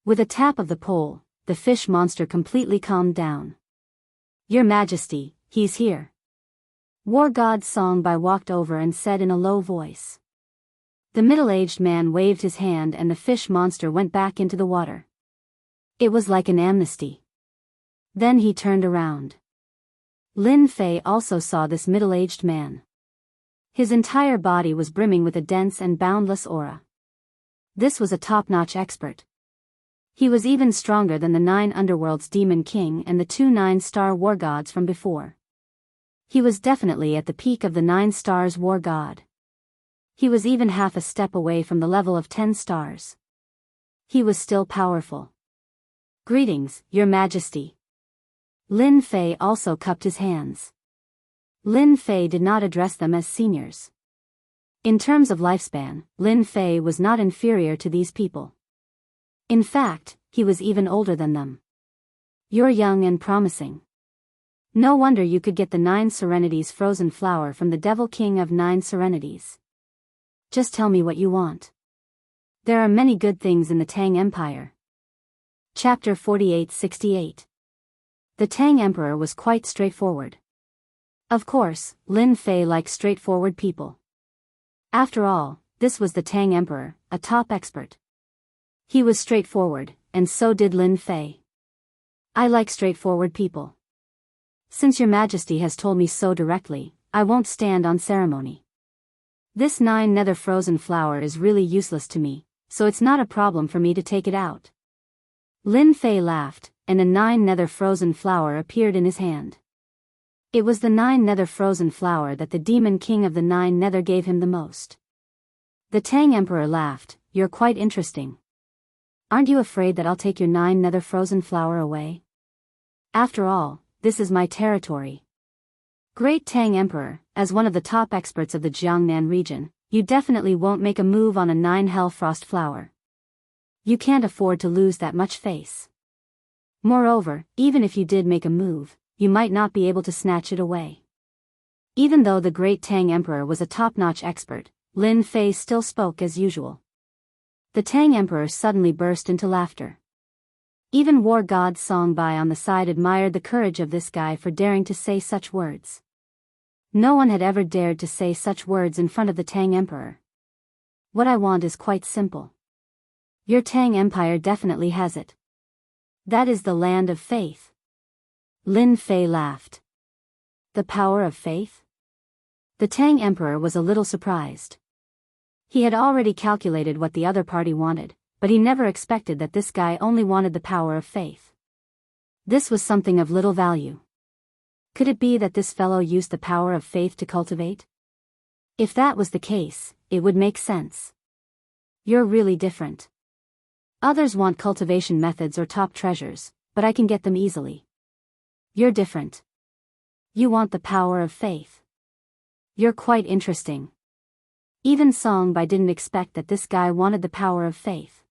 With a tap of the pole, the fish monster completely calmed down. Your Majesty, he's here. War God Songbai walked over and said in a low voice. The middle-aged man waved his hand and the fish monster went back into the water. It was like an amnesty. Then he turned around. Lin Fei also saw this middle-aged man. His entire body was brimming with a dense and boundless aura. This was a top-notch expert. He was even stronger than the 9 underworlds demon king and the 2 9-star war gods from before. He was definitely at the peak of the 9 stars war god. He was even half a step away from the level of 10 stars. He was still powerful. Greetings, Your Majesty. Lin Fei also cupped his hands. Lin Fei did not address them as seniors. In terms of lifespan, Lin Fei was not inferior to these people. In fact, he was even older than them. You're young and promising. No wonder you could get the 9 Serenities frozen flower from the Devil King of 9 Serenities. Just tell me what you want. There are many good things in the Tang Empire. Chapter 48-68. The Tang Emperor was quite straightforward. Of course, Lin Fei liked straightforward people. After all, this was the Tang Emperor, a top expert. He was straightforward, and so did Lin Fei. I like straightforward people. Since Your Majesty has told me so directly, I won't stand on ceremony. This 9 nether frozen flower is really useless to me, so it's not a problem for me to take it out. Lin Fei laughed, and a 9 nether frozen flower appeared in his hand. It was the 9 nether frozen flower that the demon king of the 9 nether gave him the most. The Tang Emperor laughed. You're quite interesting. Aren't you afraid that I'll take your 9 nether frozen flower away? After all, this is my territory. Great Tang Emperor, as one of the top experts of the Jiangnan region, you definitely won't make a move on a 9 hell frost flower. You can't afford to lose that much face. Moreover, even if you did make a move, you might not be able to snatch it away. Even though the great Tang Emperor was a top-notch expert, Lin Fei still spoke as usual. The Tang Emperor suddenly burst into laughter. Even War God Songbai on the side admired the courage of this guy for daring to say such words. No one had ever dared to say such words in front of the Tang Emperor. What I want is quite simple. Your Tang Empire definitely has it. That is the land of faith. Lin Fei laughed. The power of faith? The Tang Emperor was a little surprised. He had already calculated what the other party wanted, but he never expected that this guy only wanted the power of faith. This was something of little value. Could it be that this fellow used the power of faith to cultivate? If that was the case, it would make sense. You're really different. Others want cultivation methods or top treasures, but I can get them easily. You're different. You want the power of faith. You're quite interesting. Even Songbai didn't expect that this guy wanted the power of faith.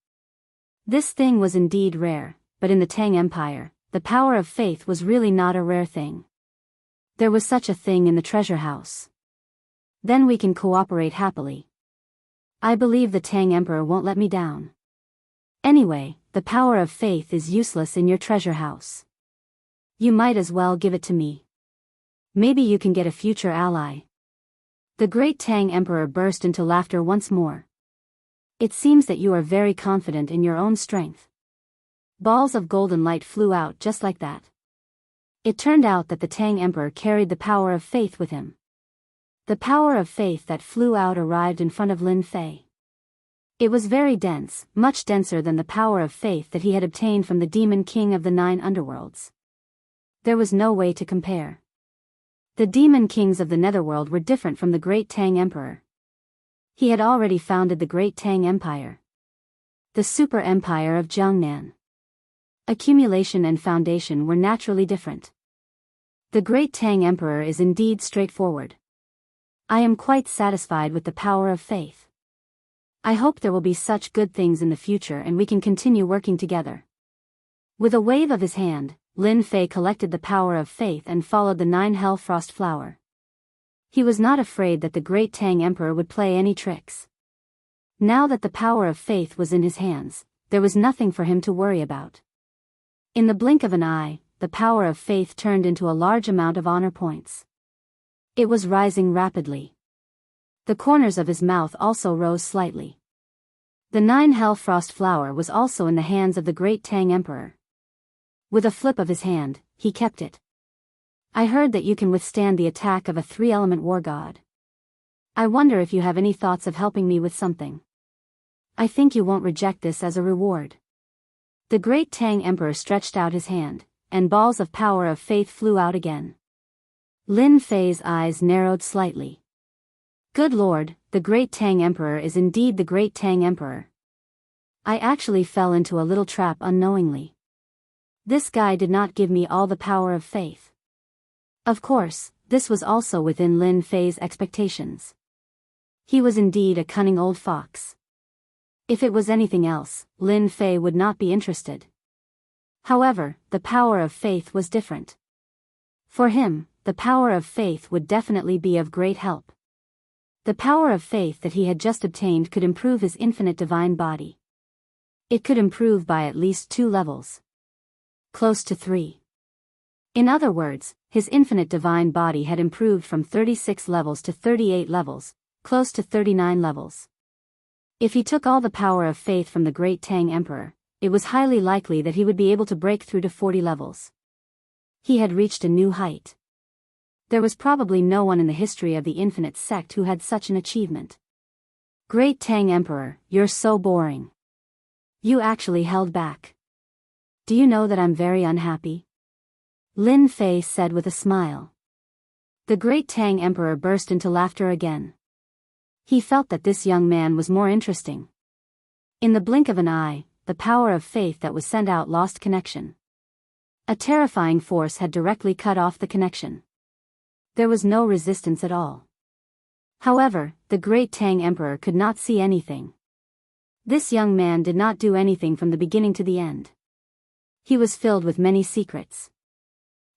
This thing was indeed rare, but in the Tang Empire, the power of faith was really not a rare thing. There was such a thing in the treasure house. Then we can cooperate happily. I believe the Tang Emperor won't let me down. Anyway, the power of faith is useless in your treasure house. You might as well give it to me. Maybe you can get a future ally. The great Tang Emperor burst into laughter once more. It seems that you are very confident in your own strength. Balls of golden light flew out just like that. It turned out that the Tang Emperor carried the power of faith with him. The power of faith that flew out arrived in front of Lin Fei. It was very dense, much denser than the power of faith that he had obtained from the demon king of the 9 underworlds. There was no way to compare. The demon kings of the netherworld were different from the great Tang Emperor. He had already founded the great Tang Empire. The super empire of Jiangnan. Accumulation and foundation were naturally different. The great Tang Emperor is indeed straightforward. I am quite satisfied with the power of faith. I hope there will be such good things in the future and we can continue working together. With a wave of his hand, Lin Fei collected the power of faith and followed the 9 hell frost flower. He was not afraid that the great Tang Emperor would play any tricks. Now that the power of faith was in his hands, there was nothing for him to worry about. In the blink of an eye, the power of faith turned into a large amount of honor points. It was rising rapidly. The corners of his mouth also rose slightly. The 9 Hellfrost flower was also in the hands of the great Tang Emperor. With a flip of his hand, he kept it. I heard that you can withstand the attack of a 3-element war god. I wonder if you have any thoughts of helping me with something. I think you won't reject this as a reward. The great Tang Emperor stretched out his hand, and balls of power of faith flew out again. Lin Fei's eyes narrowed slightly. Good Lord, the great Tang Emperor is indeed the great Tang Emperor. I actually fell into a little trap unknowingly. This guy did not give me all the power of faith. Of course, this was also within Lin Fei's expectations. He was indeed a cunning old fox. If it was anything else, Lin Fei would not be interested. However, the power of faith was different. For him, the power of faith would definitely be of great help. The power of faith that he had just obtained could improve his infinite divine body. It could improve by at least 2 levels. Close to 3. In other words, his infinite divine body had improved from 36 levels to 38 levels, close to 39 levels. If he took all the power of faith from the great Tang Emperor, it was highly likely that he would be able to break through to 40 levels. He had reached a new height. There was probably no one in the history of the Infinite Sect who had such an achievement. Great Tang Emperor, you're so boring. You actually held back. Do you know that I'm very unhappy? Lin Fei said with a smile. The great Tang Emperor burst into laughter again. He felt that this young man was more interesting. In the blink of an eye, the power of faith that was sent out lost connection. A terrifying force had directly cut off the connection. There was no resistance at all. However, the great Tang Emperor could not see anything. This young man did not do anything from the beginning to the end. He was filled with many secrets.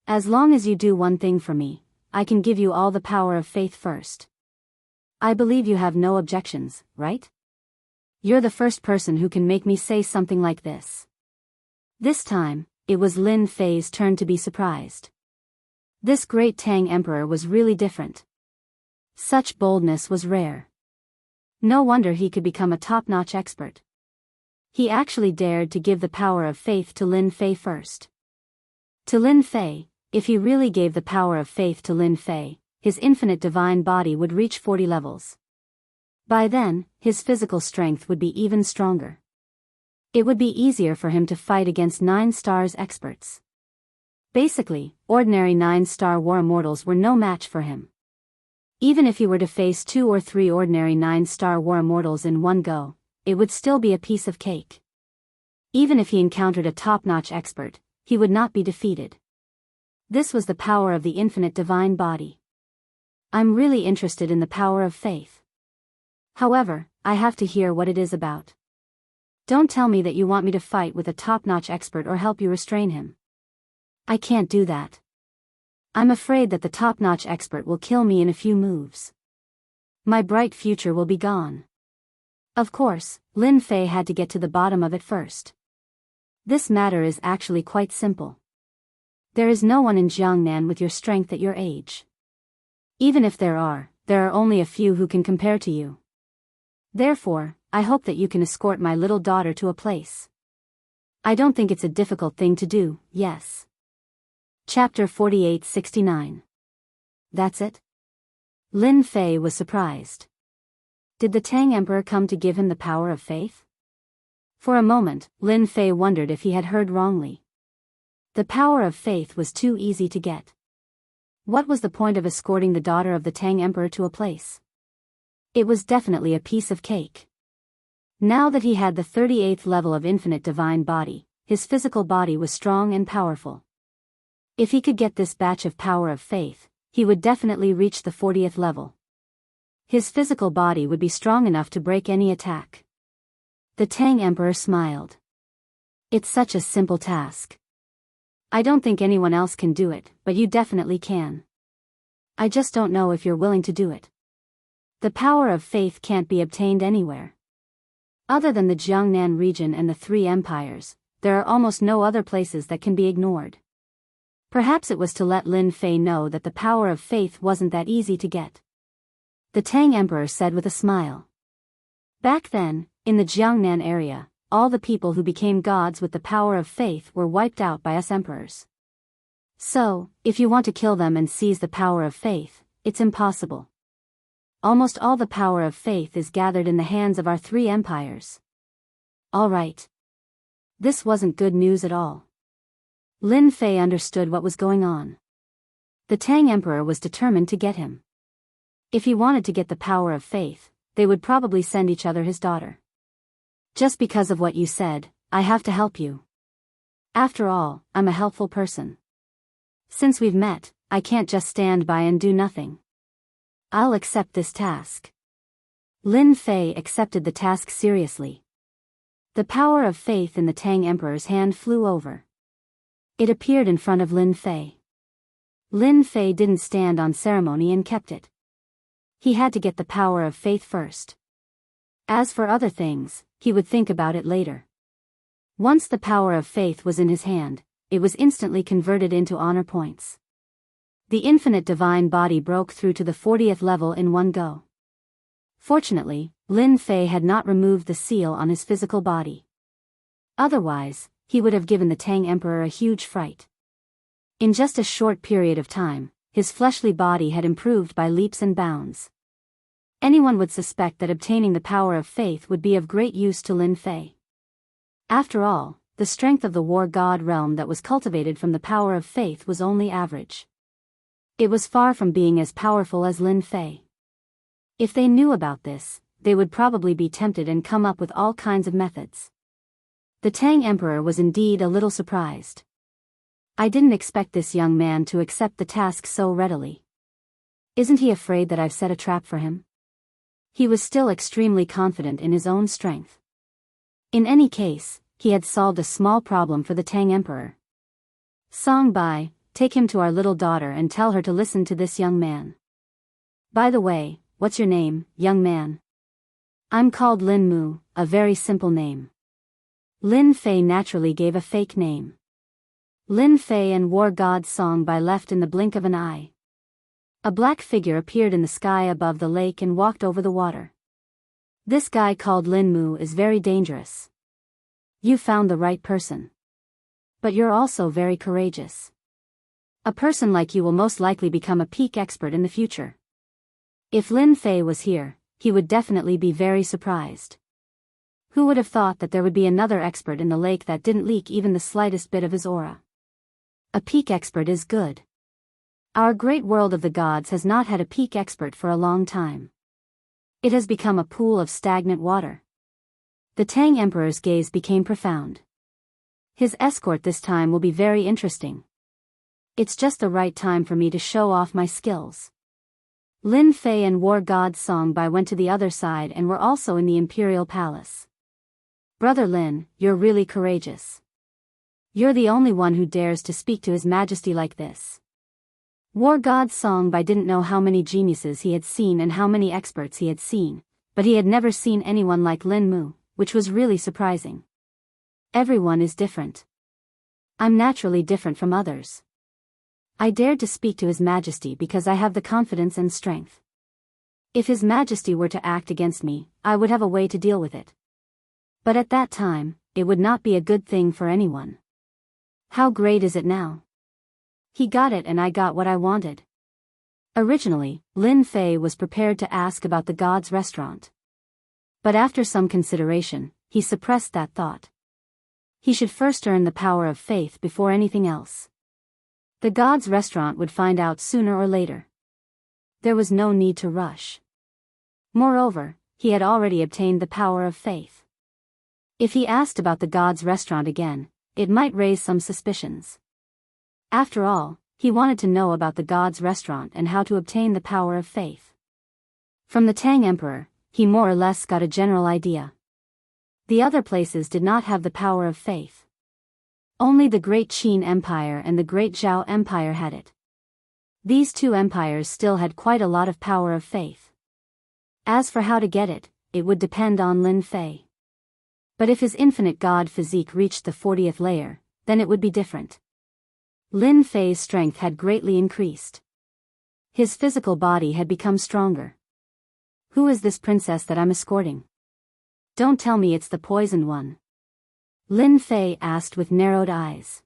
As long as you do one thing for me, I can give you all the power of faith first. I believe you have no objections, right? You're the first person who can make me say something like this. This time, it was Lin Fei's turn to be surprised. This great Tang Emperor was really different. Such boldness was rare. No wonder he could become a top-notch expert. He actually dared to give the power of faith to Lin Fei first. To Lin Fei, if he really gave the power of faith to Lin Fei, his infinite divine body would reach 40 levels. By then, his physical strength would be even stronger. It would be easier for him to fight against 9 stars experts. Basically, ordinary 9-star war immortals were no match for him. Even if he were to face 2 or 3 ordinary 9-star war immortals in one go, it would still be a piece of cake. Even if he encountered a top-notch expert, he would not be defeated. This was the power of the infinite divine body. I'm really interested in the power of faith. However, I have to hear what it is about. Don't tell me that you want me to fight with a top-notch expert or help you restrain him. I can't do that. I'm afraid that the top-notch expert will kill me in a few moves. My bright future will be gone. Of course, Lin Fei had to get to the bottom of it first. This matter is actually quite simple. There is no one in Jiangnan with your strength at your age. Even if there are only a few who can compare to you. Therefore, I hope that you can escort my little daughter to a place. I don't think it's a difficult thing to do, yes. Chapter 4869. That's it? Lin Fei was surprised. Did the Tang Emperor come to give him the power of faith? For a moment, Lin Fei wondered if he had heard wrongly. The power of faith was too easy to get. What was the point of escorting the daughter of the Tang Emperor to a place? It was definitely a piece of cake. Now that he had the 38th level of infinite divine body, his physical body was strong and powerful. If he could get this batch of power of faith, he would definitely reach the 40th level. His physical body would be strong enough to break any attack. The Tang Emperor smiled. It's such a simple task. I don't think anyone else can do it, but you definitely can. I just don't know if you're willing to do it. The power of faith can't be obtained anywhere. Other than the Jiangnan region and the 3 empires, there are almost no other places that can be ignored. Perhaps it was to let Lin Fei know that the power of faith wasn't that easy to get. The Tang Emperor said with a smile. Back then, in the Jiangnan area, all the people who became gods with the power of faith were wiped out by us emperors. So, if you want to kill them and seize the power of faith, it's impossible. Almost all the power of faith is gathered in the hands of our 3 empires. All right. This wasn't good news at all. Lin Fei understood what was going on. The Tang Emperor was determined to get him. If he wanted to get the power of faith, they would probably send each other his daughter. Just because of what you said, I have to help you. After all, I'm a helpful person. Since we've met, I can't just stand by and do nothing. I'll accept this task. Lin Fei accepted the task seriously. The power of faith in the Tang Emperor's hand flew over. It appeared in front of Lin Fei. Lin Fei didn't stand on ceremony and kept it. He had to get the power of faith first. As for other things, he would think about it later. Once the power of faith was in his hand, it was instantly converted into honor points. The infinite divine body broke through to the 40th level in one go. Fortunately, Lin Fei had not removed the seal on his physical body. Otherwise, he would have given the Tang Emperor a huge fright. In just a short period of time, his fleshly body had improved by leaps and bounds. Anyone would suspect that obtaining the power of faith would be of great use to Lin Fei. After all, the strength of the war god realm that was cultivated from the power of faith was only average. It was far from being as powerful as Lin Fei. If they knew about this, they would probably be tempted and come up with all kinds of methods. The Tang Emperor was indeed a little surprised. I didn't expect this young man to accept the task so readily. Isn't he afraid that I've set a trap for him? He was still extremely confident in his own strength. In any case, he had solved a small problem for the Tang Emperor. Song Bai, take him to our little daughter and tell her to listen to this young man. By the way, what's your name, young man? I'm called Lin Mu, a very simple name. Lin Fei naturally gave a fake name. Lin Fei and war god Song Bai left in the blink of an eye. A black figure appeared in the sky above the lake and walked over the water. This guy called Lin Mu is very dangerous. You found the right person. But you're also very courageous. A person like you will most likely become a peak expert in the future. If Lin Fei was here, he would definitely be very surprised. Who would have thought that there would be another expert in the lake that didn't leak even the slightest bit of his aura? A peak expert is good. Our great world of the gods has not had a peak expert for a long time. It has become a pool of stagnant water. The Tang Emperor's gaze became profound. His escort this time will be very interesting. It's just the right time for me to show off my skills. Lin Fei and war god Song Bai went to the other side and were also in the imperial palace. Brother Lin, you're really courageous. You're the only one who dares to speak to His Majesty like this. War god Song Bai didn't know how many geniuses he had seen and how many experts he had seen, but he had never seen anyone like Lin Mu, which was really surprising. Everyone is different. I'm naturally different from others. I dared to speak to His Majesty because I have the confidence and strength. If His Majesty were to act against me, I would have a way to deal with it. But at that time, it would not be a good thing for anyone. How great is it now? He got it and I got what I wanted. Originally, Lin Fei was prepared to ask about the God's restaurant. But after some consideration, he suppressed that thought. He should first earn the power of faith before anything else. The God's restaurant would find out sooner or later. There was no need to rush. Moreover, he had already obtained the power of faith. If he asked about the God's restaurant again, it might raise some suspicions. After all, he wanted to know about the God's restaurant and how to obtain the power of faith. From the Tang Emperor, he more or less got a general idea. The other places did not have the power of faith. Only the Great Qin Empire and the Great Zhao Empire had it. These two empires still had quite a lot of power of faith. As for how to get it, it would depend on Lin Fei. But if his infinite god physique reached the 40th layer, then it would be different. Lin Fei's strength had greatly increased. His physical body had become stronger. Who is this princess that I'm escorting? Don't tell me it's the poisoned one. Lin Fei asked with narrowed eyes.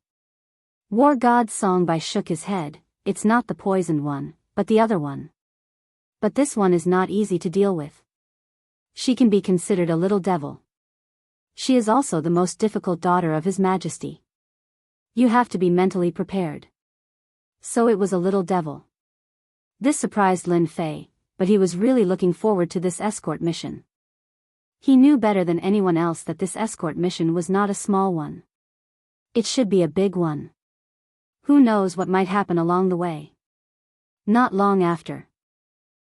War God Songbai shook his head. It's not the poisoned one, but the other one. But this one is not easy to deal with. She can be considered a little devil. She is also the most difficult daughter of His Majesty. You have to be mentally prepared. So it was a little devil. This surprised Lin Fei, but he was really looking forward to this escort mission. He knew better than anyone else that this escort mission was not a small one. It should be a big one. Who knows what might happen along the way? Not long after,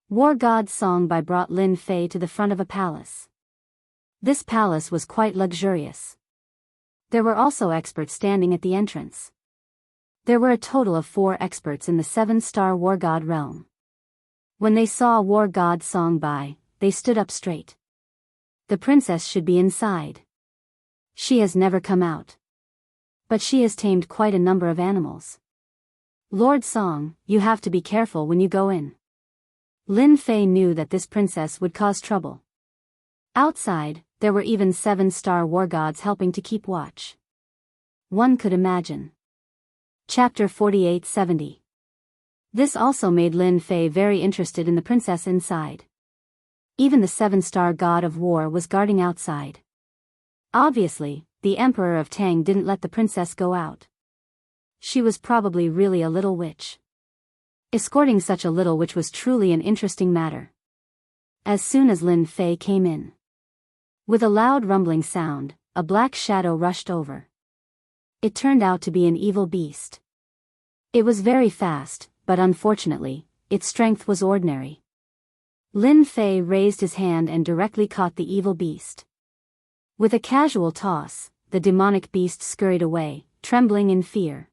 War God Songbai brought Lin Fei to the front of a palace. This palace was quite luxurious. There were also experts standing at the entrance. There were a total of 4 experts in the 7-star War God realm. When they saw War God Songbai, they stood up straight. The princess should be inside. She has never come out. But she has tamed quite a number of animals. Lord Song, you have to be careful when you go in. Lin Fei knew that this princess would cause trouble. Outside, there were even 7-star war gods helping to keep watch. One could imagine. Chapter 4870. This also made Lin Fei very interested in the princess inside. Even the 7-star god of war was guarding outside. Obviously, the Emperor of Tang didn't let the princess go out. She was probably really a little witch. Escorting such a little witch was truly an interesting matter. As soon as Lin Fei came in, with a loud rumbling sound, a black shadow rushed over. It turned out to be an evil beast. It was very fast, but unfortunately, its strength was ordinary. Lin Fei raised his hand and directly caught the evil beast. With a casual toss, the demonic beast scurried away, trembling in fear.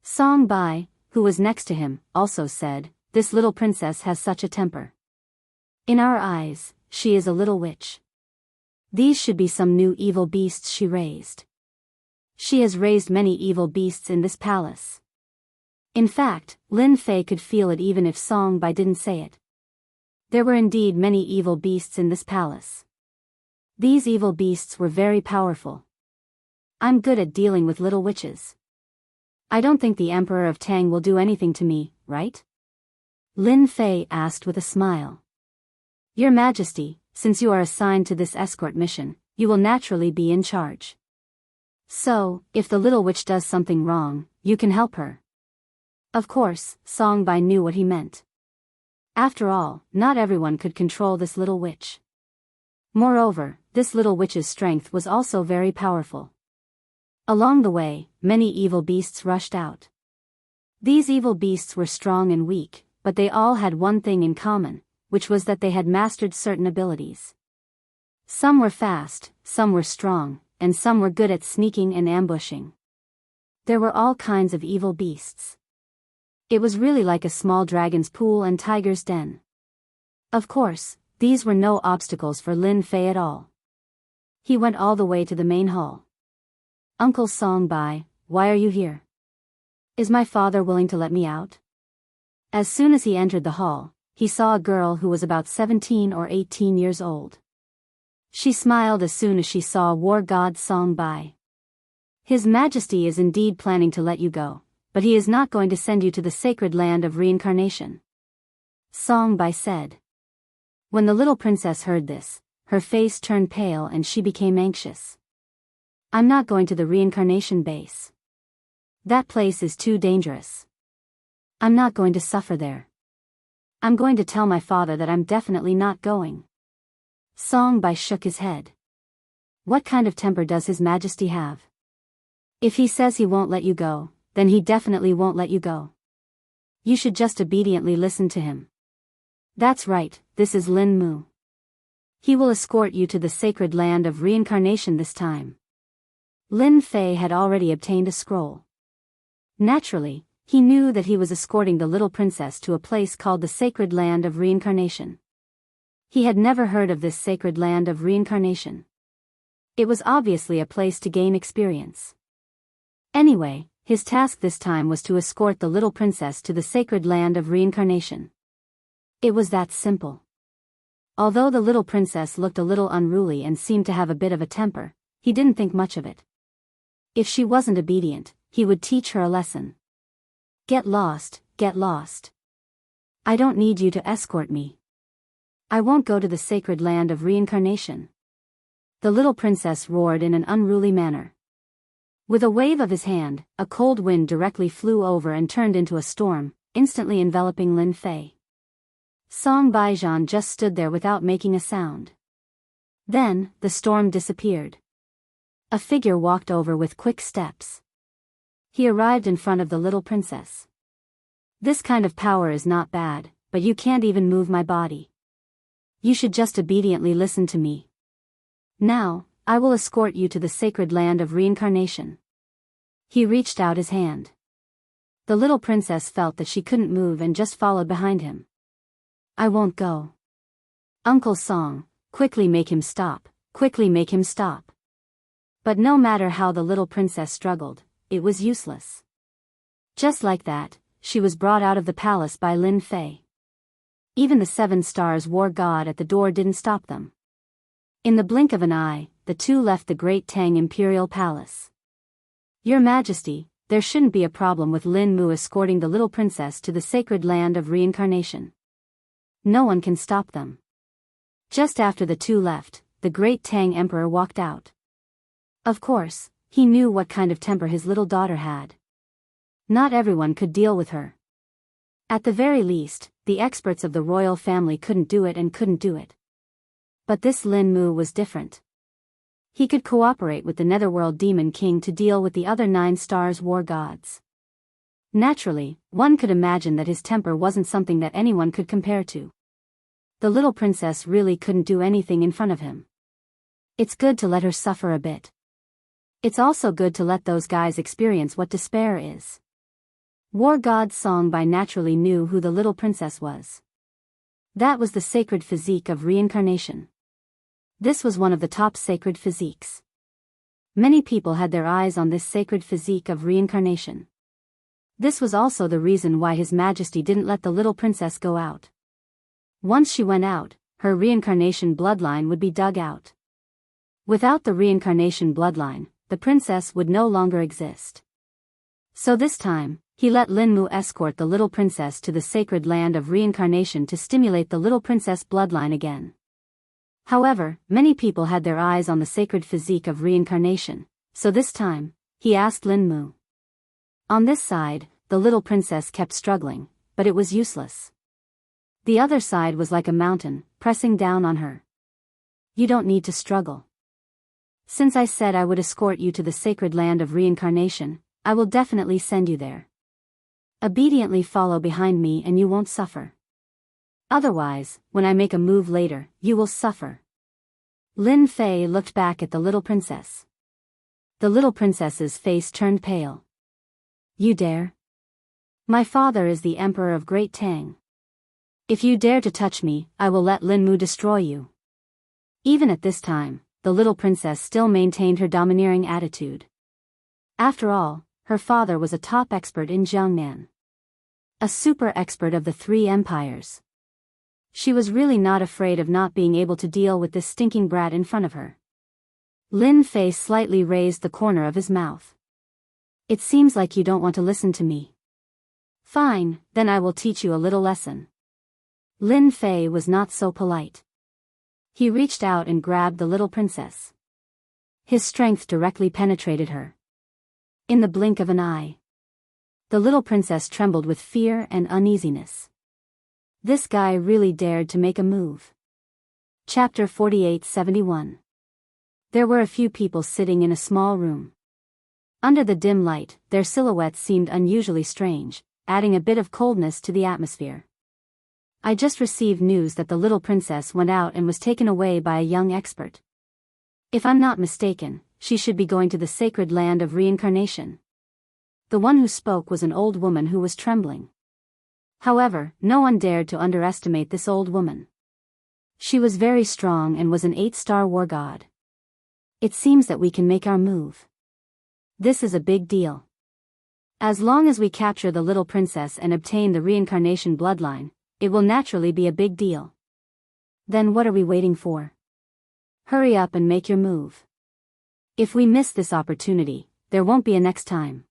Song Bai, who was next to him, also said, "This little princess has such a temper. In our eyes, she is a little witch. These should be some new evil beasts she raised. She has raised many evil beasts in this palace." In fact, Lin Fei could feel it even if Song Bai didn't say it. There were indeed many evil beasts in this palace. These evil beasts were very powerful. I'm good at dealing with little witches. I don't think the Emperor of Tang will do anything to me, right? Lin Fei asked with a smile. Your Majesty, since you are assigned to this escort mission, you will naturally be in charge. So, if the little witch does something wrong, you can help her. Of course, Song Bai knew what he meant. After all, not everyone could control this little witch. Moreover, this little witch's strength was also very powerful. Along the way, many evil beasts rushed out. These evil beasts were strong and weak, but they all had one thing in common, which was that they had mastered certain abilities. Some were fast, some were strong, and some were good at sneaking and ambushing. There were all kinds of evil beasts. It was really like a small dragon's pool and tiger's den. Of course, these were no obstacles for Lin Fei at all. He went all the way to the main hall. Uncle Song Bai, why are you here? Is my father willing to let me out? As soon as he entered the hall, he saw a girl who was about 17 or 18 years old. She smiled as soon as she saw War God Song Bai. His Majesty is indeed planning to let you go, but he is not going to send you to the sacred land of reincarnation. Song Bai said. When the little princess heard this, her face turned pale and she became anxious. I'm not going to the reincarnation base. That place is too dangerous. I'm not going to suffer there. I'm going to tell my father that I'm definitely not going. Song Bai shook his head. What kind of temper does His Majesty have? If he says he won't let you go, then he definitely won't let you go. You should just obediently listen to him. That's right, this is Lin Mu. He will escort you to the sacred land of reincarnation this time. Lin Fei had already obtained a scroll. Naturally, he knew that he was escorting the little princess to a place called the sacred land of reincarnation. He had never heard of this sacred land of reincarnation. It was obviously a place to gain experience. Anyway, His task this time was to escort the little princess to the sacred land of reincarnation. It was that simple. Although the little princess looked a little unruly and seemed to have a bit of a temper, he didn't think much of it. If she wasn't obedient, he would teach her a lesson. Get lost, get lost. I don't need you to escort me. I won't go to the sacred land of reincarnation. The little princess roared in an unruly manner. With a wave of his hand, a cold wind directly flew over and turned into a storm, instantly enveloping Lin Fei. Song Baijian just stood there without making a sound. Then, the storm disappeared. A figure walked over with quick steps. He arrived in front of the little princess. This kind of power is not bad, but you can't even move my body. You should just obediently listen to me. Now, I will escort you to the sacred land of reincarnation. He reached out his hand. The little princess felt that she couldn't move and just followed behind him. I won't go. Uncle Song, quickly make him stop, quickly make him stop. But no matter how the little princess struggled, it was useless. Just like that, she was brought out of the palace by Lin Fei. Even the 7 stars war god at the door didn't stop them. In the blink of an eye, the two left the Great Tang Imperial Palace. Your Majesty, there shouldn't be a problem with Lin Mu escorting the little princess to the sacred land of reincarnation. No one can stop them. Just after the two left, the Great Tang Emperor walked out. Of course, he knew what kind of temper his little daughter had. Not everyone could deal with her. At the very least, the experts of the royal family couldn't do it. But this Lin Mu was different. He could cooperate with the Netherworld Demon King to deal with the other 9 stars war gods. Naturally, one could imagine that his temper wasn't something that anyone could compare to. The little princess really couldn't do anything in front of him. It's good to let her suffer a bit. It's also good to let those guys experience what despair is. War God Song Bai naturally knew who the little princess was. That was the sacred physique of reincarnation. This was one of the top sacred physiques. Many people had their eyes on this sacred physique of reincarnation. This was also the reason why His Majesty didn't let the little princess go out. Once she went out, her reincarnation bloodline would be dug out. Without the reincarnation bloodline, the princess would no longer exist. So this time, he let Lin Mu escort the little princess to the sacred land of reincarnation to stimulate the little princess bloodline again. However, many people had their eyes on the sacred physique of reincarnation, so this time, he asked Lin Mu. On this side, the little princess kept struggling, but it was useless. The other side was like a mountain, pressing down on her. You don't need to struggle. Since I said I would escort you to the sacred land of reincarnation, I will definitely send you there. Obediently follow behind me and you won't suffer. Otherwise, when I make a move later, you will suffer. Lin Fei looked back at the little princess. The little princess's face turned pale. You dare? My father is the Emperor of Great Tang. If you dare to touch me, I will let Lin Mu destroy you. Even at this time, the little princess still maintained her domineering attitude. After all, her father was a top expert in Jiangnan. A super expert of the 3 empires. She was really not afraid of not being able to deal with this stinking brat in front of her. Lin Fei slightly raised the corner of his mouth. It seems like you don't want to listen to me. Fine, then I will teach you a little lesson. Lin Fei was not so polite. He reached out and grabbed the little princess. His strength directly penetrated her. In the blink of an eye, the little princess trembled with fear and uneasiness. This guy really dared to make a move. Chapter 48-71. There were a few people sitting in a small room. Under the dim light, their silhouettes seemed unusually strange, adding a bit of coldness to the atmosphere. I just received news that the little princess went out and was taken away by a young expert. If I'm not mistaken, she should be going to the sacred land of reincarnation. The one who spoke was an old woman who was trembling. However, no one dared to underestimate this old woman. She was very strong and was an 8-star war god. It seems that we can make our move. This is a big deal. As long as we capture the little princess and obtain the reincarnation bloodline, it will naturally be a big deal. Then what are we waiting for? Hurry up and make your move. If we miss this opportunity, there won't be a next time.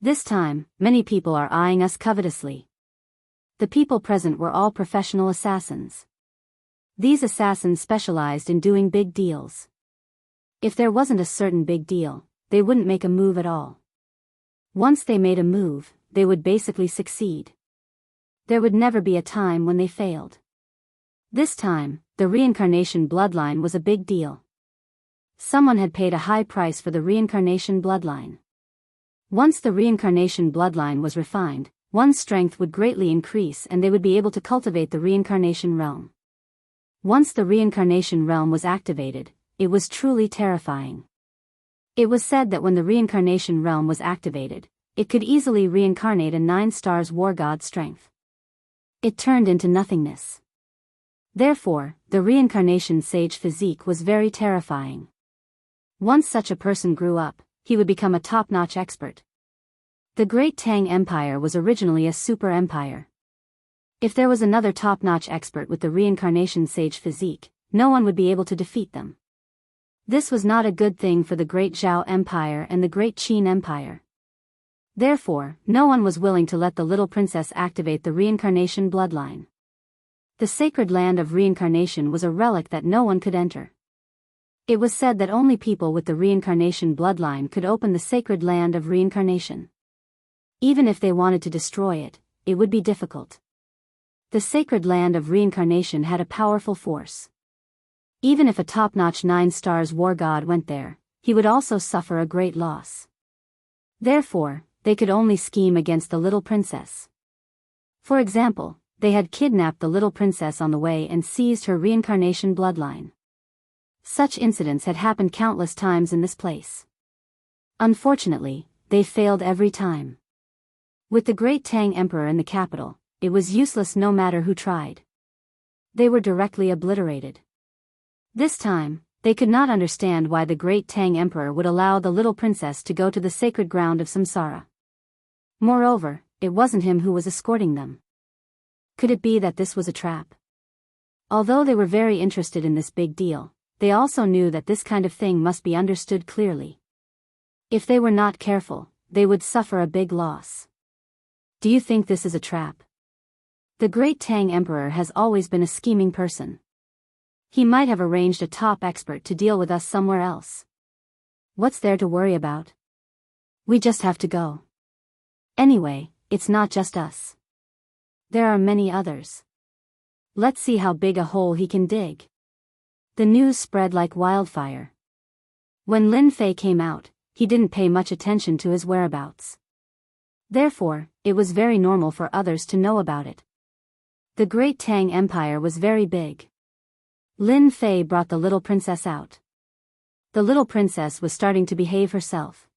This time, many people are eyeing us covetously. The people present were all professional assassins. These assassins specialized in doing big deals. If there wasn't a certain big deal, they wouldn't make a move at all. Once they made a move, they would basically succeed. There would never be a time when they failed. This time, the reincarnation bloodline was a big deal. Someone had paid a high price for the reincarnation bloodline. Once the reincarnation bloodline was refined, one's strength would greatly increase and they would be able to cultivate the reincarnation realm. Once the reincarnation realm was activated, it was truly terrifying. It was said that when the reincarnation realm was activated, it could easily reincarnate a 9 stars war god's strength. It turned into nothingness. Therefore, the reincarnation sage physique was very terrifying. Once such a person grew up, he would become a top-notch expert. The Great Tang Empire was originally a super empire. If there was another top-notch expert with the reincarnation sage physique, no one would be able to defeat them. This was not a good thing for the Great Zhao Empire and the Great Qin Empire. Therefore, no one was willing to let the little princess activate the reincarnation bloodline. The sacred land of reincarnation was a relic that no one could enter. It was said that only people with the reincarnation bloodline could open the sacred land of reincarnation. Even if they wanted to destroy it, it would be difficult. The sacred land of reincarnation had a powerful force. Even if a top-notch 9 stars war god went there, he would also suffer a great loss. Therefore, they could only scheme against the little princess. For example, they had kidnapped the little princess on the way and seized her reincarnation bloodline. Such incidents had happened countless times in this place. Unfortunately, they failed every time. With the Great Tang Emperor in the capital, it was useless no matter who tried. They were directly obliterated. This time, they could not understand why the Great Tang Emperor would allow the little princess to go to the sacred ground of samsara. Moreover, it wasn't him who was escorting them. Could it be that this was a trap? Although they were very interested in this big deal, they also knew that this kind of thing must be understood clearly. If they were not careful, they would suffer a big loss. Do you think this is a trap? The Great Tang Emperor has always been a scheming person. He might have arranged a top expert to deal with us somewhere else. What's there to worry about? We just have to go. Anyway, it's not just us. There are many others. Let's see how big a hole he can dig. The news spread like wildfire. When Lin Fei came out, he didn't pay much attention to his whereabouts. Therefore, it was very normal for others to know about it. The Great Tang Empire was very big. Lin Fei brought the little princess out. The little princess was starting to behave herself.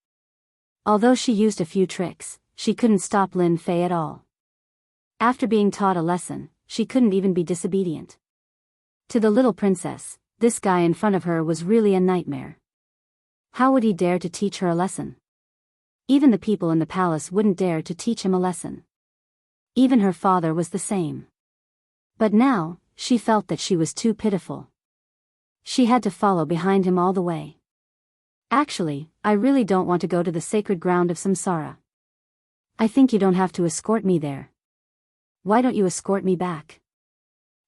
Although she used a few tricks, she couldn't stop Lin Fei at all. After being taught a lesson, she couldn't even be disobedient. To the little princess, this guy in front of her was really a nightmare. How would he dare to teach her a lesson? Even the people in the palace wouldn't dare to teach him a lesson. Even her father was the same. But now, she felt that she was too pitiful. She had to follow behind him all the way. Actually, I really don't want to go to the sacred ground of samsara. I think you don't have to escort me there. Why don't you escort me back?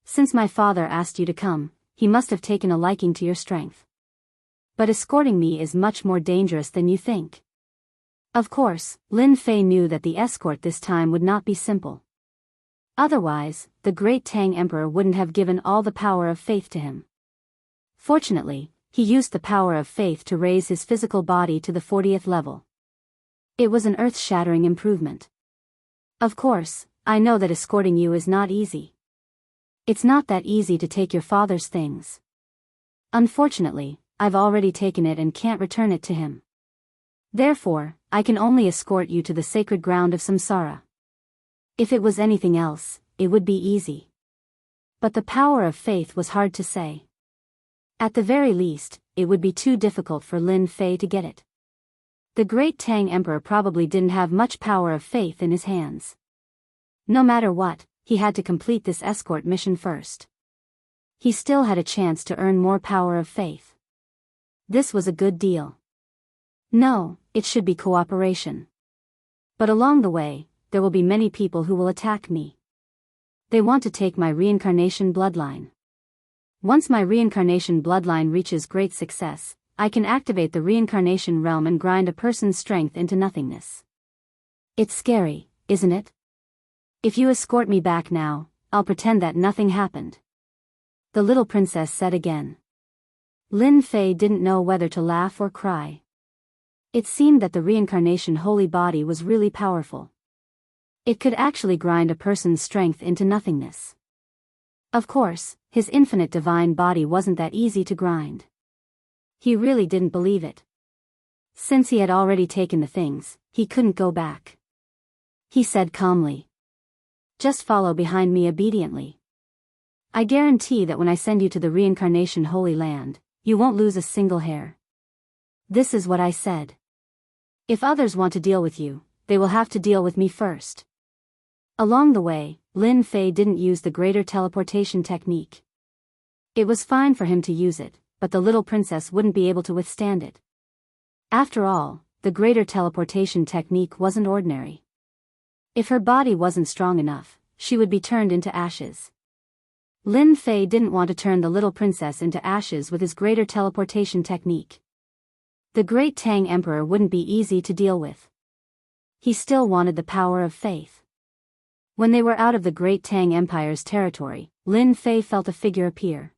Since my father asked you to come, he must have taken a liking to your strength. But escorting me is much more dangerous than you think. Of course, Lin Fei knew that the escort this time would not be simple. Otherwise, the Great Tang Emperor wouldn't have given all the power of faith to him. Fortunately, he used the power of faith to raise his physical body to the 40th level. It was an earth-shattering improvement. Of course, I know that escorting you is not easy. It's not that easy to take your father's things. Unfortunately, I've already taken it and can't return it to him. Therefore, I can only escort you to the sacred ground of samsara. If it was anything else, it would be easy. But the power of faith was hard to say. At the very least, it would be too difficult for Lin Fei to get it. The great Tang Emperor probably didn't have much power of faith in his hands. No matter what, he had to complete this escort mission first. He still had a chance to earn more power of faith. This was a good deal. No, it should be cooperation. But along the way, there will be many people who will attack me. They want to take my reincarnation bloodline. Once my reincarnation bloodline reaches great success, I can activate the reincarnation realm and grind a person's strength into nothingness. It's scary, isn't it? If you escort me back now, I'll pretend that nothing happened. The little princess said again. Lin Fei didn't know whether to laugh or cry. It seemed that the reincarnation holy body was really powerful. It could actually grind a person's strength into nothingness. Of course, his infinite divine body wasn't that easy to grind. He really didn't believe it. Since he had already taken the things, he couldn't go back. He said calmly. Just follow behind me obediently. I guarantee that when I send you to the reincarnation holy land, you won't lose a single hair. This is what I said. If others want to deal with you, they will have to deal with me first. Along the way, Lin Fei didn't use the greater teleportation technique. It was fine for him to use it, but the little princess wouldn't be able to withstand it. After all, the greater teleportation technique wasn't ordinary. If her body wasn't strong enough, she would be turned into ashes. Lin Fei didn't want to turn the little princess into ashes with his greater teleportation technique. The great Tang Emperor wouldn't be easy to deal with. He still wanted the power of faith. When they were out of the great Tang Empire's territory, Lin Fei felt a figure appear.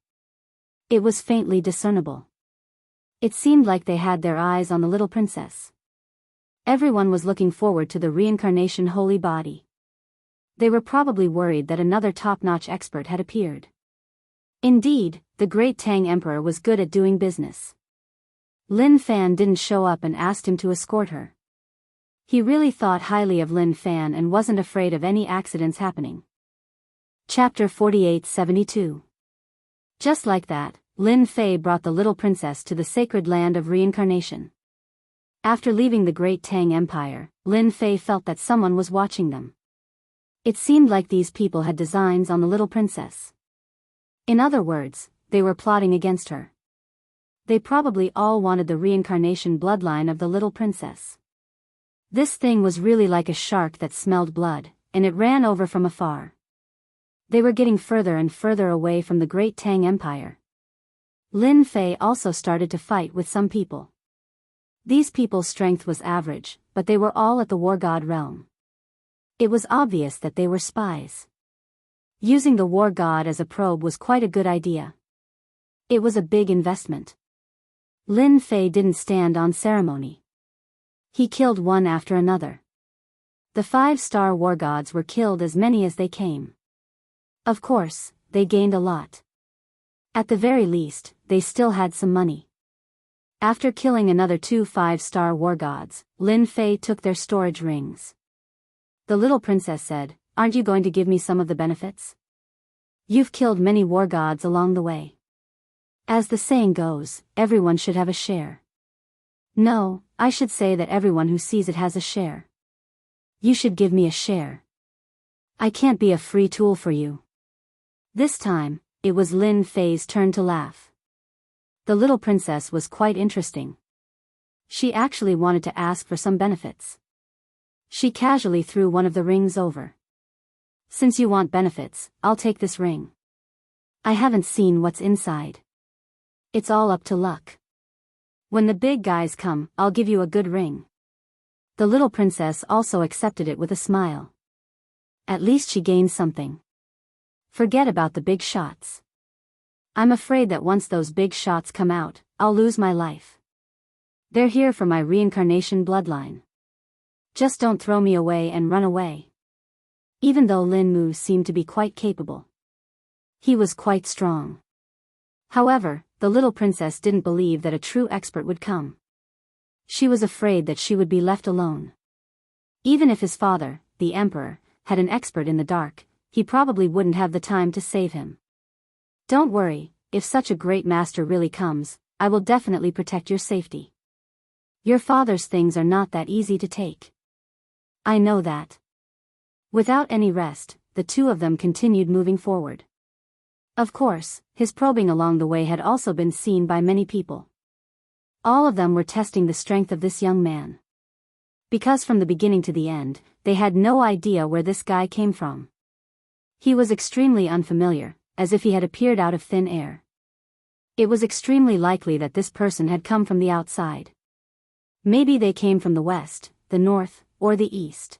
It was faintly discernible. It seemed like they had their eyes on the little princess. Everyone was looking forward to the reincarnation holy body. They were probably worried that another top-notch expert had appeared. Indeed, the great Tang Emperor was good at doing business. Lin Fan didn't show up and asked him to escort her. He really thought highly of Lin Fan and wasn't afraid of any accidents happening. Chapter 48-72. Just like that, Lin Fei brought the little princess to the sacred land of reincarnation. After leaving the great Tang Empire, Lin Fei felt that someone was watching them. It seemed like these people had designs on the little princess. In other words, they were plotting against her. They probably all wanted the reincarnation bloodline of the little princess. This thing was really like a shark that smelled blood, and it ran over from afar. They were getting further and further away from the great Tang Empire. Lin Fei also started to fight with some people. These people's strength was average, but they were all at the war god realm. It was obvious that they were spies. Using the war god as a probe was quite a good idea. It was a big investment. Lin Fei didn't stand on ceremony. He killed one after another. The 5-star war gods were killed as many as they came. Of course, they gained a lot. At the very least, they still had some money. After killing another 2 5-star war gods, Lin Fei took their storage rings. The little princess said, "Aren't you going to give me some of the benefits? You've killed many war gods along the way. As the saying goes, everyone should have a share." No, I should say that everyone who sees it has a share. You should give me a share. I can't be a free tool for you. This time, it was Lin Fei's turn to laugh. The little princess was quite interesting. She actually wanted to ask for some benefits. She casually threw one of the rings over. "Since you want benefits, I'll take this ring. I haven't seen what's inside. It's all up to luck. When the big guys come, I'll give you a good ring." The little princess also accepted it with a smile. At least she gained something. Forget about the big shots. I'm afraid that once those big shots come out, I'll lose my life. They're here for my reincarnation bloodline. Just don't throw me away and run away. Even though Lin Mu seemed to be quite capable. He was quite strong. However, the little princess didn't believe that a true expert would come. She was afraid that she would be left alone. Even if his father, the emperor, had an expert in the dark, he probably wouldn't have the time to save him. "Don't worry, if such a great master really comes, I will definitely protect your safety." Your father's things are not that easy to take. I know that. Without any rest, the two of them continued moving forward. Of course, his probing along the way had also been seen by many people. All of them were testing the strength of this young man. Because from the beginning to the end, they had no idea where this guy came from. He was extremely unfamiliar, as if he had appeared out of thin air. It was extremely likely that this person had come from the outside. Maybe they came from the west, the north, or the east.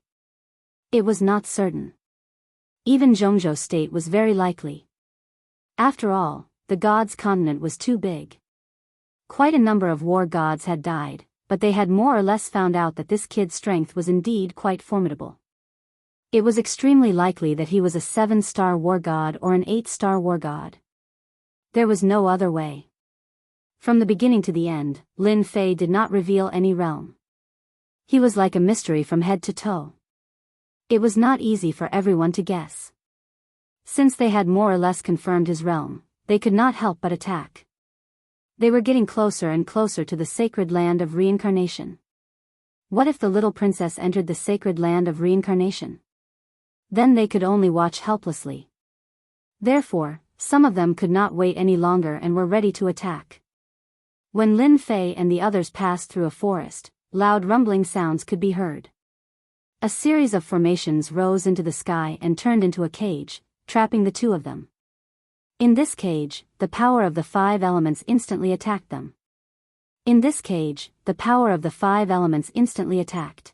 It was not certain. Even Zhongzhou State was very likely. After all, the gods' continent was too big. Quite a number of war gods had died, but they had more or less found out that this kid's strength was indeed quite formidable. It was extremely likely that he was a 7-star war god or an 8-star war god. There was no other way. From the beginning to the end, Lin Fei did not reveal any realm. He was like a mystery from head to toe. It was not easy for everyone to guess. Since they had more or less confirmed his realm, they could not help but attack. They were getting closer and closer to the sacred land of reincarnation. What if the little princess entered the sacred land of reincarnation? Then they could only watch helplessly. Therefore, some of them could not wait any longer and were ready to attack. When Lin Fei and the others passed through a forest, loud rumbling sounds could be heard. A series of formations rose into the sky and turned into a cage, trapping the two of them. In this cage, the power of the 5 elements instantly attacked them. In this cage, the power of the 5 elements instantly attacked.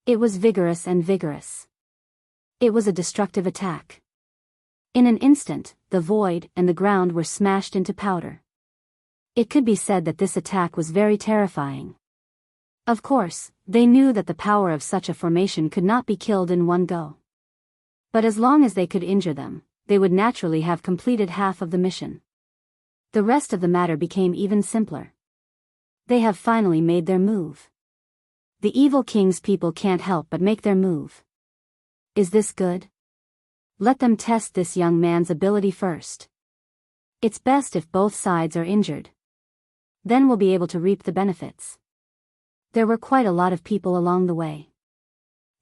It was vigorous and vigorous. It was a destructive attack. In an instant, the void and the ground were smashed into powder. It could be said that this attack was very terrifying. Of course, they knew that the power of such a formation could not be killed in one go. But as long as they could injure them, they would naturally have completed half of the mission. The rest of the matter became even simpler. They have finally made their move. The evil king's people can't help but make their move. Is this good? Let them test this young man's ability first. It's best if both sides are injured. Then we'll be able to reap the benefits. There were quite a lot of people along the way.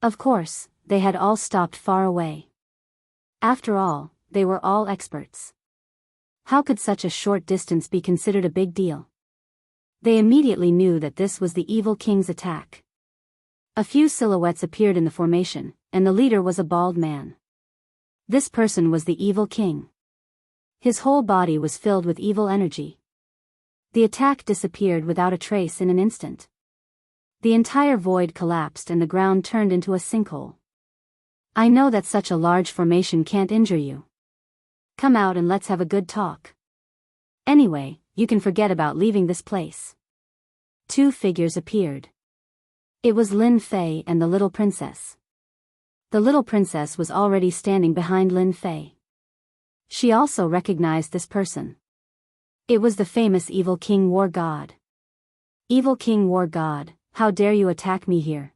Of course, they had all stopped far away. After all, they were all experts. How could such a short distance be considered a big deal? They immediately knew that this was the evil king's attack. A few silhouettes appeared in the formation, and the leader was a bald man. This person was the evil king. His whole body was filled with evil energy. The attack disappeared without a trace in an instant. The entire void collapsed and the ground turned into a sinkhole. I know that such a large formation can't injure you. Come out and let's have a good talk. Anyway, you can forget about leaving this place. 2 figures appeared. It was Lin Fei and the little princess. The little princess was already standing behind Lin Fei. She also recognized this person. It was the famous Evil King War God. Evil King War God, how dare you attack me here?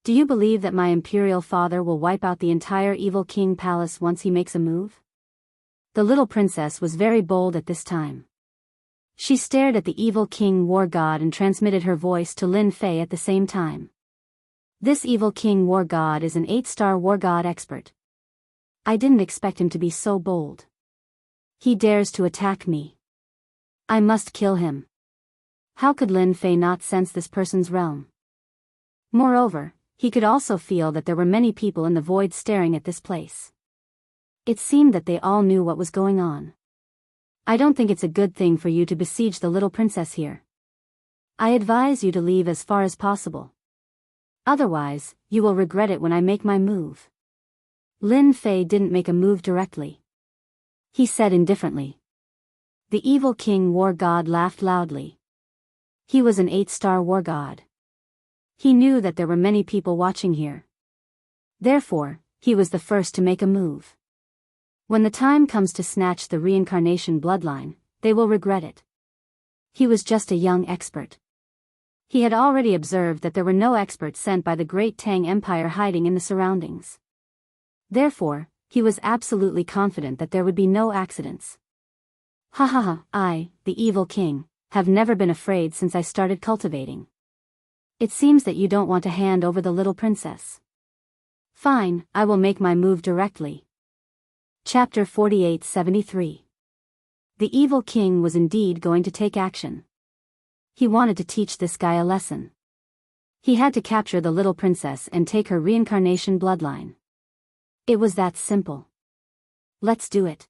Do you believe that my imperial father will wipe out the entire Evil King palace once he makes a move? The little princess was very bold at this time. She stared at the Evil King War God and transmitted her voice to Lin Fei at the same time. This Evil King War God is an 8-star war god expert. I didn't expect him to be so bold. He dares to attack me. I must kill him. How could Lin Fei not sense this person's realm? Moreover, he could also feel that there were many people in the void staring at this place. It seemed that they all knew what was going on. I don't think it's a good thing for you to besiege the little princess here. I advise you to leave as far as possible. Otherwise, you will regret it when I make my move. Lin Fei didn't make a move directly. He said indifferently. The Evil King War God laughed loudly. He was an 8-star war god. He knew that there were many people watching here. Therefore, he was the first to make a move. When the time comes to snatch the reincarnation bloodline, they will regret it. He was just a young expert. He had already observed that there were no experts sent by the Great Tang Empire hiding in the surroundings. Therefore, he was absolutely confident that there would be no accidents. Ha ha ha, I, the evil king, have never been afraid since I started cultivating. It seems that you don't want to hand over the little princess. Fine, I will make my move directly. Chapter 48-73. The evil king was indeed going to take action. He wanted to teach this guy a lesson. He had to capture the little princess and take her reincarnation bloodline. It was that simple. Let's do it.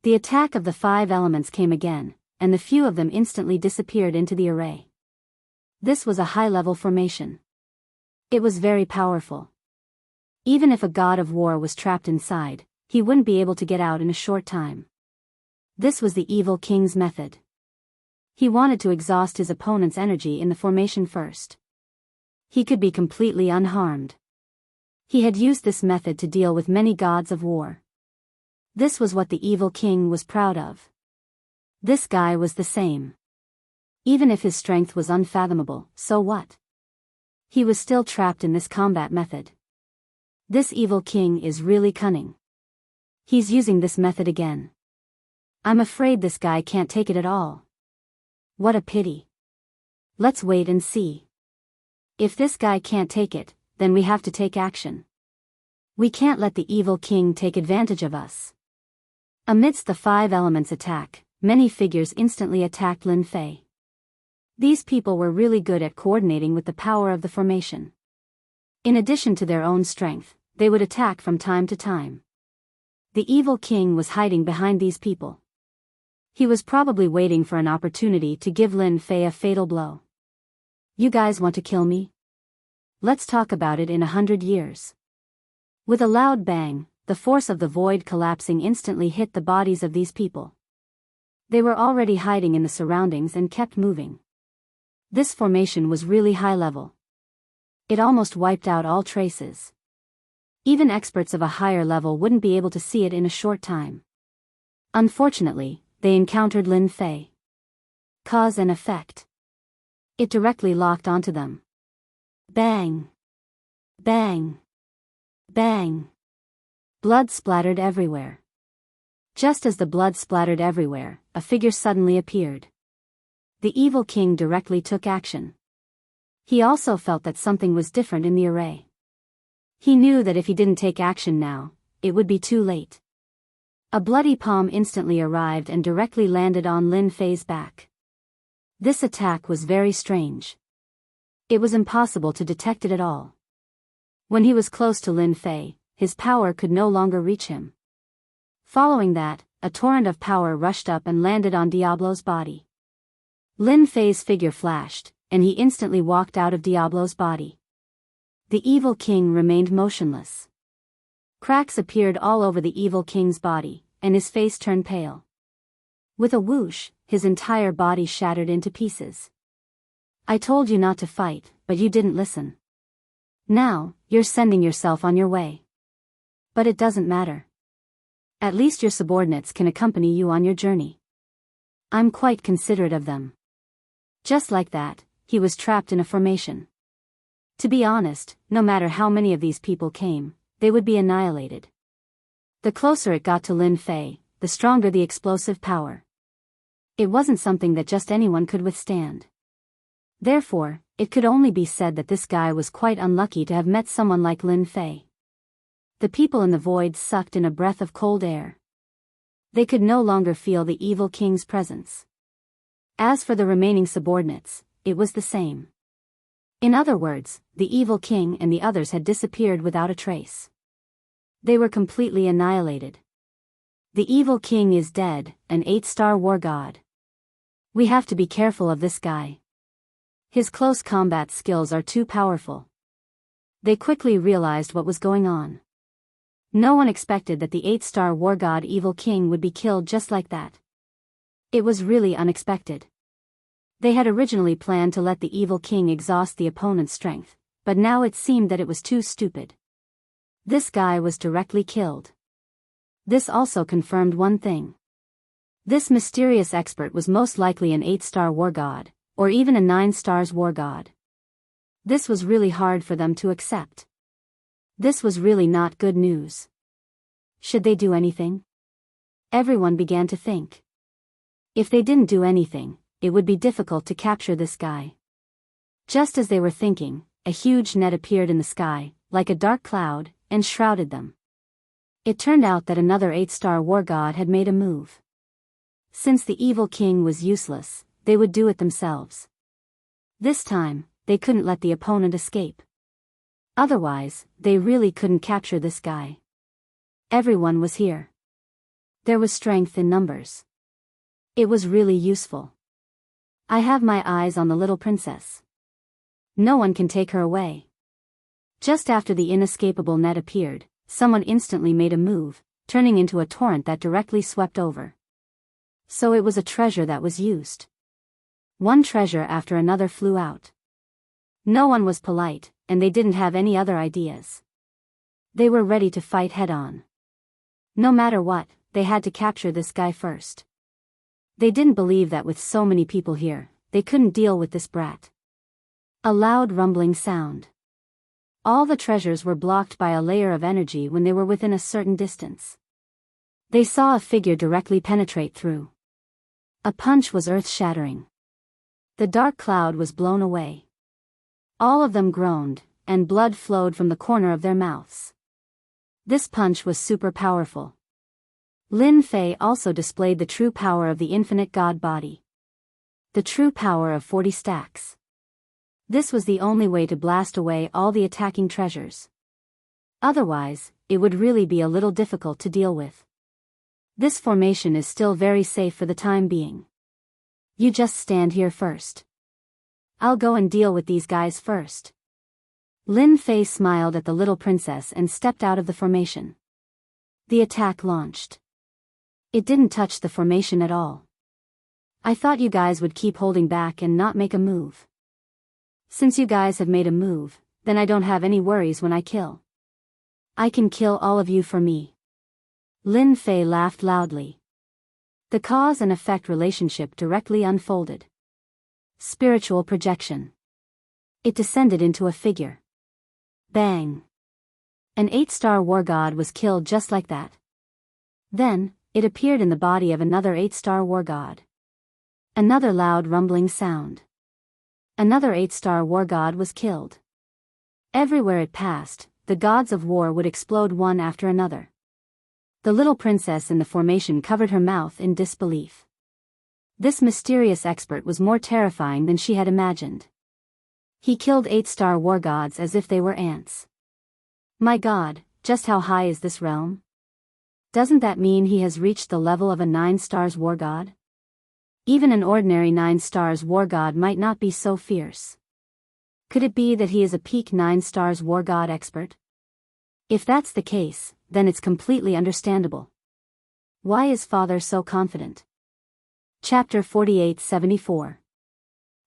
The attack of the 5 elements came again, and the few of them instantly disappeared into the array. This was a high-level formation. It was very powerful. Even if a god of war was trapped inside, he wouldn't be able to get out in a short time. This was the evil king's method. He wanted to exhaust his opponent's energy in the formation first. He could be completely unharmed. He had used this method to deal with many gods of war. This was what the evil king was proud of. This guy was the same. Even if his strength was unfathomable, so what? He was still trapped in this combat method. This evil king is really cunning. He's using this method again. I'm afraid this guy can't take it at all. What a pity. Let's wait and see. If this guy can't take it, then we have to take action. We can't let the evil king take advantage of us. Amidst the 5 elements attack, many figures instantly attacked Lin Fei. These people were really good at coordinating with the power of the formation. In addition to their own strength, they would attack from time to time. The evil king was hiding behind these people. He was probably waiting for an opportunity to give Lin Fei a fatal blow. You guys want to kill me? Let's talk about it in 100 years. With a loud bang, the force of the void collapsing instantly hit the bodies of these people. They were already hiding in the surroundings and kept moving. This formation was really high level. It almost wiped out all traces. Even experts of a higher level wouldn't be able to see it in a short time. Unfortunately, they encountered Lin Fei. Cause and effect. It directly locked onto them. Bang! Bang! Bang! Blood splattered everywhere. Just as the blood splattered everywhere, a figure suddenly appeared. The evil king directly took action. He also felt that something was different in the array. He knew that if he didn't take action now, it would be too late. A bloody palm instantly arrived and directly landed on Lin Fei's back. This attack was very strange. It was impossible to detect it at all. When he was close to Lin Fei, his power could no longer reach him. Following that, a torrent of power rushed up and landed on Diablo's body. Lin Fei's figure flashed, and he instantly walked out of Diablo's body. The evil king remained motionless. Cracks appeared all over the evil king's body, and his face turned pale. With a whoosh, his entire body shattered into pieces. I told you not to fight, but you didn't listen. Now, you're sending yourself on your way. But it doesn't matter. At least your subordinates can accompany you on your journey. I'm quite considerate of them. Just like that, he was trapped in a formation. To be honest, no matter how many of these people came, they would be annihilated. The closer it got to Lin Fei, the stronger the explosive power. It wasn't something that just anyone could withstand. Therefore, it could only be said that this guy was quite unlucky to have met someone like Lin Fei. The people in the void sucked in a breath of cold air. They could no longer feel the evil king's presence. As for the remaining subordinates, it was the same. In other words, the evil king and the others had disappeared without a trace. They were completely annihilated. The evil king is dead, an 8-star war god. We have to be careful of this guy. His close combat skills are too powerful. They quickly realized what was going on. No one expected that the 8-star war god evil king would be killed just like that. It was really unexpected. They had originally planned to let the evil king exhaust the opponent's strength, but now it seemed that it was too stupid. This guy was directly killed. This also confirmed one thing. This mysterious expert was most likely an 8-star war god, or even a 9 stars war god. This was really hard for them to accept. This was really not good news. Should they do anything? Everyone began to think. If they didn't do anything, it would be difficult to capture this guy. Just as they were thinking, a huge net appeared in the sky, like a dark cloud, and shrouded them. It turned out that another 8-star war god had made a move. Since the evil king was useless, they would do it themselves. This time, they couldn't let the opponent escape. Otherwise, they really couldn't capture this guy. Everyone was here. There was strength in numbers. It was really useful. I have my eyes on the little princess. No one can take her away. Just after the inescapable net appeared, someone instantly made a move, turning into a torrent that directly swept over. So it was a treasure that was used. One treasure after another flew out. No one was polite, and they didn't have any other ideas. They were ready to fight head-on. No matter what, they had to capture this guy first. They didn't believe that with so many people here, they couldn't deal with this brat. A loud rumbling sound. All the treasures were blocked by a layer of energy when they were within a certain distance. They saw a figure directly penetrate through. A punch was earth-shattering. The dark cloud was blown away. All of them groaned, and blood flowed from the corner of their mouths. This punch was super powerful. Lin Fei also displayed the true power of the infinite god body. The true power of 40 stacks. This was the only way to blast away all the attacking treasures. Otherwise, it would really be a little difficult to deal with. This formation is still very safe for the time being. You just stand here first. I'll go and deal with these guys first. Lin Fei smiled at the little princess and stepped out of the formation. The attack launched. It didn't touch the formation at all. I thought you guys would keep holding back and not make a move. Since you guys have made a move, then I don't have any worries when I kill. I can kill all of you for me. Lin Fei laughed loudly. The cause and effect relationship directly unfolded. Spiritual projection. It descended into a figure. Bang! An 8-star war god was killed just like that. Then, it appeared in the body of another 8-star war god. Another loud rumbling sound. Another 8-star war god was killed. Everywhere it passed, the gods of war would explode one after another. The little princess in the formation covered her mouth in disbelief. This mysterious expert was more terrifying than she had imagined. He killed 8-star war gods as if they were ants. My god, just how high is this realm? Doesn't that mean he has reached the level of a 9-stars war god? Even an ordinary 9-stars war god might not be so fierce. Could it be that he is a peak 9-stars war god expert? If that's the case, then it's completely understandable. Why is father so confident? Chapter 48-74.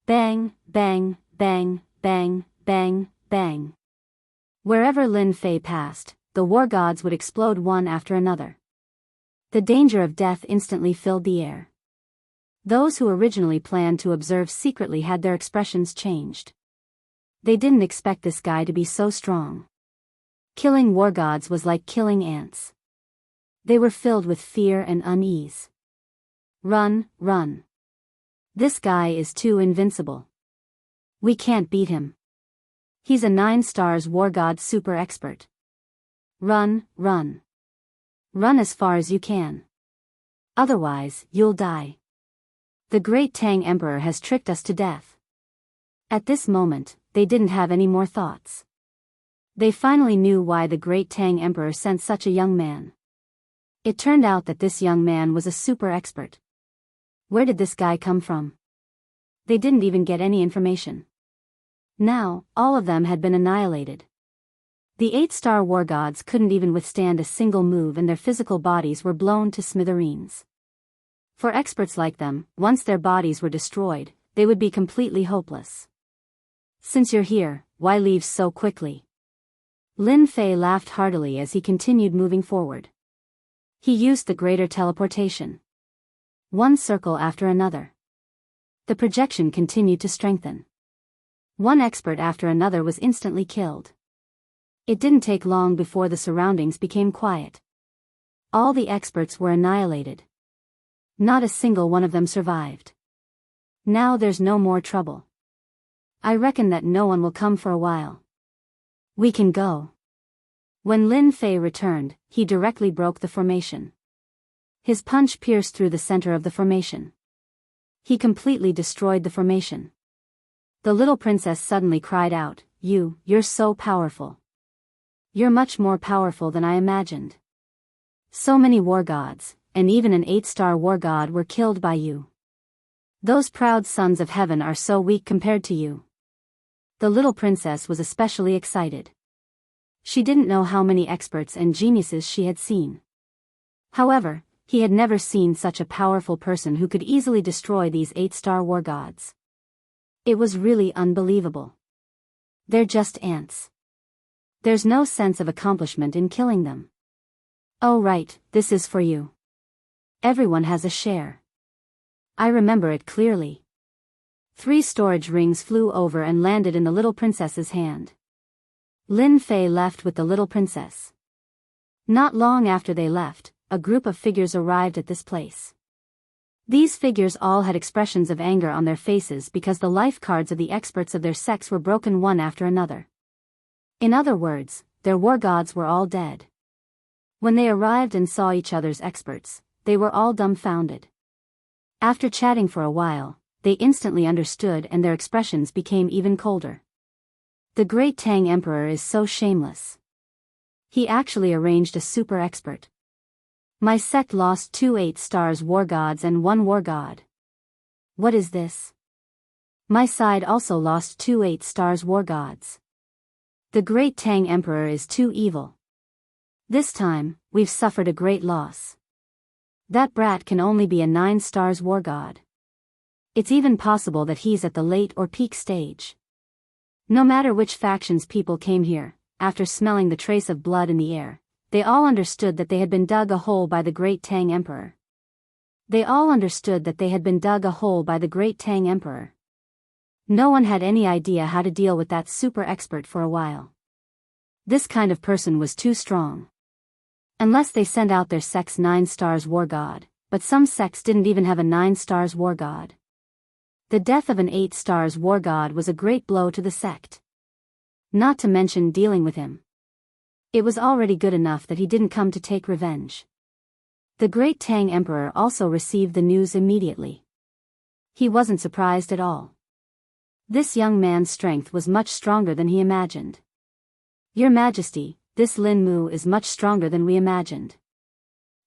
Bang, bang, bang, bang, bang, bang. Wherever Lin Fei passed, the war gods would explode one after another. The danger of death instantly filled the air. Those who originally planned to observe secretly had their expressions changed. They didn't expect this guy to be so strong. Killing war gods was like killing ants. They were filled with fear and unease. Run, run. This guy is too invincible. We can't beat him. He's a 9-stars war god super expert. Run, run. Run as far as you can. Otherwise, you'll die. The great Tang Emperor has tricked us to death. At this moment, they didn't have any more thoughts. They finally knew why the great Tang Emperor sent such a young man. It turned out that this young man was a super expert. Where did this guy come from? They didn't even get any information. Now, all of them had been annihilated. The 8-star war gods couldn't even withstand a single move and their physical bodies were blown to smithereens. For experts like them, once their bodies were destroyed, they would be completely hopeless. Since you're here, why leave so quickly? Lin Fei laughed heartily as he continued moving forward. He used the greater teleportation. One circle after another. The projection continued to strengthen. One expert after another was instantly killed. It didn't take long before the surroundings became quiet. All the experts were annihilated. Not a single one of them survived. Now there's no more trouble. I reckon that no one will come for a while. We can go. When Lin Fei returned, he directly broke the formation. His punch pierced through the center of the formation. He completely destroyed the formation. The little princess suddenly cried out, You're so powerful. You're much more powerful than I imagined. So many war gods, and even an 8-star war god were killed by you. Those proud sons of heaven are so weak compared to you. The little princess was especially excited. She didn't know how many experts and geniuses she had seen. However, he had never seen such a powerful person who could easily destroy these 8-star war gods. It was really unbelievable. They're just ants. There's no sense of accomplishment in killing them. Oh right, this is for you. Everyone has a share. I remember it clearly. 3 storage rings flew over and landed in the little princess's hand. Lin Fei left with the little princess. Not long after they left, a group of figures arrived at this place. These figures all had expressions of anger on their faces because the life cards of the experts of their sex were broken one after another. In other words, their war gods were all dead. When they arrived and saw each other's experts, they were all dumbfounded. After chatting for a while, they instantly understood and their expressions became even colder. The great Tang Emperor is so shameless. He actually arranged a super expert. My sect lost 2 8-stars war gods and 1 war god. What is this? My side also lost 2 8-stars war gods. The great Tang Emperor is too evil. This time, we've suffered a great loss. That brat can only be a 9-stars war god. It's even possible that he's at the late or peak stage. No matter which factions people came here, after smelling the trace of blood in the air, they all understood that they had been dug a hole by the great Tang Emperor. They all understood that they had been dug a hole by the great Tang Emperor. No one had any idea how to deal with that super expert for a while. This kind of person was too strong. Unless they sent out their sect's 9-stars war god, but some sects didn't even have a 9-stars war god. The death of an 8-stars war god was a great blow to the sect. Not to mention dealing with him. It was already good enough that he didn't come to take revenge. The great Tang Emperor also received the news immediately. He wasn't surprised at all. This young man's strength was much stronger than he imagined. Your Majesty, this Lin Mu is much stronger than we imagined.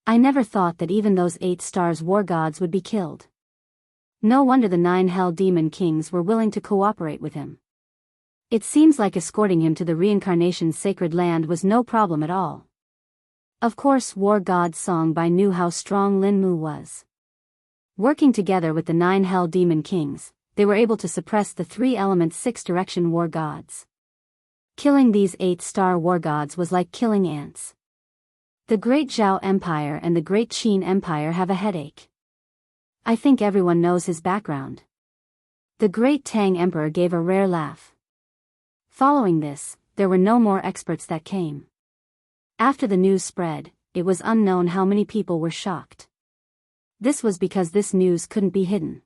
I never thought that even those 8-stars war gods would be killed. No wonder the 9 hell demon kings were willing to cooperate with him. It seems like escorting him to the reincarnation's sacred land was no problem at all. Of course, War God Song Bai knew how strong Lin Mu was. Working together with the 9 hell demon kings, they were able to suppress the 3-element 6-direction war gods. Killing these 8-star war gods was like killing ants. The Great Zhao Empire and the Great Qin Empire have a headache. I think everyone knows his background. The Great Tang Emperor gave a rare laugh. Following this, there were no more experts that came. After the news spread, it was unknown how many people were shocked. This was because this news couldn't be hidden.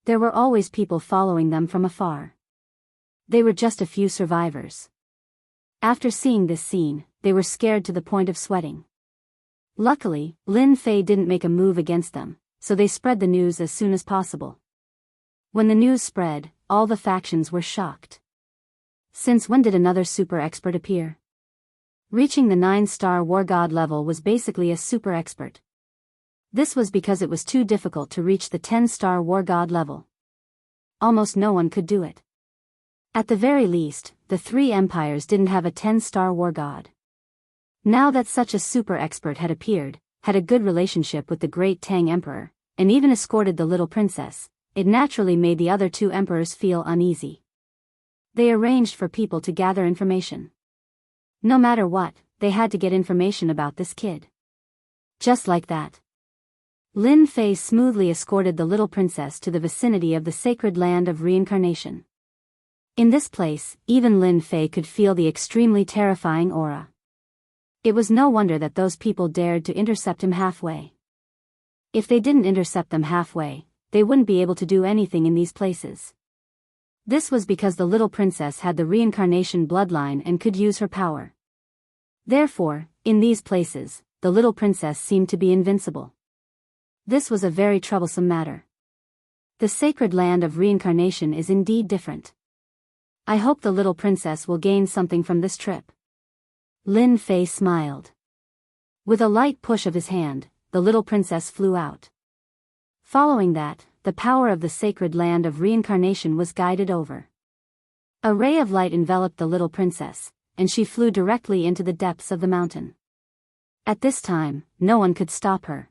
There were always people following them from afar. They were just a few survivors. After seeing this scene, they were scared to the point of sweating. Luckily, Lin Fei didn't make a move against them, so they spread the news as soon as possible. When the news spread, all the factions were shocked. Since when did another super expert appear? Reaching the 9-star war god level was basically a super expert. This was because it was too difficult to reach the 10-star war god level. Almost no one could do it. At the very least, the 3 empires didn't have a 10-star war god. Now that such a super expert had appeared, had a good relationship with the great Tang Emperor, and even escorted the little princess, it naturally made the other 2 emperors feel uneasy. They arranged for people to gather information. No matter what, they had to get information about this kid. Just like that. Lin Fei smoothly escorted the little princess to the vicinity of the sacred land of reincarnation. In this place, even Lin Fei could feel the extremely terrifying aura. It was no wonder that those people dared to intercept him halfway. If they didn't intercept them halfway, they wouldn't be able to do anything in these places. This was because the little princess had the reincarnation bloodline and could use her power. Therefore, in these places, the little princess seemed to be invincible. This was a very troublesome matter. The sacred land of reincarnation is indeed different. I hope the little princess will gain something from this trip. Lin Fei smiled. With a light push of his hand, the little princess flew out. Following that, the power of the sacred land of reincarnation was guided over. A ray of light enveloped the little princess, and she flew directly into the depths of the mountain. At this time, no one could stop her.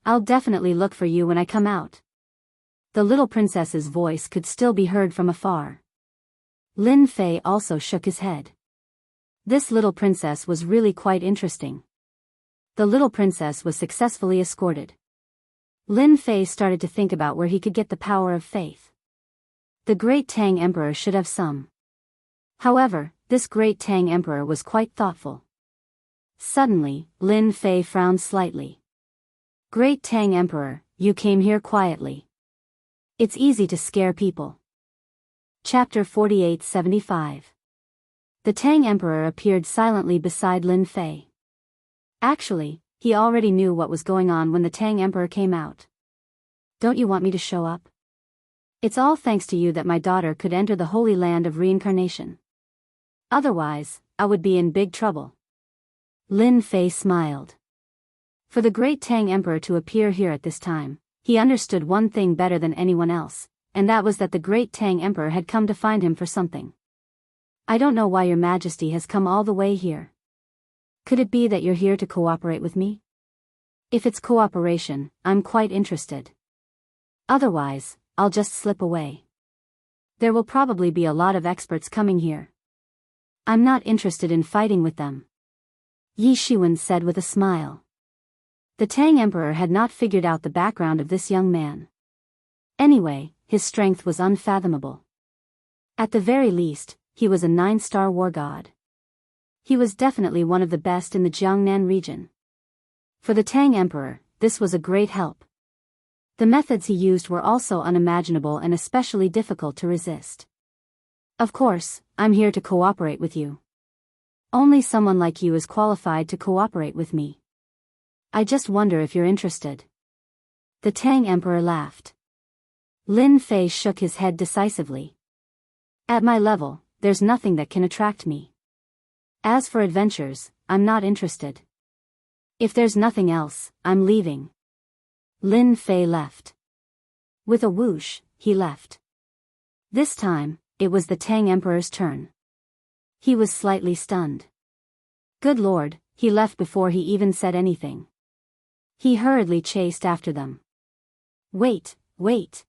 I'll definitely look for you when I come out. The little princess's voice could still be heard from afar. Lin Fei also shook his head. This little princess was really quite interesting. The little princess was successfully escorted. Lin Fei started to think about where he could get the power of faith. The great Tang Emperor should have some. However, this great Tang Emperor was quite thoughtful. Suddenly, Lin Fei frowned slightly. Great Tang Emperor, you came here quietly. It's easy to scare people. Chapter 4875. The Tang Emperor appeared silently beside Lin Fei. Actually, he already knew what was going on when the Tang Emperor came out. Don't you want me to show up? It's all thanks to you that my daughter could enter the holy land of reincarnation. Otherwise, I would be in big trouble. Lin Fei smiled. For the great Tang Emperor to appear here at this time, he understood one thing better than anyone else, and that was that the great Tang Emperor had come to find him for something. I don't know why your majesty has come all the way here. Could it be that you're here to cooperate with me? If it's cooperation, I'm quite interested. Otherwise, I'll just slip away. There will probably be a lot of experts coming here. I'm not interested in fighting with them. Yi Shiwen said with a smile. The Tang Emperor had not figured out the background of this young man. Anyway, his strength was unfathomable. At the very least, he was a 9-star war god. He was definitely one of the best in the Jiangnan region. For the Tang Emperor, this was a great help. The methods he used were also unimaginable and especially difficult to resist. Of course, I'm here to cooperate with you. Only someone like you is qualified to cooperate with me. I just wonder if you're interested. The Tang Emperor laughed. Lin Fei shook his head decisively. At my level, there's nothing that can attract me. As for adventures, I'm not interested. If there's nothing else, I'm leaving. Lin Fei left. With a whoosh, he left. This time, it was the Tang Emperor's turn. He was slightly stunned. Good Lord, he left before he even said anything. He hurriedly chased after them. Wait, wait.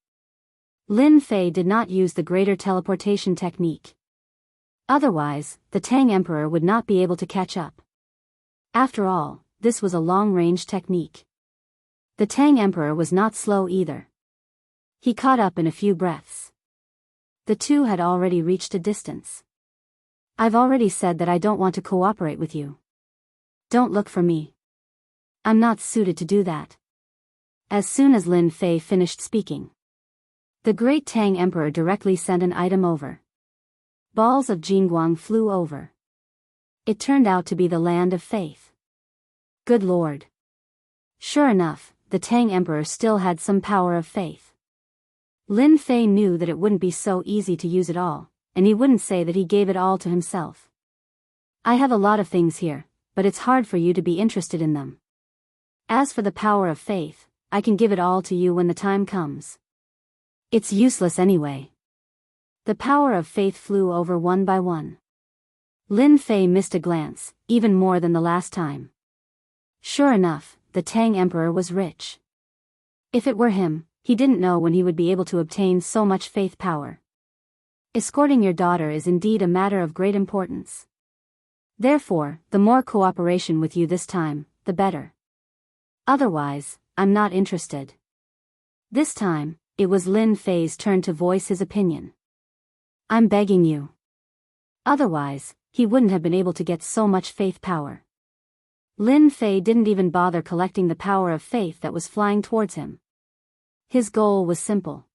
Lin Fei did not use the greater teleportation technique. Otherwise, the Tang Emperor would not be able to catch up. After all, this was a long-range technique. The Tang Emperor was not slow either. He caught up in a few breaths. The two had already reached a distance. I've already said that I don't want to cooperate with you. Don't look for me. I'm not suited to do that. As soon as Lin Fei finished speaking, the great Tang Emperor directly sent an item over. Balls of Jingguang flew over. It turned out to be the land of faith. Good Lord. Sure enough, the Tang Emperor still had some power of faith. Lin Fei knew that it wouldn't be so easy to use it all, and he wouldn't say that he gave it all to himself. I have a lot of things here, but it's hard for you to be interested in them. As for the power of faith, I can give it all to you when the time comes. It's useless anyway. The power of faith flew over one by one. Lin Fei missed a glance, even more than the last time. Sure enough, the Tang Emperor was rich. If it were him, he didn't know when he would be able to obtain so much faith power. Escorting your daughter is indeed a matter of great importance. Therefore, the more cooperation with you this time, the better. Otherwise, I'm not interested. This time, it was Lin Fei's turn to voice his opinion. I'm begging you. Otherwise, he wouldn't have been able to get so much faith power. Lin Fei didn't even bother collecting the power of faith that was flying towards him. His goal was simple.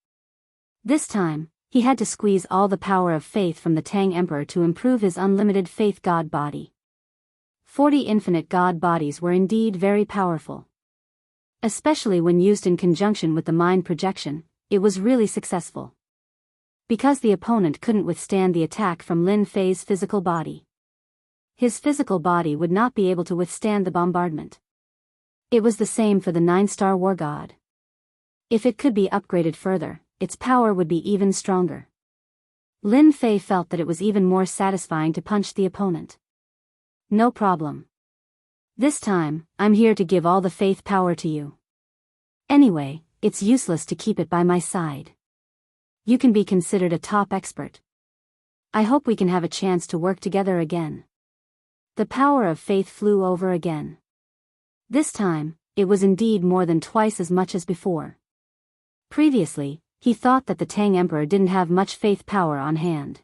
This time, he had to squeeze all the power of faith from the Tang Emperor to improve his unlimited faith god body. 40 infinite god bodies were indeed very powerful. Especially when used in conjunction with the mind projection, it was really successful. Because the opponent couldn't withstand the attack from Lin Fei's physical body. His physical body would not be able to withstand the bombardment. It was the same for the 9-star war god. If it could be upgraded further, its power would be even stronger. Lin Fei felt that it was even more satisfying to punch the opponent. No problem. This time, I'm here to give all the faith power to you. Anyway, it's useless to keep it by my side. You can be considered a top expert. I hope we can have a chance to work together again. The power of faith flew over again. This time, it was indeed more than twice as much as before. Previously, he thought that the Tang Emperor didn't have much faith power on hand.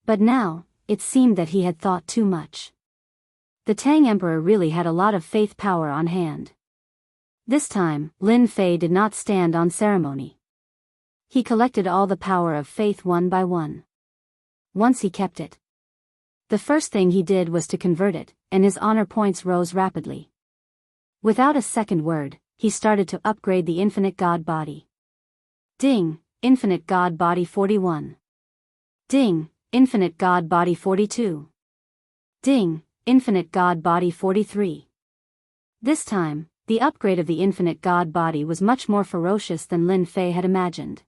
But now, it seemed that he had thought too much. The Tang Emperor really had a lot of faith power on hand. This time, Lin Fei did not stand on ceremony. He collected all the power of faith one by one. Once he kept it. The first thing he did was to convert it, and his honor points rose rapidly. Without a second word, he started to upgrade the infinite god body. Ding, infinite god body 41. Ding, infinite god body 42. Ding, infinite god body 43. This time, the upgrade of the infinite god body was much more ferocious than Lin Fei had imagined.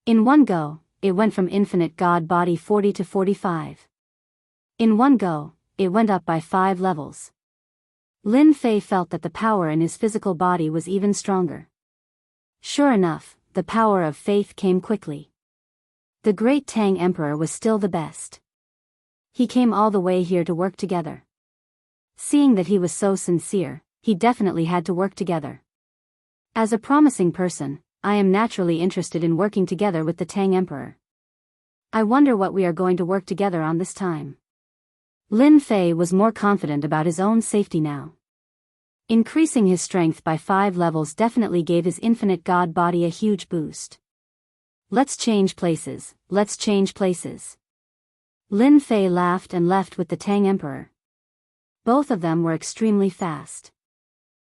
In one go, it went from infinite god body 40 to 45. In one go, it went up by 5 levels. Lin Fei felt that the power in his physical body was even stronger. Sure enough, the power of faith came quickly. The great Tang Emperor was still the best. He came all the way here to work together. Seeing that he was so sincere, he definitely had to work together. As a promising person, I am naturally interested in working together with the Tang Emperor. I wonder what we are going to work together on this time. Lin Fei was more confident about his own safety now. Increasing his strength by 5 levels definitely gave his infinite god body a huge boost. Let's change places, let's change places. Lin Fei laughed and left with the Tang Emperor. Both of them were extremely fast.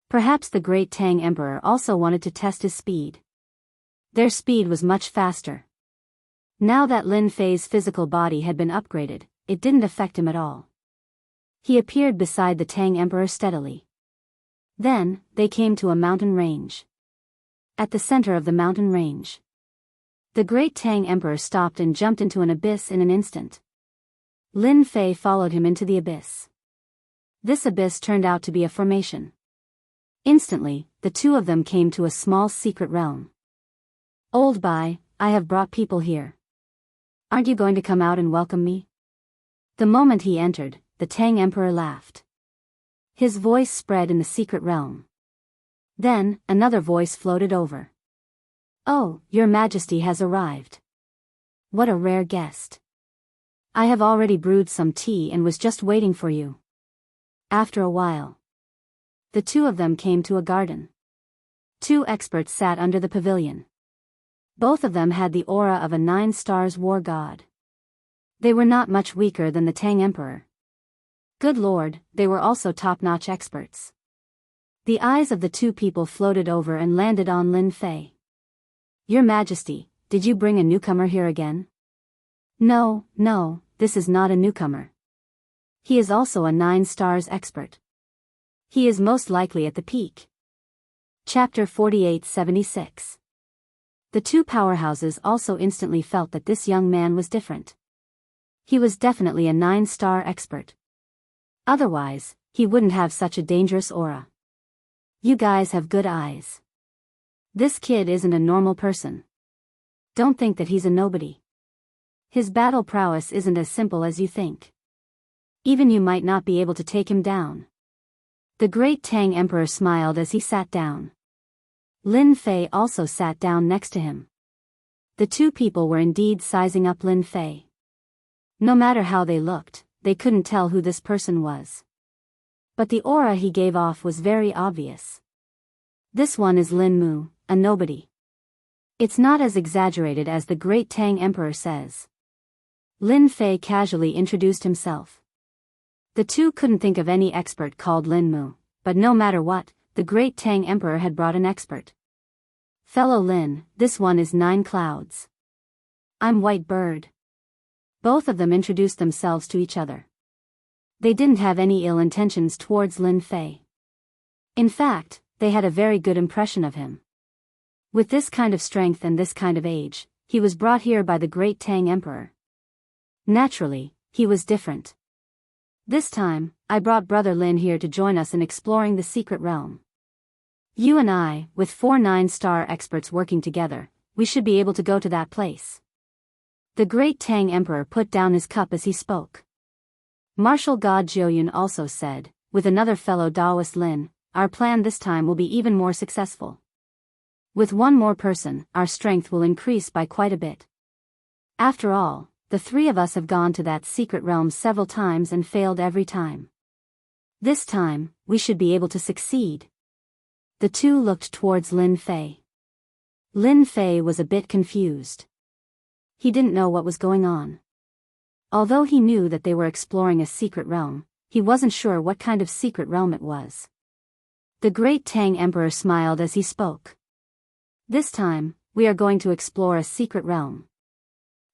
Perhaps the great Tang Emperor also wanted to test his speed. Their speed was much faster. Now that Lin Fei's physical body had been upgraded, it didn't affect him at all. He appeared beside the Tang Emperor steadily. Then, they came to a mountain range. At the center of the mountain range, the great Tang Emperor stopped and jumped into an abyss in an instant. Lin Fei followed him into the abyss. This abyss turned out to be a formation. Instantly, the two of them came to a small secret realm. Old Bai, I have brought people here. Aren't you going to come out and welcome me? The moment he entered, the Tang Emperor laughed. His voice spread in the secret realm. Then, another voice floated over. Oh, your Majesty has arrived. What a rare guest. I have already brewed some tea and was just waiting for you. After a while, the two of them came to a garden. 2 experts sat under the pavilion. Both of them had the aura of a 9 war god. They were not much weaker than the Tang Emperor. Good lord, they were also top-notch experts. The eyes of the two people floated over and landed on Lin Fei. Your Majesty, did you bring a newcomer here again? No, this is not a newcomer. He is also a 9 expert. He is most likely at the peak. Chapter 4876. The two powerhouses also instantly felt that this young man was different. He was definitely a 9 expert. Otherwise, he wouldn't have such a dangerous aura. You guys have good eyes. This kid isn't a normal person. Don't think that he's a nobody. His battle prowess isn't as simple as you think. Even you might not be able to take him down. The great Tang Emperor smiled as he sat down. Lin Fei also sat down next to him. The two people were indeed sizing up Lin Fei. No matter how they looked, they couldn't tell who this person was. But the aura he gave off was very obvious. This one is Lin Mu, a nobody. It's not as exaggerated as the great Tang Emperor says. Lin Fei casually introduced himself. The two couldn't think of any expert called Lin Mu, but no matter what, the great Tang Emperor had brought an expert. Fellow Lin, this one is Nine Clouds. I'm White Bird. Both of them introduced themselves to each other. They didn't have any ill intentions towards Lin Fei. In fact, they had a very good impression of him. With this kind of strength and this kind of age, he was brought here by the great Tang Emperor. Naturally, he was different. This time, I brought Brother Lin here to join us in exploring the secret realm. You and I, with 4 9-star experts working together, we should be able to go to that place. The great Tang Emperor put down his cup as he spoke. Martial God Jiuyun also said, with another fellow Taoist Lin, our plan this time will be even more successful. With one more person, our strength will increase by quite a bit. After all, the 3 of us have gone to that secret realm several times and failed every time. This time, we should be able to succeed. The 2 looked towards Lin Fei. Lin Fei was a bit confused. He didn't know what was going on. Although he knew that they were exploring a secret realm, he wasn't sure what kind of secret realm it was. The great Tang Emperor smiled as he spoke. This time, we are going to explore a secret realm.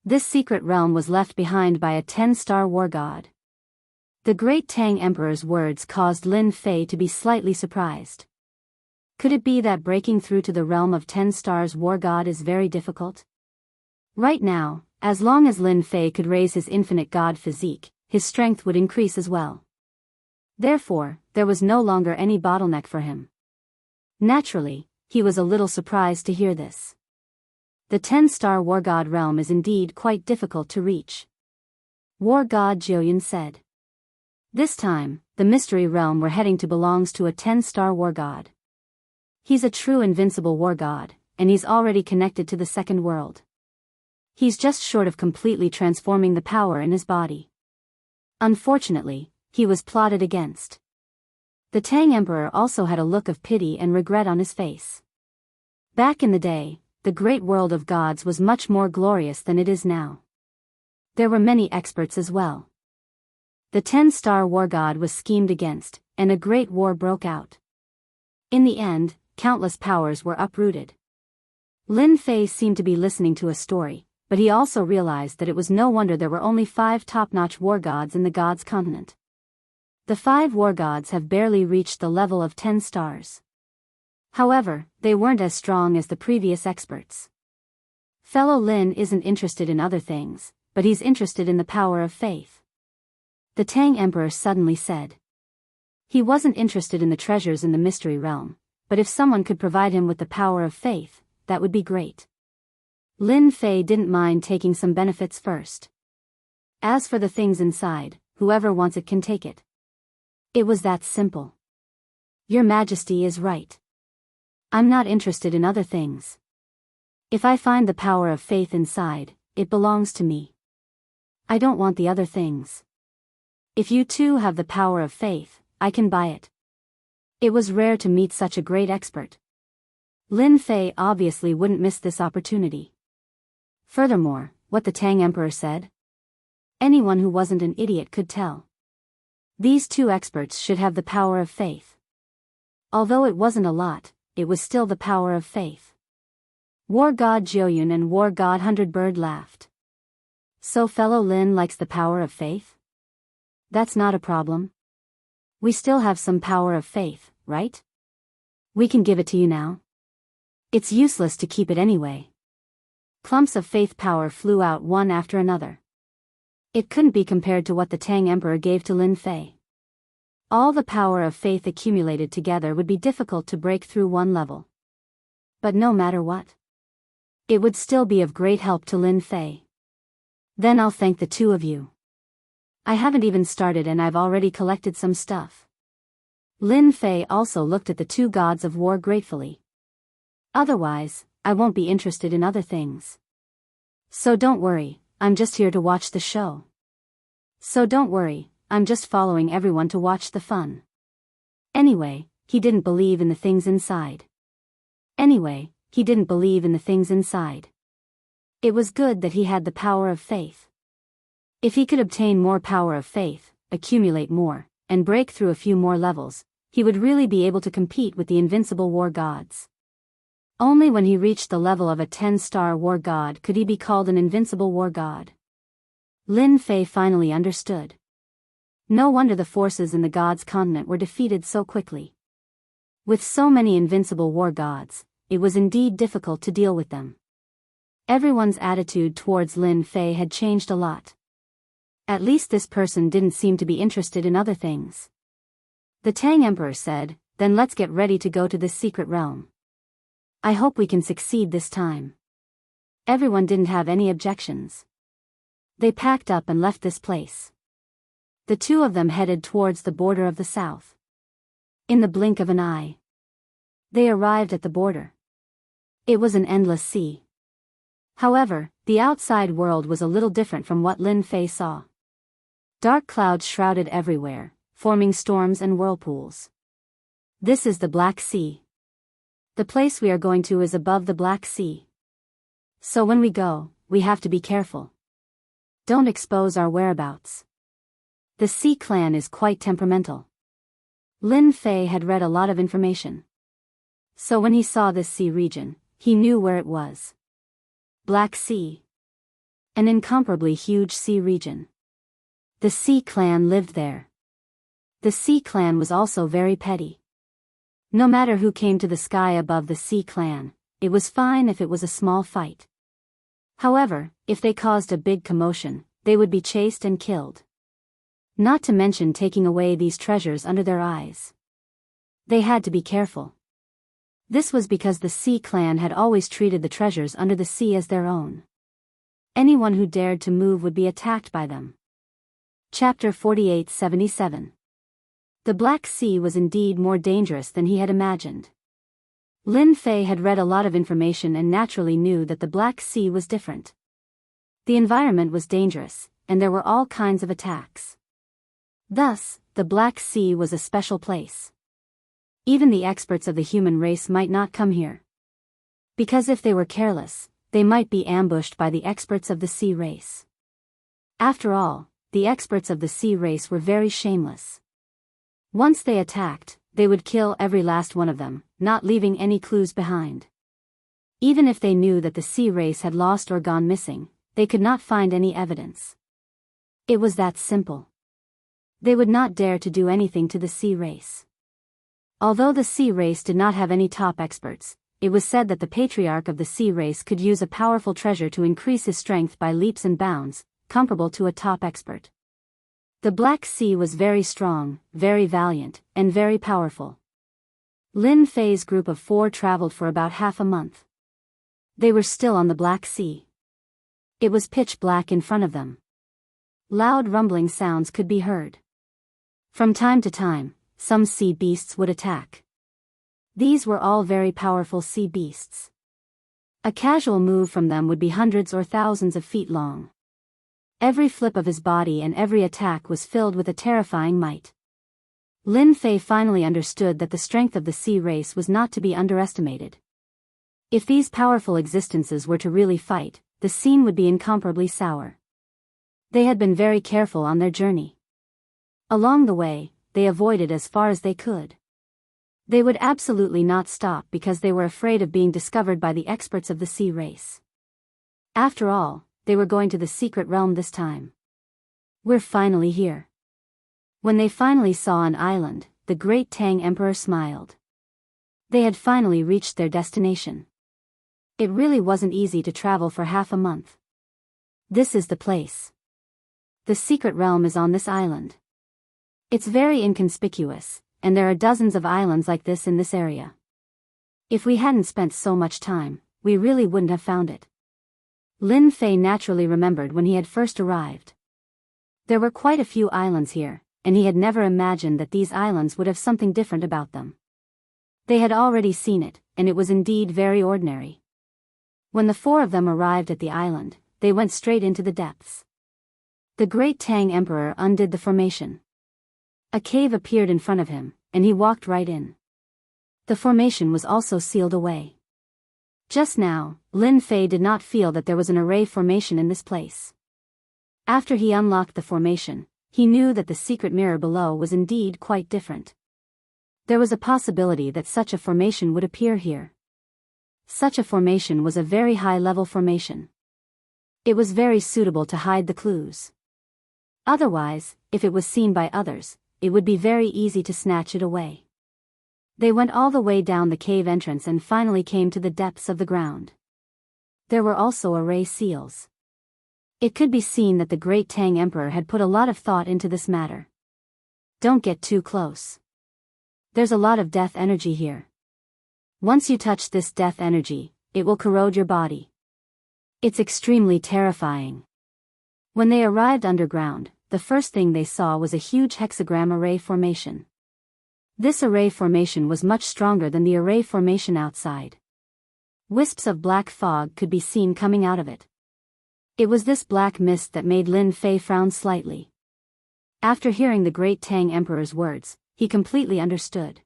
This secret realm was left behind by a 10-star war god. The great Tang Emperor's words caused Lin Fei to be slightly surprised. Could it be that breaking through to the realm of 10 stars war god is very difficult? Right now, as long as Lin Fei could raise his infinite god physique, his strength would increase as well. Therefore, there was no longer any bottleneck for him. Naturally, he was a little surprised to hear this. The 10-star war god realm is indeed quite difficult to reach. War god Jiuyun said. This time, the mystery realm we're heading to belongs to a 10-star war god. He's a true invincible war god, and he's already connected to the second world. He's just short of completely transforming the power in his body. Unfortunately, he was plotted against. The Tang Emperor also had a look of pity and regret on his face. Back in the day, the great world of gods was much more glorious than it is now. There were many experts as well. The 10-star war god was schemed against, and a great war broke out. In the end, countless powers were uprooted. Lin Fei seemed to be listening to a story, but he also realized that it was no wonder there were only 5 top-notch war gods in the gods' continent. The 5 war gods have barely reached the level of 10 stars. However, they weren't as strong as the previous experts. Fellow Lin isn't interested in other things, but he's interested in the power of faith. The Tang Emperor suddenly said. He wasn't interested in the treasures in the mystery realm, but if someone could provide him with the power of faith, that would be great. Lin Fei didn't mind taking some benefits first. As for the things inside, whoever wants it can take it. It was that simple. Your Majesty is right. I'm not interested in other things. If I find the power of faith inside, it belongs to me. I don't want the other things. If you too have the power of faith, I can buy it. It was rare to meet such a great expert. Lin Fei obviously wouldn't miss this opportunity. Furthermore, what the Tang Emperor said? Anyone who wasn't an idiot could tell. These 2 experts should have the power of faith. Although it wasn't a lot, it was still the power of faith. War god Jiuyun and War god 100-Bird laughed. So fellow Lin likes the power of faith? That's not a problem. We still have some power of faith, right? We can give it to you now. It's useless to keep it anyway. Clumps of faith power flew out one after another. It couldn't be compared to what the Tang Emperor gave to Lin Fei. All the power of faith accumulated together would be difficult to break through one level. But no matter what, it would still be of great help to Lin Fei. Then I'll thank the 2 of you. I haven't even started and I've already collected some stuff. Lin Fei also looked at the 2 gods of war gratefully. Otherwise, I won't be interested in other things. So don't worry, I'm just here to watch the show. So don't worry, I'm just following everyone to watch the fun. Anyway, he didn't believe in the things inside. Anyway, he didn't believe in the things inside. It was good that he had the power of faith. If he could obtain more power of faith, accumulate more, and break through a few more levels, he would really be able to compete with the invincible war gods. Only when he reached the level of a 10-star war god could he be called an invincible war god. Lin Fei finally understood. No wonder the forces in the gods' continent were defeated so quickly. With so many invincible war gods, it was indeed difficult to deal with them. Everyone's attitude towards Lin Fei had changed a lot. At least this person didn't seem to be interested in other things. The Tang Emperor said, "Then let's get ready to go to this secret realm. I hope we can succeed this time." Everyone didn't have any objections. They packed up and left this place. The two of them headed towards the border of the south. In the blink of an eye, they arrived at the border. It was an endless sea. However, the outside world was a little different from what Lin Fei saw. Dark clouds shrouded everywhere, forming storms and whirlpools. This is the Black Sea. The place we are going to is above the Black Sea. So when we go, we have to be careful. Don't expose our whereabouts. The Sea clan is quite temperamental. Lin Fei had read a lot of information. So when he saw this sea region, he knew where it was. Black Sea. An incomparably huge sea region. The Sea clan lived there. The Sea clan was also very petty. No matter who came to the sky above the Sea clan, it was fine if it was a small fight. However, if they caused a big commotion, they would be chased and killed. Not to mention taking away these treasures under their eyes. They had to be careful. This was because the Sea clan had always treated the treasures under the sea as their own. Anyone who dared to move would be attacked by them. Chapter 4877. The Black Sea was indeed more dangerous than he had imagined. Lin Fei had read a lot of information and naturally knew that the Black Sea was different. The environment was dangerous, and there were all kinds of attacks. Thus, the Black Sea was a special place. Even the experts of the human race might not come here. Because if they were careless, they might be ambushed by the experts of the sea race. After all, the experts of the sea race were very shameless. Once they attacked, they would kill every last one of them, not leaving any clues behind. Even if they knew that the sea race had lost or gone missing, they could not find any evidence. It was that simple. They would not dare to do anything to the sea race. Although the sea race did not have any top experts, it was said that the patriarch of the sea race could use a powerful treasure to increase his strength by leaps and bounds, comparable to a top expert. The Black Sea was very strong, very valiant, and very powerful. Lin Fei's group of 4 traveled for about half a month. They were still on the Black Sea. It was pitch black in front of them. Loud rumbling sounds could be heard. From time to time, some sea beasts would attack. These were all very powerful sea beasts. A casual move from them would be hundreds or thousands of feet long. Every flip of his body and every attack was filled with a terrifying might. Lin Fei finally understood that the strength of the sea race was not to be underestimated. If these powerful existences were to really fight, the scene would be incomparably sour. They had been very careful on their journey. Along the way, they avoided as far as they could. They would absolutely not stop because they were afraid of being discovered by the experts of the sea race. After all, they were going to the secret realm this time. We're finally here. When they finally saw an island, the great Tang Emperor smiled. They had finally reached their destination. It really wasn't easy to travel for half a month. This is the place. The secret realm is on this island. It's very inconspicuous, and there are dozens of islands like this in this area. If we hadn't spent so much time, we really wouldn't have found it. Lin Fei naturally remembered when he had first arrived. There were quite a few islands here, and he had never imagined that these islands would have something different about them. They had already seen it, and it was indeed very ordinary. When the 4 of them arrived at the island, they went straight into the depths. The great Tang Emperor undid the formation. A cave appeared in front of him, and he walked right in. The formation was also sealed away. Just now, Lin Fei did not feel that there was an array formation in this place. After he unlocked the formation, he knew that the secret mirror below was indeed quite different. There was a possibility that such a formation would appear here. Such a formation was a very high-level formation. It was very suitable to hide the clues. Otherwise, if it was seen by others, it would be very easy to snatch it away. They went all the way down the cave entrance and finally came to the depths of the ground. There were also array seals. It could be seen that the great Tang Emperor had put a lot of thought into this matter. Don't get too close. There's a lot of death energy here. Once you touch this death energy, it will corrode your body. It's extremely terrifying. When they arrived underground, the first thing they saw was a huge hexagram array formation. This array formation was much stronger than the array formation outside. Wisps of black fog could be seen coming out of it. It was this black mist that made Lin Fei frown slightly. After hearing the great Tang Emperor's words, he completely understood.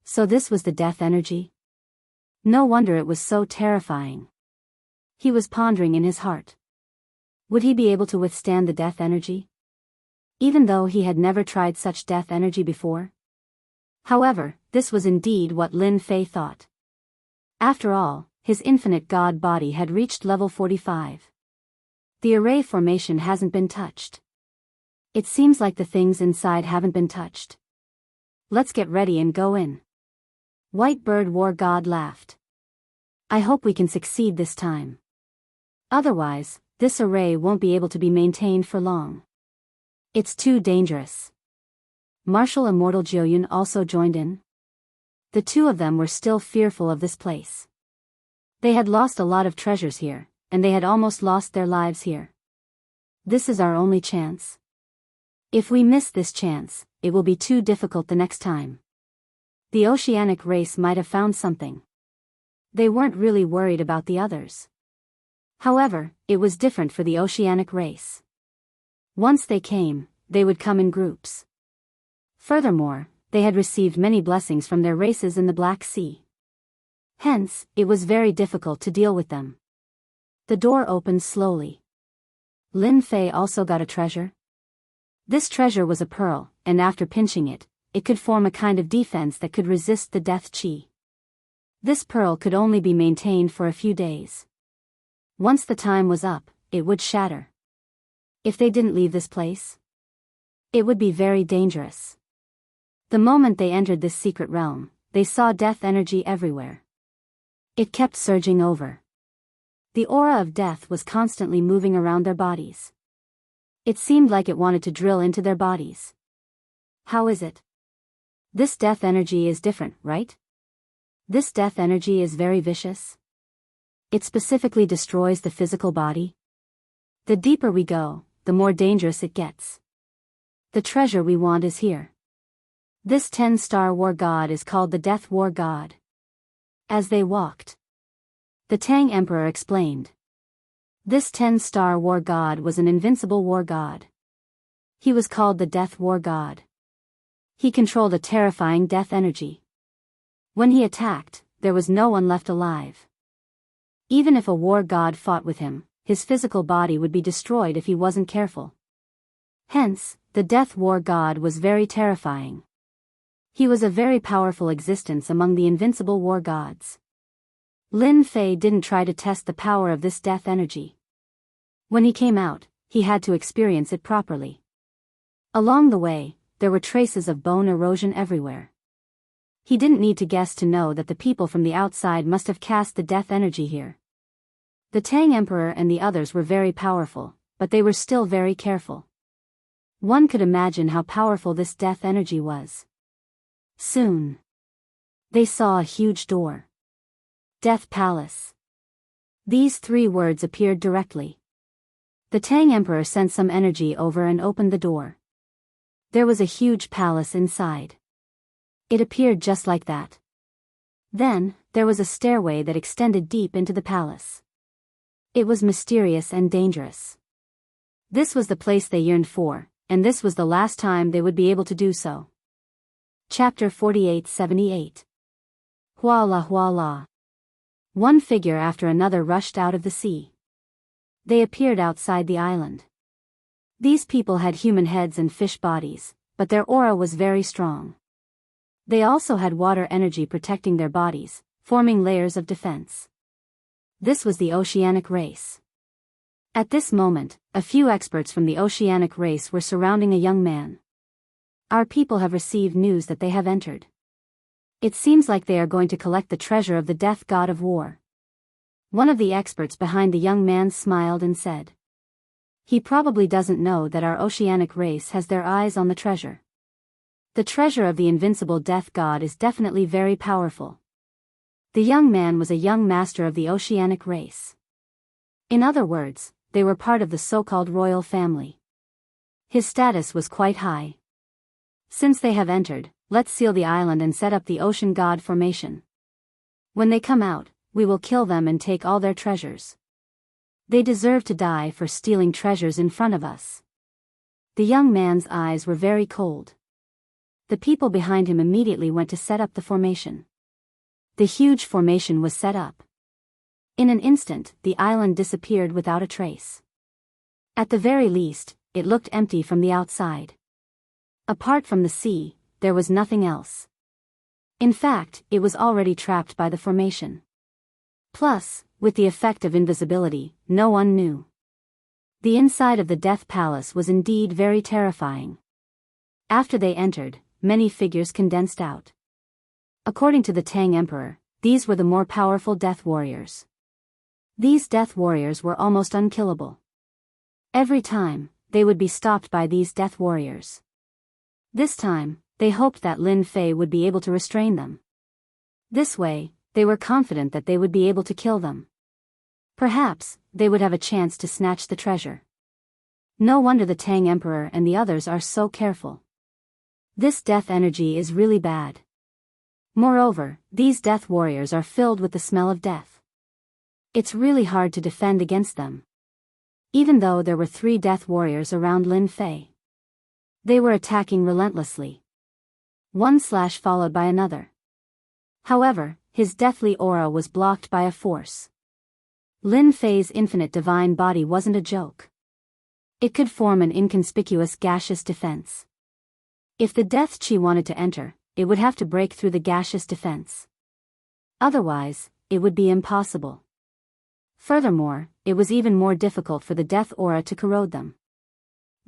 So this was the death energy? No wonder it was so terrifying. He was pondering in his heart. Would he be able to withstand the death energy? Even though he had never tried such death energy before? However, this was indeed what Lin Fei thought. After all, his infinite god body had reached level 45. The array formation hasn't been touched. It seems like the things inside haven't been touched. Let's get ready and go in. White Bird War God laughed. I hope we can succeed this time. Otherwise, this array won't be able to be maintained for long. It's too dangerous. Martial Immortal Jiuyun also joined in. The two of them were still fearful of this place. They had lost a lot of treasures here, and they had almost lost their lives here. This is our only chance. If we miss this chance, it will be too difficult the next time. The oceanic race might have found something. They weren't really worried about the others. However, it was different for the oceanic race. Once they came, they would come in groups. Furthermore, they had received many blessings from their races in the Black Sea. Hence, it was very difficult to deal with them. The door opened slowly. Lin Fei also got a treasure. This treasure was a pearl, and after pinching it, it could form a kind of defense that could resist the death chi. This pearl could only be maintained for a few days. Once the time was up, it would shatter. If they didn't leave this place, it would be very dangerous. The moment they entered this secret realm, they saw death energy everywhere. It kept surging over. The aura of death was constantly moving around their bodies. It seemed like it wanted to drill into their bodies. How is it? This death energy is different, right? This death energy is very vicious. It specifically destroys the physical body. The deeper we go, the more dangerous it gets. The treasure we want is here. This 10-star war god is called the Death War God. As they walked, the Tang Emperor explained. This 10-star war god was an invincible war god. He was called the Death War God. He controlled a terrifying death energy. When he attacked, there was no one left alive. Even if a war god fought with him, his physical body would be destroyed if he wasn't careful. Hence, the Death War God was very terrifying. He was a very powerful existence among the invincible war gods. Lin Fei didn't try to test the power of this death energy. When he came out, he had to experience it properly. Along the way, there were traces of bone erosion everywhere. He didn't need to guess to know that the people from the outside must have cast the death energy here. The Tang Emperor and the others were very powerful, but they were still very careful. One could imagine how powerful this death energy was. Soon, they saw a huge door. Death Palace. These 3 words appeared directly. The Tang Emperor sent some energy over and opened the door. There was a huge palace inside. It appeared just like that. Then, there was a stairway that extended deep into the palace. It was mysterious and dangerous. This was the place they yearned for, and this was the last time they would be able to do so. Chapter 48-78. Huala Huala. One figure after another rushed out of the sea. They appeared outside the island. These people had human heads and fish bodies, but their aura was very strong. They also had water energy protecting their bodies, forming layers of defense. This was the oceanic race. At this moment, a few experts from the oceanic race were surrounding a young man. Our people have received news that they have entered. It seems like they are going to collect the treasure of the death god of war. One of the experts behind the young man smiled and said. He probably doesn't know that our oceanic race has their eyes on the treasure. The treasure of the invincible death god is definitely very powerful. The young man was a young master of the oceanic race. In other words, they were part of the so-called royal family. His status was quite high. Since they have entered, let's seal the island and set up the ocean god formation. When they come out, we will kill them and take all their treasures. They deserve to die for stealing treasures in front of us. The young man's eyes were very cold. The people behind him immediately went to set up the formation. The huge formation was set up. In an instant, the island disappeared without a trace. At the very least, it looked empty from the outside. Apart from the sea, there was nothing else. In fact, it was already trapped by the formation. Plus, with the effect of invisibility, no one knew. The inside of the Death Palace was indeed very terrifying. After they entered, many figures condensed out. According to the Tang Emperor, these were the more powerful death warriors. These death warriors were almost unkillable. Every time, they would be stopped by these death warriors. This time, they hoped that Lin Fei would be able to restrain them. This way, they were confident that they would be able to kill them. Perhaps, they would have a chance to snatch the treasure. No wonder the Tang Emperor and the others are so careful. This death energy is really bad. Moreover, these death warriors are filled with the smell of death. It's really hard to defend against them. Even though there were 3 death warriors around Lin Fei. They were attacking relentlessly. One slash followed by another. However, his deathly aura was blocked by a force. Lin Fei's infinite divine body wasn't a joke. It could form an inconspicuous gaseous defense. If the death chi wanted to enter, it would have to break through the gaseous defense. Otherwise, it would be impossible. Furthermore, it was even more difficult for the death aura to corrode them.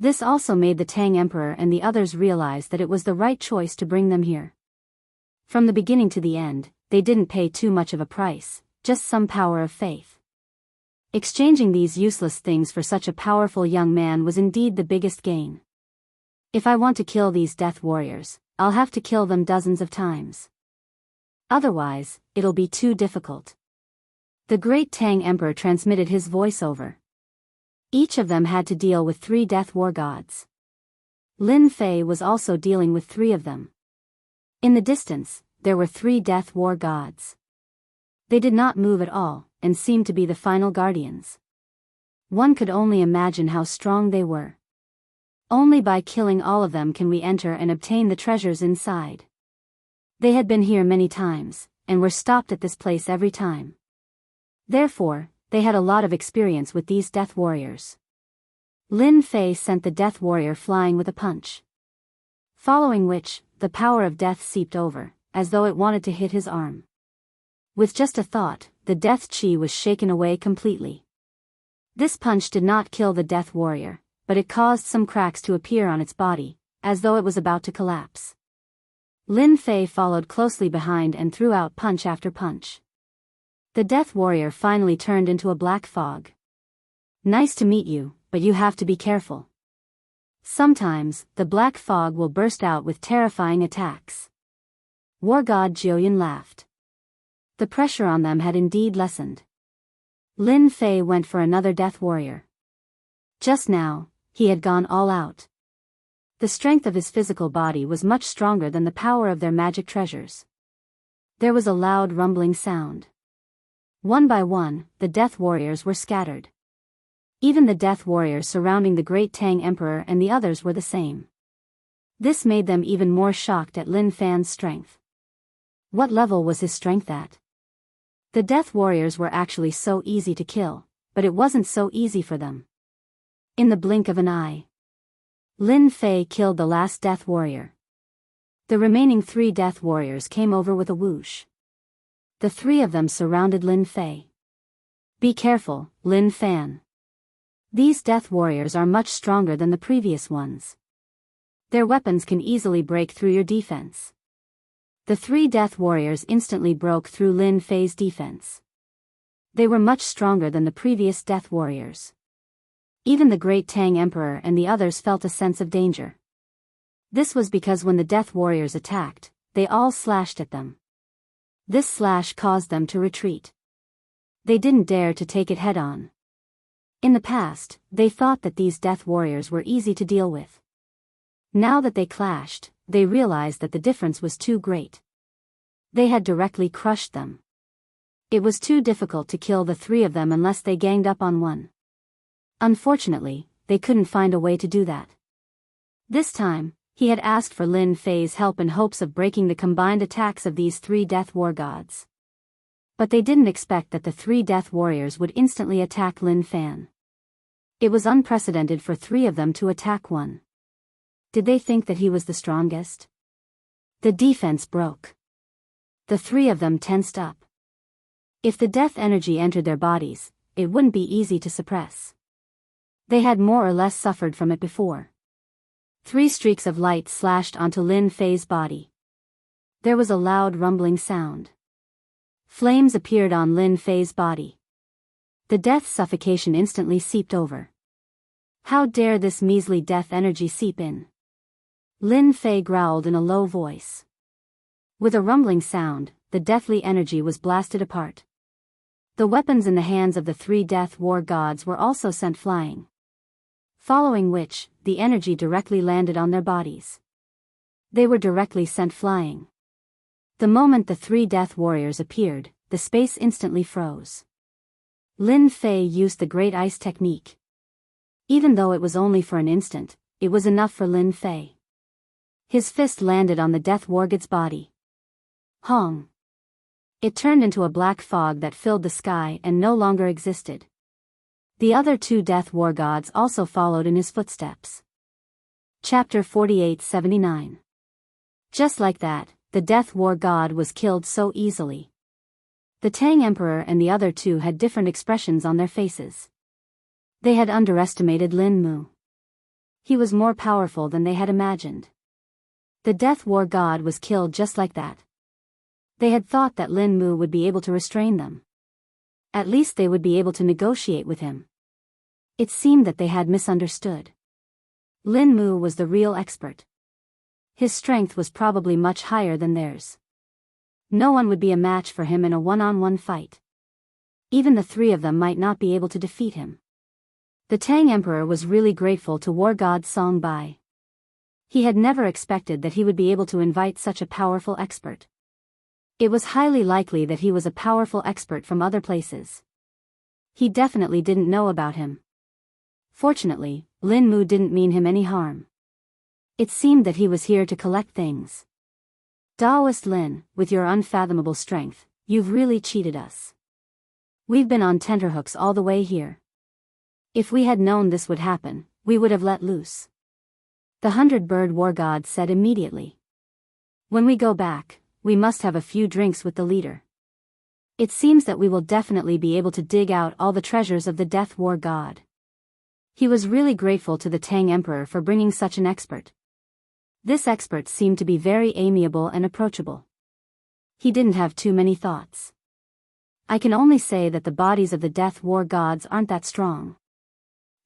This also made the Tang Emperor and the others realize that it was the right choice to bring them here. From the beginning to the end, they didn't pay too much of a price, just some power of faith. Exchanging these useless things for such a powerful young man was indeed the biggest gain. If I want to kill these death warriors, I'll have to kill them dozens of times. Otherwise, it'll be too difficult. The great Tang Emperor transmitted his voiceover. Each of them had to deal with 3 death war gods. Lin Fei was also dealing with 3 of them. In the distance, there were 3 death war gods. They did not move at all, and seemed to be the final guardians. One could only imagine how strong they were. Only by killing all of them can we enter and obtain the treasures inside. They had been here many times, and were stopped at this place every time. Therefore, they had a lot of experience with these death warriors. Lin Fei sent the death warrior flying with a punch. Following which, the power of death seeped over, as though it wanted to hit his arm. With just a thought, the death chi was shaken away completely. This punch did not kill the death warrior, but it caused some cracks to appear on its body, as though it was about to collapse. Lin Fei followed closely behind and threw out punch after punch. The death warrior finally turned into a black fog. Nice to meet you, but you have to be careful. Sometimes, the black fog will burst out with terrifying attacks. War god Jiuyan laughed. The pressure on them had indeed lessened. Lin Fei went for another death warrior. Just now, he had gone all out. The strength of his physical body was much stronger than the power of their magic treasures. There was a loud rumbling sound. One by one, the death warriors were scattered. Even the death warriors surrounding the great Tang Emperor and the others were the same. This made them even more shocked at Lin Fei's strength. What level was his strength at? The Death Warriors were actually so easy to kill, but it wasn't so easy for them. In the blink of an eye, Lin Fei killed the last Death Warrior. The remaining 3 Death Warriors came over with a whoosh. The 3 of them surrounded Lin Fei. Be careful, Lin Fan. These Death Warriors are much stronger than the previous ones. Their weapons can easily break through your defense. The 3 Death Warriors instantly broke through Lin Fei's defense. They were much stronger than the previous Death Warriors. Even the Great Tang Emperor and the others felt a sense of danger. This was because when the Death Warriors attacked, they all slashed at them. This slash caused them to retreat. They didn't dare to take it head-on. In the past, they thought that these Death Warriors were easy to deal with. Now that they clashed, they realized that the difference was too great. They had directly crushed them. It was too difficult to kill the 3 of them unless they ganged up on one. Unfortunately, they couldn't find a way to do that. This time, he had asked for Lin Fei's help in hopes of breaking the combined attacks of these 3 Death War Gods. But they didn't expect that the 3 Death Warriors would instantly attack Lin Fan. It was unprecedented for 3 of them to attack one. Did they think that he was the strongest? The defense broke. The 3 of them tensed up. If the death energy entered their bodies, it wouldn't be easy to suppress. They had more or less suffered from it before. 3 streaks of light slashed onto Lin Fei's body. There was a loud rumbling sound. Flames appeared on Lin Fei's body. The death suffocation instantly seeped over. How dare this measly death energy seep in? Lin Fei growled in a low voice. With a rumbling sound, the deathly energy was blasted apart. The weapons in the hands of the 3 Death War Gods were also sent flying. Following which, the energy directly landed on their bodies. They were directly sent flying. The moment the 3 Death Warriors appeared, the space instantly froze. Lin Fei used the Great Ice technique. Even though it was only for an instant, it was enough for Lin Fei. His fist landed on the Death War God's body. Hong! It turned into a black fog that filled the sky and no longer existed. The other 2 Death War Gods also followed in his footsteps. Chapter 48-79. Just like that, the Death War God was killed so easily. The Tang Emperor and the other 2 had different expressions on their faces. They had underestimated Lin Mu. He was more powerful than they had imagined. The Death War God was killed just like that. They had thought that Lin Mu would be able to restrain them. At least they would be able to negotiate with him. It seemed that they had misunderstood. Lin Mu was the real expert. His strength was probably much higher than theirs. No one would be a match for him in a one-on-one fight. Even the 3 of them might not be able to defeat him. The Tang Emperor was really grateful to War God Song Bai. He had never expected that he would be able to invite such a powerful expert. It was highly likely that he was a powerful expert from other places. He definitely didn't know about him. Fortunately, Lin Mu didn't mean him any harm. It seemed that he was here to collect things. Daoist Lin, with your unfathomable strength, you've really cheated us. We've been on tenterhooks all the way here. If we had known this would happen, we would have let loose. The 100-bird war god said immediately. When we go back, we must have a few drinks with the leader. It seems that we will definitely be able to dig out all the treasures of the Death War God. He was really grateful to the Tang Emperor for bringing such an expert. This expert seemed to be very amiable and approachable. He didn't have too many thoughts. I can only say that the bodies of the Death War Gods aren't that strong.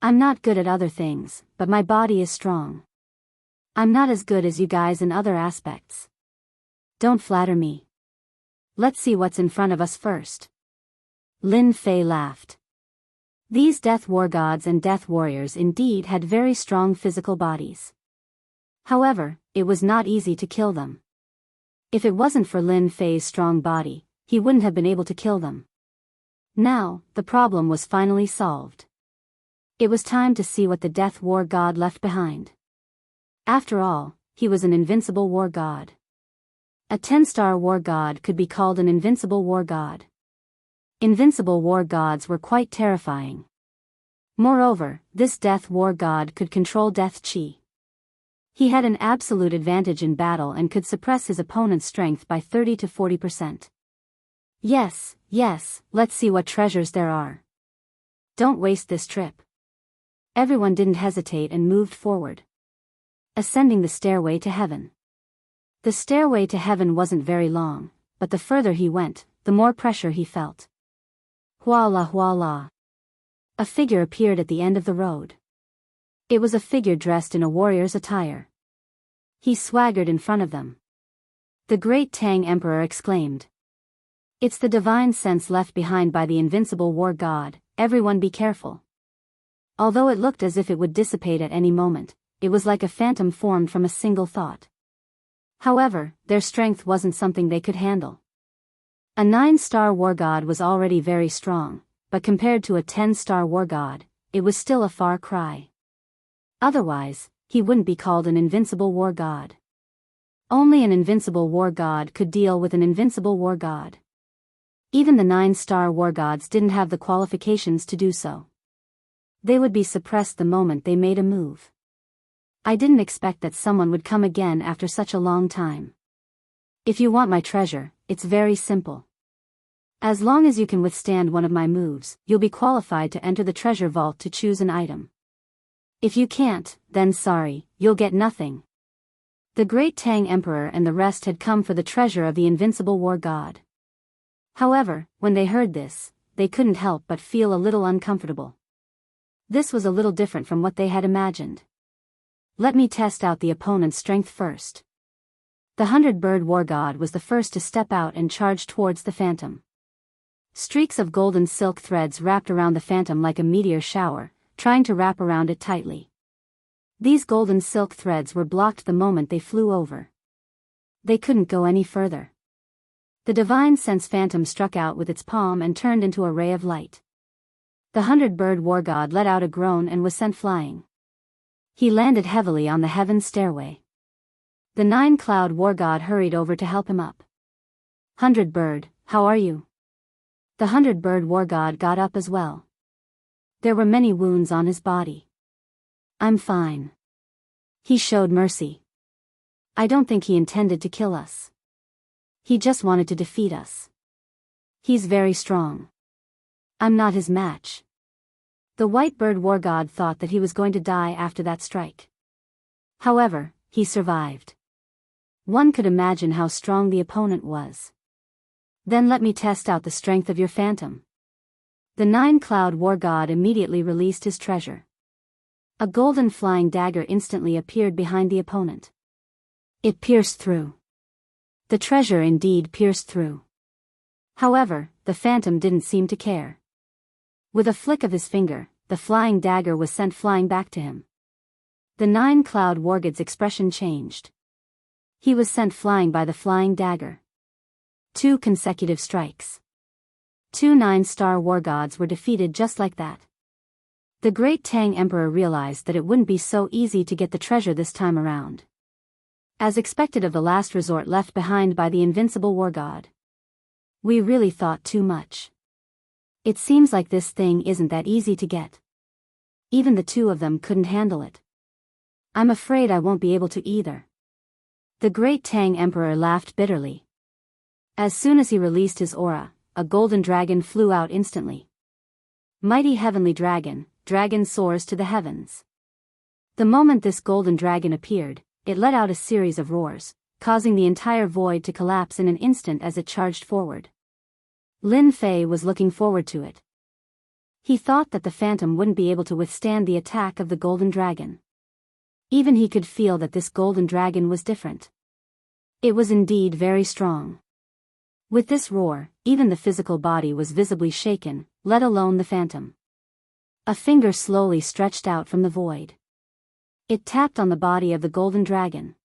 I'm not good at other things, but my body is strong. I'm not as good as you guys in other aspects. Don't flatter me. Let's see what's in front of us first. Lin Fei laughed. These Death War Gods and Death Warriors indeed had very strong physical bodies. However, it was not easy to kill them. If it wasn't for Lin Fei's strong body, he wouldn't have been able to kill them. Now, the problem was finally solved. It was time to see what the Death War God left behind. After all, he was an invincible war god. A 10-star war god could be called an invincible war god. Invincible war gods were quite terrifying. Moreover, this death war god could control death chi. He had an absolute advantage in battle and could suppress his opponent's strength by 30 to 40%. Yes, let's see what treasures there are. Don't waste this trip. Everyone didn't hesitate and moved forward, ascending the stairway to heaven. The stairway to heaven wasn't very long, but the further he went, the more pressure he felt. Voila! A figure appeared at the end of the road. It was a figure dressed in a warrior's attire. He swaggered in front of them. The great Tang Emperor exclaimed. It's the divine sense left behind by the invincible war god, everyone be careful. Although it looked as if it would dissipate at any moment, it was like a phantom formed from a single thought. However, their strength wasn't something they could handle. A 9-star war god was already very strong, but compared to a 10-star war god, it was still a far cry. Otherwise, he wouldn't be called an invincible war god. Only an invincible war god could deal with an invincible war god. Even the 9-star war gods didn't have the qualifications to do so. They would be suppressed the moment they made a move. I didn't expect that someone would come again after such a long time. If you want my treasure, it's very simple. As long as you can withstand one of my moves, you'll be qualified to enter the treasure vault to choose an item. If you can't, then sorry, you'll get nothing. The great Tang Emperor and the rest had come for the treasure of the invincible war god. However, when they heard this, they couldn't help but feel a little uncomfortable. This was a little different from what they had imagined. Let me test out the opponent's strength first. The 100-bird war god was the first to step out and charge towards the phantom. Streaks of golden silk threads wrapped around the phantom like a meteor shower, trying to wrap around it tightly. These golden silk threads were blocked the moment they flew over. They couldn't go any further. The divine sense phantom struck out with its palm and turned into a ray of light. The 100-bird war god let out a groan and was sent flying. He landed heavily on the heaven stairway. The 9-cloud war god hurried over to help him up. 100-bird, how are you? The 100-bird war god got up as well. There were many wounds on his body. I'm fine. He showed mercy. I don't think he intended to kill us. He just wanted to defeat us. He's very strong. I'm not his match. The white bird war god thought that he was going to die after that strike. However, he survived. One could imagine how strong the opponent was. Then let me test out the strength of your phantom. The 9-cloud war god immediately released his treasure. A golden flying dagger instantly appeared behind the opponent. It pierced through. The treasure indeed pierced through. However, the phantom didn't seem to care. With a flick of his finger, the flying dagger was sent flying back to him. The 9-cloud war god's expression changed. He was sent flying by the flying dagger. 2 consecutive strikes. 2 9-star war gods were defeated just like that. The great Tang Emperor realized that it wouldn't be so easy to get the treasure this time around. As expected of the last resort left behind by the invincible war god. We really thought too much. It seems like this thing isn't that easy to get. Even the 2 of them couldn't handle it. I'm afraid I won't be able to either. The great Tang Emperor laughed bitterly. As soon as he released his aura, a golden dragon flew out instantly. Mighty heavenly dragon, dragon soars to the heavens. The moment this golden dragon appeared, it let out a series of roars, causing the entire void to collapse in an instant as it charged forward. Lin Fei was looking forward to it. He thought that the phantom wouldn't be able to withstand the attack of the golden dragon. Even he could feel that this golden dragon was different. It was indeed very strong. With this roar, even the physical body was visibly shaken, let alone the phantom. A finger slowly stretched out from the void. It tapped on the body of the golden dragon.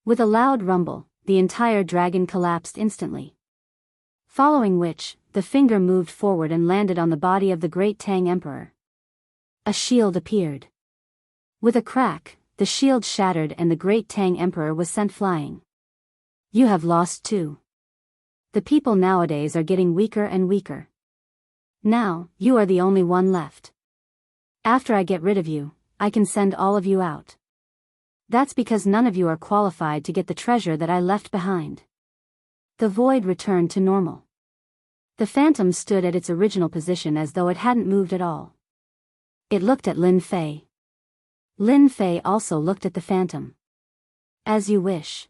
With a loud rumble, the entire dragon collapsed instantly. Following which, the finger moved forward and landed on the body of the great Tang Emperor. A shield appeared. With a crack, the shield shattered and the great Tang Emperor was sent flying. You have lost too. The people nowadays are getting weaker and weaker. Now, you are the only one left. After I get rid of you, I can send all of you out. That's because none of you are qualified to get the treasure that I left behind. The void returned to normal. The phantom stood at its original position as though it hadn't moved at all. It looked at Lin Fei. Lin Fei also looked at the phantom. As you wish.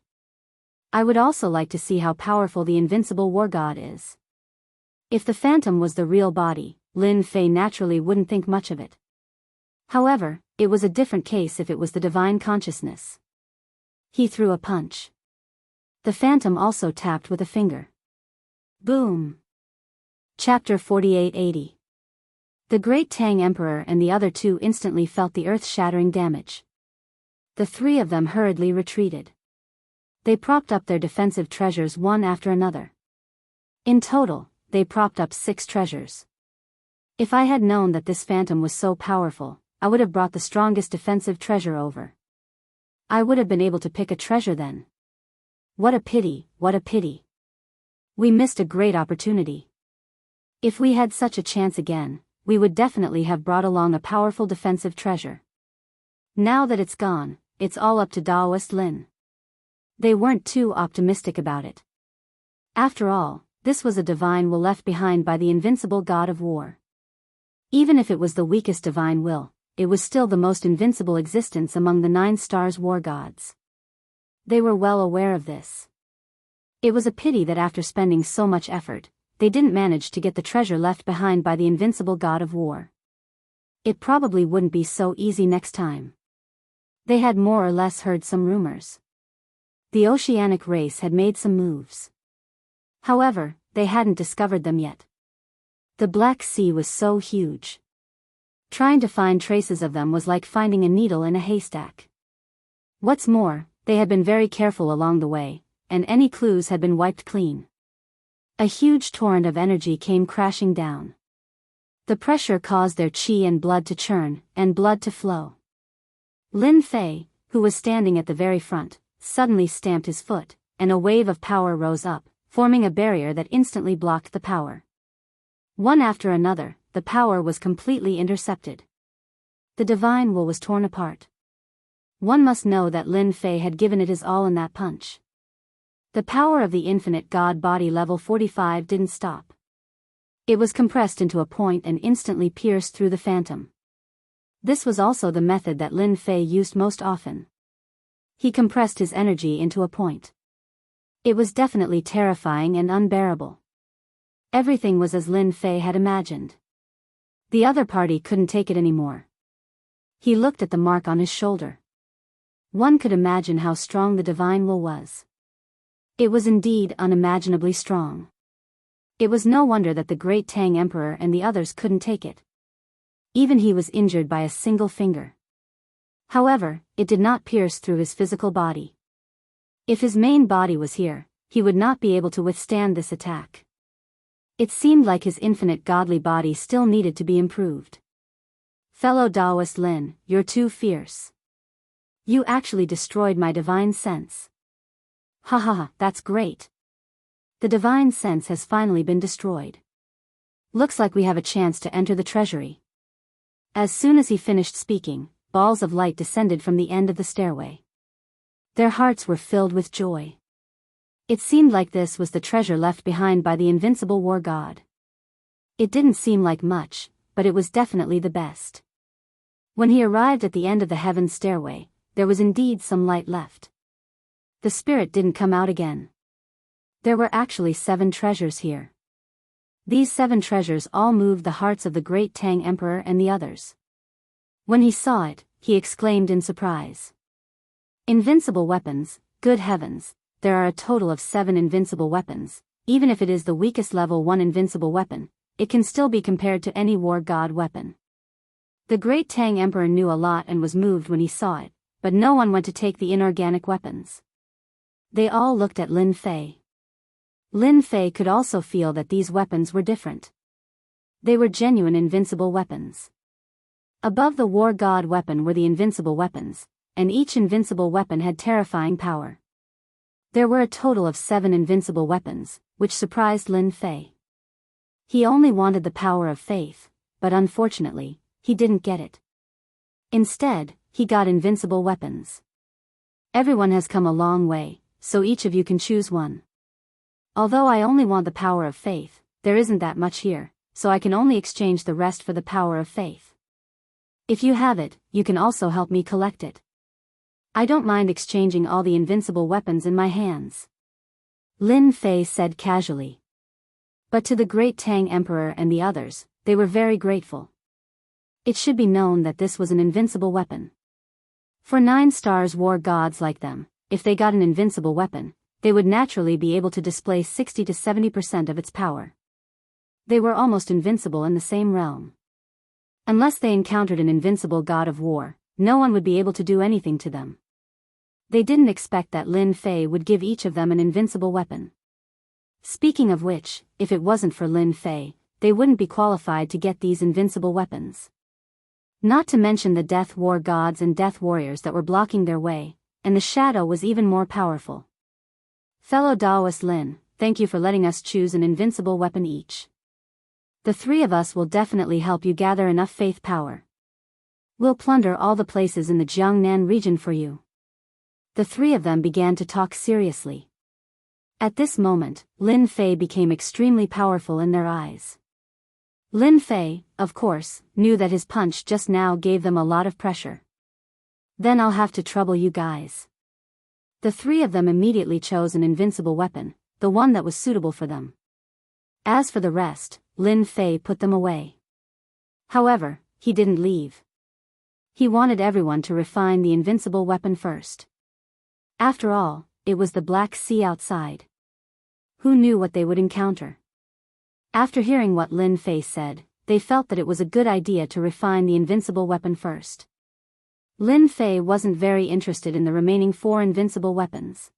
I would also like to see how powerful the invincible war god is. If the phantom was the real body, Lin Fei naturally wouldn't think much of it. However, it was a different case if it was the divine consciousness. He threw a punch. The phantom also tapped with a finger. Boom! Chapter 4880. The Great Tang Emperor and the other two instantly felt the earth-shattering damage. The three of them hurriedly retreated. They propped up their defensive treasures one after another. In total, they propped up 6 treasures. If I had known that this phantom was so powerful, I would have brought the strongest defensive treasure over. I would have been able to pick a treasure then. What a pity, what a pity. We missed a great opportunity. If we had such a chance again, we would definitely have brought along a powerful defensive treasure. Now that it's gone, it's all up to Daoist Lin. They weren't too optimistic about it. After all, this was a divine will left behind by the invincible god of war. Even if it was the weakest divine will, it was still the most invincible existence among the 9 stars war gods. They were well aware of this. It was a pity that after spending so much effort, they didn't manage to get the treasure left behind by the invincible god of war. It probably wouldn't be so easy next time. They had more or less heard some rumors. The oceanic race had made some moves. However, they hadn't discovered them yet. The Black Sea was so huge. Trying to find traces of them was like finding a needle in a haystack. What's more, they had been very careful along the way, and any clues had been wiped clean. A huge torrent of energy came crashing down. The pressure caused their qi and blood to churn, and blood to flow. Lin Fei, who was standing at the very front, suddenly stamped his foot, and a wave of power rose up, forming a barrier that instantly blocked the power. One after another, the power was completely intercepted. The divine will was torn apart. One must know that Lin Fei had given it his all in that punch. The power of the infinite god body level 45 didn't stop. It was compressed into a point and instantly pierced through the phantom. This was also the method that Lin Fei used most often. He compressed his energy into a point. It was definitely terrifying and unbearable. Everything was as Lin Fei had imagined. The other party couldn't take it anymore. He looked at the mark on his shoulder. One could imagine how strong the divine will was. It was indeed unimaginably strong. It was no wonder that the Great Tang Emperor and the others couldn't take it. Even he was injured by a single finger. However, it did not pierce through his physical body. If his main body was here, he would not be able to withstand this attack. It seemed like his infinite godly body still needed to be improved. Fellow Daoist Lin, you're too fierce. You actually destroyed my divine sense. Ha ha ha, that's great. The divine sense has finally been destroyed. Looks like we have a chance to enter the treasury. As soon as he finished speaking, balls of light descended from the end of the stairway. Their hearts were filled with joy. It seemed like this was the treasure left behind by the invincible war god. It didn't seem like much, but it was definitely the best. When he arrived at the end of the heaven stairway, there was indeed some light left. The spirit didn't come out again. There were actually 7 treasures here. These 7 treasures all moved the hearts of the Great Tang Emperor and the others. When he saw it, he exclaimed in surprise. Invincible weapons, good heavens, there are a total of 7 invincible weapons. Even if it is the weakest level 1 invincible weapon, it can still be compared to any war god weapon. The Great Tang Emperor knew a lot and was moved when he saw it, but no one went to take the inorganic weapons. They all looked at Lin Fei. Lin Fei could also feel that these weapons were different. They were genuine invincible weapons. Above the war god weapon were the invincible weapons, and each invincible weapon had terrifying power. There were a total of 7 invincible weapons, which surprised Lin Fei. He only wanted the power of faith, but unfortunately, he didn't get it. Instead, he got invincible weapons. Everyone has come a long way, so each of you can choose one. Although I only want the power of faith, there isn't that much here, so I can only exchange the rest for the power of faith. If you have it, you can also help me collect it. I don't mind exchanging all the invincible weapons in my hands. Lin Fei said casually. But to the great Tang Emperor and the others, they were very grateful. It should be known that this was an invincible weapon. For 9 stars war gods like them, if they got an invincible weapon, they would naturally be able to display 60 to 70% of its power. They were almost invincible in the same realm. Unless they encountered an invincible god of war, no one would be able to do anything to them. They didn't expect that Lin Fei would give each of them an invincible weapon. Speaking of which, if it wasn't for Lin Fei, they wouldn't be qualified to get these invincible weapons. Not to mention the death war gods and death warriors that were blocking their way, and the shadow was even more powerful. Fellow Daoist Lin, thank you for letting us choose an invincible weapon each. The 3 of us will definitely help you gather enough faith power. We'll plunder all the places in the Jiangnan region for you. The 3 of them began to talk seriously. At this moment, Lin Fei became extremely powerful in their eyes. Lin Fei, of course, knew that his punch just now gave them a lot of pressure. Then I'll have to trouble you guys. The 3 of them immediately chose an invincible weapon, the one that was suitable for them. As for the rest, Lin Fei put them away. However, he didn't leave. He wanted everyone to refine the invincible weapon first. After all, it was the Black Sea outside. Who knew what they would encounter? After hearing what Lin Fei said, they felt that it was a good idea to refine the invincible weapon first. Lin Fei wasn't very interested in the remaining 4 invincible weapons.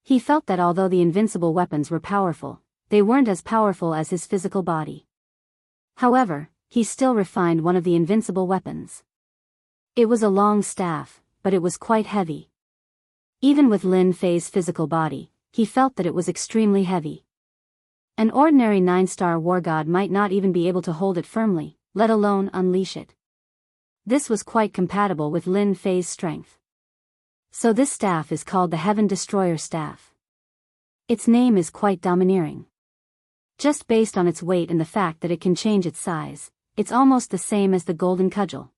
He felt that although the invincible weapons were powerful, they weren't as powerful as his physical body. However, he still refined one of the invincible weapons. It was a long staff, but it was quite heavy. Even with Lin Fei's physical body, he felt that it was extremely heavy. An ordinary 9-star war god might not even be able to hold it firmly, let alone unleash it. This was quite compatible with Lin Fei's strength. So this staff is called the Heaven Destroyer Staff. Its name is quite domineering. Just based on its weight and the fact that it can change its size, it's almost the same as the Golden Cudgel.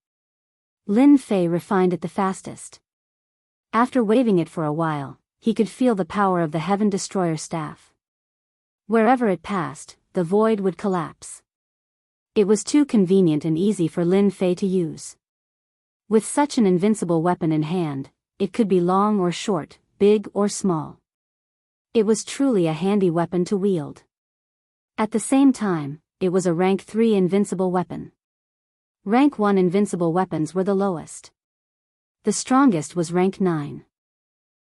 Lin Fei refined it the fastest. After waving it for a while, he could feel the power of the Heaven Destroyer Staff. Wherever it passed, the void would collapse. It was too convenient and easy for Lin Fei to use. With such an invincible weapon in hand, it could be long or short, big or small. It was truly a handy weapon to wield. At the same time, it was a rank 3 invincible weapon. Rank 1 invincible weapons were the lowest. The strongest was rank 9.